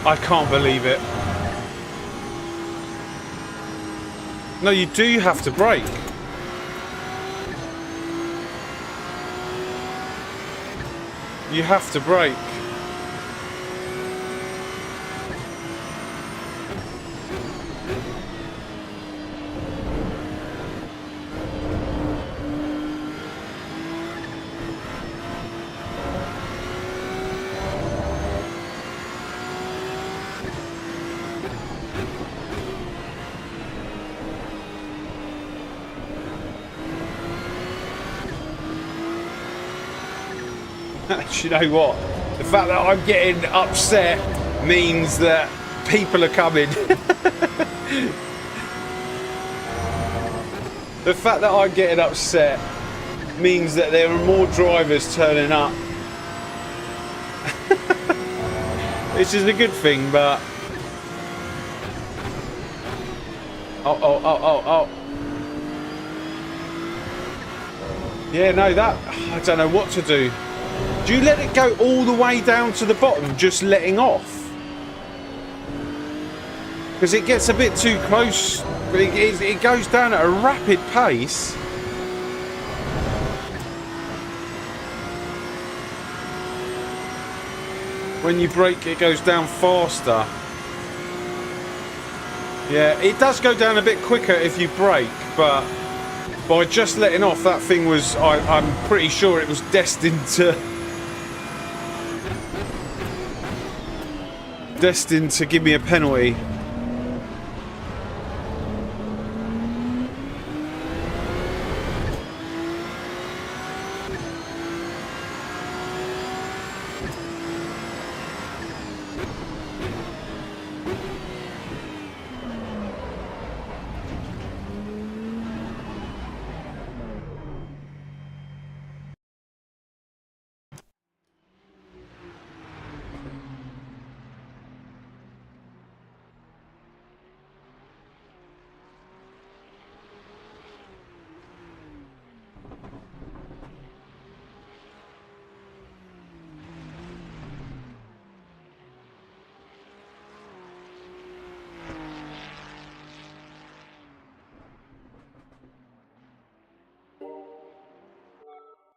A: I can't believe it. No, you do have to brake. You have to brake. You know what? The fact that I'm getting upset means that people are coming. The fact that I'm getting upset means that there are more drivers turning up. Which is a good thing, but... Oh. Yeah, no, that... I don't know what to do. Do you let it go all the way down to the bottom, just letting off? Because it gets a bit too close. It goes down at a rapid pace. When you brake, it goes down faster. Yeah, it does go down a bit quicker if you brake, but by just letting off, that thing was... I'm pretty sure it was destined to... give me a penalty.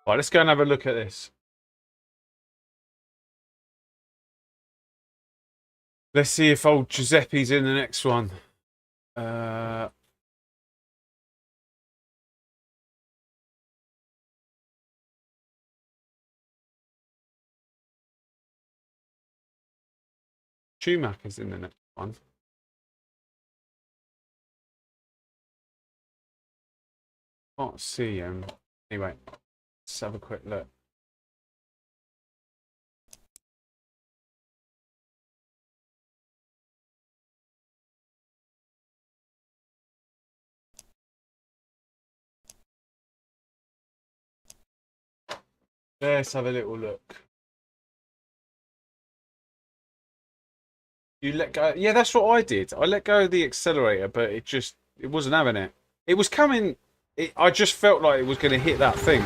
A: Right, let's go and have a look at this. Let's see if old Giuseppe's in the next one. Schumacher's in the next one. Can't see him. Anyway, let's have a quick look. Let's have a little look. You let go. Yeah, that's what I did. I let go of the accelerator, but it wasn't having it. It was coming. I just felt like it was going to hit that thing.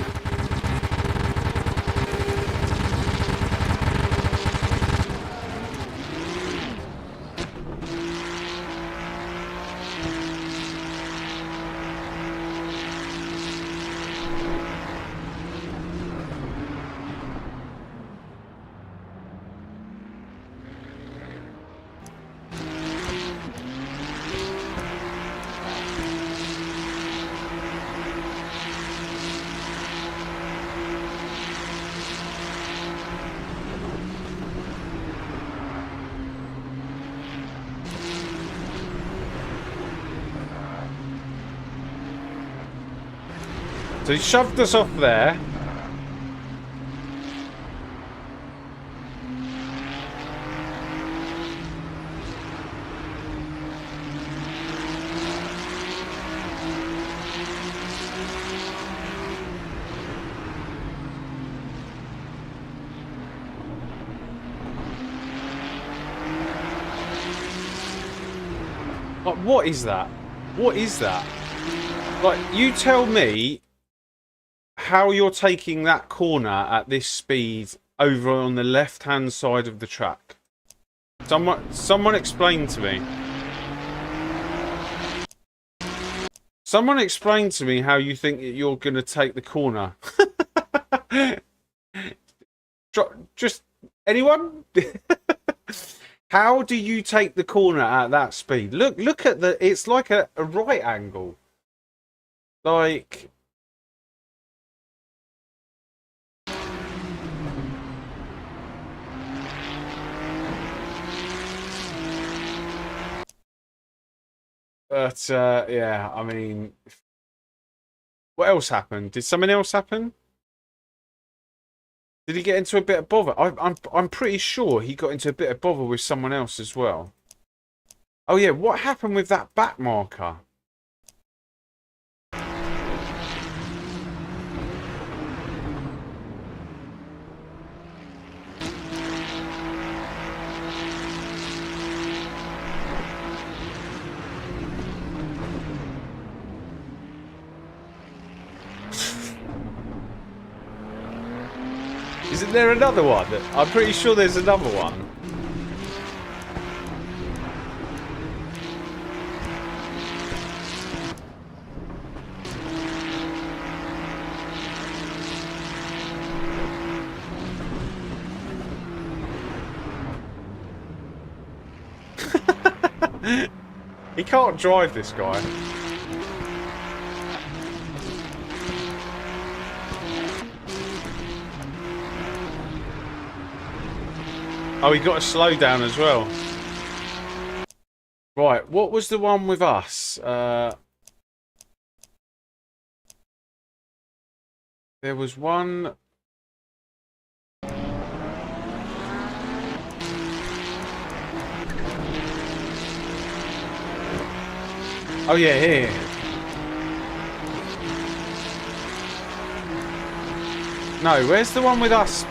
A: So he shoved us off there. Like, what is that? What is that? Like, you tell me how you're taking that corner at this speed over on the left-hand side of the track. Someone explain to me. Someone explain to me how you think you're going to take the corner. Just anyone? How do you take the corner at that speed? Look at the. It's like a right angle. Like. But yeah, I mean, what else happened? Did something else happen? Did he get into a bit of bother? I'm pretty sure he got into a bit of bother with someone else as well. Oh yeah, what happened with that back marker? Isn't there another one? I'm pretty sure there's another one. He can't drive, this guy. Oh, he got a slow down as well. Right, what was the one with us? There was one. Oh yeah, here. No, where's the one with us?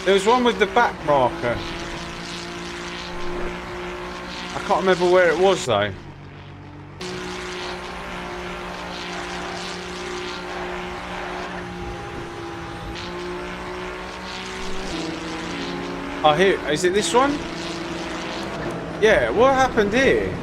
A: There was one with the back marker. I can't remember where it was though. Oh, here. Is it this one? Yeah, what happened here?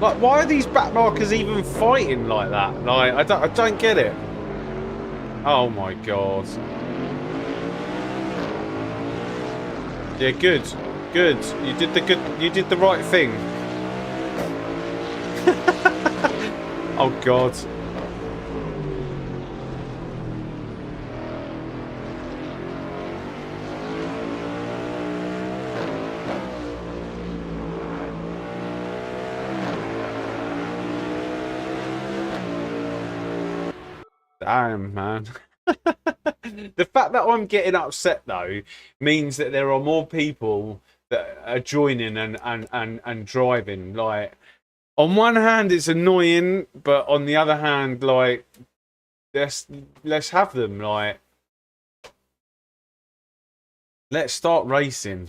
A: Like, why are these back markers even fighting like that? Like, I don't get it. Oh my god. Yeah, good. Good. You did the right thing. Oh god. Damn, man. The fact that I'm getting upset though means that there are more people that are joining and driving. Like, on one hand it's annoying, but on the other hand, like, let's have them. Like, let's start racing.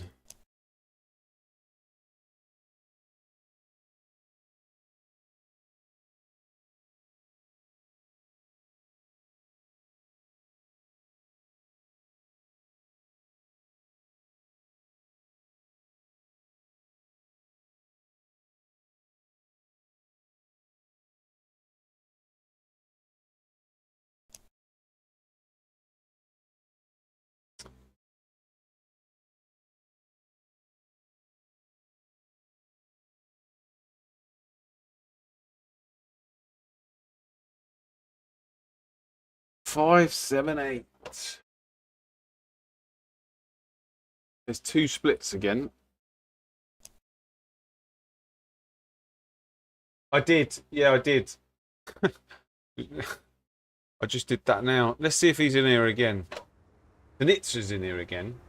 A: Five, seven, eight. There's two splits again. I did. Yeah, I did. I just did that now. Let's see if he's in here again. The Nitzer's in here again.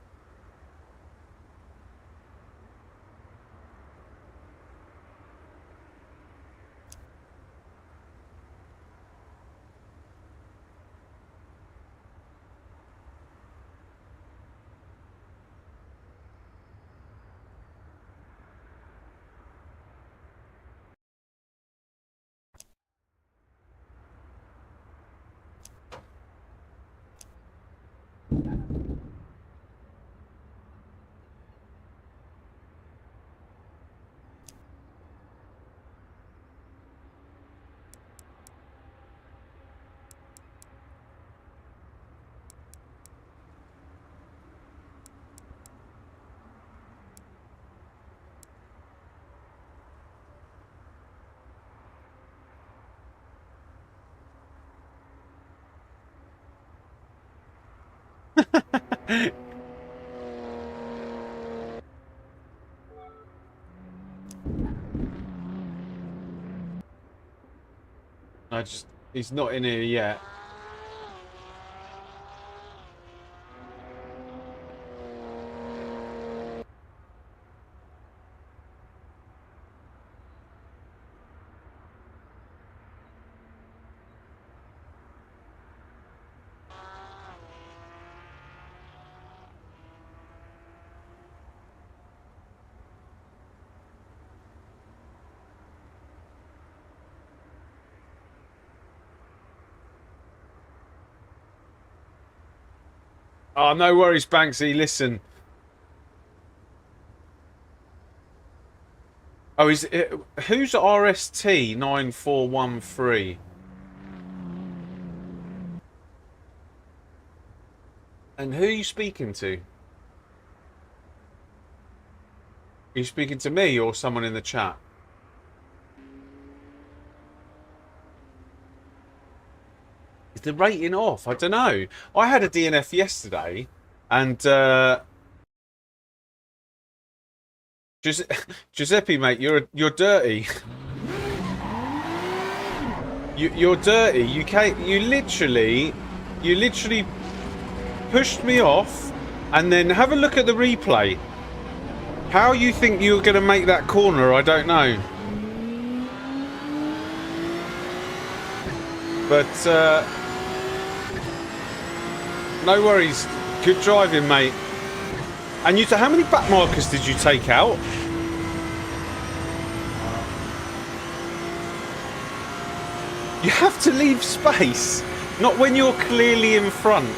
A: He's not in here yet. Oh, no worries, Banksy. Listen. Oh, is it, who's RST 9413? And who are you speaking to? Are you speaking to me or someone in the chat? Is the rating off? I don't know. I had a DNF yesterday, and Giuseppe, mate, you're dirty. You're dirty. You literally pushed me off, and then have a look at the replay. How you think you're going to make that corner, I don't know. But no worries. Good driving, mate. And how many back markers did you take out? You have to leave space, not when you're clearly in front.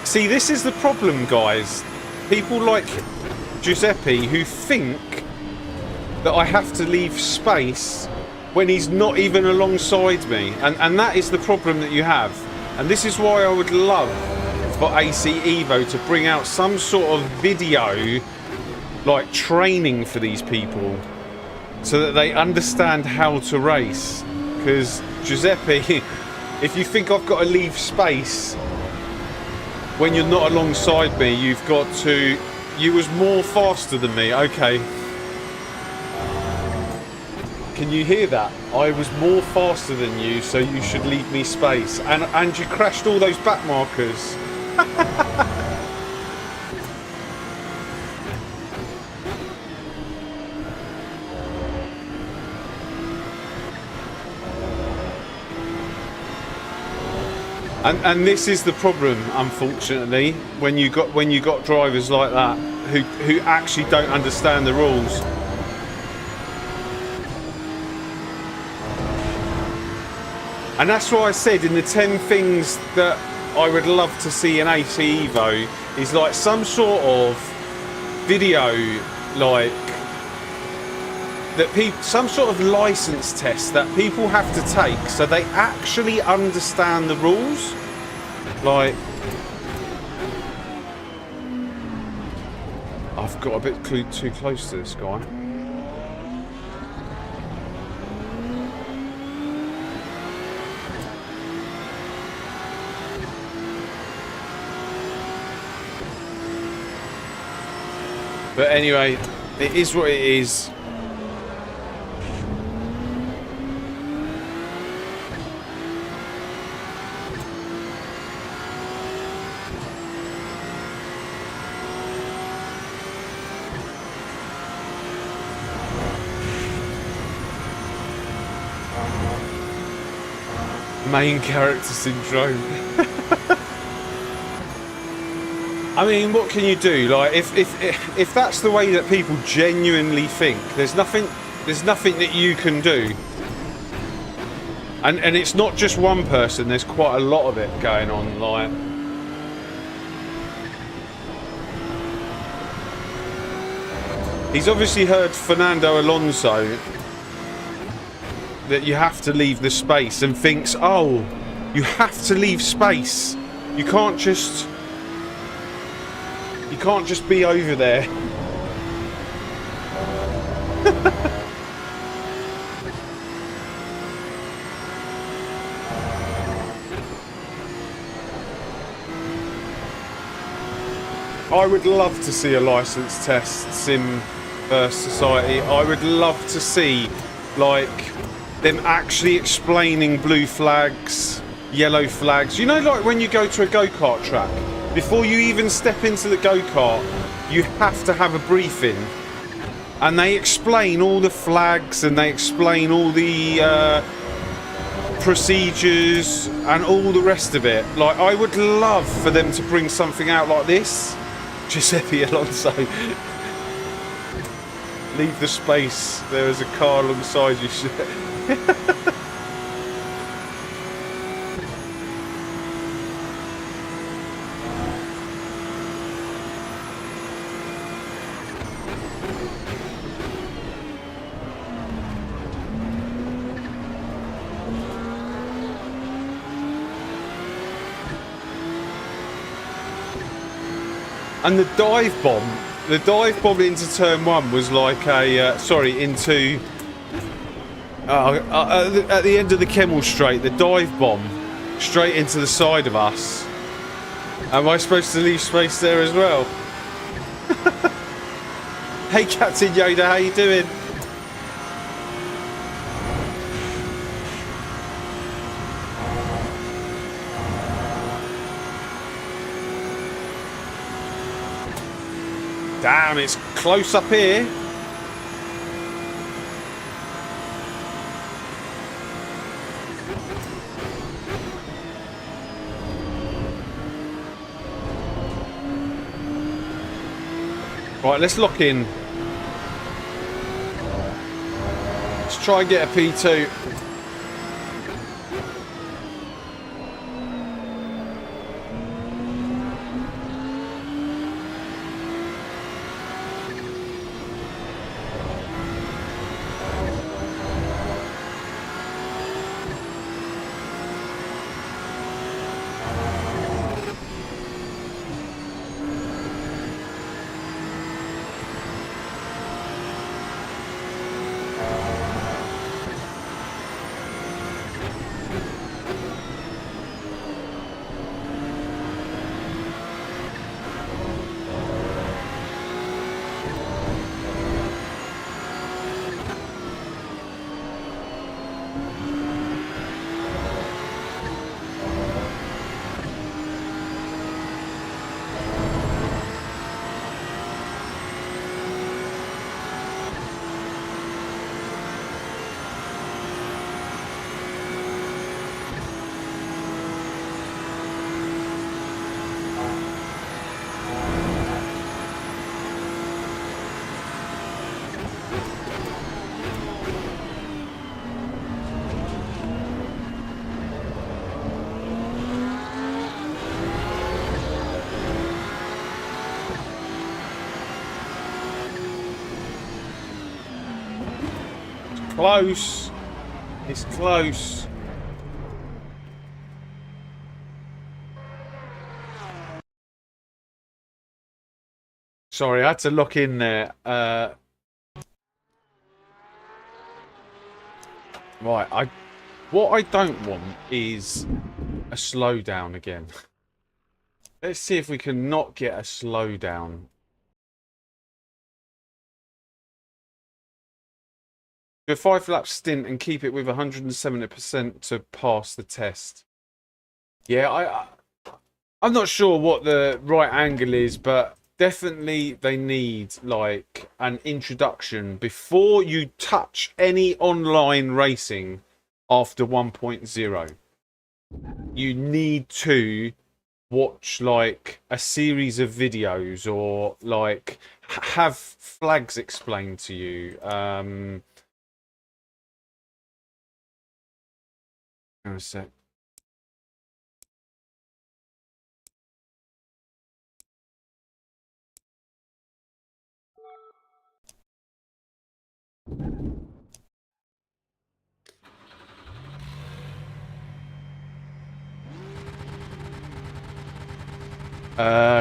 A: See, this is the problem, guys. People like Giuseppe who think that I have to leave space when he's not even alongside me. And that is the problem that you have. And this is why I would love for AC Evo to bring out some sort of video, like training for these people, so that they understand how to race. Because Giuseppe, if you think I've got to leave space when you're not alongside me, you've got to... You was more faster than me, okay. Can you hear that? I was more faster than you, so you should leave me space. And you crashed all those back markers. And this is the problem, unfortunately, when you got drivers like that who actually don't understand the rules. And that's why I said in the 10 things that I would love to see in AC Evo is like some sort of video, like that some sort of license test that people have to take so they actually understand the rules. Like, I've got a bit too close to this guy. But anyway, it is what it is. Main character syndrome. I mean, what can you do? Like, if that's the way that people genuinely think, there's nothing that you can do. And it's not just one person. There's quite a lot of it going on. Like, he's obviously heard Fernando Alonso that you have to leave the space and thinks, oh, you have to leave space. You can't just be over there. I would love to see a license test sim versus society. I would love to see, like, them actually explaining blue flags, yellow flags. You know, like when you go to a go-kart track, before you even step into the go-kart, you have to have a briefing. And they explain all the flags and they explain all the procedures and all the rest of it. Like, I would love for them to bring something out like this. Giuseppe Alonso. Leave the space. There is a car alongside you. And the dive bomb into turn one was like a, into, at the end of the Kemmel Straight, the dive bomb straight into the side of us. Am I supposed to leave space there as well? Hey Captain Yoda, how you doing? Damn, it's close up here. Right, let's lock in. Let's try and get a P2. Close. It's close. Sorry, I had to lock in there. Right, what I don't want is a slowdown again. Let's see if we can not get a slowdown. Do a 5-lap stint and keep it with 170% to pass the test. Yeah, I'm not sure what the right angle is, but definitely they need like an introduction before you touch any online racing after 1.0. You need to watch like a series of videos or like have flags explained to you. Hang on a sec.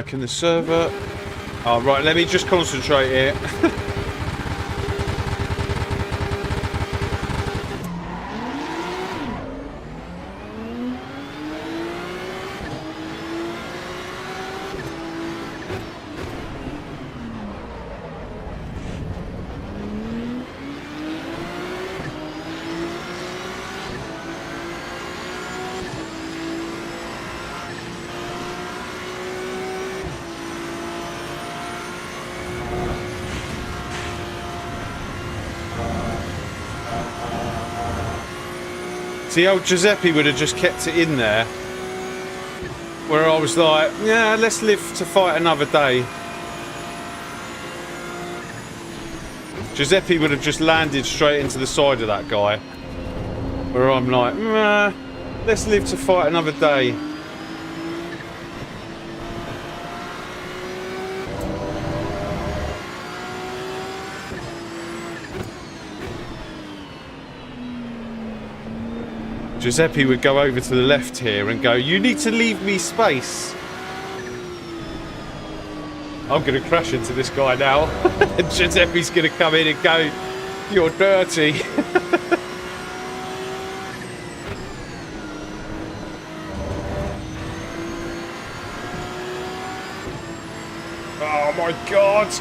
A: Can the server... Oh, right, let me just concentrate here. See, old Giuseppe would have just kept it in there. Where I was like, yeah, let's live to fight another day. Giuseppe would have just landed straight into the side of that guy. Where I'm like, nah, let's live to fight another day. Giuseppe would go over to the left here and go, you need to leave me space. I'm going to crash into this guy now. And Giuseppe's going to come in and go, you're dirty. Oh my God.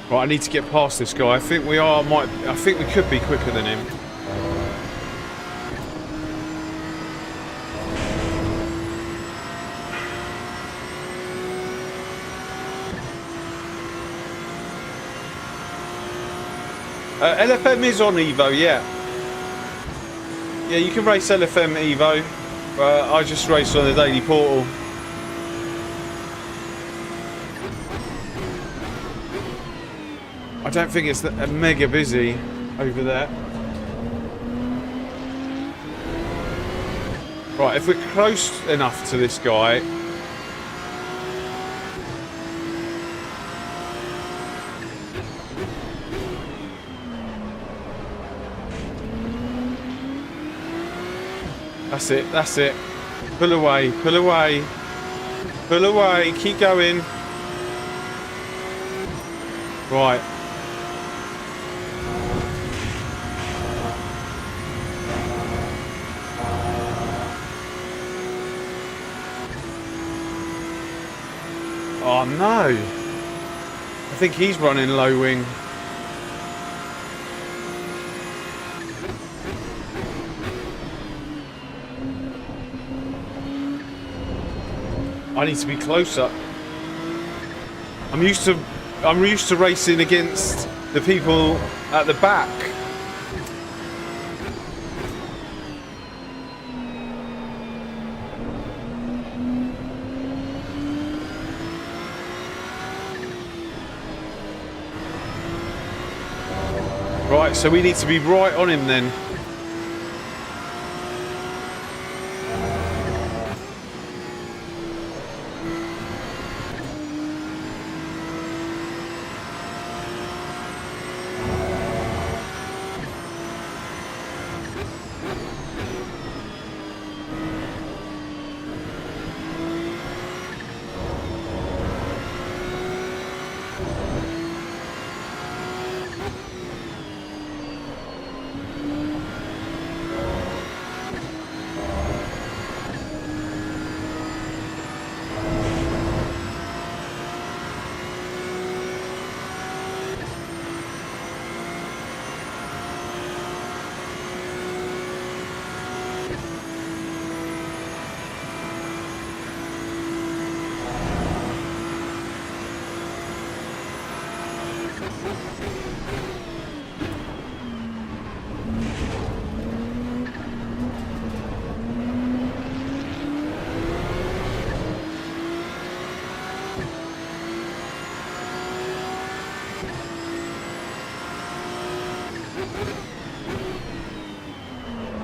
A: Right, I need to get past this guy. I think I think we could be quicker than him. LFM is on Evo, yeah. Yeah, you can race LFM Evo. I just race on the daily portal. I don't think it's mega busy over there. Right, if we're close enough to this guy. That's it, that's it. Pull away, pull away. Pull away, keep going. Right. Oh no! I think he's running low wing. I need to be closer. I'm used to racing against the people at the back. Right, so we need to be right on him then.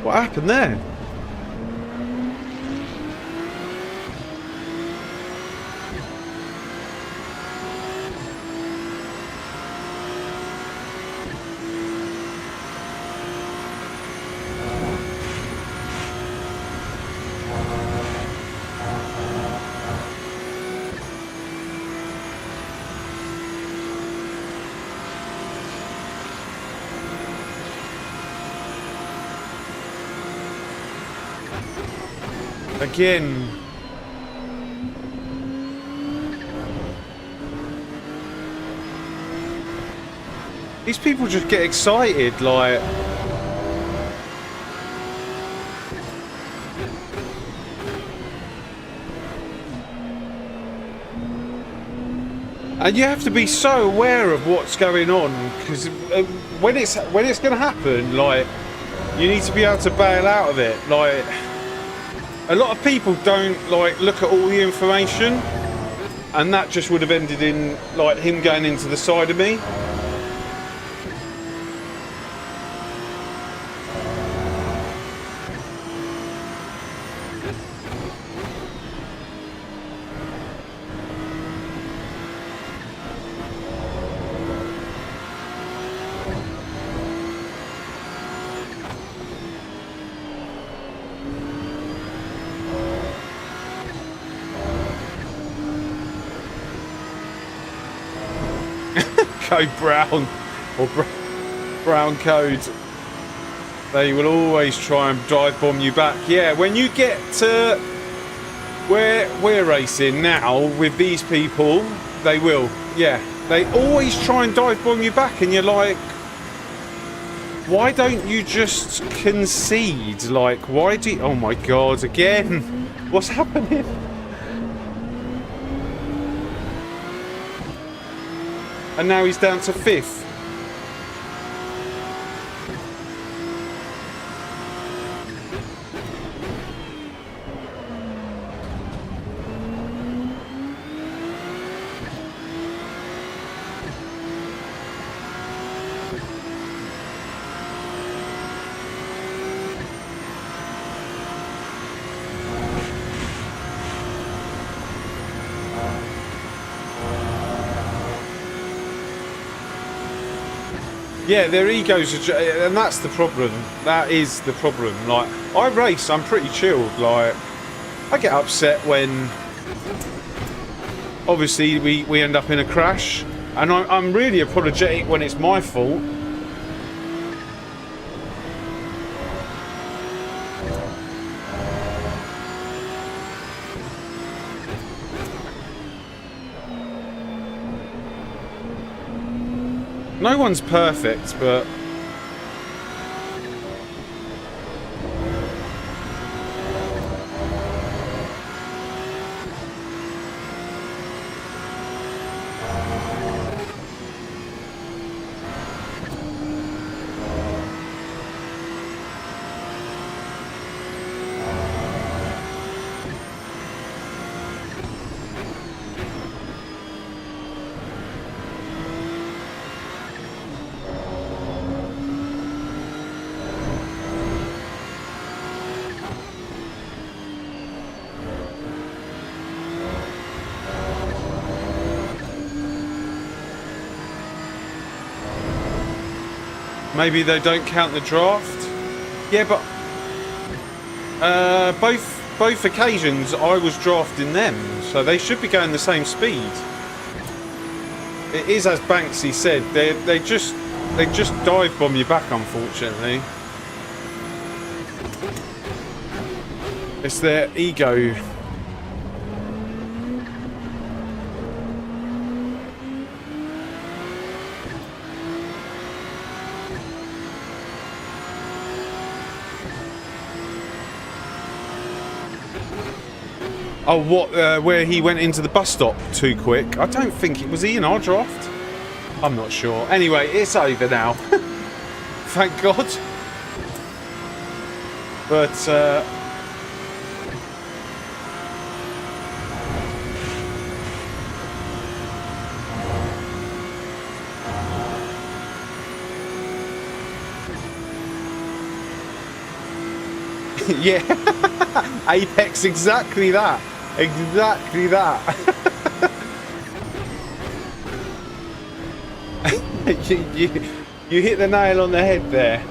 A: What happened there? Again. These people just get excited, like. And you have to be so aware of what's going on, because when it's going to happen, like, you need to be able to bail out of it. Like, a lot of people don't like look at all the information, and that just would have ended in like him going into the side of me. Code brown or brown code, they will always try and dive bomb you back. Yeah, when you get to where we're racing now with these people, they will. Yeah, they always try and dive bomb you back, and you're like, why don't you just concede? Like, why do you... Oh my god, again, what's happening? And now he's down to 5th. Yeah, their egos are, and that's the problem. That is the problem. Like, I race, I'm pretty chilled. Like, I get upset when, obviously, we end up in a crash, and I'm really apologetic when it's my fault. No one's perfect, but maybe they don't count the draft. Yeah, but both occasions I was drafting them, so they should be going the same speed. It is as Banksy said, they just dive bomb you back, unfortunately. It's their ego. Oh, what? Where he went into the bus stop too quick? I don't think it was he in our draft. I'm not sure. Anyway, it's over now. Thank God. But yeah, Apex, exactly that. Exactly that. you hit the nail on the head there.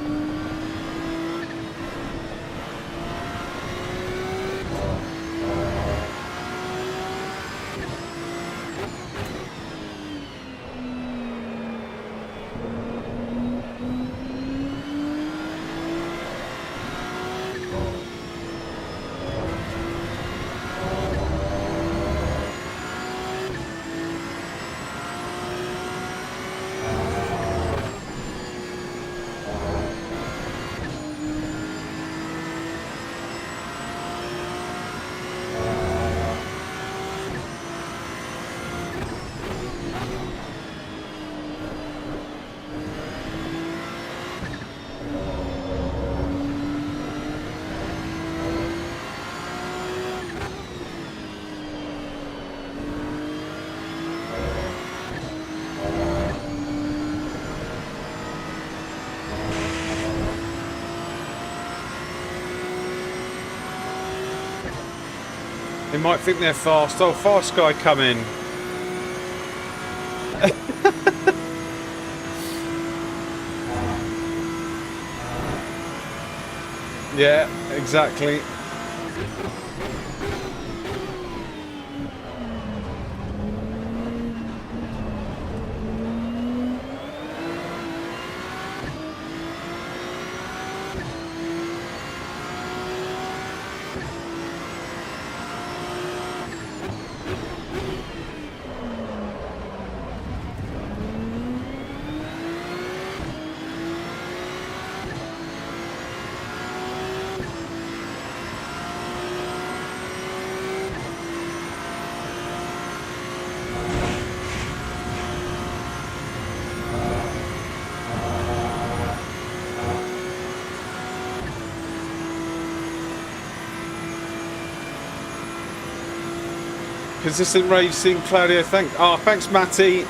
A: They might think they're fast. Oh, fast guy coming. Yeah, exactly. Consistent racing, Claudio. Thanks, Matty.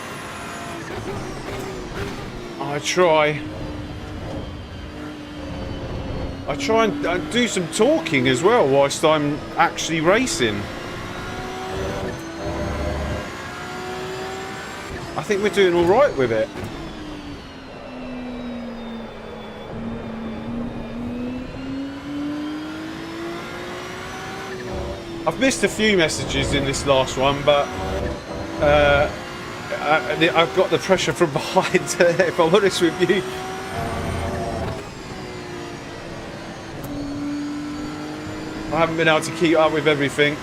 A: I try and do some talking as well whilst I'm actually racing. I think we're doing all right with it. I've missed a few messages in this last one, but I've got the pressure from behind, if I'm honest with you. I haven't been able to keep up with everything.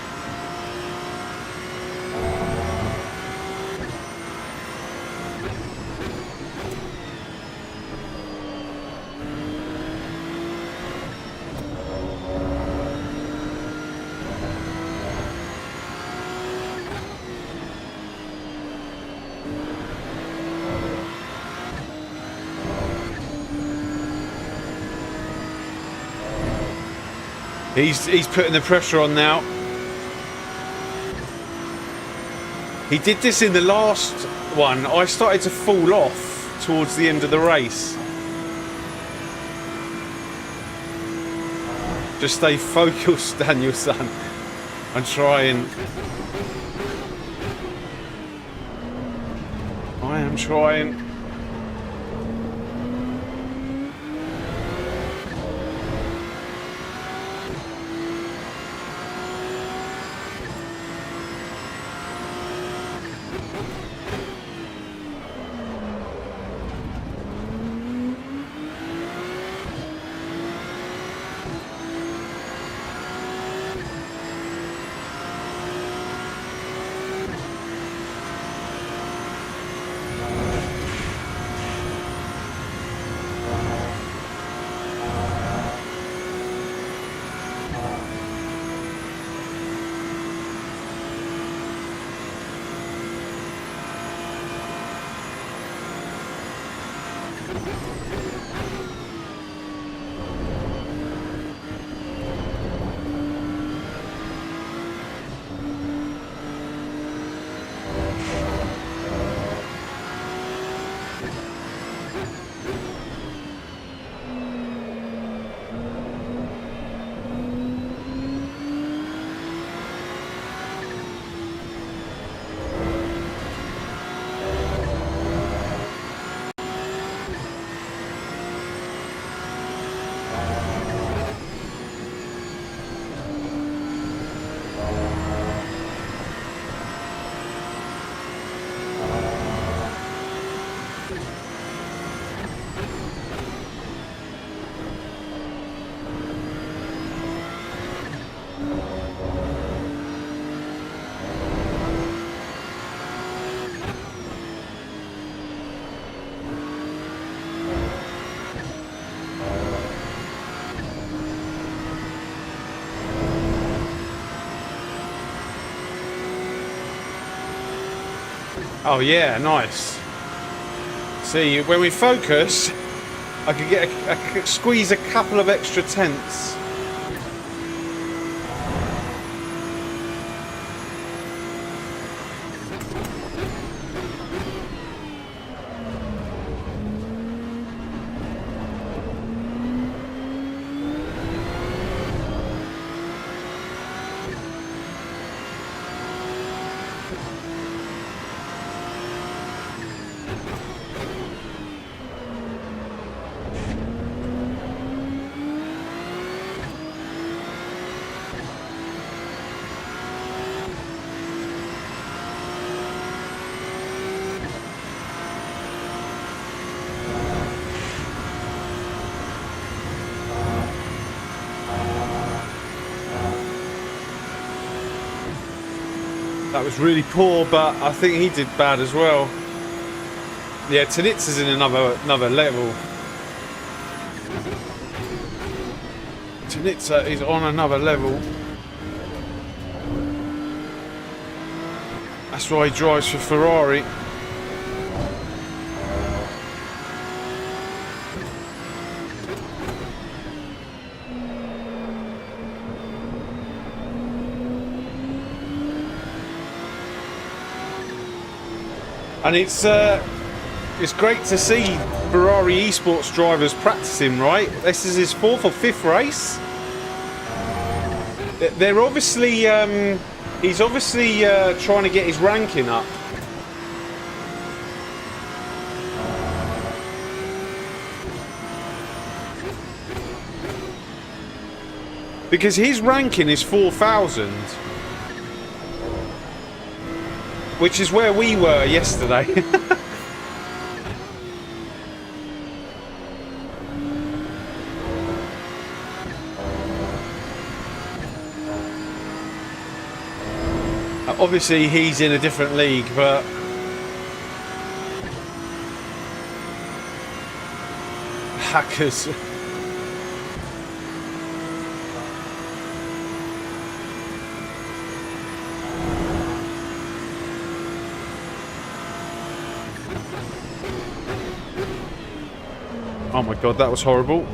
A: He's putting the pressure on now. He did this in the last one. I started to fall off towards the end of the race. Just stay focused, Daniel-san. I'm trying. I am trying. Oh yeah, nice. See, when we focus, I could get squeeze a couple of extra tenths. That was really poor, but I think he did bad as well. Yeah, Tanitsa's in another level. Tanitsa is on another level. That's why he drives for Ferrari. And it's great to see Ferrari esports drivers practicing, right? This is his 4th or 5th race. They're obviously, he's obviously trying to get his ranking up. Because his ranking is 4,000. Which is where we were yesterday. Obviously he's in a different league, but hackers. Oh my god, that was horrible.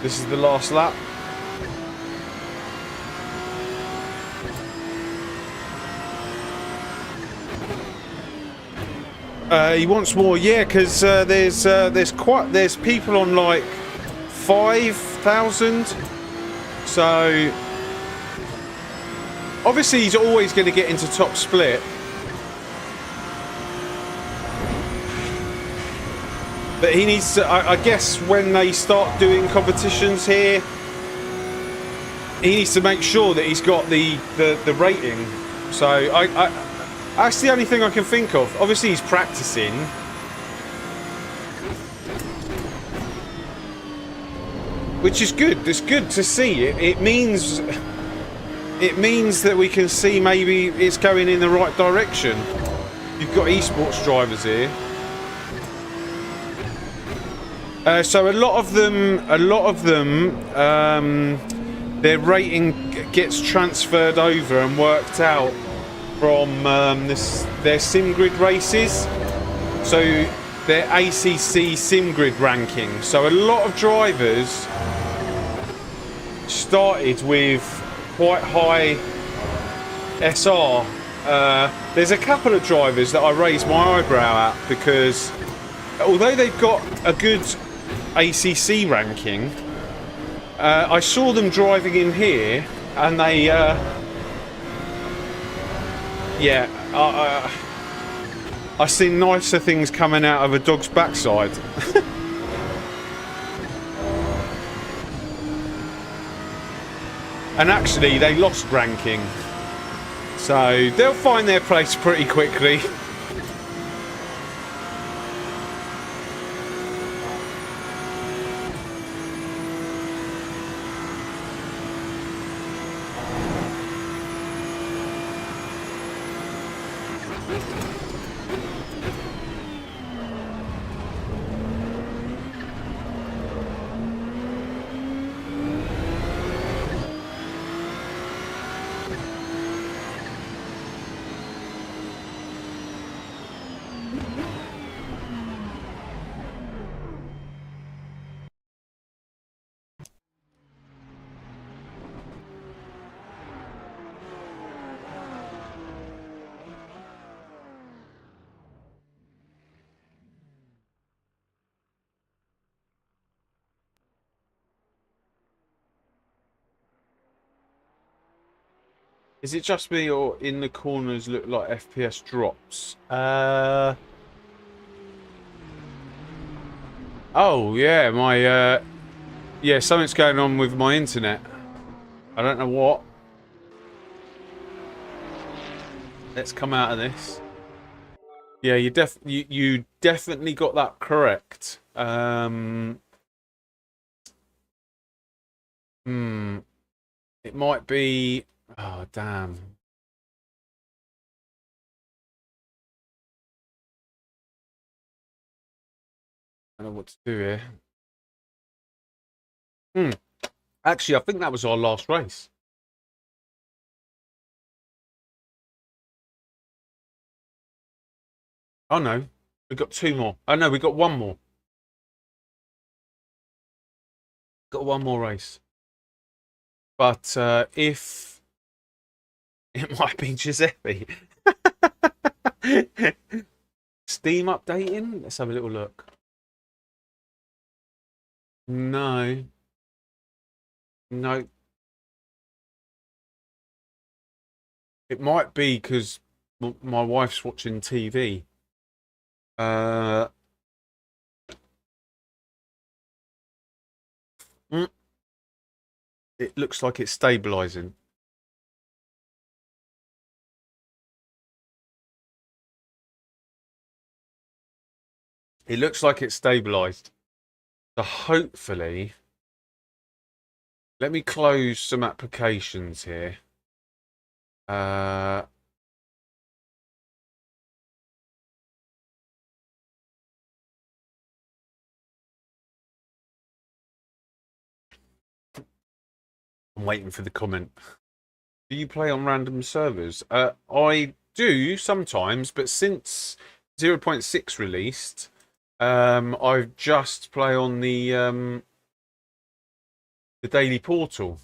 A: This is the last lap. He wants more, yeah, because there's people on like 5,000. So obviously he's always going to get into top split. But he needs to, I guess when they start doing competitions here, he needs to make sure that he's got the rating. So that's the only thing I can think of. Obviously he's practicing. Which is good. It's good to see. It means that we can see maybe it's going in the right direction. You've got esports drivers here. So a lot of them, their rating gets transferred over and worked out from their SimGrid races. So their ACC SimGrid ranking. So a lot of drivers started with quite high SR. There's a couple of drivers that I raised my eyebrow at because although they've got a good ACC ranking, I saw them driving in here and they I've seen nicer things coming out of a dog's backside. And actually they lost ranking, so they'll find their place pretty quickly. Is it just me or in the corners look like FPS drops? Oh yeah, my yeah, something's going on with my internet. I don't know what. Let's come out of this. Yeah, you definitely got that correct. It might be. Oh, damn. I don't know what to do here. Actually, I think that was our last race. Oh no, we got two more. Oh no, we got one more. Got one more race. But if it might be Giuseppe. Steam updating? Let's have a little look. No. No. It might be because my wife's watching TV. It looks like it's stabilizing. It looks like it's stabilized. So hopefully, let me close some applications here. I'm waiting for the comment. Do you play on random servers? I do sometimes, but since 0.6 released, I just play on the daily portal.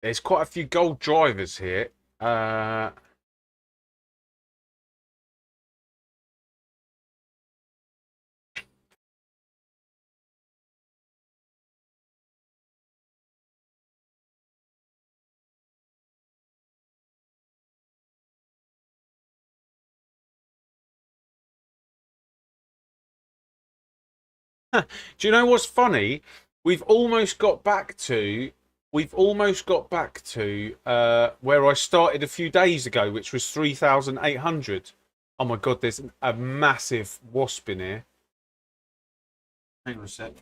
A: There's quite a few gold drivers here. Do you know what's funny? We've almost got back to where I started a few days ago, which was 3,800. Oh my god, there's a massive wasp in here. Hang on a sec.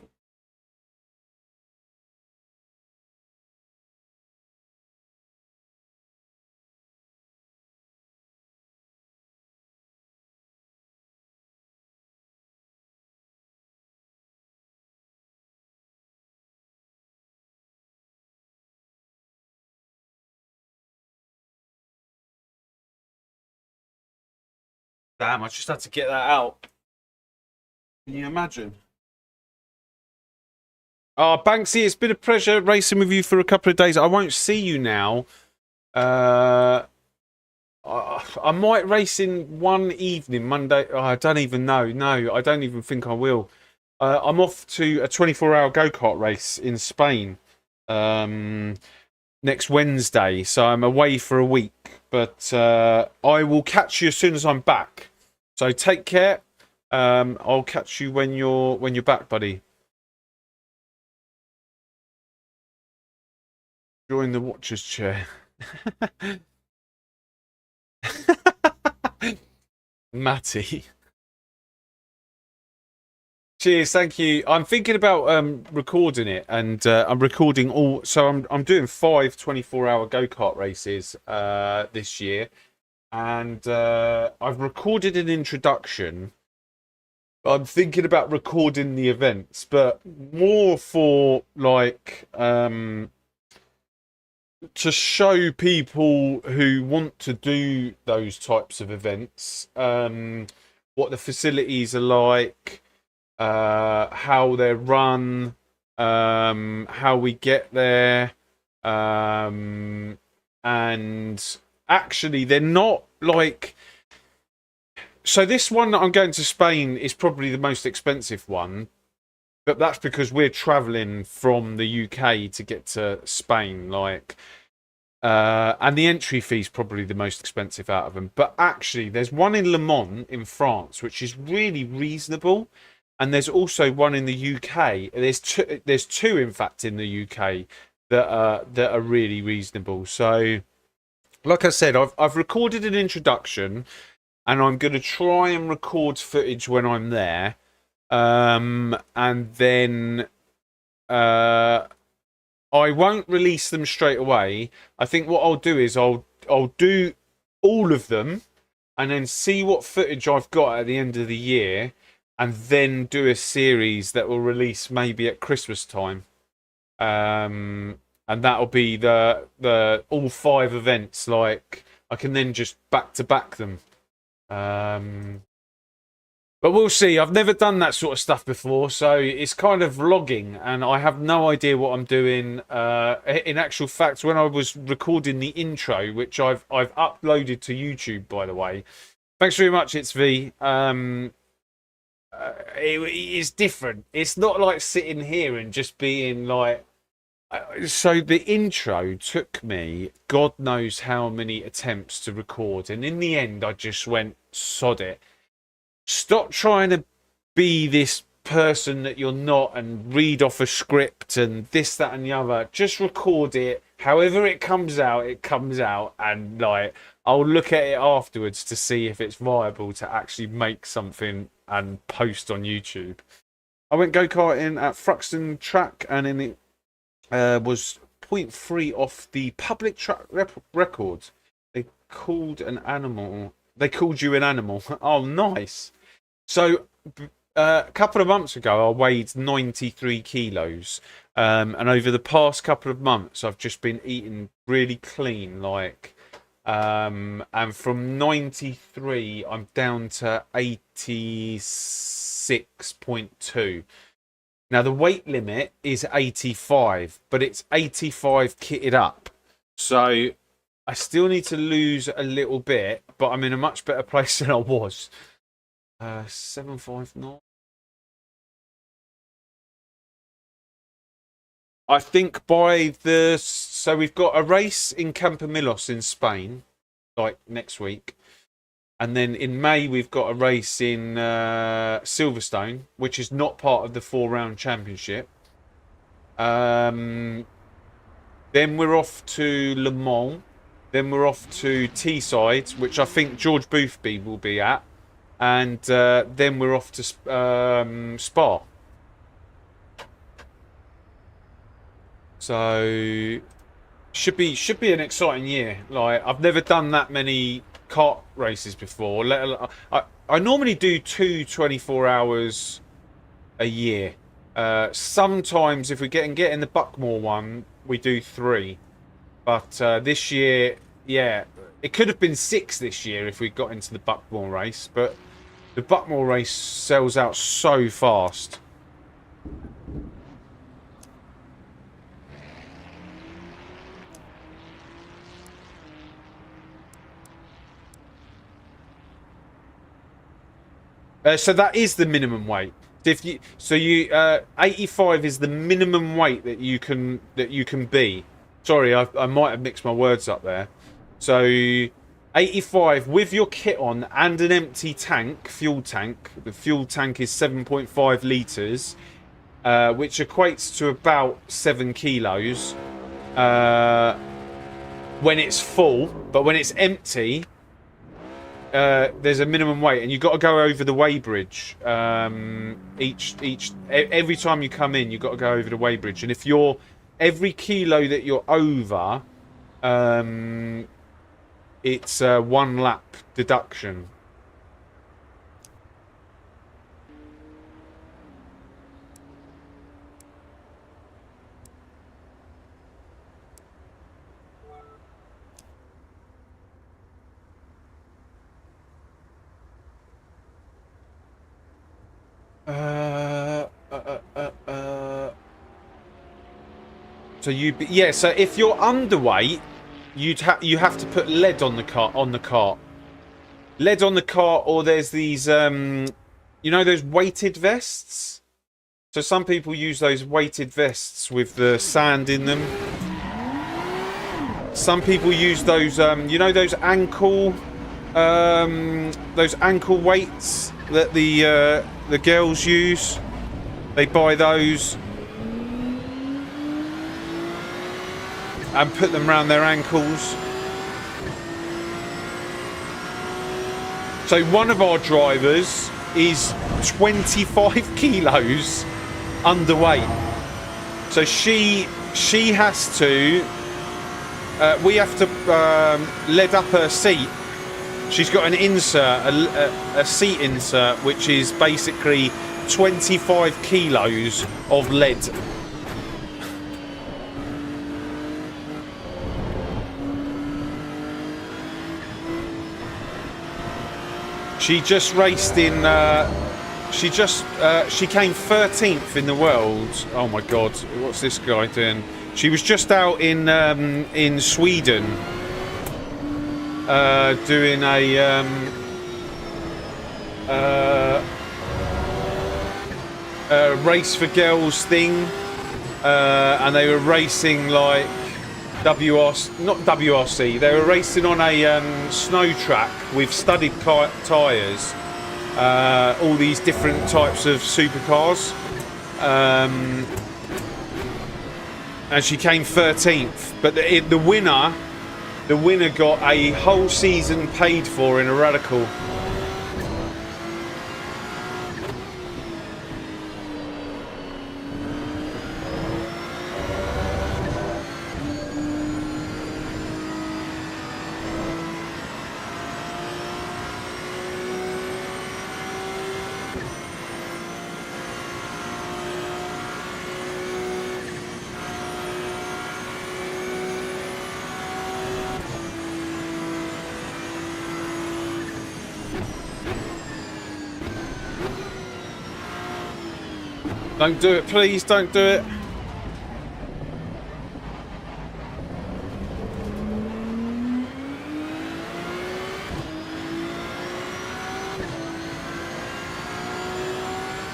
A: Damn, I just had to get that out. Can you imagine? Oh, Banksy, it's been a pleasure racing with you for a couple of days. I won't see you now. I might race in one evening, Monday. Oh, I don't even know. No, I don't even think I will. I'm off to a 24-hour go-kart race in Spain next Wednesday, so I'm away for a week. But I will catch you as soon as I'm back. So take care. I'll catch you when you're back, buddy. Join the watcher's chair. Matty. Cheers, thank you. I'm thinking about recording it, and I'm recording all. So I'm doing 5 24-hour go-kart races this year, and I've recorded an introduction. I'm thinking about recording the events, but more for like to show people who want to do those types of events what the facilities are like, how they're run, how we get there, and actually they're not like. So this one that I'm going to Spain is probably the most expensive one, but that's because we're traveling from the UK to get to Spain. Like, And the entry fee is probably the most expensive out of them. But actually, there's one in Le Mans in France, which is really reasonable. And there's also one in the UK. There's two, in fact, in the UK that are really reasonable. So, like I said, I've recorded an introduction, and I'm going to try and record footage when I'm there. And then I won't release them straight away. I think what I'll do is I'll do all of them and then see what footage I've got at the end of the year, and then do a series that will release maybe at Christmas time. And that'll be the all 5 events. Like, I can then just back to back them. But we'll see. I've never done that sort of stuff before, so it's kind of vlogging, and I have no idea what I'm doing. In actual fact, when I was recording the intro, which I've uploaded to YouTube, by the way. Thanks very much, it's V. It's different. It's not like sitting here and just being like... So the intro took me God knows how many attempts to record, and in the end I just went, sod it. Stop trying to be this person that you're not and read off a script and this, that and the other. Just record it. However it comes out, and like, I'll look at it afterwards to see if it's viable to actually make something and post on YouTube. I went go-karting at Thruxton track, and in it was 0.3 off the public track record. They called you an animal. Oh, nice. So a couple of months ago, I weighed 93 kilos. And over the past couple of months, I've just been eating really clean. And from 93, I'm down to 86.2. Now, the weight limit is 85, but it's 85 kitted up. So I still need to lose a little bit, but I'm in a much better place than I was. 759. I think so we've got a race in Campomilos in Spain, like next week. And then in May, we've got a race in Silverstone, which is not part of the 4-round championship. Then we're off to Le Mans. Then we're off to Teesside, which I think George Boothby will be at. And then we're off to Spa. So should be an exciting year. Like, I've never done that many kart races before. I normally do 2 24 hours a year. Sometimes if we get in the Buckmore one, we do 3. But this year, yeah, it could have been 6 this year if we got into the Buckmore race. But the Buckmore race sells out so fast. So that is the minimum weight. If you 85 is the minimum weight that you can be. Sorry, I might have mixed my words up there. So 85 with your kit on and an empty fuel tank. The fuel tank is 7.5 litres, which equates to about 7 kilos when it's full. But when it's empty, there's a minimum weight, and you've got to go over the weighbridge. Every time you come in, you've got to go over the weighbridge. And if you're every kilo that you're over, it's a 1 lap deduction. So so if you're underweight, you have to put lead on the cart. Lead on the cart, or there's these those weighted vests. So some people use those weighted vests with the sand in them. some people use those, you know, those ankle weights that the girls use. They buy those and put them around their ankles. So one of our drivers is 25 kilos underweight. So she has to, we have to lead up her seat. She's got an insert, a seat insert, which is basically 25 kilos of lead. She just raced in, she came 13th in the world. Oh my God, what's this guy doing? She was just out in Sweden doing a race for girls thing, and they were racing like not WRC, they were racing on a snow track with studded tyres, all these different types of supercars, and she came 13th, but the winner got a whole season paid for in a Radical. Don't do it, please, don't do it.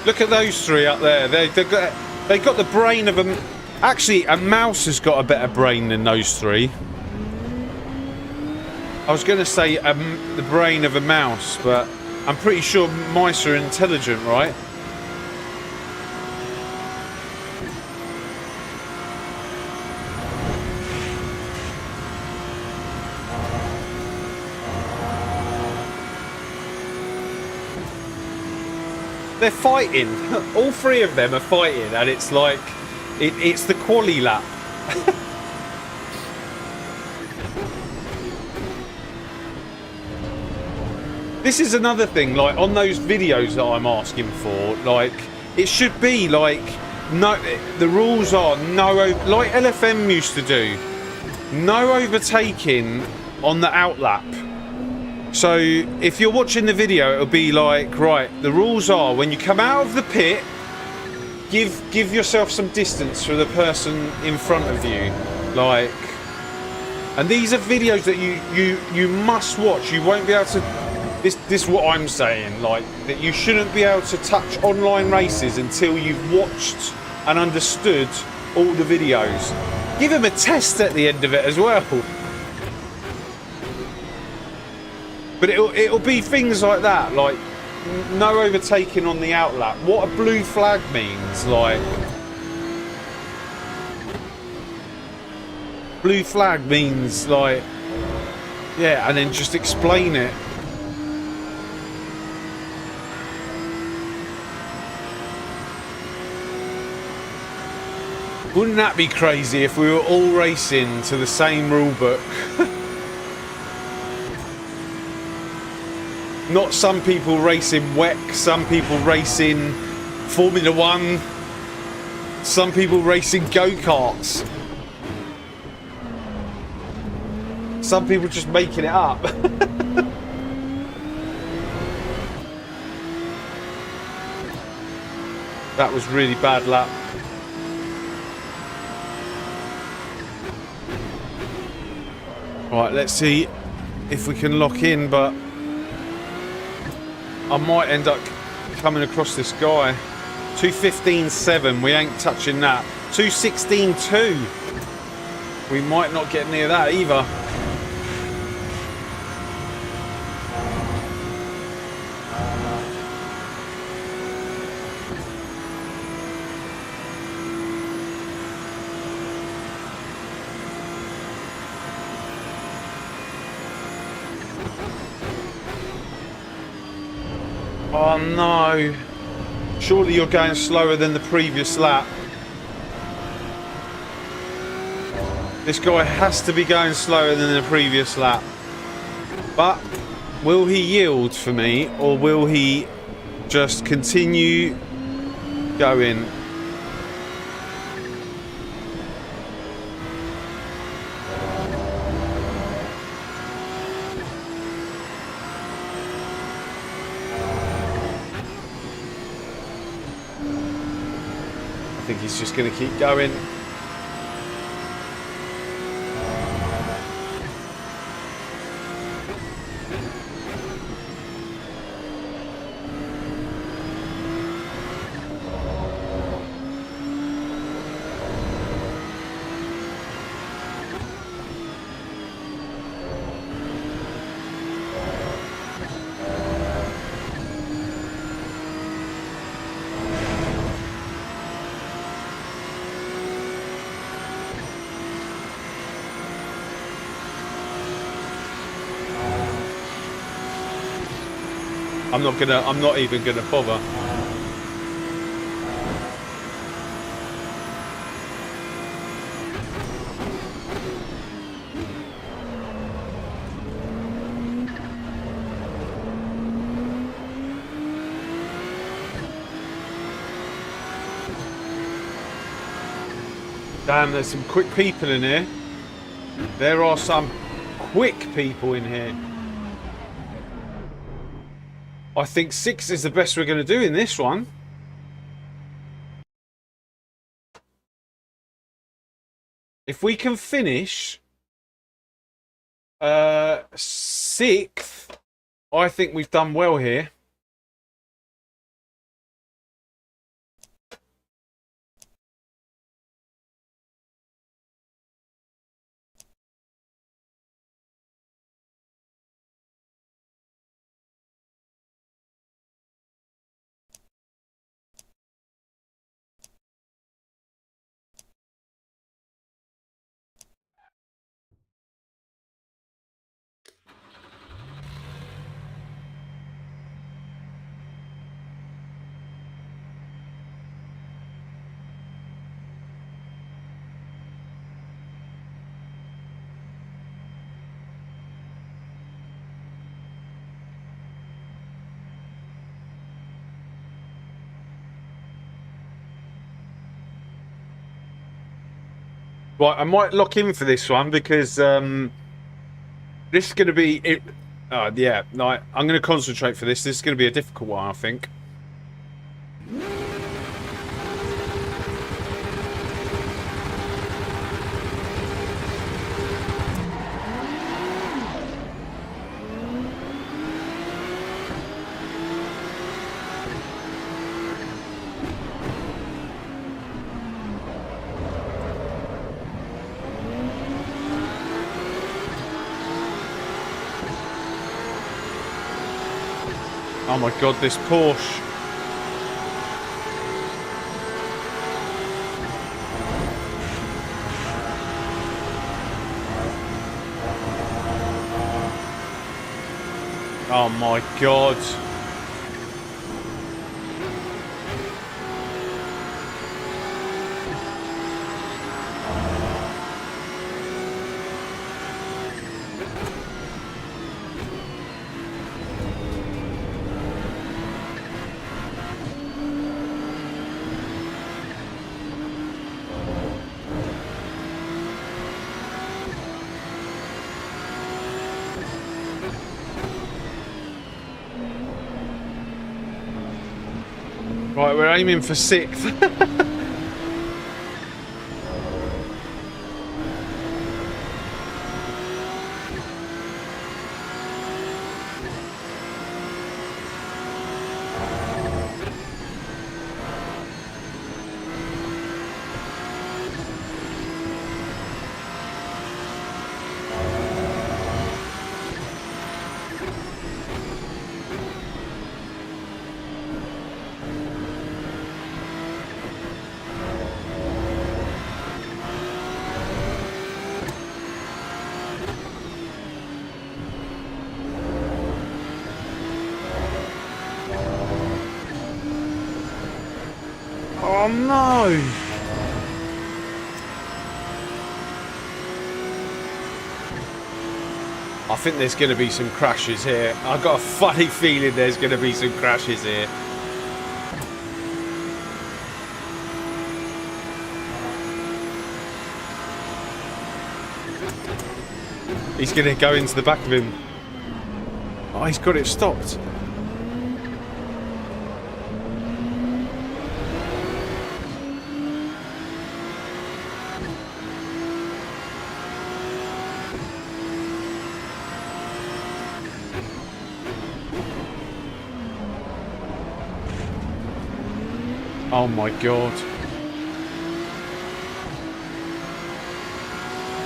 A: Look at those three up there. They got the brain of a... Actually, a mouse has got a better brain than those three. I was going to say the brain of a mouse, but I'm pretty sure mice are intelligent, right? They're fighting. All three of them are fighting, and it's like it's the quali lap. This is another thing, like on those videos that I'm asking for, like it should be like no, the rules are no, like LFM used to do, no overtaking on the outlap. So if you're watching the video, it'll be like, right, the rules are when you come out of the pit, give yourself some distance for the person in front of you, like. And these are videos that you must watch. You won't be able to. This is what I'm saying, like that you shouldn't be able to touch online races until you've watched and understood all the videos. Give them a test at the end of it as well. But it'll be things like that, like no overtaking on the outlap. What a blue flag means, like blue flag means like, yeah, and then just explain it. Wouldn't that be crazy if we were all racing to the same rule book? Not some people racing WEC, some people racing Formula 1, some people racing go-karts. Some people just making it up. That was really bad lap. Right, let's see if we can lock in, but I might end up coming across this guy. 2:15.7, we ain't touching that. 2:16.2. We might not get near that either. Oh no. Surely you're going slower than the previous lap. This guy has to be going slower than the previous lap. But will he yield for me, or will he just continue going? I think he's just going to keep going. I'm not even gonna bother. Damn, there's some quick people in here. There are some quick people in here. I think 6 is the best we're going to do in this one. If we can finish 6th, I think we've done well here. Right, I might lock in for this one because this is going to be it. Yeah, no, I'm going to concentrate for this. This is going to be a difficult one, I think. Oh my god, this Porsche. Oh my god. Right, we're aiming for 6th. Oh no! I think there's going to be some crashes here. I've got a funny feeling there's going to be some crashes here. He's going to go into the back of him. Oh, he's got it stopped. Oh my god.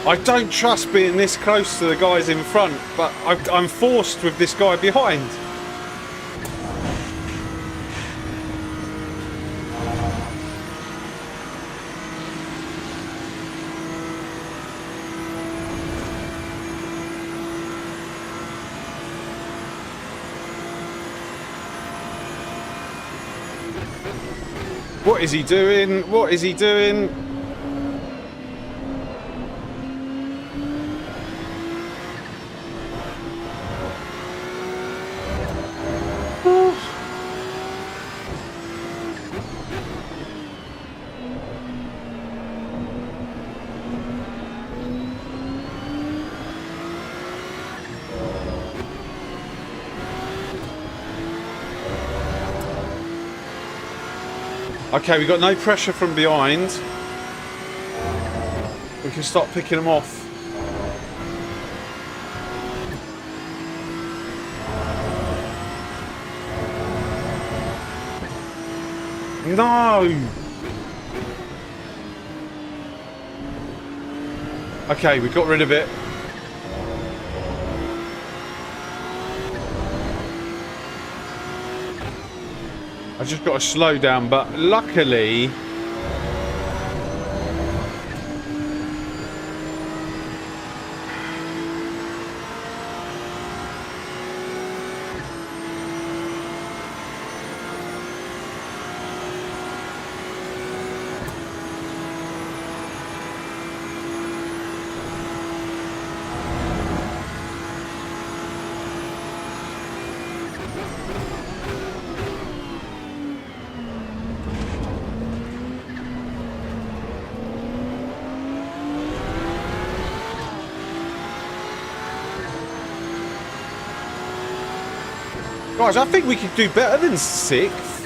A: I don't trust being this close to the guys in front, but I'm forced with this guy behind. What is he doing? What is he doing? Okay, we got no pressure from behind. We can start picking them off. No! Okay, we got rid of it. I just got to slow down, but luckily guys, I think we could do better than 6th.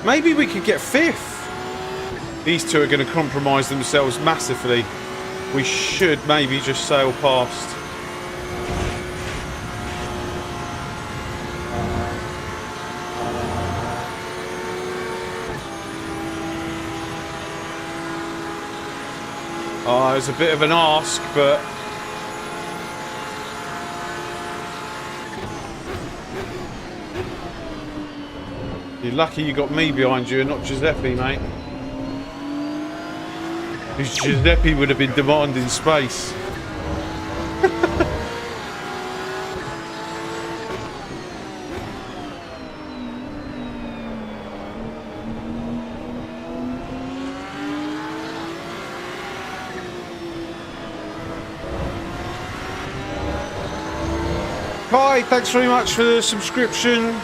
A: Maybe we could get 5th. These two are going to compromise themselves massively. We should maybe just sail past. Oh, it was a bit of an ask, but you're lucky you got me behind you and not Giuseppe, mate. Because Giuseppe would have been demanding space. Hi, thanks very much for the subscription.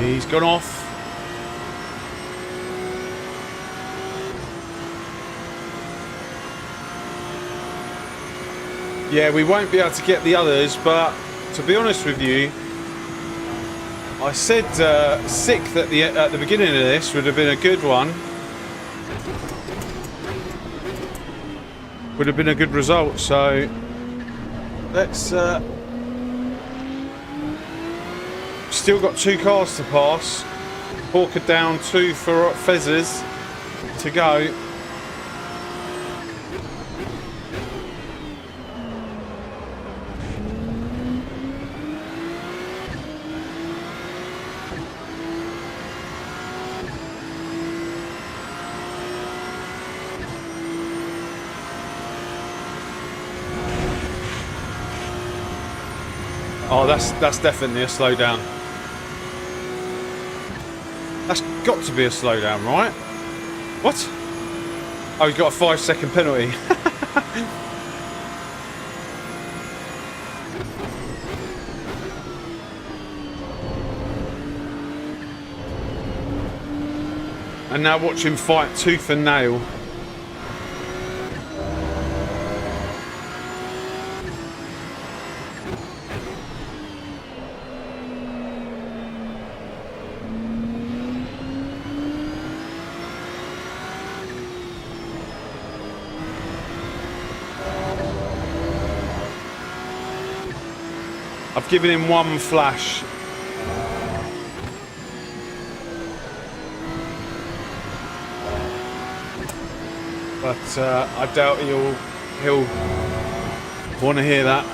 A: He's gone off. Yeah, we won't be able to get the others, but to be honest with you, I said 6th at the beginning of this would have been a good one. would have been a good result. So let's still got 2 cars to pass. Hawker down, 2 for Fezzes to go. Oh, that's definitely a slowdown. That's got to be a slowdown, right? What? Oh, he got a 5-second penalty. And now watch him fight tooth and nail. I've given him 1 flash. But I doubt he'll want to hear that.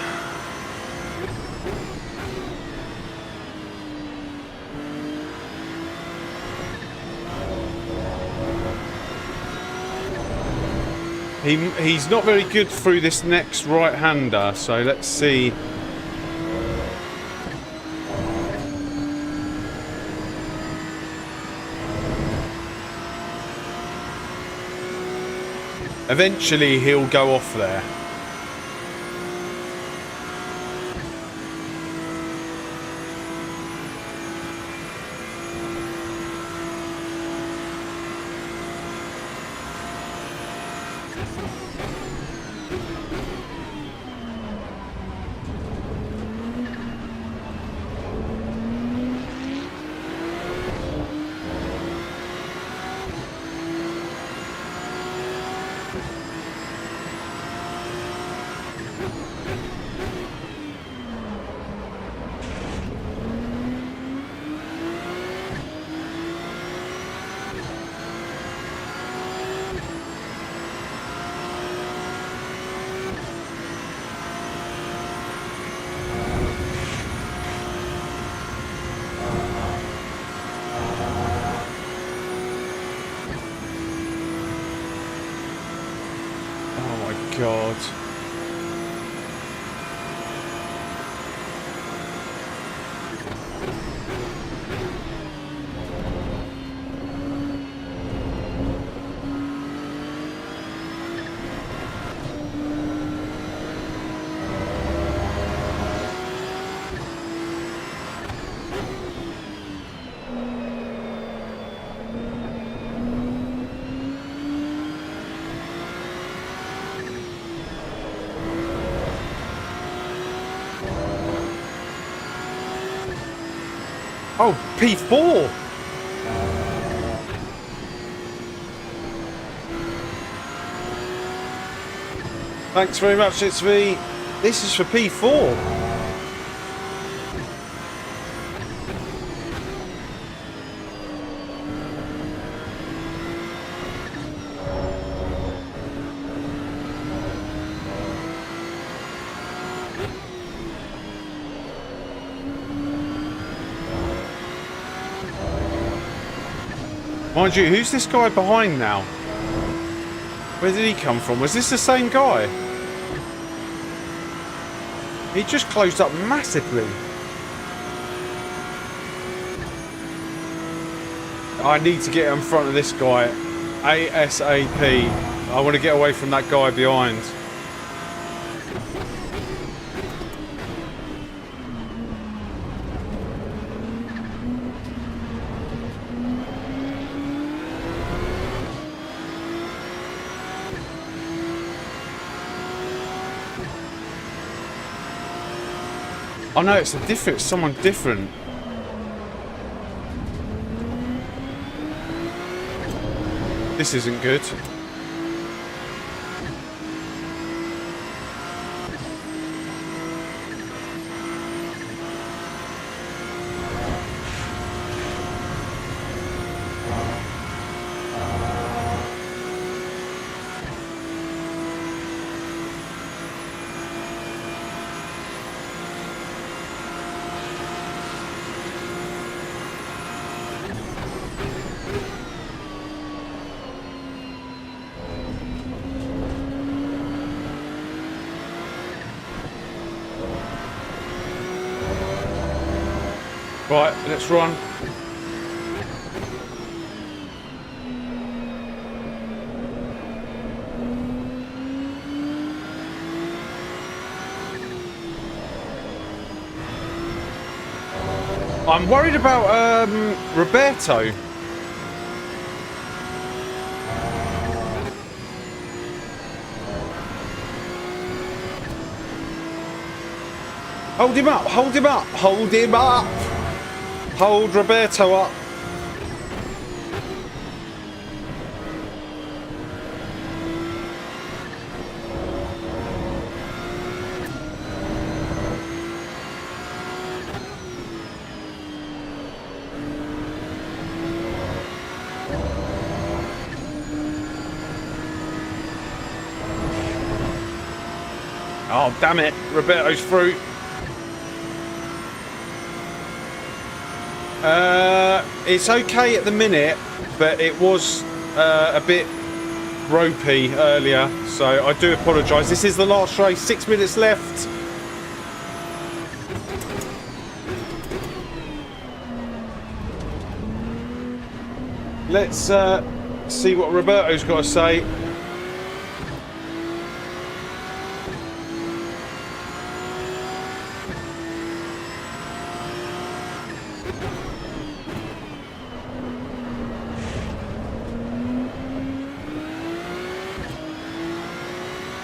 A: He's not very good through this next right-hander, so let's see. Eventually he'll go off there. God. Oh, P4! Thanks very much, it's V. This is for P4. Mind you, who's this guy behind now? Where did he come from? Was this the same guy? He just closed up massively. I need to get in front of this guy ASAP. I want to get away from that guy behind. Oh no, it's someone different. This isn't good. Right, let's run. I'm worried about Roberto. Hold him up, hold him up, hold him up. Hold Roberto up. Oh, damn it. Roberto's through. It's okay at the minute, but it was a bit ropey earlier, so I do apologise. This is the last race, 6 minutes left. Let's see what Roberto's got to say.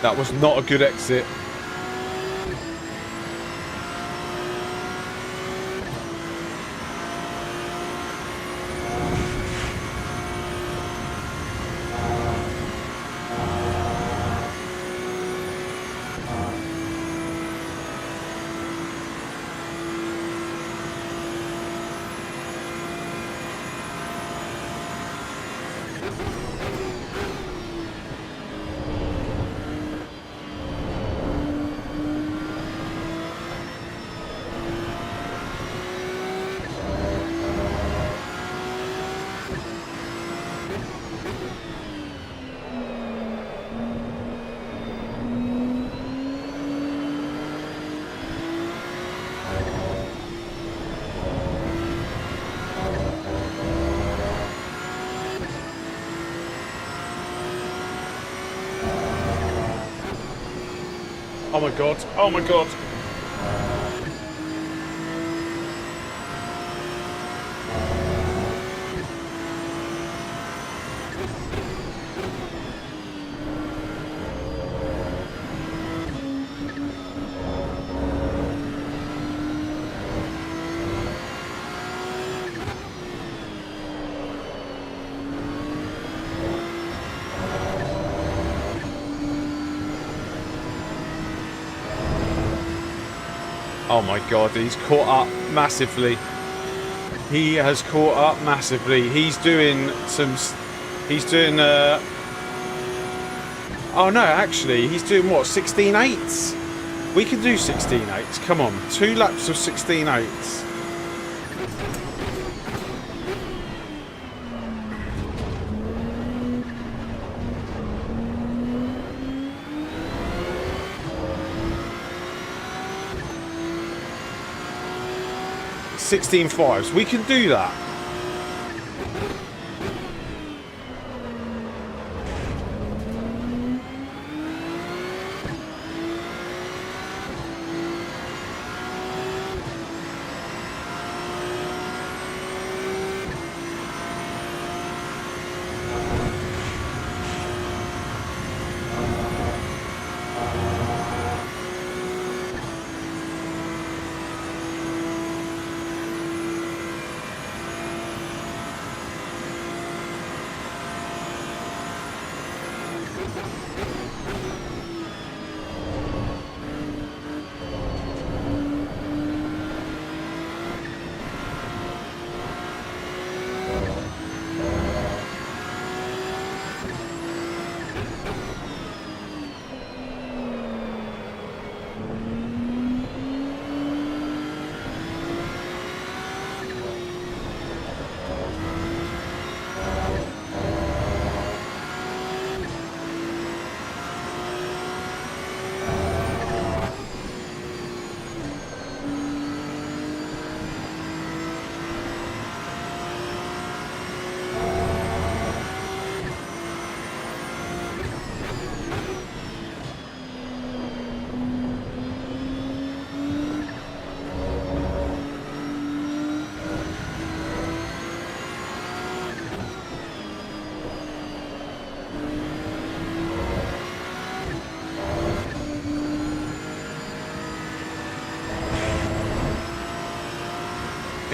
A: That was not a good exit. Oh my god, oh my god. Oh my god, he's caught up massively. He has caught up massively. He's doing some... He's doing... Oh no, actually, he's doing what? 16.8s? We can do 16.8s. Come on. 2 laps of 16.8s. Sixteen fives. We can do that.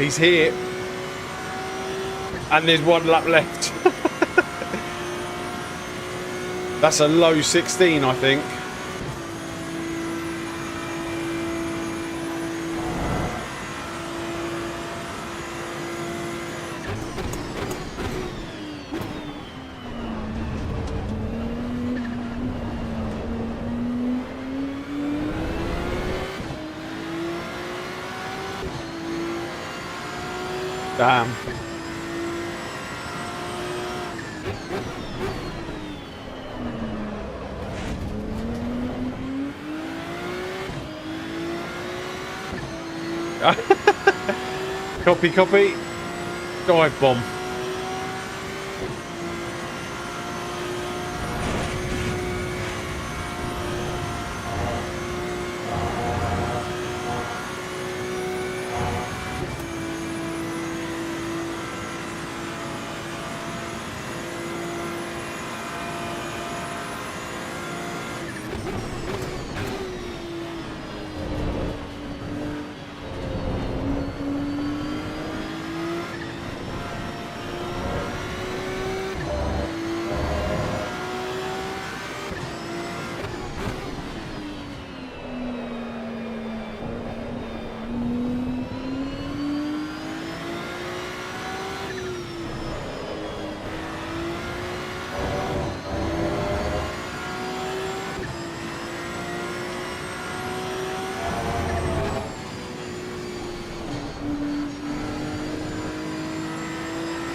A: He's here. And there's 1 lap left. That's a low 16, I think. Damn. Copy, copy. Dive bomb.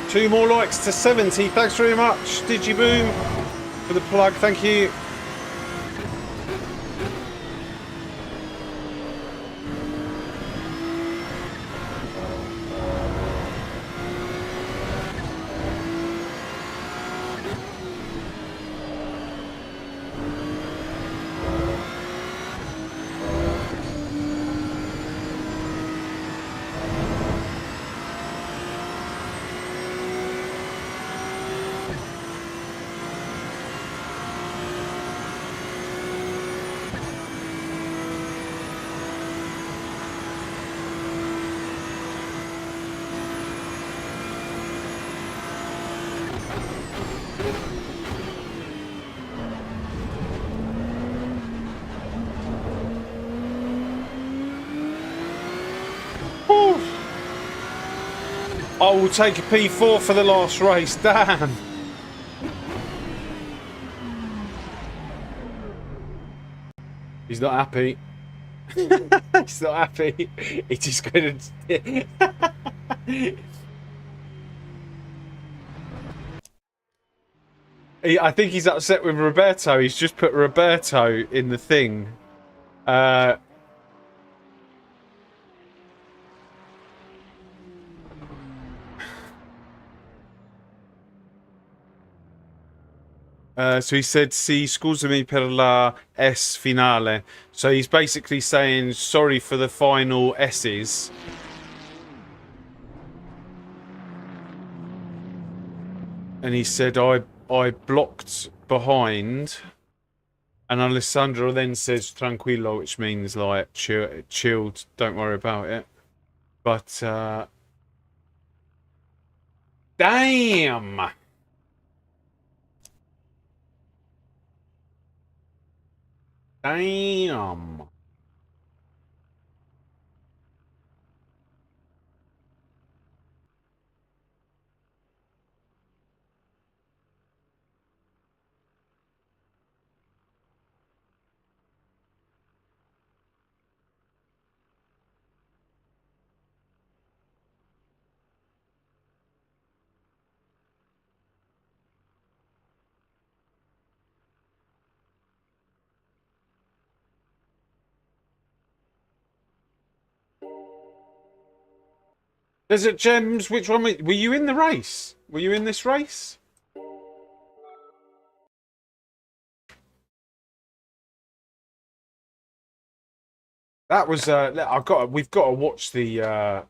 A: Two more likes to 70. Thanks very much, Digiboom, for the plug. Thank you. I will take a P4 for the last race. Damn. He's not happy. He's not happy. He's just going to... I think he's upset with Roberto. He's just put Roberto in the thing. So he said, "Si scusami per la S finale." So he's basically saying sorry for the final S's. And he said, I blocked behind. And Alessandro then says tranquillo, which means like chilled, don't worry about it. But damn. Damn. Desert Gems, which one were you in the race? Were you in this race? That was we've got to watch the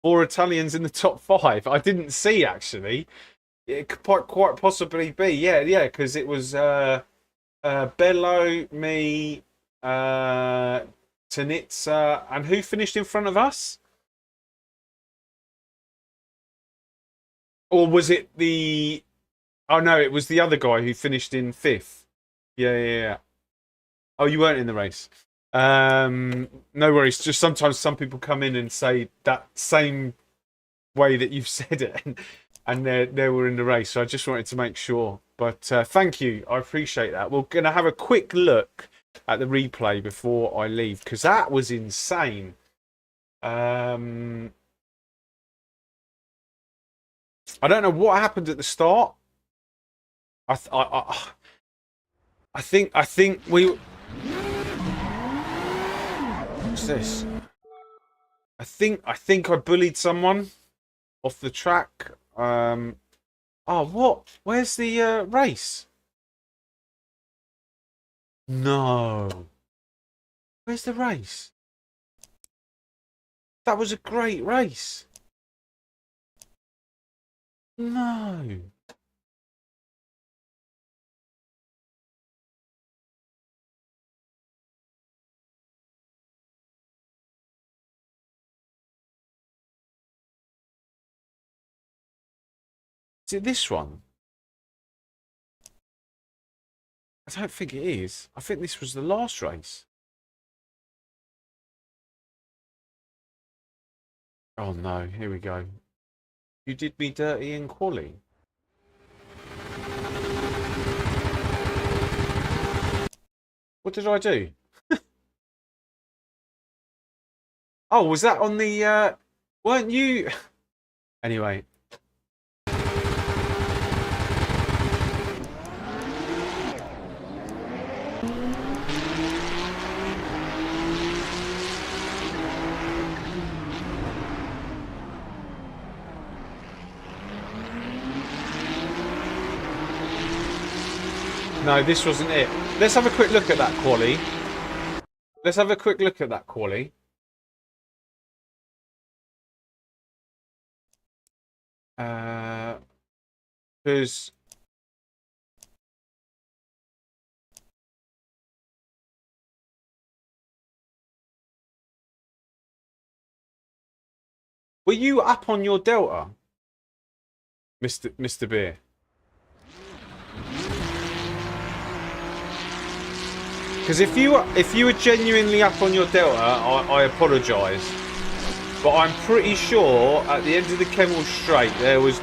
A: 4 Italians in the top 5. I didn't see actually. It could quite possibly be. Yeah, because it was Bello, me, Tanitsa, and who finished in front of us? Or was it the... Oh, no, it was the other guy who finished in 5th. Yeah. Oh, you weren't in the race. No worries. Just sometimes some people come in and say that same way that you've said it, and they were in the race. So I just wanted to make sure. But thank you. I appreciate that. We're going to have a quick look at the replay before I leave, because that was insane. I don't know what happened at the start. I think we... What's this? I think I bullied someone off the track. Oh, what? Where's the race? No. Where's the race? That was a great race. No. Is it this one? I don't think it is. I think this was the last race. Oh no, here we go. You did me dirty in quali. What did I do? Oh, was that on the... Weren't you... Anyway. No, this wasn't it. Let's have a quick look at that quali. Let's have a quick look at that quali. Because... Were you up on your delta, Mr. Beer? Because if you were genuinely up on your delta, I apologise. But I'm pretty sure at the end of the Kemmel Straight, there was,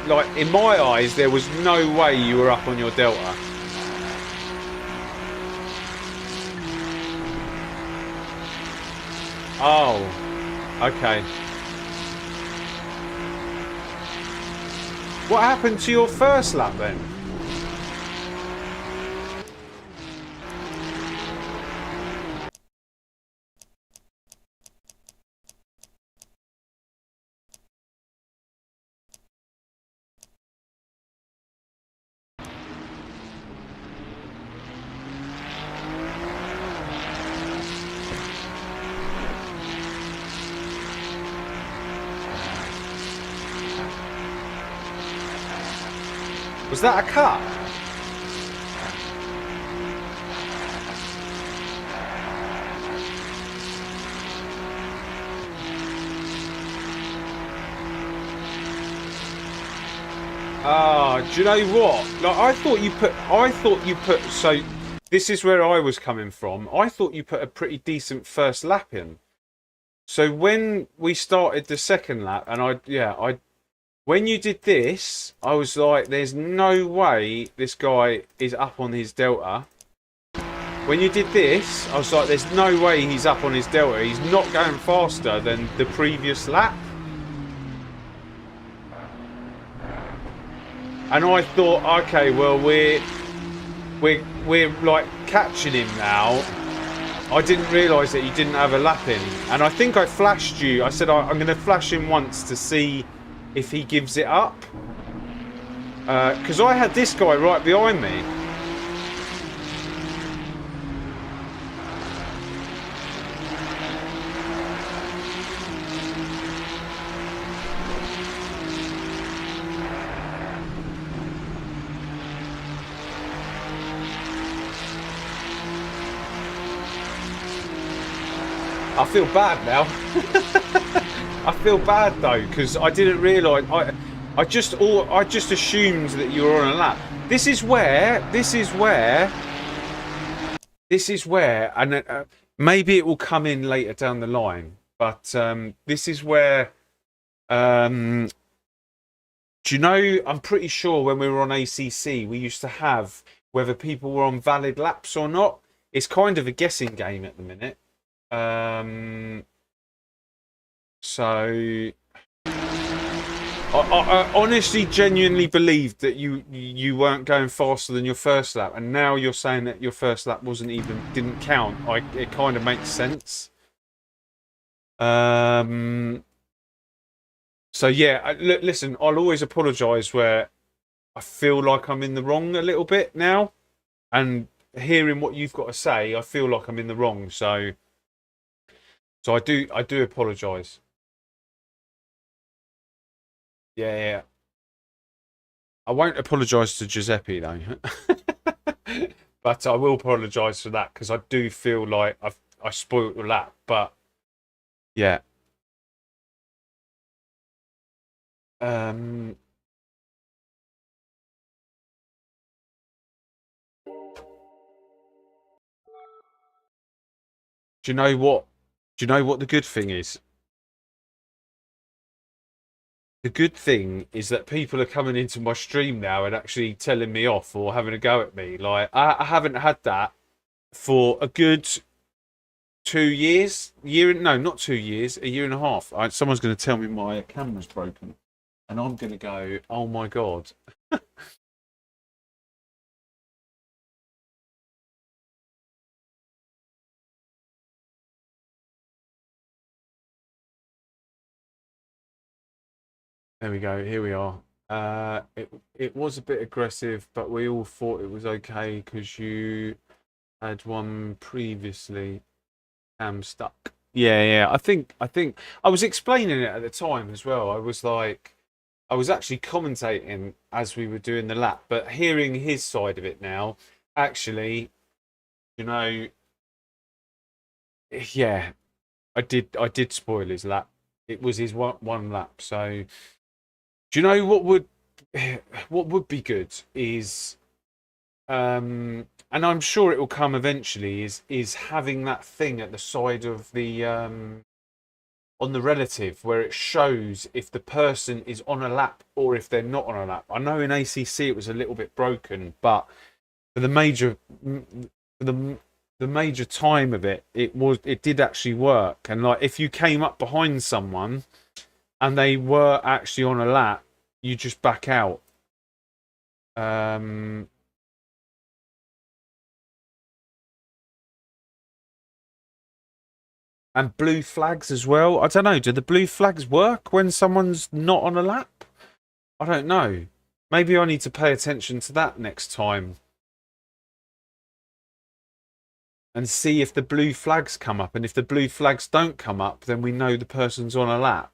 A: like, in my eyes, there was no way you were up on your delta. Oh, okay. What happened to your first lap then? Was that a cut? Ah, do you know what? Like, I thought you put, so this is where I was coming from. I thought you put a pretty decent first lap in. So when we started the second lap, and when you did this, I was like, there's no way this guy is up on his delta. When you did this, I was like, there's no way he's up on his delta. He's not going faster than the previous lap. And I thought, okay, well, we're like catching him now. I didn't realise that you didn't have a lap in. And I think I flashed you. I said, I'm going to flash him once to see if he gives it up. Because I had this guy right behind me. I feel bad now. I feel bad though because I didn't realise. I just assumed that you were on a lap. This is where, and maybe it will come in later down the line. But this is where, do you know? I'm pretty sure when we were on ACC, we used to have whether people were on valid laps or not. It's kind of a guessing game at the minute. So I honestly, genuinely believed that you weren't going faster than your first lap, and now you're saying that your first lap didn't count. It kind of makes sense. So yeah, listen, I'll always apologise where I feel like I'm in the wrong a little bit now, and hearing what you've got to say, I feel like I'm in the wrong. So I do apologise. Yeah. I won't apologise to Giuseppe though, but I will apologise for that because I do feel like I spoilt the lap. But yeah. Do you know what? Do you know what the good thing is? The good thing is that people are coming into my stream now and actually telling me off or having a go at me. Like I haven't had that for a good 2 years. No, not 2 years. A year and a half. Someone's going to tell me my camera's broken, and I'm going to go, "Oh my god." There we go. Here we are. It was a bit aggressive, but we all thought it was okay because you had one previously. I'm stuck. Yeah. I think I was explaining it at the time as well. I was actually commentating as we were doing the lap, but hearing his side of it now, actually, you know, yeah, I did spoil his lap. It was his one lap. So, do you know what would be good is, and I'm sure it will come eventually, is having that thing at the side of the on the relative where it shows if the person is on a lap or if they're not on a lap. I know in ACC it was a little bit broken, but for the major time of it, it did actually work. And like if you came up behind someone and they were actually on a lap, you just back out. And blue flags as well. I don't know. Do the blue flags work when someone's not on a lap? I don't know. Maybe I need to pay attention to that next time. And see if the blue flags come up. And if the blue flags don't come up, then we know the person's on a lap.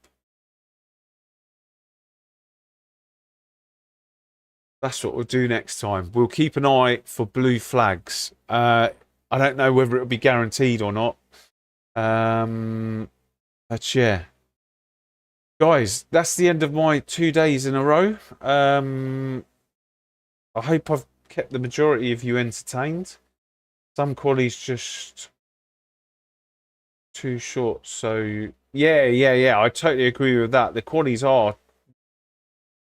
A: That's what we'll do next time. We'll keep an eye for blue flags. I don't know whether it'll be guaranteed or not. But yeah. Guys, that's the end of my 2 days in a row. I hope I've kept the majority of you entertained. Some qualies just too short. So yeah. I totally agree with that. The qualies are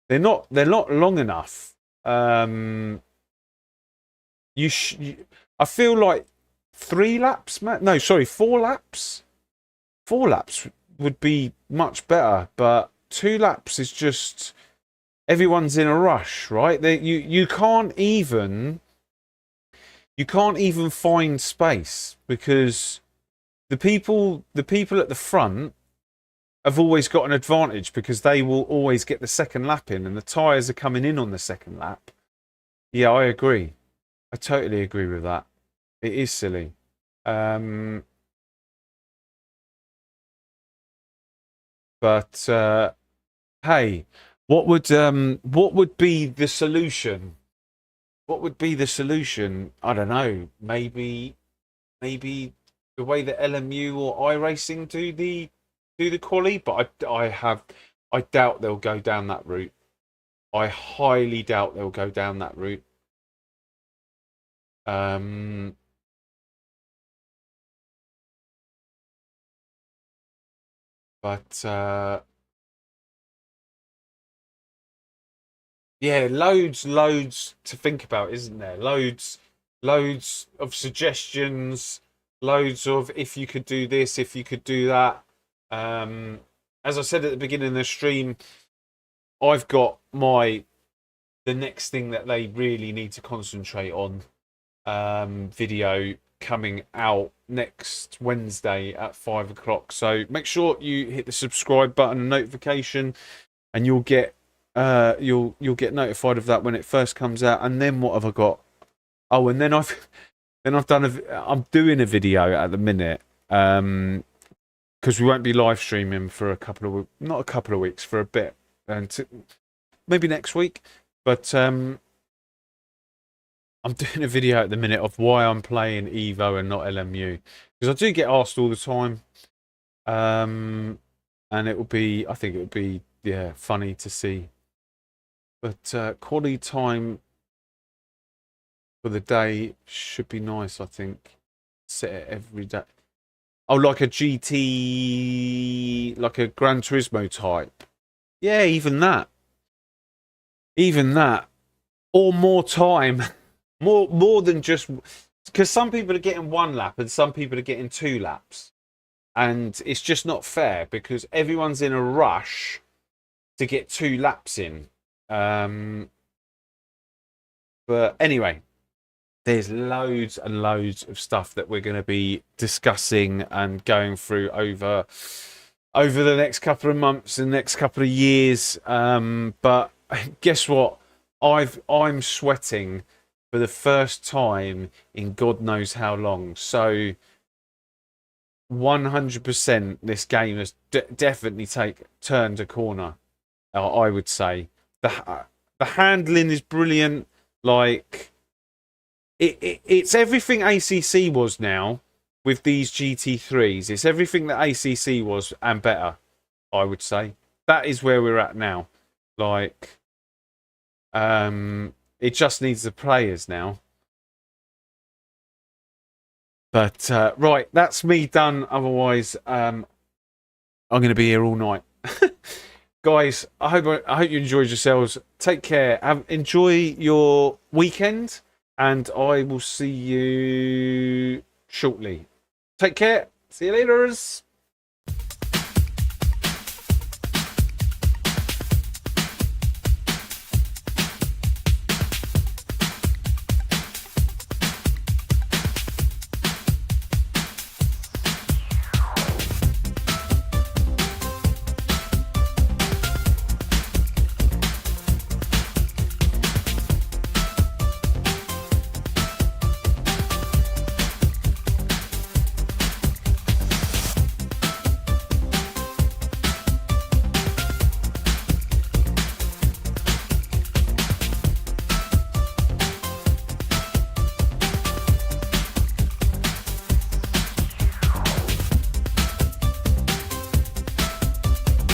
A: they're not long enough. I feel like 3 laps, no, sorry, 4 laps. 4 laps would be much better, but 2 laps is just everyone's in a rush, right? You can't even find space because the people at the front have always got an advantage because they will always get the second lap in and the tyres are coming in on the second lap. Yeah, I agree. I totally agree with that. It is silly. But hey, what would be the solution? What would be the solution? I don't know. Maybe the way that LMU or iRacing do the quali, but I doubt they'll go down that route. I highly doubt they'll go down that route. But yeah, loads to think about, isn't there? Loads of suggestions, loads of if you could do this, if you could do that. As I said at the beginning of the stream, I've got the next thing that they really need to concentrate on video coming out next Wednesday at 5 o'clock. So make sure you hit the subscribe button and notification, and you'll get notified of that when it first comes out. And then what have I got? Oh, and then I'm doing a video at the minute because we won't be live streaming for not a couple of weeks, for a bit, and maybe next week. But I'm doing a video at the minute of why I'm playing Evo and not LMU, because I do get asked all the time, and I think it would be funny to see. But quality time for the day should be nice, I think. Set it every day. Oh, like a GT, like a Gran Turismo type. Yeah, even that. Or more time. More than just... Because some people are getting 1 lap and some people are getting 2 laps. And it's just not fair because everyone's in a rush to get 2 laps in. But anyway, there's loads and loads of stuff that we're going to be discussing and going through over the next couple of months and next couple of years. But guess what? I'm sweating for the first time in God knows how long. So 100% this game has definitely turned a corner. I would say the handling is brilliant. Like it's everything ACC was now with these GT3s. It's everything that ACC was and better. I would say that is where we're at now. Like it just needs the players now. But right, that's me done. Otherwise, I'm going to be here all night. Guys, I hope you enjoyed yourselves. Take care. Enjoy your weekend, and I will see you shortly. Take care. See you later.